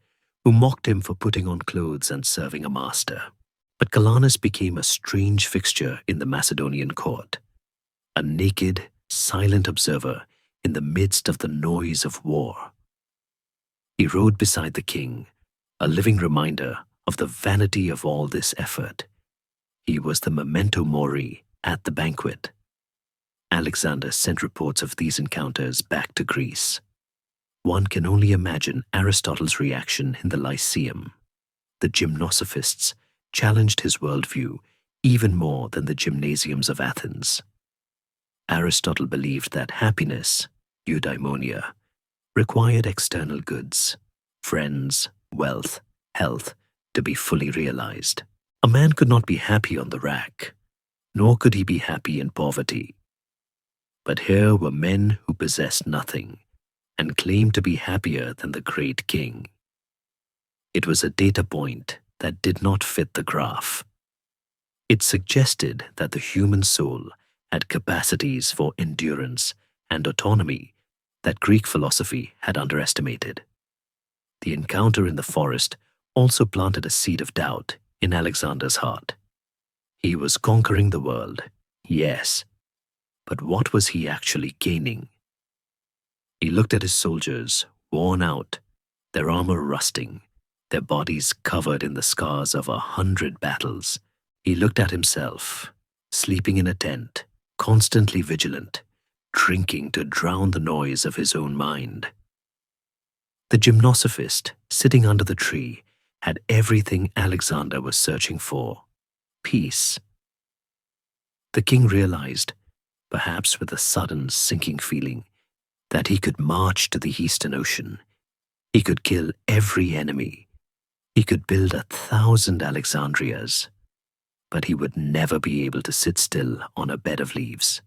who mocked him for putting on clothes and serving a master. But Calanus became a strange fixture in the Macedonian court, a naked, silent observer in the midst of the noise of war. He rode beside the king, a living reminder of the vanity of all this effort. He was the memento mori at the banquet. Alexander sent reports of these encounters back to Greece. One can only imagine Aristotle's reaction in the Lyceum. The gymnosophists challenged his worldview even more than the gymnasiums of Athens. Aristotle believed that happiness, eudaimonia, required external goods, friends, wealth, health, to be fully realized. A man could not be happy on the rack, nor could he be happy in poverty. But here were men who possessed nothing and claimed to be happier than the great king. It was a data point that did not fit the graph. It suggested that the human soul had capacities for endurance and autonomy that Greek philosophy had underestimated. The encounter in the forest also planted a seed of doubt in Alexander's heart. He was conquering the world, yes, but what was he actually gaining? He looked at his soldiers, worn out, their armor rusting, their bodies covered in the scars of 100 battles. He looked at himself, sleeping in a tent, constantly vigilant, drinking to drown the noise of his own mind. The gymnosophist, sitting under the tree, had everything Alexander was searching for: peace. The king realized, perhaps with a sudden sinking feeling, that he could march to the Eastern Ocean. He could kill every enemy. He could build 1,000 Alexandrias, but he would never be able to sit still on a bed of leaves.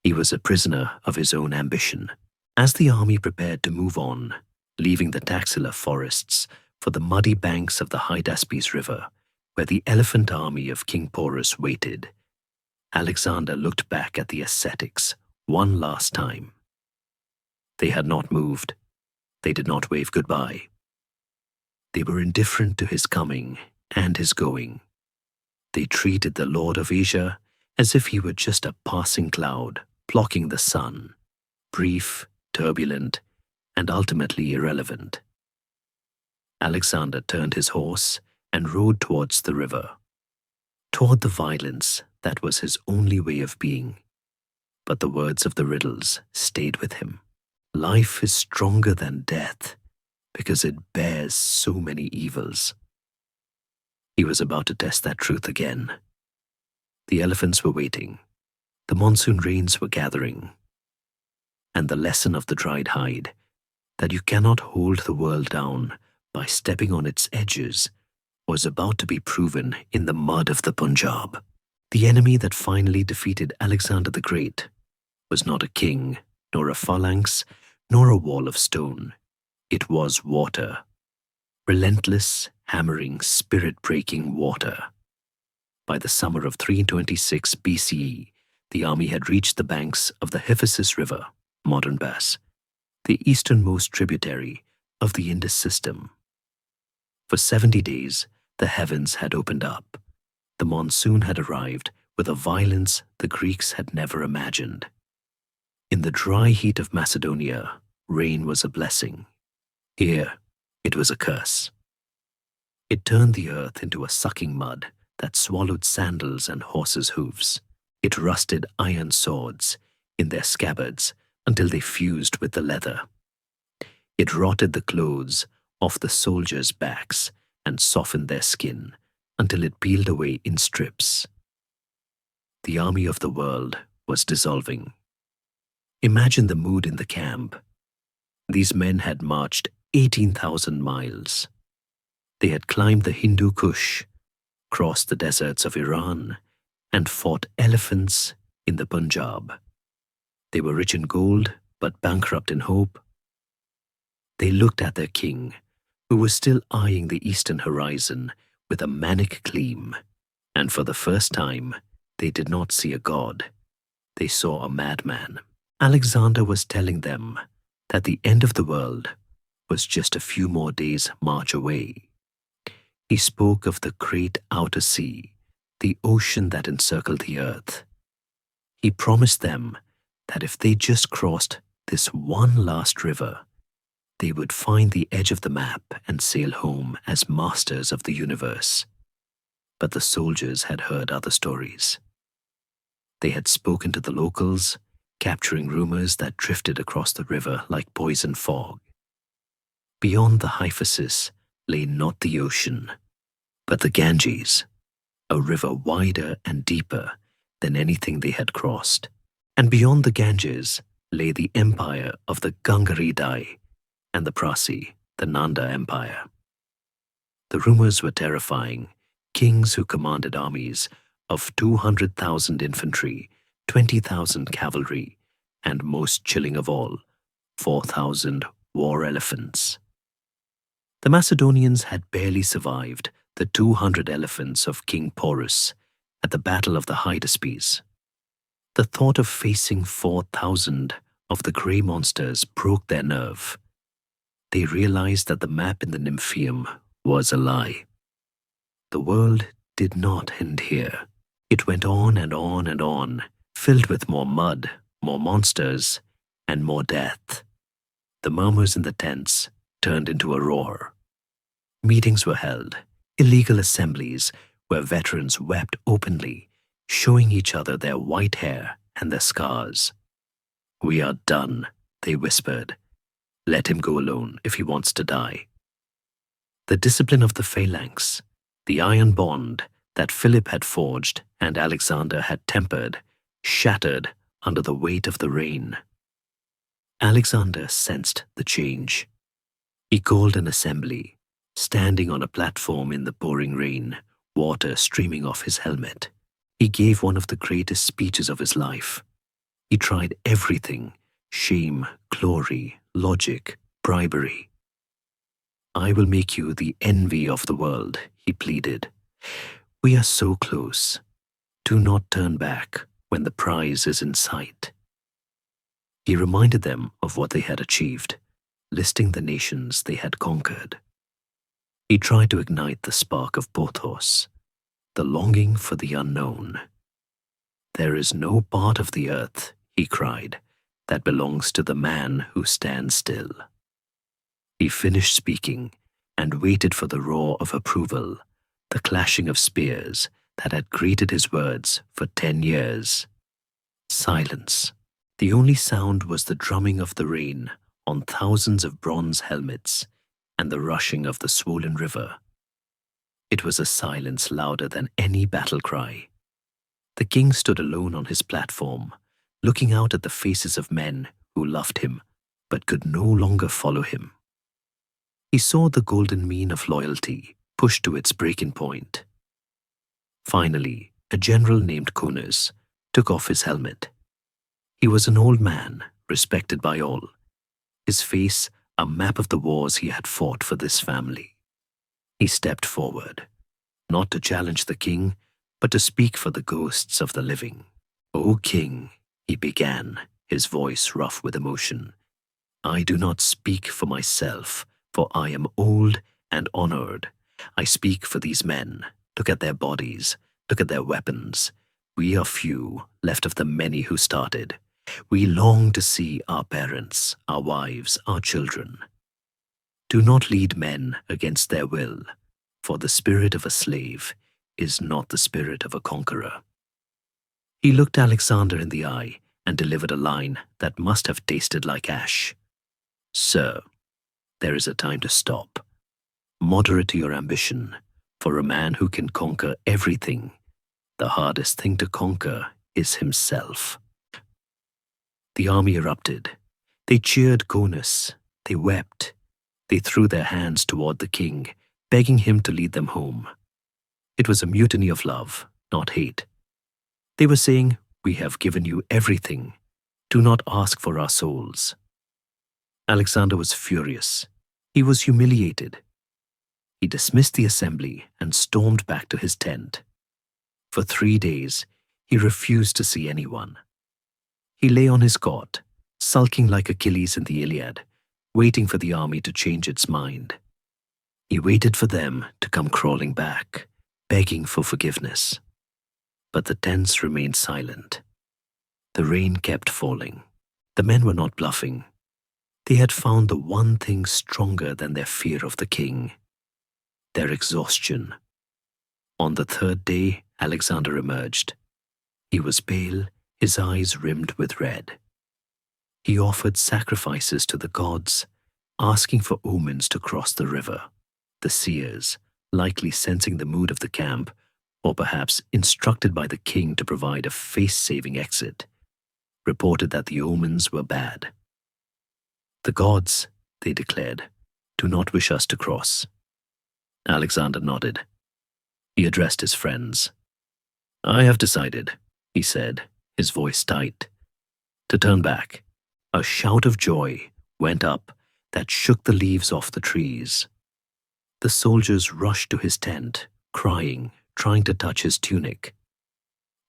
He was a prisoner of his own ambition. As the army prepared to move on, leaving the Taxila forests for the muddy banks of the Hydaspes River, where the elephant army of King Porus waited, Alexander looked back at the ascetics one last time. They had not moved. They did not wave goodbye. They were indifferent to his coming and his going. They treated the Lord of Asia as if he were just a passing cloud blocking the sun, brief, turbulent, and ultimately irrelevant. Alexander turned his horse and rode towards the river, toward the violence that was his only way of being. But the words of the riddles stayed with him. Life is stronger than death because it bears so many evils. He was about to test that truth again. The elephants were waiting. The monsoon rains were gathering. And the lesson of the dried hide, that you cannot hold the world down by stepping on its edges, was about to be proven in the mud of the Punjab. The enemy that finally defeated Alexander the Great was not a king, nor a phalanx, nor a wall of stone. It was water. Relentless, hammering, spirit-breaking water. By the summer of 326 BCE, the army had reached the banks of the Hephaestus River, modern Bass, the easternmost tributary of the Indus system. For 70 days, the heavens had opened up. The monsoon had arrived with a violence the Greeks had never imagined. In the dry heat of Macedonia, rain was a blessing. Here, it was a curse. It turned the earth into a sucking mud that swallowed sandals and horses' hooves. It rusted iron swords in their scabbards until they fused with the leather. It rotted the clothes off the soldiers' backs and softened their skin until it peeled away in strips. The army of the world was dissolving. Imagine the mood in the camp. These men had marched 18,000 miles. They had climbed the Hindu Kush, crossed the deserts of Iran, and fought elephants in the Punjab. They were rich in gold, but bankrupt in hope. They looked at their king, who was still eyeing the eastern horizon with a manic gleam, and for the first time, they did not see a god. They saw a madman. Alexander was telling them that the end of the world was just a few more days' march away. He spoke of the great outer sea, the ocean that encircled the earth. He promised them that if they just crossed this one last river, they would find the edge of the map and sail home as masters of the universe. But the soldiers had heard other stories. They had spoken to the locals, capturing rumors that drifted across the river like poison fog. Beyond the Hyphasis lay not the ocean, but the Ganges, a river wider and deeper than anything they had crossed. And beyond the Ganges lay the empire of the Gangaridai and the Prasi, the Nanda Empire. The rumors were terrifying. Kings who commanded armies of 200,000 infantry, 20,000 cavalry, and most chilling of all, 4,000 war elephants. The Macedonians had barely survived the 200 elephants of King Porus at the Battle of the Hydaspes. The thought of facing 4,000 of the grey monsters broke their nerve. They realized that the map in the Nymphaeum was a lie. The world did not end here. It went on and on and on, filled with more mud, more monsters, and more death. The murmurs in the tents turned into a roar. Meetings were held, illegal assemblies where veterans wept openly, showing each other their white hair and their scars. "We are done," they whispered. "Let him go alone if he wants to die." The discipline of the phalanx, the iron bond that Philip had forged and Alexander had tempered, shattered under the weight of the rain. Alexander sensed the change. He called an assembly, standing on a platform in the pouring rain, water streaming off his helmet. He gave one of the greatest speeches of his life. He tried everything: shame, glory, logic, bribery. "I will make you the envy of the world," he pleaded. "We are so close. Do not turn back when the prize is in sight." He reminded them of what they had achieved, listing the nations they had conquered. He tried to ignite the spark of Pothos, the longing for the unknown. "There is no part of the earth," he cried, "that belongs to the man who stands still." He finished speaking and waited for the roar of approval, the clashing of spears that had greeted his words for 10 years. Silence. The only sound was the drumming of the rain on thousands of bronze helmets and the rushing of the swollen river. It was a silence louder than any battle cry. The king stood alone on his platform, looking out at the faces of men who loved him but could no longer follow him. He saw the golden mean of loyalty pushed to its breaking point. Finally, a general named Conus took off his helmet. He was an old man, respected by all. His face a map of the wars he had fought for this family. He stepped forward, not to challenge the king, but to speak for the ghosts of the living. "O king," he began, his voice rough with emotion, "I do not speak for myself, for I am old and honored. I speak for these men. Look at their bodies, look at their weapons. We are few, left of the many who started. We long to see our parents, our wives, our children. Do not lead men against their will, for the spirit of a slave is not the spirit of a conqueror." He looked Alexander in the eye and delivered a line that must have tasted like ash. "Sir, there is a time to stop. Moderate your ambition. For a man who can conquer everything, the hardest thing to conquer is himself." The army erupted. They cheered Conus. They wept. They threw their hands toward the king, begging him to lead them home. It was a mutiny of love, not hate. They were saying, "We have given you everything. Do not ask for our souls." Alexander was furious. He was humiliated. He dismissed the assembly and stormed back to his tent. For 3 days, he refused to see anyone. He lay on his cot, sulking like Achilles in the Iliad, waiting for the army to change its mind. He waited for them to come crawling back, begging for forgiveness. But the tents remained silent. The rain kept falling. The men were not bluffing. They had found the one thing stronger than their fear of the king: their exhaustion. On the 3rd day, Alexander emerged. He was pale, his eyes rimmed with red. He offered sacrifices to the gods, asking for omens to cross the river. The seers, likely sensing the mood of the camp, or perhaps instructed by the king to provide a face-saving exit, reported that the omens were bad. "The gods," they declared, "do not wish us to cross." Alexander nodded. He addressed his friends. "I have decided," he said, his voice tight, "to turn back." A shout of joy went up that shook the leaves off the trees. The soldiers rushed to his tent, crying, trying to touch his tunic.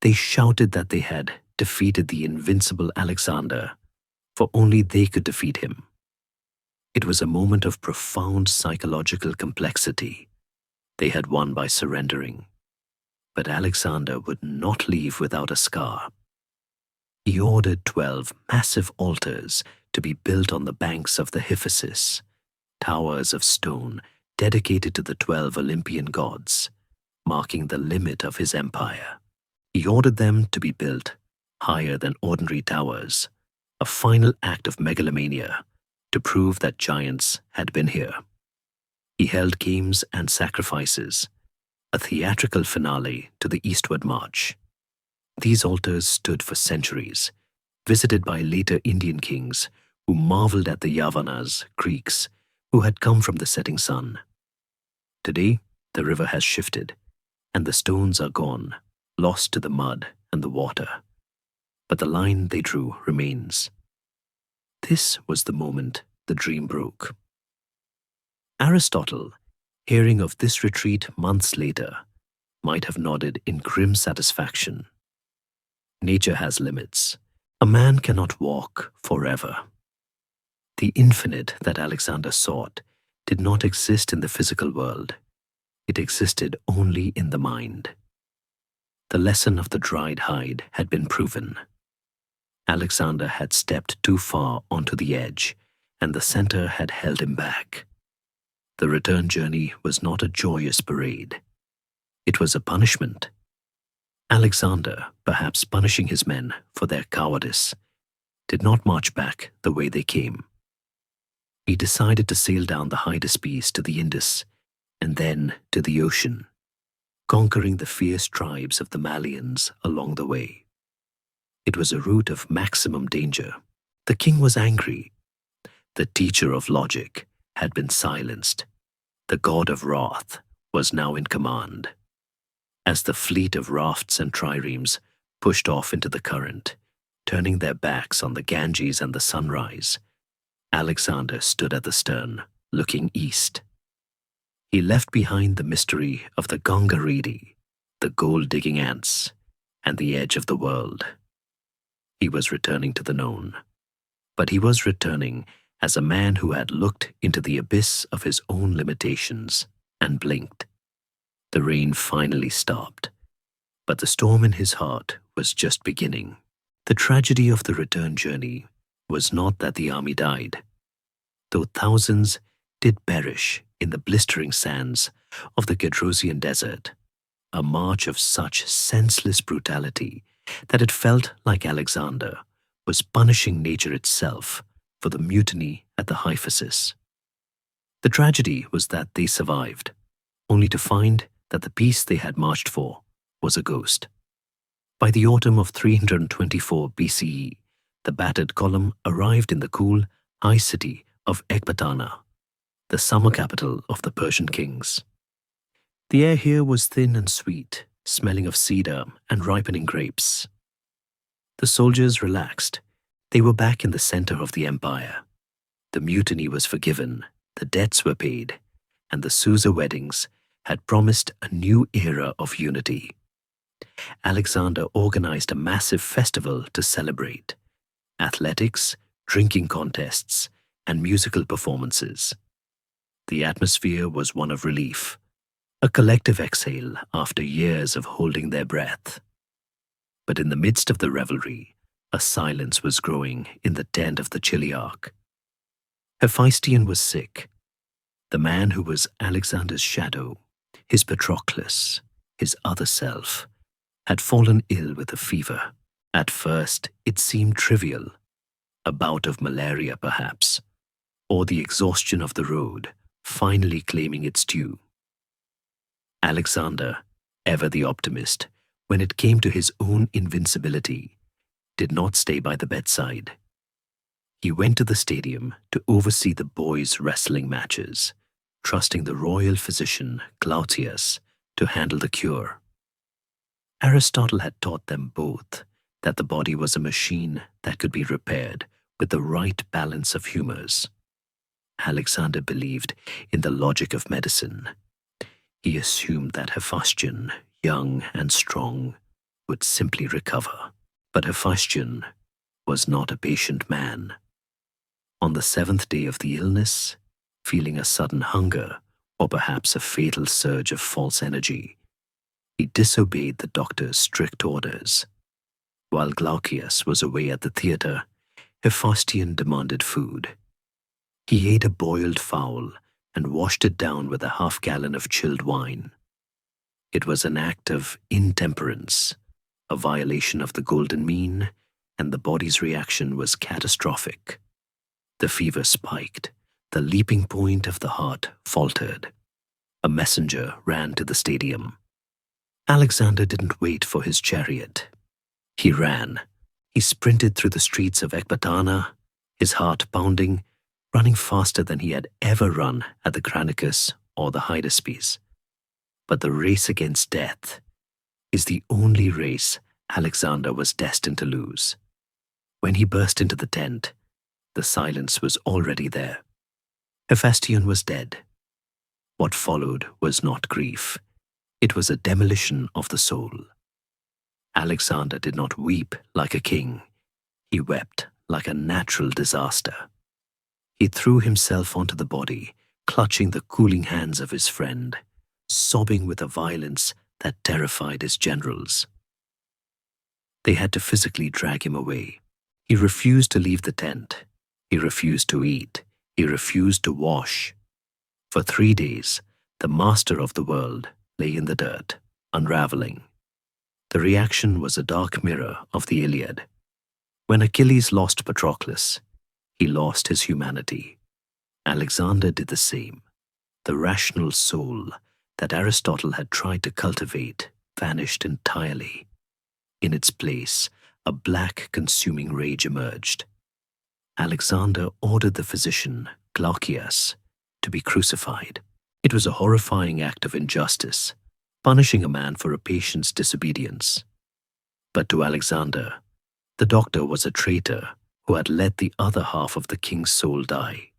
They shouted that they had defeated the invincible Alexander, for only they could defeat him. It was a moment of profound psychological complexity. They had won by surrendering. But Alexander would not leave without a scar. He ordered 12 massive altars to be built on the banks of the Hyphasis, towers of stone dedicated to the 12 Olympian gods, marking the limit of his empire. He ordered them to be built higher than ordinary towers, a final act of megalomania to prove that giants had been here. He held games and sacrifices, a theatrical finale to the eastward march. These altars stood for centuries, visited by later Indian kings who marveled at the Yavanas, Greeks, who had come from the setting sun. Today, the river has shifted, and the stones are gone, lost to the mud and the water. But the line they drew remains. This was the moment the dream broke. Aristotle, hearing of this retreat months later, might have nodded in grim satisfaction. Nature has limits. A man cannot walk forever. The infinite that Alexander sought did not exist in the physical world. It existed only in the mind. The lesson of the dried hide had been proven. Alexander had stepped too far onto the edge, and the center had held him back. The return journey was not a joyous parade. It was a punishment. Alexander, perhaps punishing his men for their cowardice, did not march back the way they came. He decided to sail down the Hydaspes to the Indus and then to the ocean, conquering the fierce tribes of the Malians along the way. It was a route of maximum danger. The king was angry. The teacher of logic had been silenced. The god of wrath was now in command. As the fleet of rafts and triremes pushed off into the current, turning their backs on the Ganges and the sunrise, Alexander stood at the stern, looking east. He left behind the mystery of the Gangaridi, the gold-digging ants, and the edge of the world. He was returning to the known, but he was returning as a man who had looked into the abyss of his own limitations and blinked. The rain finally stopped, but the storm in his heart was just beginning. The tragedy of the return journey was not that the army died, though thousands did perish in the blistering sands of the Gedrosian desert, a march of such senseless brutality that it felt like Alexander was punishing nature itself for the mutiny at the Hyphasis. The tragedy was that they survived, only to find that the peace they had marched for was a ghost. By the autumn of 324 BCE, the battered column arrived in the cool, high city of Ecbatana, the summer capital of the Persian kings. The air here was thin and sweet, smelling of cedar and ripening grapes. The soldiers relaxed. They were back in the center of the empire. The mutiny was forgiven, the debts were paid, and the Susa weddings had promised a new era of unity. Alexander organized a massive festival to celebrate: athletics, drinking contests, and musical performances. The atmosphere was one of relief, a collective exhale after years of holding their breath. But in the midst of the revelry, a silence was growing in the tent of the Chiliarch. Hephaestion was sick. The man who was Alexander's shadow, his Patroclus, his other self, had fallen ill with a fever. At first, it seemed trivial, a bout of malaria perhaps, or the exhaustion of the road finally claiming its due. Alexander, ever the optimist, when it came to his own invincibility, did not stay by the bedside. He went to the stadium to oversee the boys' wrestling matches, trusting the royal physician Glaucias to handle the cure. Aristotle had taught them both that the body was a machine that could be repaired with the right balance of humors. Alexander believed in the logic of medicine. He assumed that Hephaestion, young and strong, would simply recover. But Hephaestion was not a patient man. On the 7th day of the illness, feeling a sudden hunger or perhaps a fatal surge of false energy, he disobeyed the doctor's strict orders. While Glaucias was away at the theater, Hephaestion demanded food. He ate a boiled fowl and washed it down with a half-gallon of chilled wine. It was an act of intemperance, a violation of the golden mean, and the body's reaction was catastrophic. The fever spiked, the leaping point of the heart faltered. A messenger ran to the stadium. Alexander didn't wait for his chariot. He ran. He sprinted through the streets of Ecbatana, his heart pounding, running faster than he had ever run at the Granicus or the Hydaspes. But the race against death is the only race Alexander was destined to lose. When he burst into the tent, the silence was already there. Hephaestion was dead. What followed was not grief. It was a demolition of the soul. Alexander did not weep like a king. He wept like a natural disaster. He threw himself onto the body, clutching the cooling hands of his friend, sobbing with a violence that terrified his generals. They had to physically drag him away. He refused to leave the tent. He refused to eat. He refused to wash. For 3 days, the master of the world lay in the dirt, unraveling. The reaction was a dark mirror of the Iliad. When Achilles lost Patroclus, he lost his humanity. Alexander did the same. The rational soul that Aristotle had tried to cultivate vanished entirely. In its place, a black, consuming rage emerged. Alexander ordered the physician, Glaucias, to be crucified. It was a horrifying act of injustice, punishing a man for a patient's disobedience. But to Alexander, the doctor was a traitor who had let the other half of the king's soul die.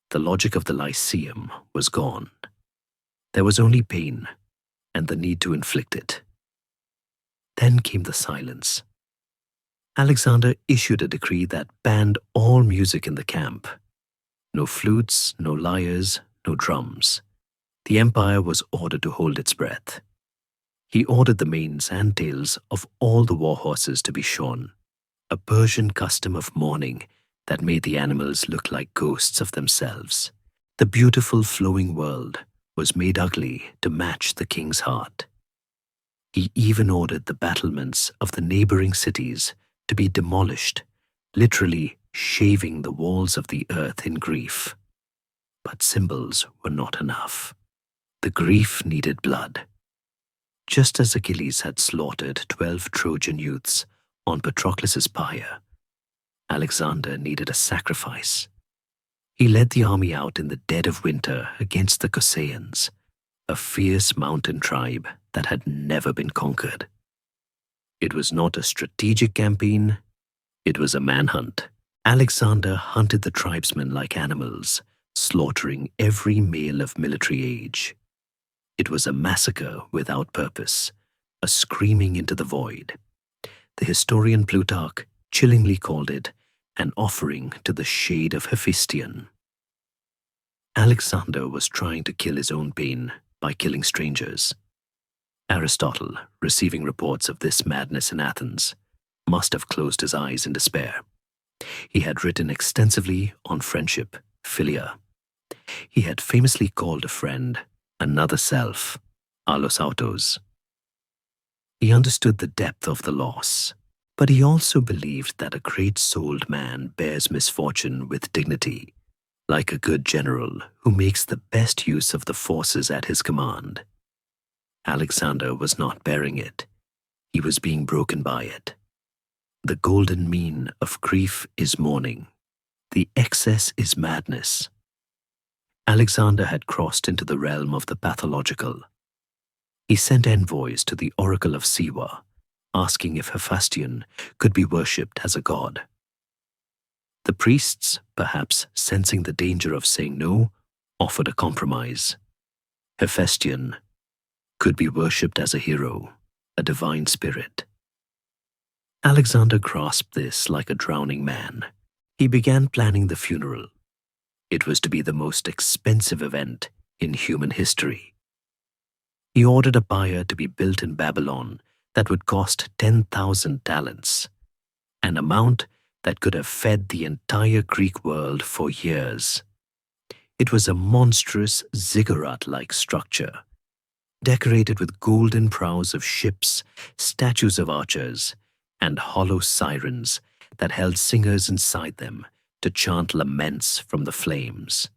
The logic of the Lyceum was gone. There was only pain and the need to inflict it. Then came the silence. Alexander issued a decree that banned all music in the camp. No flutes, no lyres, no drums. The empire was ordered to hold its breath. He ordered the manes and tails of all the war horses to be shorn, a Persian custom of mourning that made the animals look like ghosts of themselves. The beautiful flowing world was made ugly to match the king's heart. He even ordered the battlements of the neighboring cities to be demolished, literally shaving the walls of the earth in grief. But symbols were not enough. The grief needed blood. Just as Achilles had slaughtered 12 Trojan youths on Patroclus's pyre, Alexander needed a sacrifice. He led the army out in the dead of winter against the Cosaeans, a fierce mountain tribe that had never been conquered. It was not a strategic campaign, it was a manhunt. Alexander hunted the tribesmen like animals, slaughtering every male of military age. It was a massacre without purpose, a screaming into the void. The historian Plutarch chillingly called it an offering to the shade of Hephaestion. Alexander was trying to kill his own pain by killing strangers. Aristotle, receiving reports of this madness in Athens, must have closed his eyes in despair. He had written extensively on friendship, philia. He had famously called a friend another self, allos autos. He understood the depth of the loss, but he also believed that a great-souled man bears misfortune with dignity, like a good general who makes the best use of the forces at his command. Alexander was not bearing it. He was being broken by it. The golden mean of grief is mourning. The excess is madness. Alexander had crossed into the realm of the pathological. He sent envoys to the oracle of Siwa, asking if Hephaestion could be worshipped as a god. The priests, perhaps sensing the danger of saying no, offered a compromise. Hephaestion could be worshipped as a hero, a divine spirit. Alexander grasped this like a drowning man. He began planning the funeral. It was to be the most expensive event in human history. He ordered a pyre to be built in Babylon that would cost 10,000 talents, an amount that could have fed the entire Greek world for years. It was a monstrous ziggurat-like structure, decorated with golden prows of ships, statues of archers, and hollow sirens that held singers inside them to chant laments from the flames.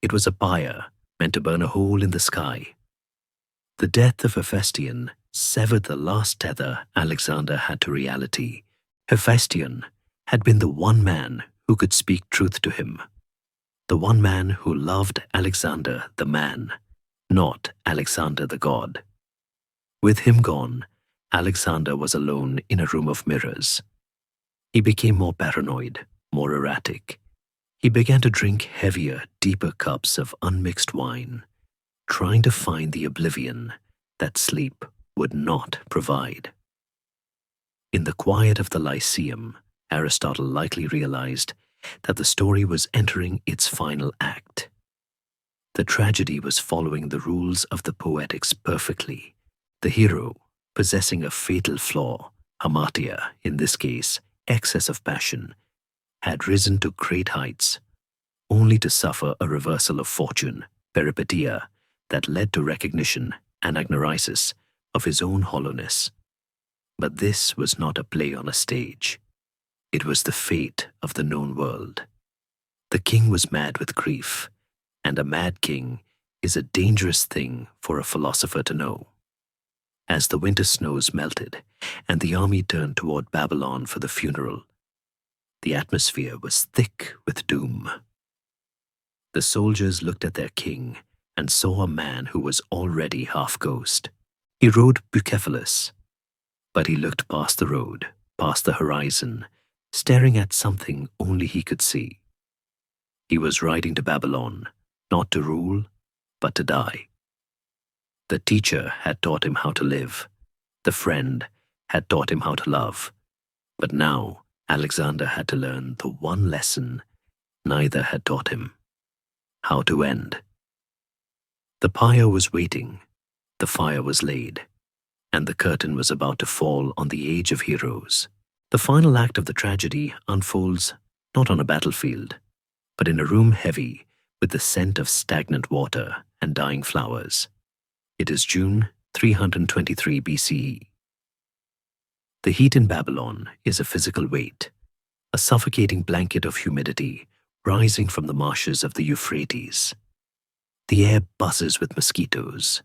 It was a pyre meant to burn a hole in the sky. The death of Hephaestion severed the last tether Alexander had to reality. Hephaestion had been the one man who could speak truth to him, the one man who loved Alexander the man, not Alexander the god. With him gone, Alexander was alone in a room of mirrors. He became more paranoid, more erratic. He began to drink heavier, deeper cups of unmixed wine, trying to find the oblivion that sleep would not provide. In the quiet of the Lyceum, Aristotle likely realized that the story was entering its final act. The tragedy was following the rules of the poetics perfectly. The hero, possessing a fatal flaw, hamartia, in this case, excess of passion, had risen to great heights, only to suffer a reversal of fortune, peripeteia, that led to recognition, anagnorisis, of his own hollowness. But this was not a play on a stage. It was the fate of the known world. The king was mad with grief, and a mad king is a dangerous thing for a philosopher to know. As the winter snows melted and the army turned toward Babylon for the funeral, the atmosphere was thick with doom. The soldiers looked at their king and saw a man who was already half ghost. He rode Bucephalus, but he looked past the road, past the horizon, staring at something only he could see. He was riding to Babylon, not to rule, but to die. The teacher had taught him how to live. The friend had taught him how to love. But now Alexander had to learn the one lesson neither had taught him: how to end. The pyre was waiting, the fire was laid, and the curtain was about to fall on the age of heroes. The final act of the tragedy unfolds not on a battlefield, but in a room heavy with the scent of stagnant water and dying flowers. It is June 323 BCE. The heat in Babylon is a physical weight, a suffocating blanket of humidity rising from the marshes of the Euphrates. The air buzzes with mosquitoes,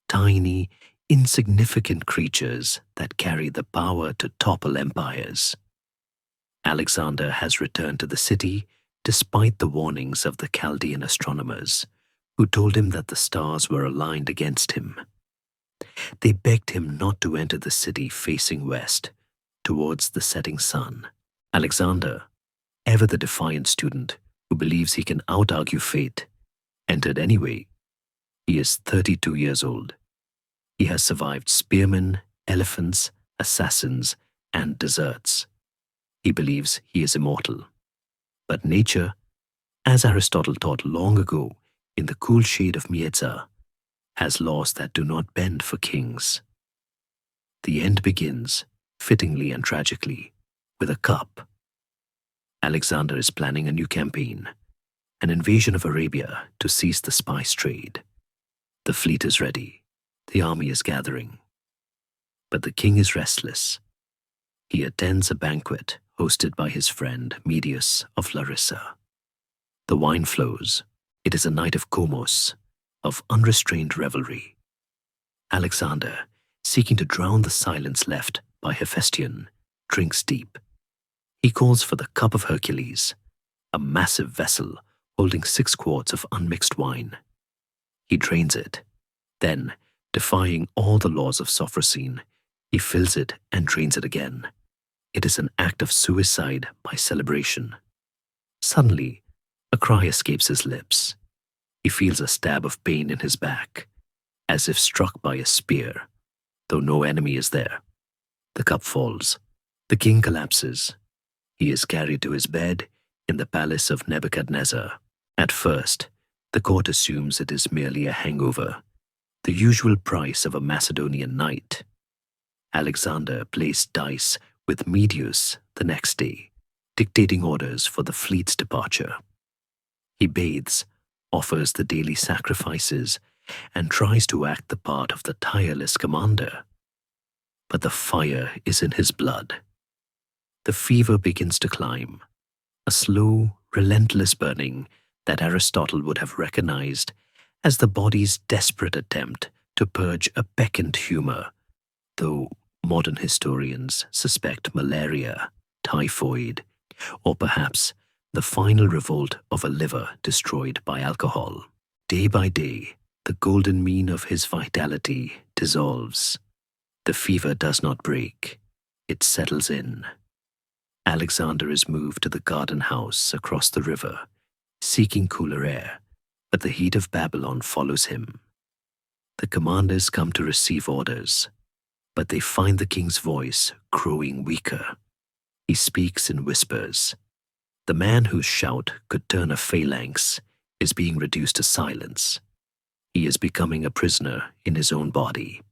tiny, insignificant creatures that carry the power to topple empires. Alexander has returned to the city despite the warnings of the Chaldean astronomers, who told him that the stars were aligned against him. They begged him not to enter the city facing west, towards the setting sun. Alexander, ever the defiant student who believes he can out-argue fate, entered anyway. He is 32 years old. He has survived spearmen, elephants, assassins, and deserts. He believes he is immortal. But nature, as Aristotle taught long ago in the cool shade of Mieza, has laws that do not bend for kings. The end begins, fittingly and tragically, with a cup. Alexander is planning a new campaign, an invasion of Arabia to seize the spice trade. The fleet is ready. The army is gathering. But the king is restless. He attends a banquet hosted by his friend Medius of Larissa. The wine flows. It is a night of komos, of unrestrained revelry. Alexander, seeking to drown the silence left by Hephaestion, drinks deep. He calls for the cup of Hercules, a massive vessel holding 6 quarts of unmixed wine. He drains it. Then, defying all the laws of Sophrosyne, he fills it and drains it again. It is an act of suicide by celebration. Suddenly, a cry escapes his lips. He feels a stab of pain in his back, as if struck by a spear, though no enemy is there. The cup falls. The king collapses. He is carried to his bed in the palace of Nebuchadnezzar. At first, the court assumes it is merely a hangover, the usual price of a Macedonian night. Alexander plays dice with Medius the next day, dictating orders for the fleet's departure. He bathes, offers the daily sacrifices, and tries to act the part of the tireless commander. But the fire is in his blood. The fever begins to climb, a slow, relentless burning that Aristotle would have recognized as the body's desperate attempt to purge a peccant humor, though modern historians suspect malaria, typhoid, or perhaps the final revolt of a liver destroyed by alcohol. Day by day, the golden mean of his vitality dissolves. The fever does not break. It settles in. Alexander is moved to the garden house across the river, seeking cooler air, but the heat of Babylon follows him. The commanders come to receive orders, but they find the king's voice growing weaker. He speaks in whispers. The man whose shout could turn a phalanx is being reduced to silence. He is becoming a prisoner in his own body.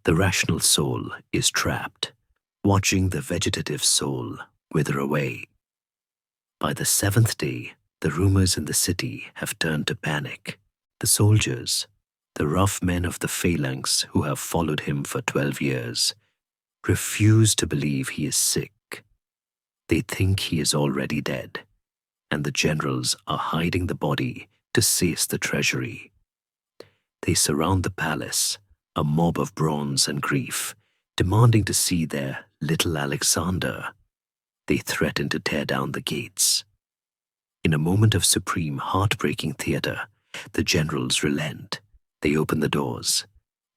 The rational soul is trapped, watching the vegetative soul wither away. By the 7th day, the rumors in the city have turned to panic. The soldiers, the rough men of the phalanx who have followed him for 12 years, refuse to believe he is sick. They think he is already dead, and the generals are hiding the body to seize the treasury. They surround the palace, a mob of bronze and grief, demanding to see their little Alexander. They threaten to tear down the gates. In a moment of supreme, heartbreaking theater, the generals relent. They open the doors.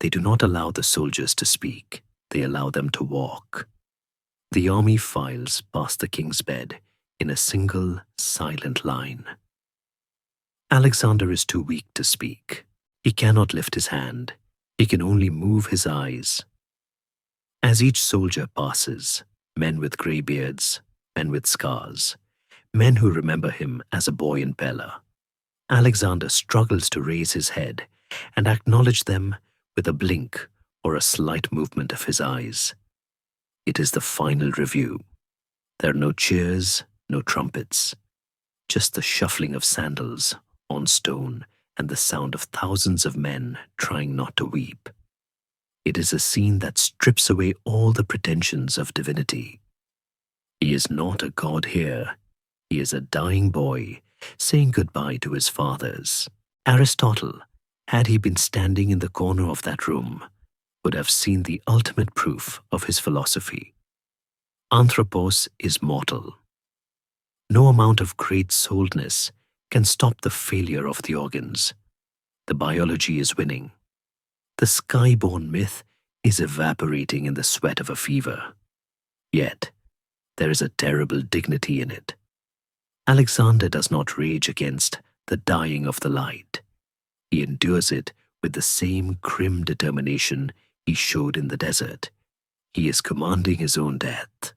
They do not allow the soldiers to speak. They allow them to walk. The army files past the king's bed in a single, silent line. Alexander is too weak to speak. He cannot lift his hand. He can only move his eyes. As each soldier passes, men with grey beards, men with scars, men who remember him as a boy in Pella, Alexander struggles to raise his head and acknowledge them with a blink or a slight movement of his eyes. It is the final review. There are no cheers, no trumpets, just the shuffling of sandals on stone and the sound of thousands of men trying not to weep. It is a scene that strips away all the pretensions of divinity. He is not a god here. He is a dying boy, saying goodbye to his fathers. Aristotle, had he been standing in the corner of that room, would have seen the ultimate proof of his philosophy. Anthropos is mortal. No amount of great-souledness can stop the failure of the organs. The biology is winning. The sky-born myth is evaporating in the sweat of a fever. Yet, there is a terrible dignity in it. Alexander does not rage against the dying of the light. He endures it with the same grim determination he showed in the desert. He is commanding his own death.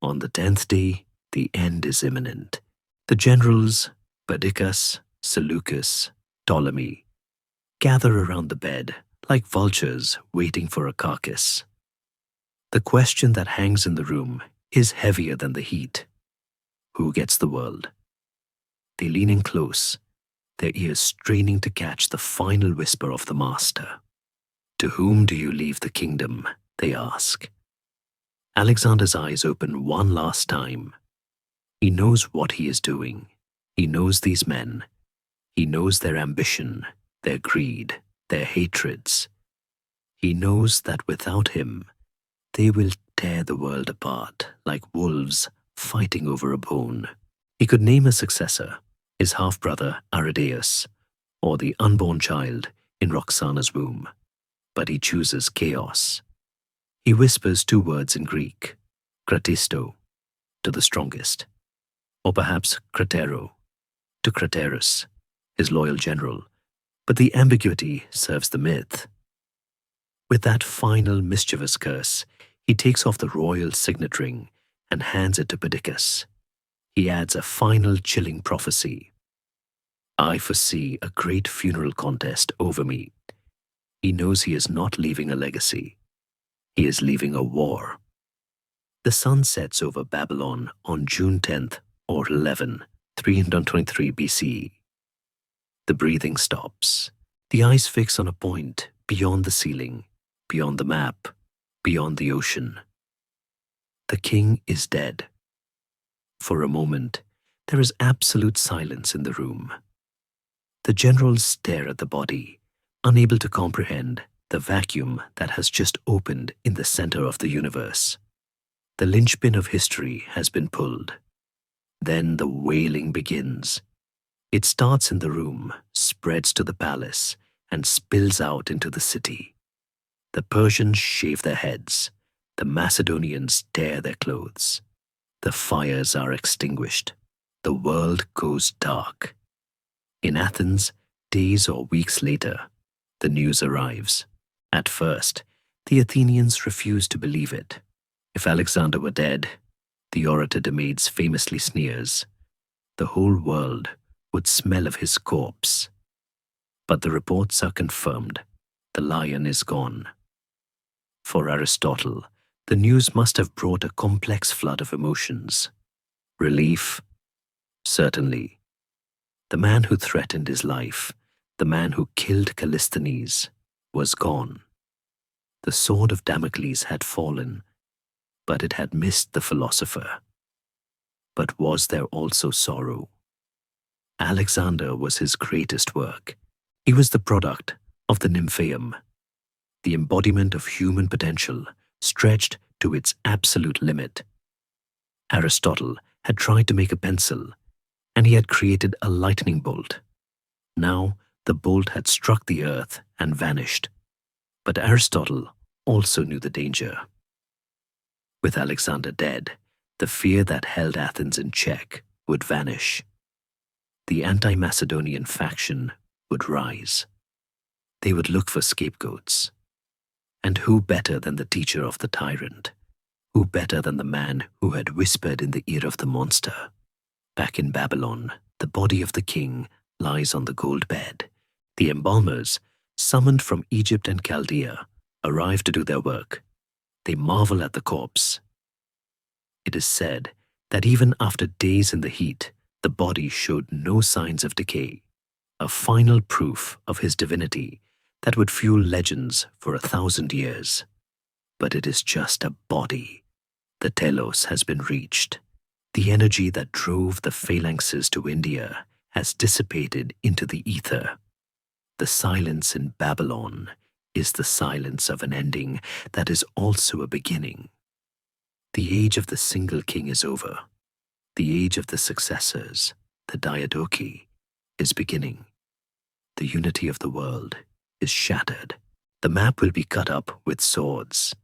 On the 10th day, the end is imminent. The generals, Perdiccas, Seleucus, Ptolemy, gather around the bed like vultures waiting for a carcass. The question that hangs in the room is heavier than the heat. Who gets the world? They lean in close, their ears straining to catch the final whisper of the master. To whom do you leave the kingdom? They ask. Alexander's eyes open one last time. He knows what he is doing. He knows these men. He knows their ambition, their greed, their hatreds. He knows that without him, they will tear the world apart like wolves fighting over a bone. He could name a successor, his half-brother Aridaeus, or the unborn child in Roxana's womb, but he chooses chaos. He whispers two words in Greek, kratisto, to the strongest, or perhaps kratero, to Craterus, his loyal general, but the ambiguity serves the myth. With that final mischievous curse, he takes off the royal signet ring and hands it to Perdiccas. He adds a final chilling prophecy. I foresee a great funeral contest over me. He knows he is not leaving a legacy. He is leaving a war. The sun sets over Babylon on June 10th or 11, 323 BCE. The breathing stops. The eyes fix on a point beyond the ceiling, beyond the map, beyond the ocean. The king is dead. For a moment, there is absolute silence in the room. The generals stare at the body, unable to comprehend the vacuum that has just opened in the center of the universe. The linchpin of history has been pulled. Then the wailing begins. It starts in the room, spreads to the palace, and spills out into the city. The Persians shave their heads. The Macedonians tear their clothes. The fires are extinguished. The world goes dark. In Athens, days or weeks later, the news arrives. At first, the Athenians refuse to believe it. If Alexander were dead, the orator Demades famously sneers, the whole world would smell of his corpse. But the reports are confirmed. The lion is gone. For Aristotle, the news must have brought a complex flood of emotions. Relief? Certainly. The man who threatened his life, the man who killed Callisthenes, was gone. The sword of Damocles had fallen, but it had missed the philosopher. But was there also sorrow? Alexander was his greatest work. He was the product of the Nymphaeum, the embodiment of human potential stretched to its absolute limit. Aristotle had tried to make a pencil, and he had created a lightning bolt. Now the bolt had struck the earth and vanished. But Aristotle also knew the danger. With Alexander dead, the fear that held Athens in check would vanish. The anti-Macedonian faction would rise. They would look for scapegoats. And who better than the teacher of the tyrant? Who better than the man who had whispered in the ear of the monster? Back in Babylon, the body of the king lies on the gold bed. The embalmers, summoned from Egypt and Chaldea, arrive to do their work. They marvel at the corpse. It is said that even after days in the heat, the body showed no signs of decay, a final proof of his divinity that would fuel legends for 1,000 years. But it is just a body. The telos has been reached. The energy that drove the phalanxes to India has dissipated into the ether. The silence in Babylon is the silence of an ending that is also a beginning. The age of the single king is over. The age of the successors, the diadochi, is beginning. The unity of the world is shattered. The map will be cut up with swords.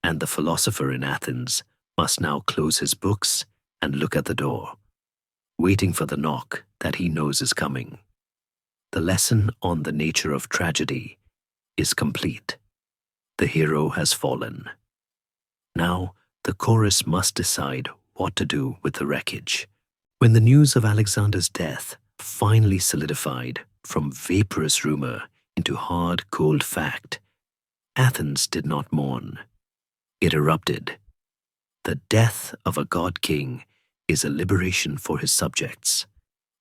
And the philosopher in Athens must now close his books and look at the door, waiting for the knock that he knows is coming. The lesson on the nature of tragedy is complete. The hero has fallen. Now, the chorus must decide what to do with the wreckage. When the news of Alexander's death finally solidified from vaporous rumor into hard, cold fact, Athens did not mourn. It erupted. The death of a god-king is a liberation for his subjects,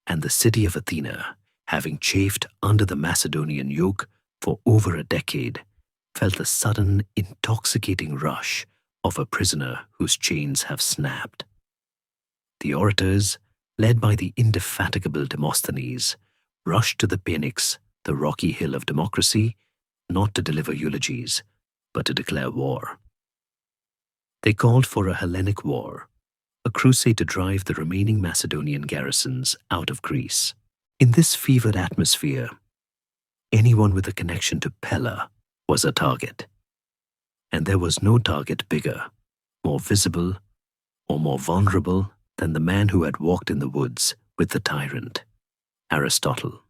and the city of Athena, having chafed under the Macedonian yoke for over a decade, felt the sudden, intoxicating rush of a prisoner whose chains have snapped. The orators, led by the indefatigable Demosthenes, rushed to the Pnyx, the rocky hill of democracy, not to deliver eulogies, but to declare war. They called for a Hellenic war, a crusade to drive the remaining Macedonian garrisons out of Greece. In this fevered atmosphere, anyone with a connection to Pella was a target. And there was no target bigger, more visible, or more vulnerable than the man who had walked in the woods with the tyrant, Aristotle.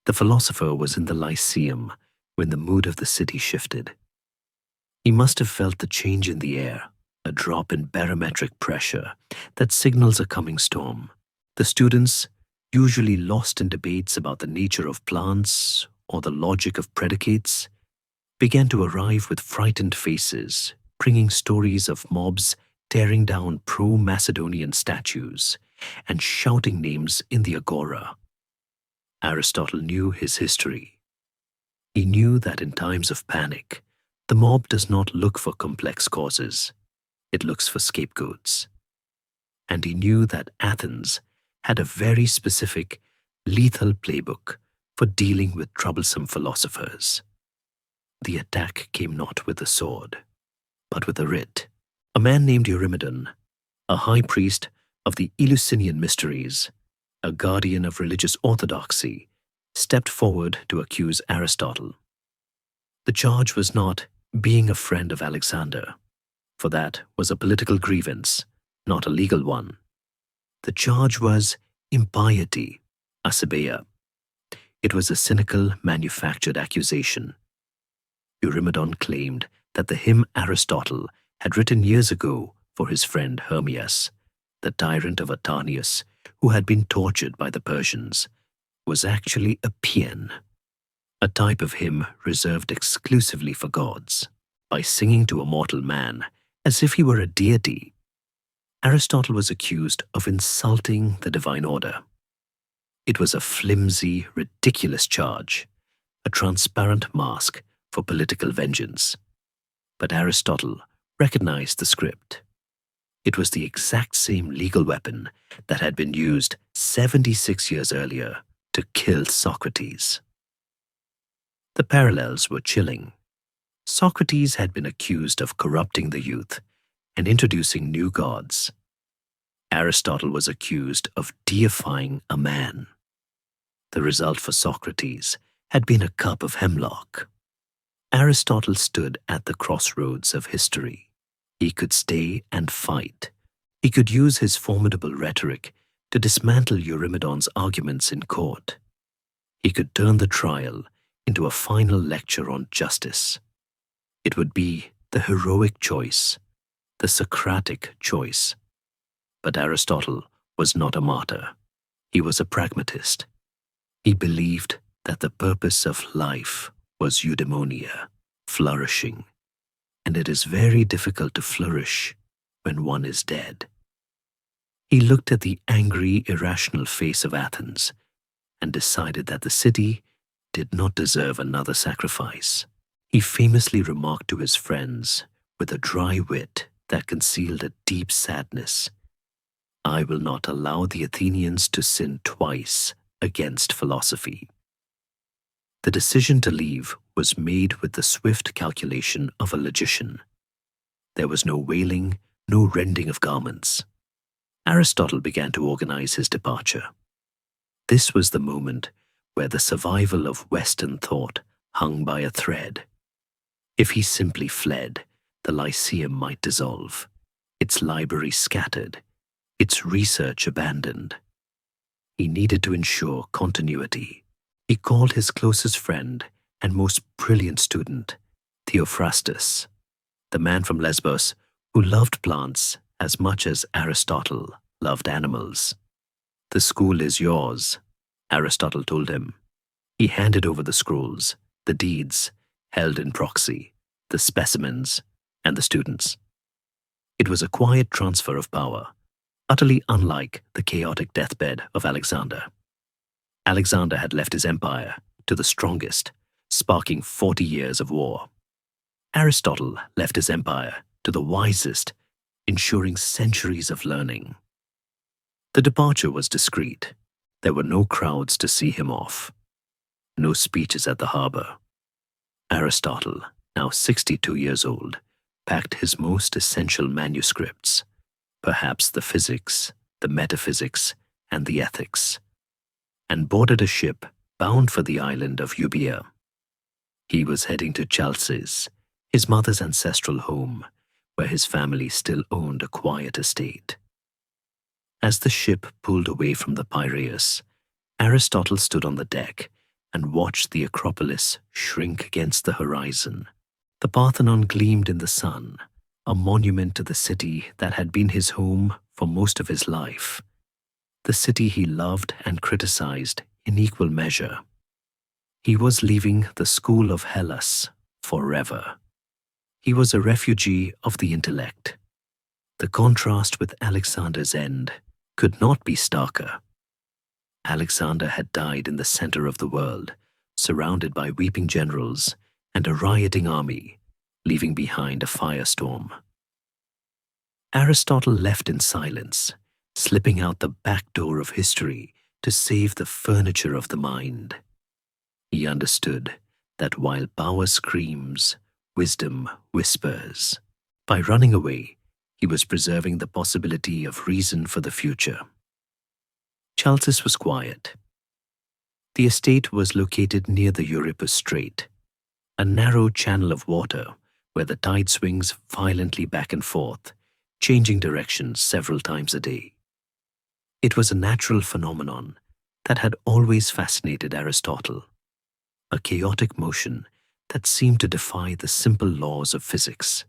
The philosopher was in the Lyceum when the mood of the city shifted. He must have felt the change in the air, a drop in barometric pressure that signals a coming storm. The students, usually lost in debates about the nature of plants or the logic of predicates, began to arrive with frightened faces, bringing stories of mobs tearing down pro-Macedonian statues and shouting names in the agora. Aristotle knew his history. He knew that in times of panic, the mob does not look for complex causes. It looks for scapegoats. And he knew that Athens had a very specific, lethal playbook for dealing with troublesome philosophers. The attack came not with a sword, but with a writ. A man named Eurymedon, a high priest of the Eleusinian mysteries, a guardian of religious orthodoxy, stepped forward to accuse Aristotle. The charge was not being a friend of Alexander, for that was a political grievance, not a legal one. The charge was impiety, asebeia. It was a cynical, manufactured accusation. Eurymedon claimed that the hymn Aristotle had written years ago for his friend Hermias, the tyrant of Atanius, who had been tortured by the Persians, was actually a paean, a type of hymn reserved exclusively for gods. By singing to a mortal man as if he were a deity, Aristotle was accused of insulting the divine order. It was a flimsy, ridiculous charge, a transparent mask for political vengeance. But Aristotle recognized the script. It was the exact same legal weapon that had been used 76 years earlier to kill Socrates. The parallels were chilling. Socrates had been accused of corrupting the youth and introducing new gods. Aristotle was accused of deifying a man. The result for Socrates had been a cup of hemlock. Aristotle stood at the crossroads of history. He could stay and fight. He could use his formidable rhetoric to dismantle Eurymedon's arguments in court. He could turn the trial into a final lecture on justice. It would be the heroic choice, the Socratic choice. But Aristotle was not a martyr. He was a pragmatist. He believed that the purpose of life was eudaimonia, flourishing, and it is very difficult to flourish when one is dead. He looked at the angry, irrational face of Athens and decided that the city did not deserve another sacrifice. He famously remarked to his friends, with a dry wit that concealed a deep sadness, "I will not allow the Athenians to sin twice against philosophy." The decision to leave was made with the swift calculation of a logician. There was no wailing, no rending of garments. Aristotle began to organize his departure. This was the moment where the survival of Western thought hung by a thread. If he simply fled, the Lyceum might dissolve, its library scattered, its research abandoned. He needed to ensure continuity. He called his closest friend and most brilliant student, Theophrastus, the man from Lesbos who loved plants as much as Aristotle loved animals. "The school is yours," Aristotle told him. He handed over the scrolls, the deeds, held in proxy, the specimens, and the students. It was a quiet transfer of power, utterly unlike the chaotic deathbed of Alexander. Alexander had left his empire to the strongest, sparking 40 years of war. Aristotle left his empire to the wisest, ensuring centuries of learning. The departure was discreet. There were no crowds to see him off. No speeches at the harbor. Aristotle, now 62 years old, packed his most essential manuscripts, perhaps the physics, the metaphysics, and the ethics, and boarded a ship bound for the island of Euboea. He was heading to Chalcis, his mother's ancestral home, where his family still owned a quiet estate. As the ship pulled away from the Piraeus, Aristotle stood on the deck and watched the Acropolis shrink against the horizon. The Parthenon gleamed in the sun, a monument to the city that had been his home for most of his life, the city he loved and criticized in equal measure. He was leaving the school of Hellas forever. He was a refugee of the intellect. The contrast with Alexander's end could not be starker. Alexander had died in the center of the world, surrounded by weeping generals and a rioting army, leaving behind a firestorm. Aristotle left in silence, slipping out the back door of history to save the furniture of the mind. He understood that while power screams, wisdom whispers. By running away, he was preserving the possibility of reason for the future. Chalcis was quiet. The estate was located near the Euripus Strait, a narrow channel of water where the tide swings violently back and forth, changing directions several times a day. It was a natural phenomenon that had always fascinated Aristotle, a chaotic motion that seemed to defy the simple laws of physics.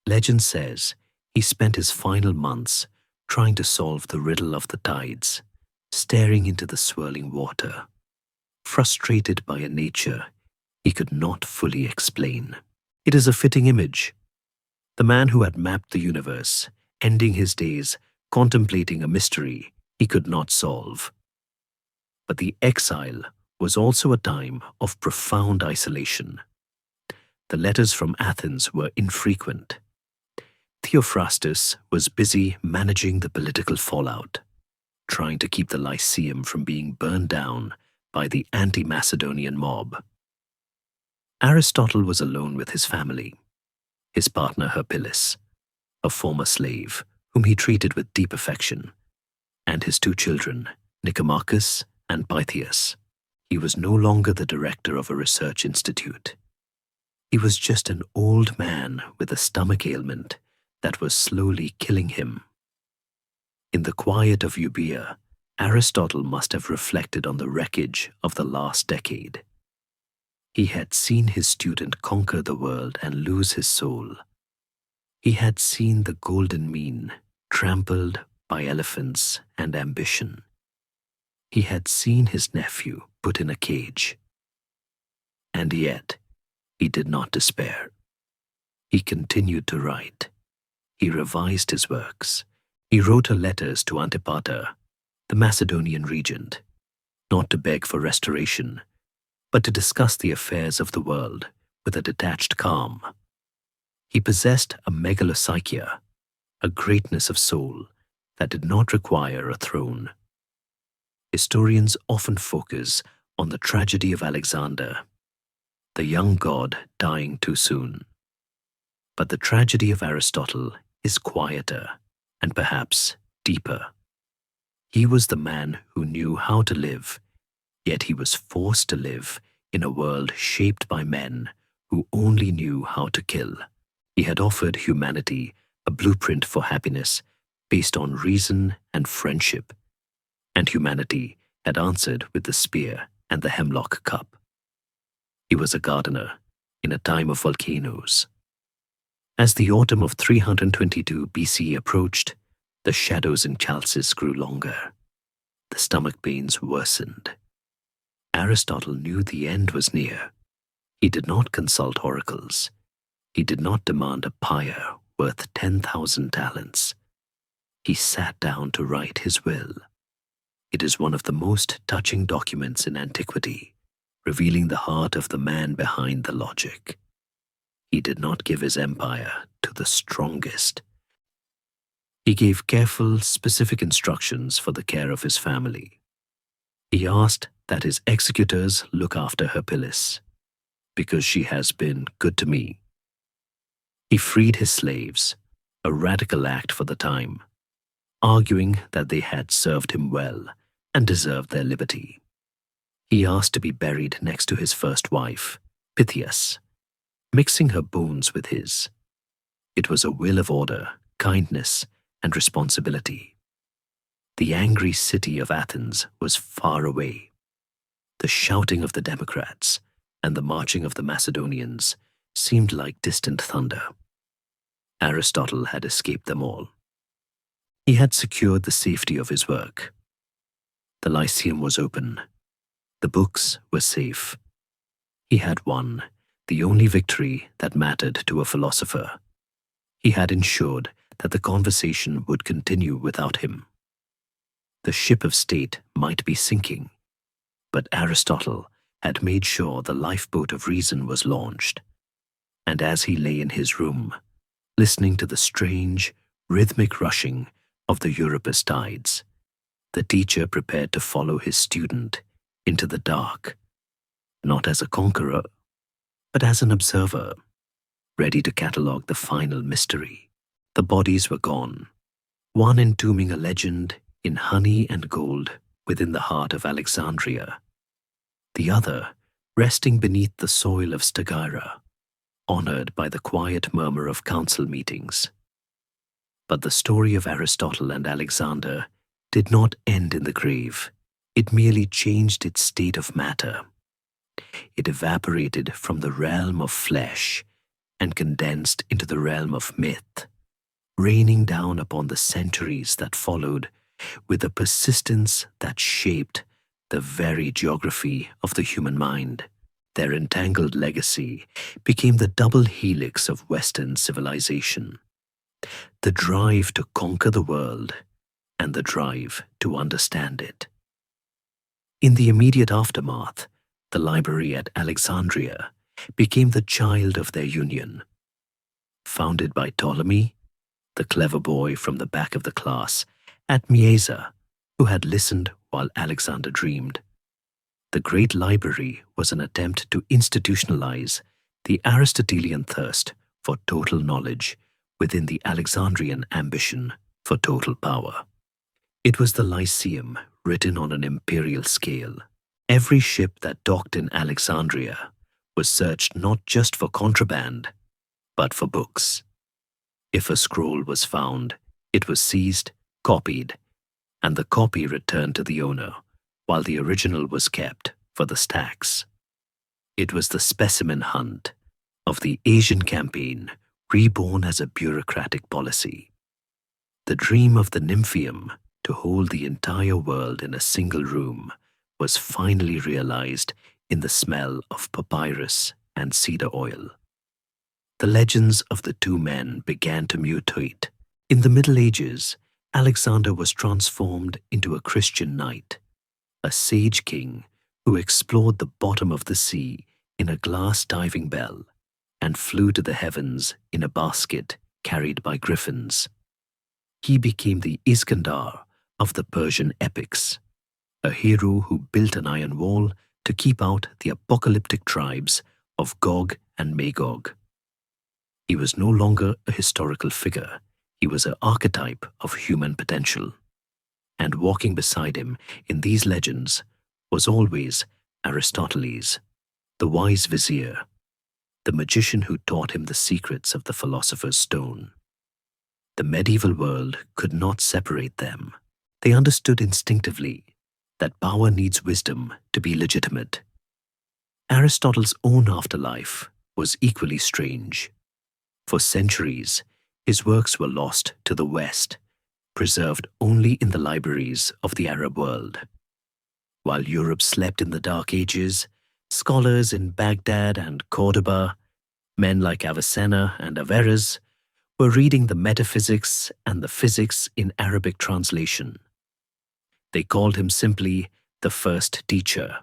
Legend says he spent his final months trying to solve the riddle of the tides, staring into the swirling water, frustrated by a nature he could not fully explain. It is a fitting image. The man who had mapped the universe, ending his days contemplating a mystery he could not solve. But the exile was also a time of profound isolation. The letters from Athens were infrequent. Theophrastus was busy managing the political fallout, trying to keep the Lyceum from being burned down by the anti-Macedonian mob. Aristotle was alone with his family, his partner Herpyllis, a former slave whom he treated with deep affection, and his two children, Nicomachus and Pythias. He was no longer the director of a research institute. He was just an old man with a stomach ailment that was slowly killing him. In the quiet of Euboea, Aristotle must have reflected on the wreckage of the last decade. He had seen his student conquer the world and lose his soul. He had seen the golden mean trampled by elephants and ambition. He had seen his nephew put in a cage. And yet, he did not despair. He continued to write. He revised his works. He wrote her letters to Antipater, the Macedonian regent, not to beg for restoration, but to discuss the affairs of the world with a detached calm. He possessed a megalopsychia, a greatness of soul that did not require a throne. Historians often focus on the tragedy of Alexander, the young god dying too soon. But the tragedy of Aristotle is quieter and perhaps deeper. He was the man who knew how to live, yet he was forced to live in a world shaped by men who only knew how to kill. He had offered humanity a blueprint for happiness based on reason and friendship, and humanity had answered with the spear and the hemlock cup. He was a gardener in a time of volcanoes. As the autumn of 322 BC approached, the shadows in Chalcis grew longer. The stomach pains worsened. Aristotle knew the end was near. He did not consult oracles. He did not demand a pyre worth 10,000 talents. He sat down to write his will. It is one of the most touching documents in antiquity, revealing the heart of the man behind the logic. He did not give his empire to the strongest. He gave careful, specific instructions for the care of his family. He asked that his executors look after Herpilis, because she has been good to me. He freed his slaves, a radical act for the time, arguing that they had served him well and deserved their liberty. He asked to be buried next to his first wife, Pythias, mixing her bones with his. It was a will of order, kindness, and responsibility. The angry city of Athens was far away. The shouting of the Democrats and the marching of the Macedonians seemed like distant thunder. Aristotle had escaped them all. He had secured the safety of his work. The Lyceum was open. The books were safe. He had won the only victory that mattered to a philosopher. He had ensured that the conversation would continue without him. The ship of state might be sinking, but Aristotle had made sure the lifeboat of reason was launched. And as he lay in his room, listening to the strange, rhythmic rushing of the Euripus tides, the teacher prepared to follow his student into the dark, not as a conqueror, but as an observer, ready to catalogue the final mystery. The bodies were gone, one entombing a legend in honey and gold within the heart of Alexandria, the other resting beneath the soil of Stagira, honored by the quiet murmur of council meetings. But the story of Aristotle and Alexander did not end in the grave. It merely changed its state of matter. It evaporated from the realm of flesh and condensed into the realm of myth, raining down upon the centuries that followed with a persistence that shaped the very geography of the human mind. Their entangled legacy became the double helix of Western civilization: the drive to conquer the world and the drive to understand it. In the immediate aftermath, the library at Alexandria became the child of their union. Founded by Ptolemy, the clever boy from the back of the class at Mieza, who had listened while Alexander dreamed, the great library was an attempt to institutionalize the Aristotelian thirst for total knowledge within the Alexandrian ambition for total power. It was the Lyceum written on an imperial scale. Every ship that docked in Alexandria was searched not just for contraband, but for books. If a scroll was found, it was seized, copied, and the copy returned to the owner, while the original was kept for the stacks. It was the specimen hunt of the Asian campaign reborn as a bureaucratic policy. The dream of the Nymphium to hold the entire world in a single room was finally realized in the smell of papyrus and cedar oil. The legends of the two men began to mutate. In the Middle Ages, Alexander was transformed into a Christian knight, a sage king who explored the bottom of the sea in a glass diving bell and flew to the heavens in a basket carried by griffins. He became the Iskandar of the Persian epics, a hero who built an iron wall to keep out the apocalyptic tribes of Gog and Magog. He was no longer a historical figure, he was an archetype of human potential. And walking beside him in these legends was always Aristotle, the wise vizier, the magician who taught him the secrets of the philosopher's stone. The medieval world could not separate them. They understood instinctively that power needs wisdom to be legitimate. Aristotle's own afterlife was equally strange. For centuries, his works were lost to the West, preserved only in the libraries of the Arab world. While Europe slept in the Dark Ages, scholars in Baghdad and Cordoba, men like Avicenna and Averroes, were reading the metaphysics and the physics in Arabic translation. They called him simply the first teacher.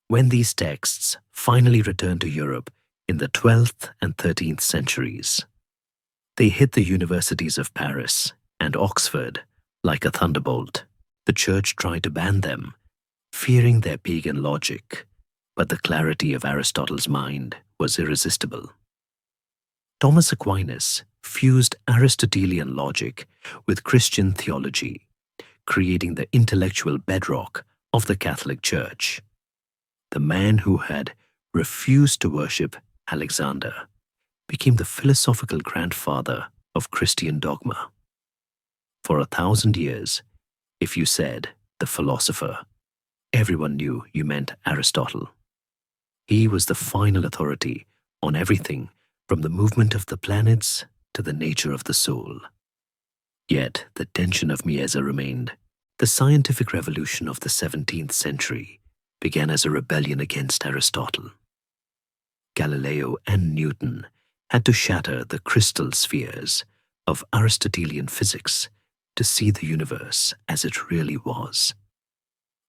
When these texts finally returned to Europe in the 12th and 13th centuries, they hit the universities of Paris and Oxford like a thunderbolt. The church tried to ban them, fearing their pagan logic, but the clarity of Aristotle's mind was irresistible. Thomas Aquinas fused Aristotelian logic with Christian theology, creating the intellectual bedrock of the Catholic Church. The man who had refused to worship Alexander became the philosophical grandfather of Christian dogma. For 1,000 years, if you said the philosopher, everyone knew you meant Aristotle. He was the final authority on everything from the movement of the planets to the nature of the soul. Yet the tension of Miesa remained. The scientific revolution of the 17th century began as a rebellion against Aristotle. Galileo and Newton had to shatter the crystal spheres of Aristotelian physics to see the universe as it really was.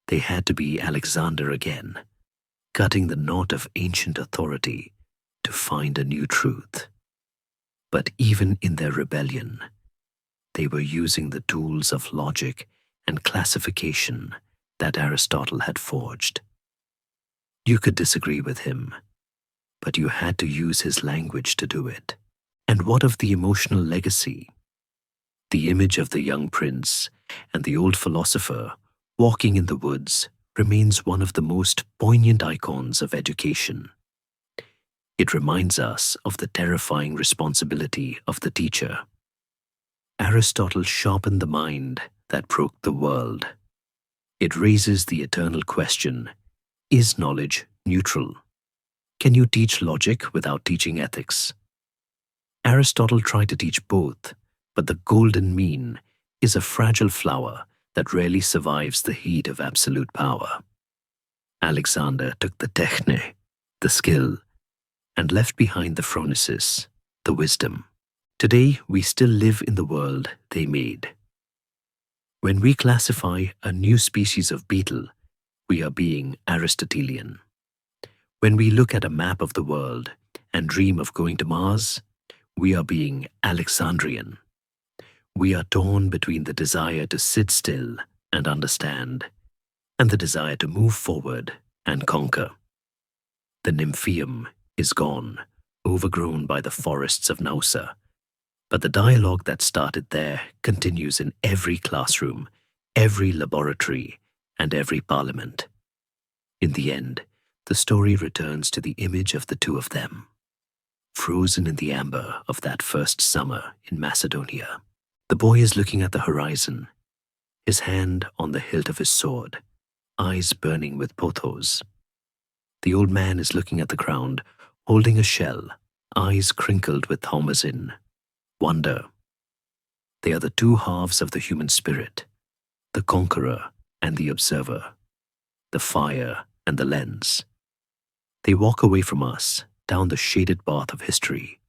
They had to be Alexander again, cutting the knot of ancient authority to find a new truth. But even in their rebellion, they were using the tools of logic and classification that Aristotle had forged. You could disagree with him, but you had to use his language to do it. And what of the emotional legacy? The image of the young prince and the old philosopher walking in the woods remains one of the most poignant icons of education. It reminds us of the terrifying responsibility of the teacher. Aristotle sharpened the mind that broke the world. It raises the eternal question, is knowledge neutral? Can you teach logic without teaching ethics? Aristotle tried to teach both, but the golden mean is a fragile flower that rarely survives the heat of absolute power. Alexander took the techne, the skill, and left behind the phronesis, the wisdom. Today, we still live in the world they made. When we classify a new species of beetle, we are being Aristotelian. When we look at a map of the world and dream of going to Mars, we are being Alexandrian. We are torn between the desire to sit still and understand, and the desire to move forward and conquer. The Nymphaeum is gone, overgrown by the forests of Nausa, but the dialogue that started there continues in every classroom, every laboratory, and every parliament. In the end, the story returns to the image of the two of them, frozen in the amber of that first summer in Macedonia. The boy is looking at the horizon, his hand on the hilt of his sword, eyes burning with pothos. The old man is looking at the ground, holding a shell, eyes crinkled with thomasin, wonder. They are the two halves of the human spirit, the conqueror and the observer, the fire and the lens. They walk away from us down the shaded path of history,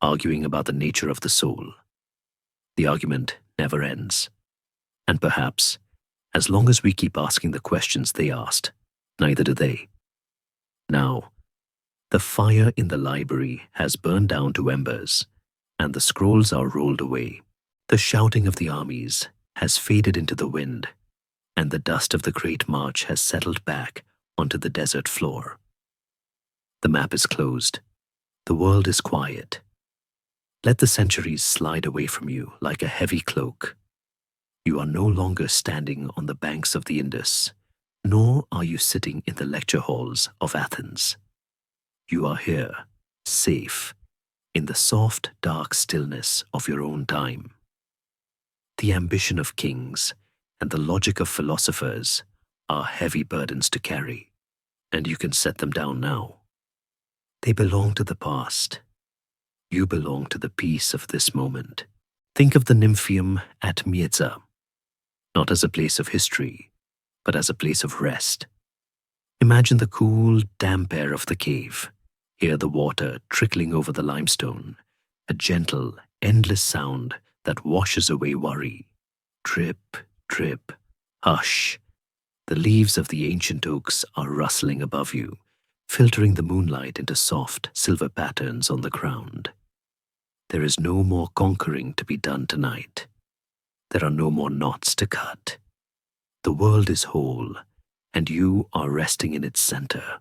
arguing about the nature of the soul. The argument never ends. And perhaps, as long as we keep asking the questions they asked, Neither do they. Now, the fire in the library has burned down to embers, and the scrolls are rolled away. The shouting of the armies has faded into the wind, and the dust of the great march has settled back onto the desert floor. The map is closed. The world is quiet. Let the centuries slide away from you like a heavy cloak. You are no longer standing on the banks of the Indus, nor are you sitting in the lecture halls of Athens. You are here, safe, in the soft, dark stillness of your own time. The ambition of kings and the logic of philosophers are heavy burdens to carry, and you can set them down now. They belong to the past. You belong to the peace of this moment. Think of the Nymphaeum at Mieza, not as a place of history, but as a place of rest. Imagine the cool, damp air of the cave. Hear the water trickling over the limestone, a gentle, endless sound that washes away worry. Drip, drip, hush. The leaves of the ancient oaks are rustling above you, filtering the moonlight into soft, silver patterns on the ground. There is no more conquering to be done tonight. There are no more knots to cut. The world is whole, and you are resting in its center.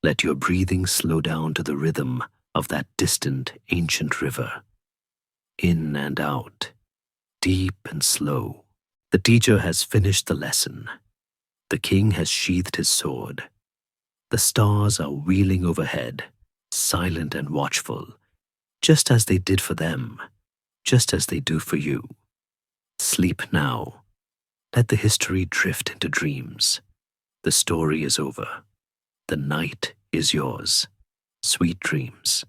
Let your breathing slow down to the rhythm of that distant, ancient river. In and out, deep and slow. The teacher has finished the lesson. The king has sheathed his sword. The stars are wheeling overhead, silent and watchful, just as they did for them, just as they do for you. Sleep now. Let the history drift into dreams. The story is over. The night is yours. Sweet dreams.